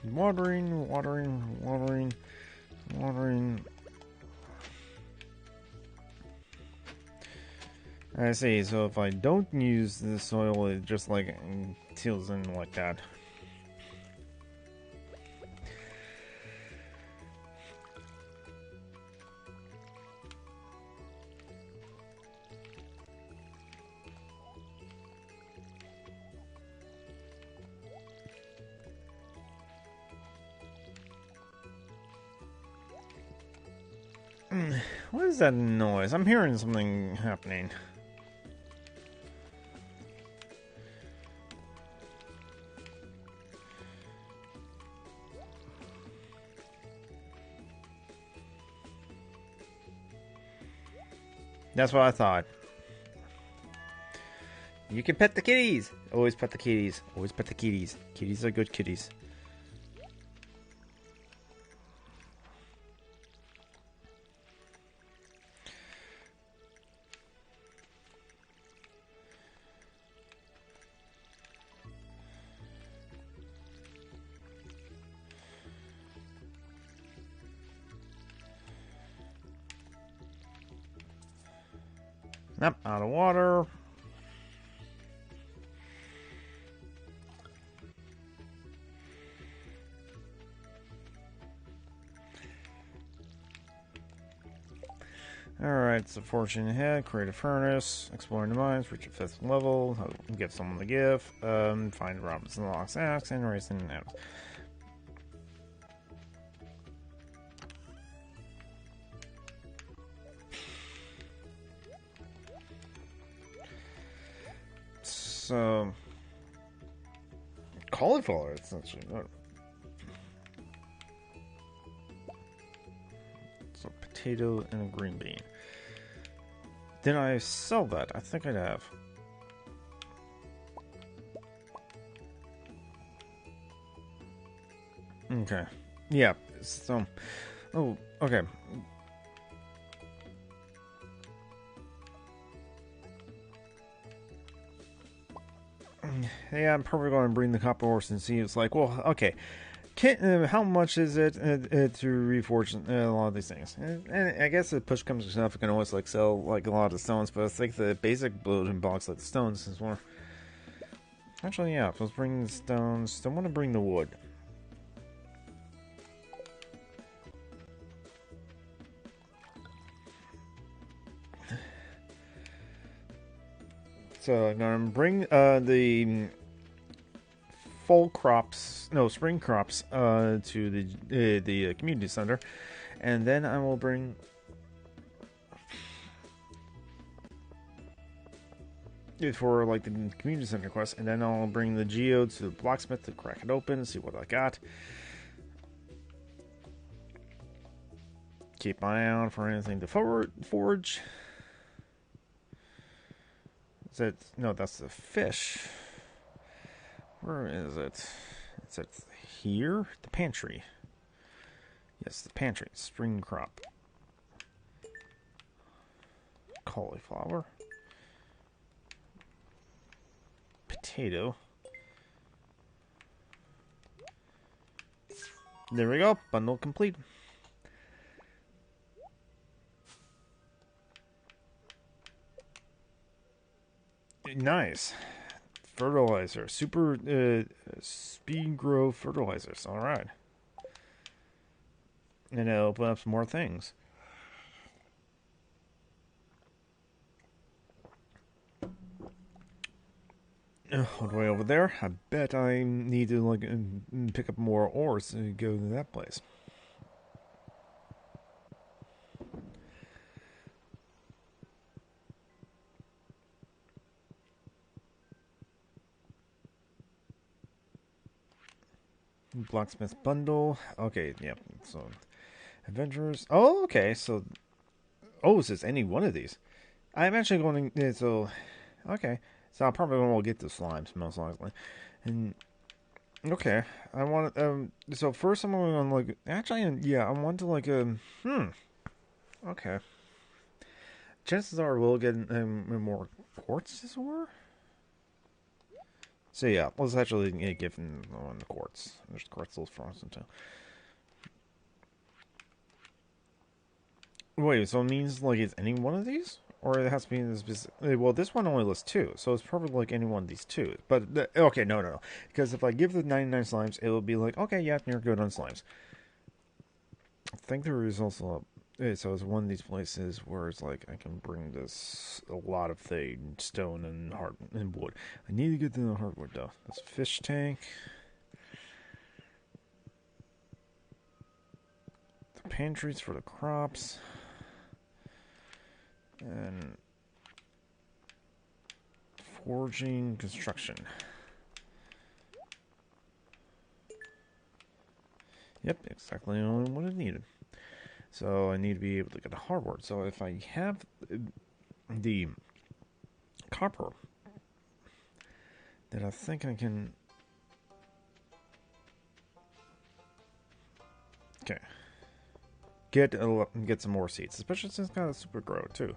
Watering, watering, watering, watering. I see, so if I don't use the soil, it just like tills in like that. What is that noise? I'm hearing something happening. That's what I thought. You can pet the kitties. Always pet the kitties. Always pet the kitties. Kitties are good kitties. Nope, out of water. Alright, so fortune ahead, create a furnace, exploring the mines, reach a 5th level, give someone the gift, find Robinson Lock's axe, and race an axe. So, cauliflower, essentially. potato, and a green bean. Did I sell that? I think I'd have. Okay. Yeah. So. Oh, okay. Yeah, I'm probably going to bring the copper horse and see. It's like, well, okay. How much is it to reforge a lot of these things? And I guess if push comes to shove, I can always like sell like a lot of stones. But I think the basic building blocks like the stones is more. Actually, yeah. Let's bring the stones. I want to bring the wood. So I'm gonna bring the fall crops, no, spring crops, to the community center, and then I will bring it for like the community center quest, and then I'll bring the geode to the blacksmith to crack it open, see what I got. Keep my eye out for anything to forge. Is it? No, that's the fish. Where is it? Is it here? The pantry. Yes, the pantry. Spring crop. Cauliflower. Potato. There we go. Bundle complete. Nice. Fertilizer. Super speed grow fertilizers. Alright. And it'll open up some more things. All the way over there. I bet I need to like pick up more ores to go to that place. Blacksmith bundle. Okay, yep. So, adventurers. Oh, okay. So, is this any one of these? I'm actually going to. So, okay. So I'm probably going to get the slimes most likely. And okay, I want. So first I'm going on like. Actually, yeah, I want to like. Okay. Chances are we'll get more quartz as well. So yeah, let's actually give him one the quartz. There's quartz frozen too. Wait, so it means like it's any one of these, or it has to be in this? Well, this one only lists 2, so it's probably like any one of these 2. But okay, no, because if I give the 99 slimes, it will be like okay, yeah, you're good on slimes. I think there is also so it's one of these places where it's like I can bring this a lot of things, stone and and wood. I need to get to the hardwood though. That's a fish tank. The pantries for the crops. And forging construction. Yep, exactly what I needed. So I need to be able to get the hardwood. So if I have the copper, then I think I can. Okay. Get some more seeds, especially since it's got a super grow too.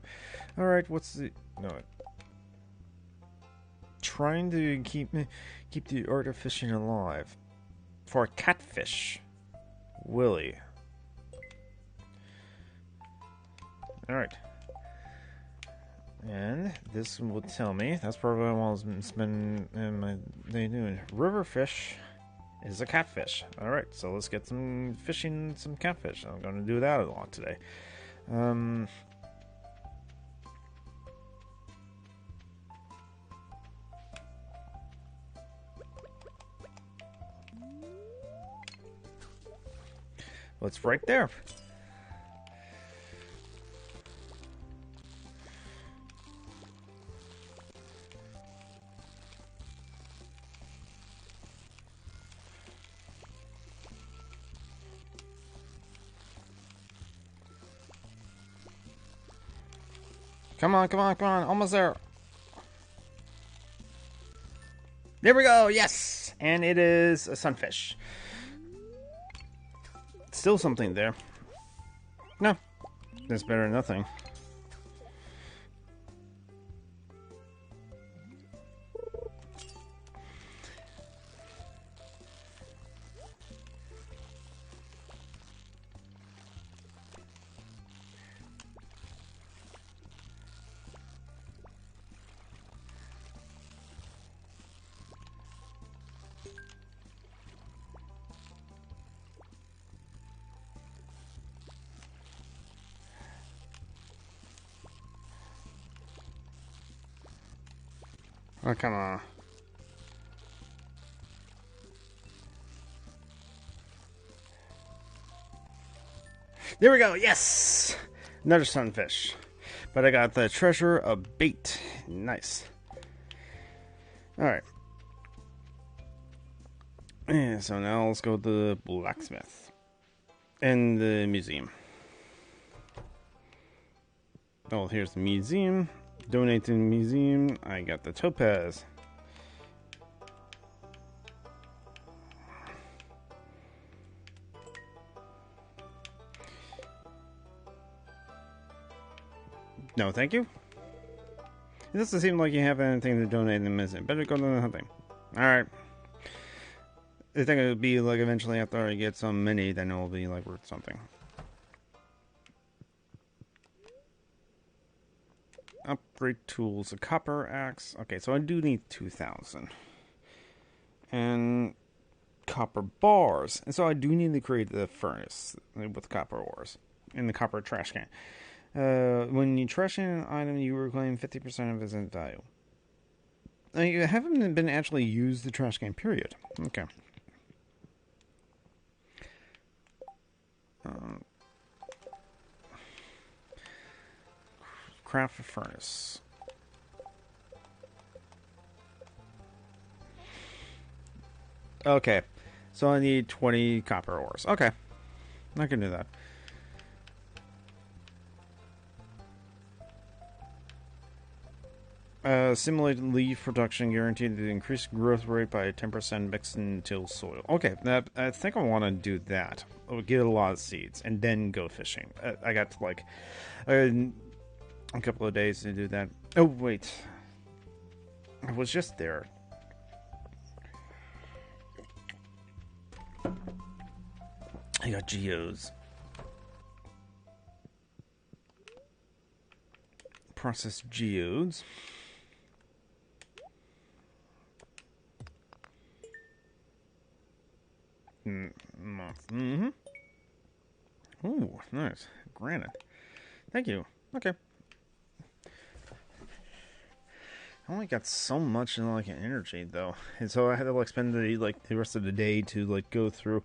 All right, what's the no? Trying to keep the art of fishing alive for a catfish, Willie. All right, and this will tell me that's probably what I want to spend my day doing. River fish is a catfish. All right, so let's get some fishing, some catfish. I'm going to do that a lot today. What's right there? Come on, come on, come on. Almost there. There we go. Yes. And it is a sunfish. Still something there. No. That's better than nothing. Oh, come on. There we go. Yes! Another sunfish. But I got the treasure of bait. Nice. Alright. And so now let's go to the blacksmith. And the museum. Oh, here's the museum. Donate to the museum. I got the topaz. No, thank you. It doesn't seem like you have anything to donate in the museum. Better go to the hunting. Alright. I think it would be like eventually after I get some mini, then it will be like worth something. Upgrade tools, a copper axe. Okay, so I do need 2,000. And copper bars. And so I do need to create the furnace with copper ores. And the copper trash can. When you trash in an item, you reclaim 50% of its value. You haven't been actually used the trash can, period. Okay. Craft a furnace. Okay. So I need 20 copper ores. Okay. I can do that. Simulated leaf production guaranteed to increase growth rate by 10% mixed into soil. Okay, I think I want to do that. I'll get a lot of seeds and then go fishing. I got like a couple of days to do that. Oh, wait. I was just there. I got geodes. Process geodes. Mm-hmm. Ooh, nice. Granite. Thank you. Okay. I only got so much in like energy though, and so I had to like spend the rest of the day to like go through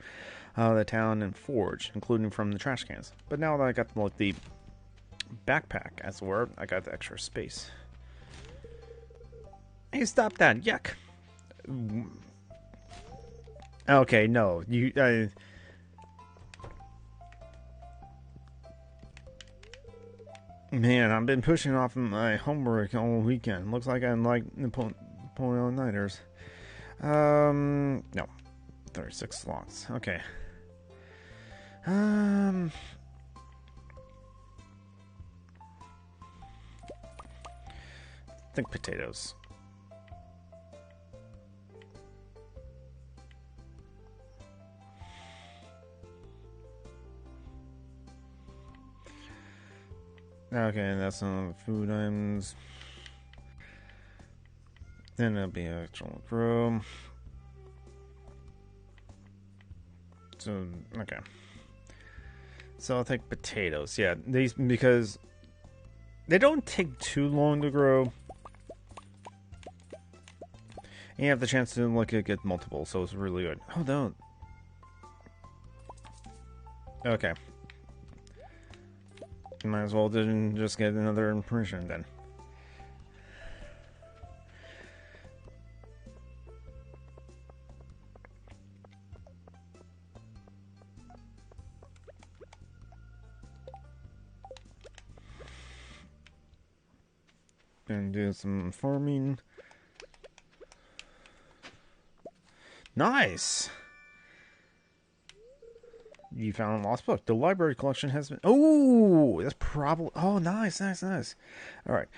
the town and forge, including from the trash cans. But now that I got like the backpack, as it were, I got the extra space. Hey, stop that! Yuck. Okay, no, you. Man, I've been pushing off my homework all weekend. Looks like I'm like Napoleon Nighters. No. 36 slots. Okay. I think potatoes. Okay, that's some food items. Then there'll be actual grow. So, okay. So I'll take potatoes. Yeah, these because they don't take too long to grow. And you have the chance to like get multiple, so it's really good. Oh no. Okay. Might as well just get another impression then. Gonna do some farming. Nice! You found a lost book. The library collection has been... Oh! That's probably... Oh, nice, nice, nice. Alright.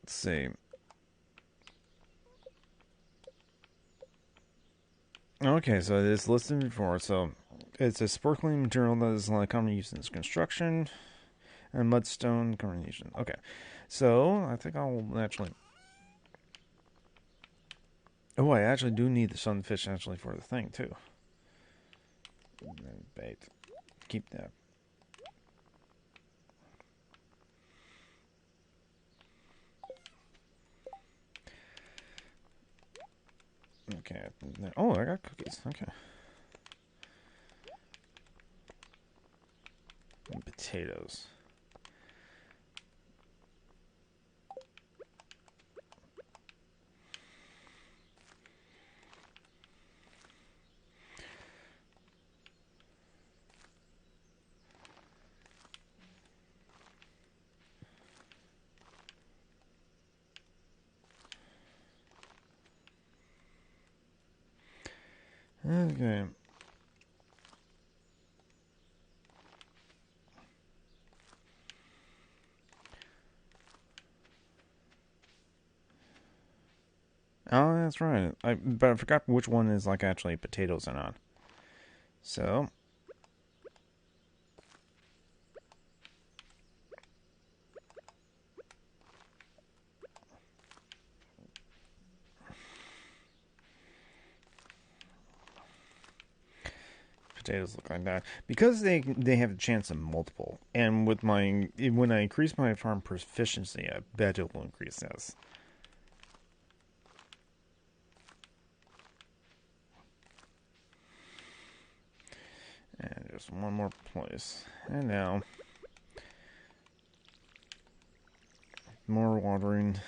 Let's see. Okay, so it is listed before, so... It's a sparkling material that is like commonly used in construction. And mudstone combination. Okay. So, I think I'll actually... Oh, I actually do need the sunfish actually for the thing, too. And bait. Keep that. Okay. Oh, I got cookies. Okay. And potatoes. Okay. Oh, that's right. But I forgot which one is like actually potatoes or not. So. Potatoes look like that because they have a chance of multiple, and with my when I increase my farm proficiency, I bet it will increase this. And just one more place, and now more watering.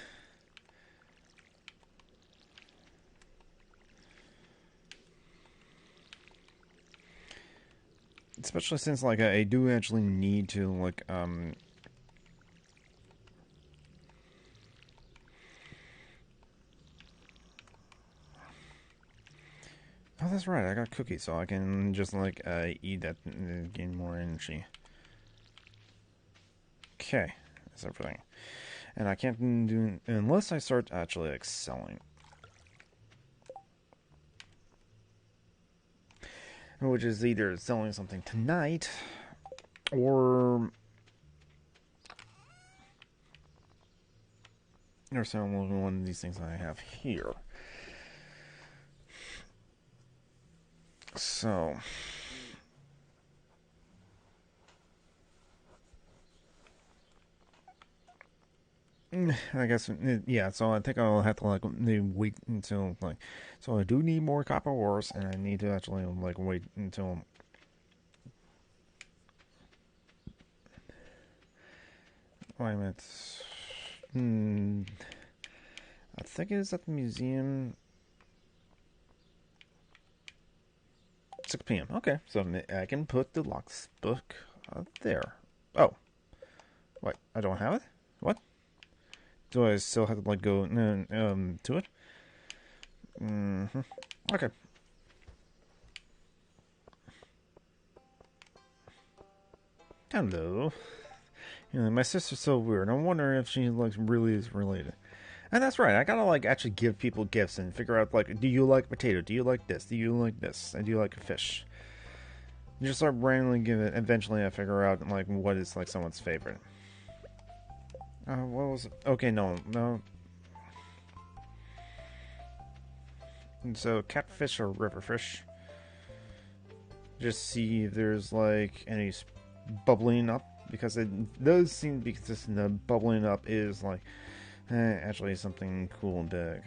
Especially since, like, I do actually need to, like, Oh, that's right, I got cookies, so I can just, like, eat that and gain more energy. Okay, that's everything. And I can't do... Unless I start actually, like, selling. Which is either selling something tonight, or selling one of these things that I have here. So... I guess, yeah, so I think I'll have to, like, wait until, like, so I do need more copper ores, and I need to actually, like, wait until, wait a minute, I think it is at the museum, 6 p.m., okay, so I can put the Locke's book there. Oh, what, I don't have it? What? Do I still have to, like, go, to it? Okay. Hello. You know, my sister's so weird. I'm wondering if she, like, really is related. And that's right. I gotta, like, actually give people gifts and figure out, like, do you like potato? Do you like this? Do you like this? And do you like a fish? You just start randomly give it. Eventually, I figure out, like, what is, like, someone's favorite. What was it? Okay, no. And so, catfish or riverfish. Just see if there's, like, any bubbling up. Because it does seem to be consistent that bubbling up is, like, actually something cool and big.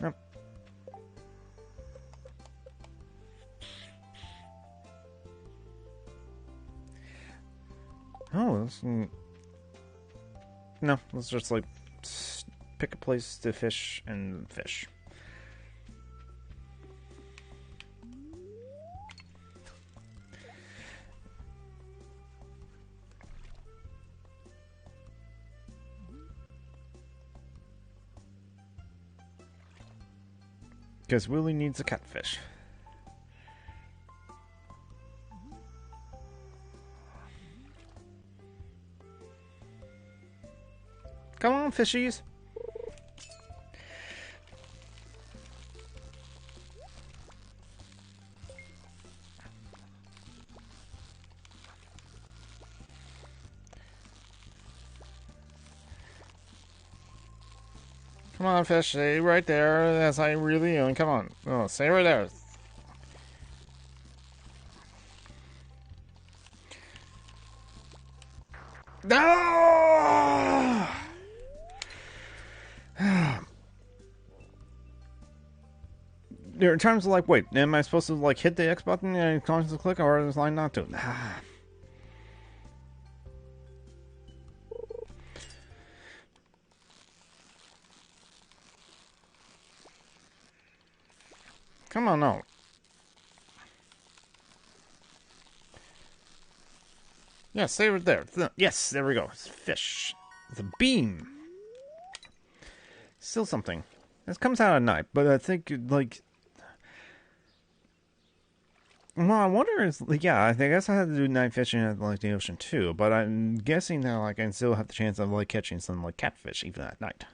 Nope. Oh, no, let's just, like, pick a place to fish and fish. Because Willie needs a catfish. Come on, fishies. Come on, fish, stay right there. That's how you really doing. Come on. Oh, stay right there. No! There are times like, wait, am I supposed to like hit the X button and constantly click, or is I not doing? Come on, no. Yeah, stay right there. Yes, there we go. It's fish. It's a beam. Still something. This comes out at night, but I think, like... Well, I wonder is... Like, yeah, I guess I had to do night fishing at, like, the ocean, too. But I'm guessing that, like, I still have the chance of, like, catching some, like, catfish even at night.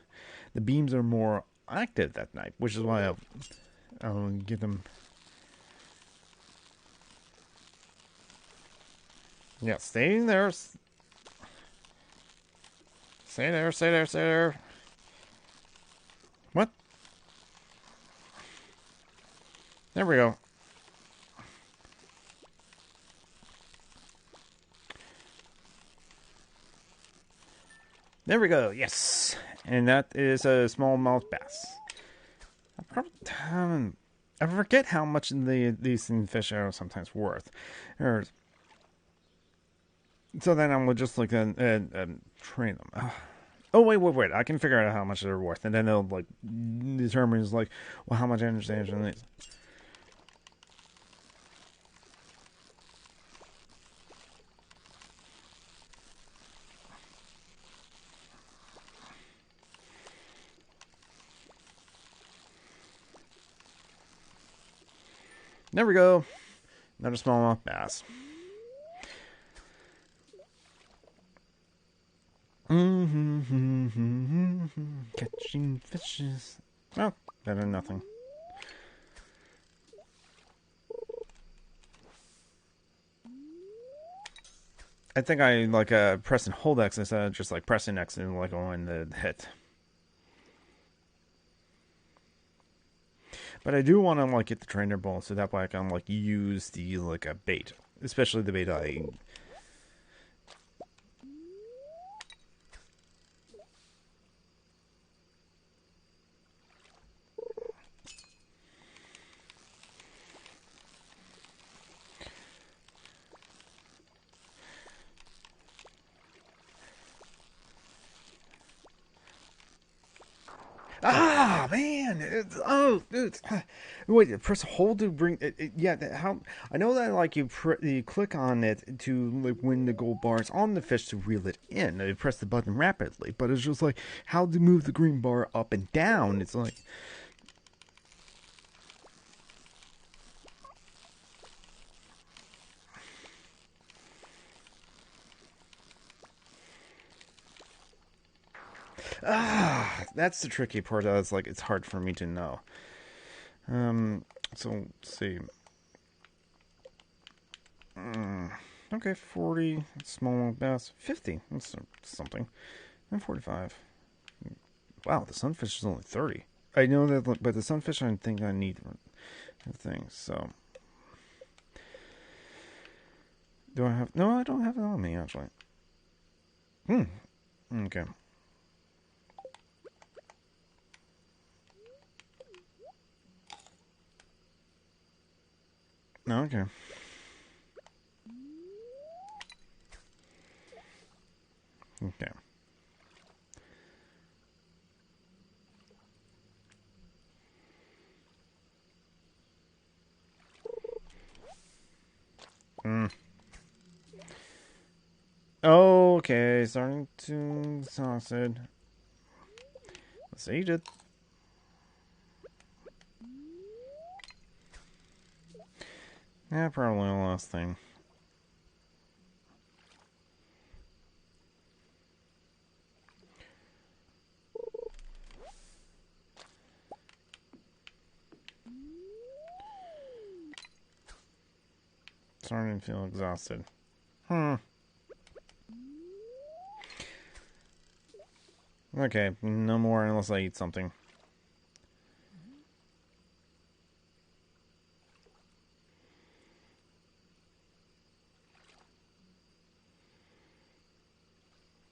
The beams are more active at night, which is why I'll get them... Yeah, stay there. Stay there, stay there, stay there. What? There we go. There we go, yes. And that is a smallmouth bass. I forget how much these fish are sometimes worth. So then I will just like train them. Oh wait! I can figure out how much they're worth, and then they'll like determine like, well, how much energy they need. There we go. Another smallmouth bass. Catching fishes. Oh, better than nothing. I think I like press and hold X instead of just like pressing X and like on the hit. But I do want to like get the trainer ball so that way I can like use the like a bait, especially the bait I. Ah, man! Dude. Wait, press hold to bring it. Yeah, how I know that like you click on it to like when the gold bar is on the fish to reel it in. You press the button rapidly, but it's just like how to move the green bar up and down. It's like. That's the tricky part. That's like it's hard for me to know. So let's see. Okay, 40 small bass, 50. That's something, and 45. Wow, the sunfish is only 30. I know that, but the sunfish I think I need things. So, do I have? No, I don't have it on me actually. Okay. Okay. Okay. Okay, starting to sausage. Let's eat it. Yeah, probably the last thing. Starting to feel exhausted. Okay, no more unless I eat something.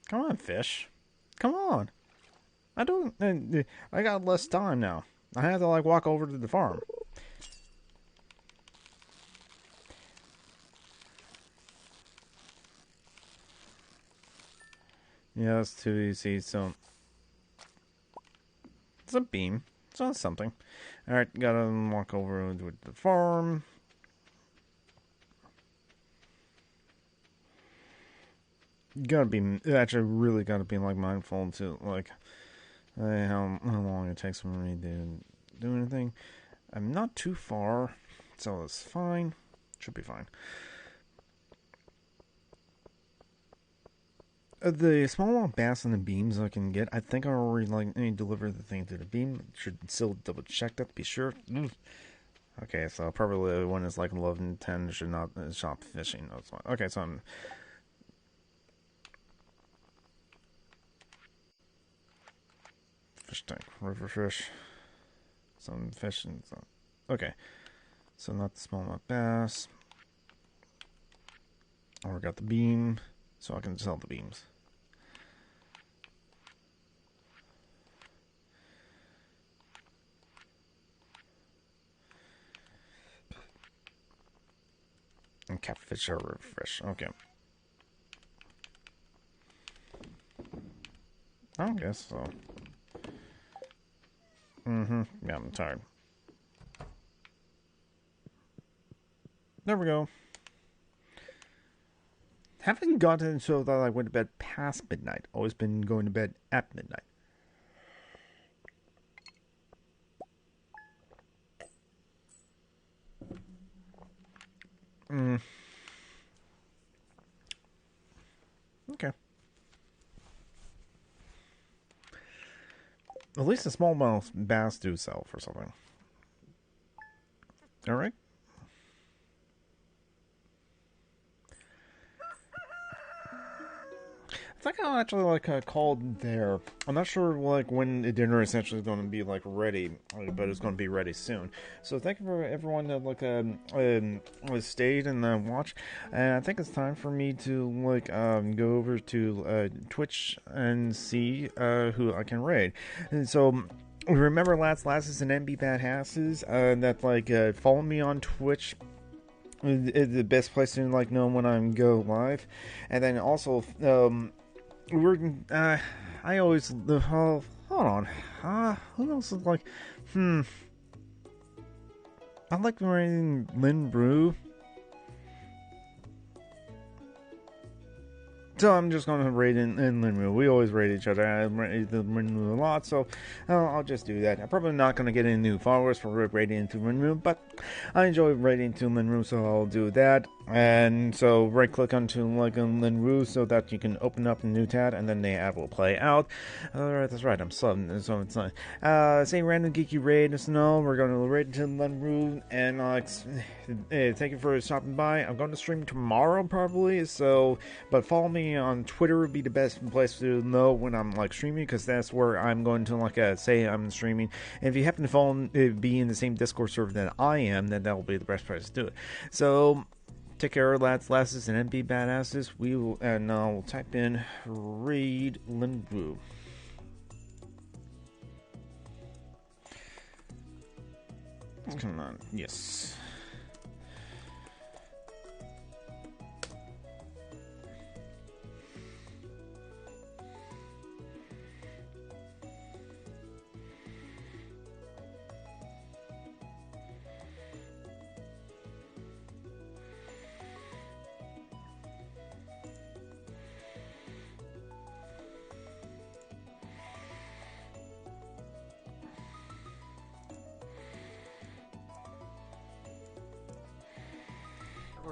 Come on, fish. Come on. I don't. I got less time now. I have to like walk over to the farm. Yeah, that's too easy. So it's a beam. So that's something. All right, gotta walk over to the farm. Gotta be actually really gotta be like mindful to like how long it takes for me to do anything. I'm not too far, so it's fine. Should be fine. The small amount bass and the beams I can get, I think I already like deliver the thing to the beam. Should still double check that to be sure. Okay, so probably when it's like 11, 10, should not stop fishing. That's fine. Okay, so I'm fish tank, river fish, some fish and some. Okay, so not the smallmouth bass. Oh, we got the beam, so I can sell the beams. And catfish or river fish. Okay. I guess so. Yeah, I'm tired. There we go. Haven't gotten so that I went to bed past midnight. Always been going to bed at midnight. Okay. At least the smallmouth bass do sell for something. All right. I think I'll actually like called there. I'm not sure like when the dinner is actually going to be like ready, but it's going to be ready soon. So thank you for everyone that stayed and watched. And I think it's time for me to go over to Twitch and see who I can raid. And so. Remember Lasses and MB Badasses that follow me on Twitch is the best place to know when I go live, and then also we're I always hold on who else is I like wearing Lynn Brew. So I'm just going to raid in Linmu. We always raid each other. I raid the Linmu a lot, so I'll just do that. I'm probably not going to get any new followers for raiding into Linmu, but I enjoy raiding to Linmu, so I'll do that. And so right click onto Linmu so that you can open up a new tab, and then the ad will play out. Alright, that's right, I'm subbing, so it's not. Say random geeky raid, just know we're going to raid to Linmu, and thank you for stopping by. I'm going to stream tomorrow probably, so but follow me on Twitter would be the best place to know when I'm streaming, because that's where I'm going to say I'm streaming. And if you happen to be in the same Discord server that I am, then that will be the best place to do it. So take care, lads, lasses, and MB badasses. We will, and we'll type in Raid Linbu. Come on, yes.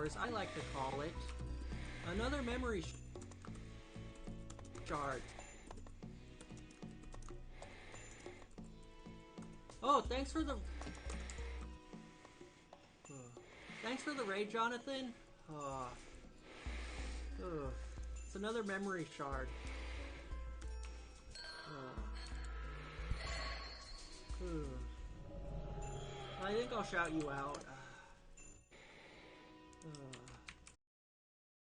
or as I like to call it, another memory shard. Oh, thanks for the raid, Jonathan. It's another memory shard. I think I'll shout you out.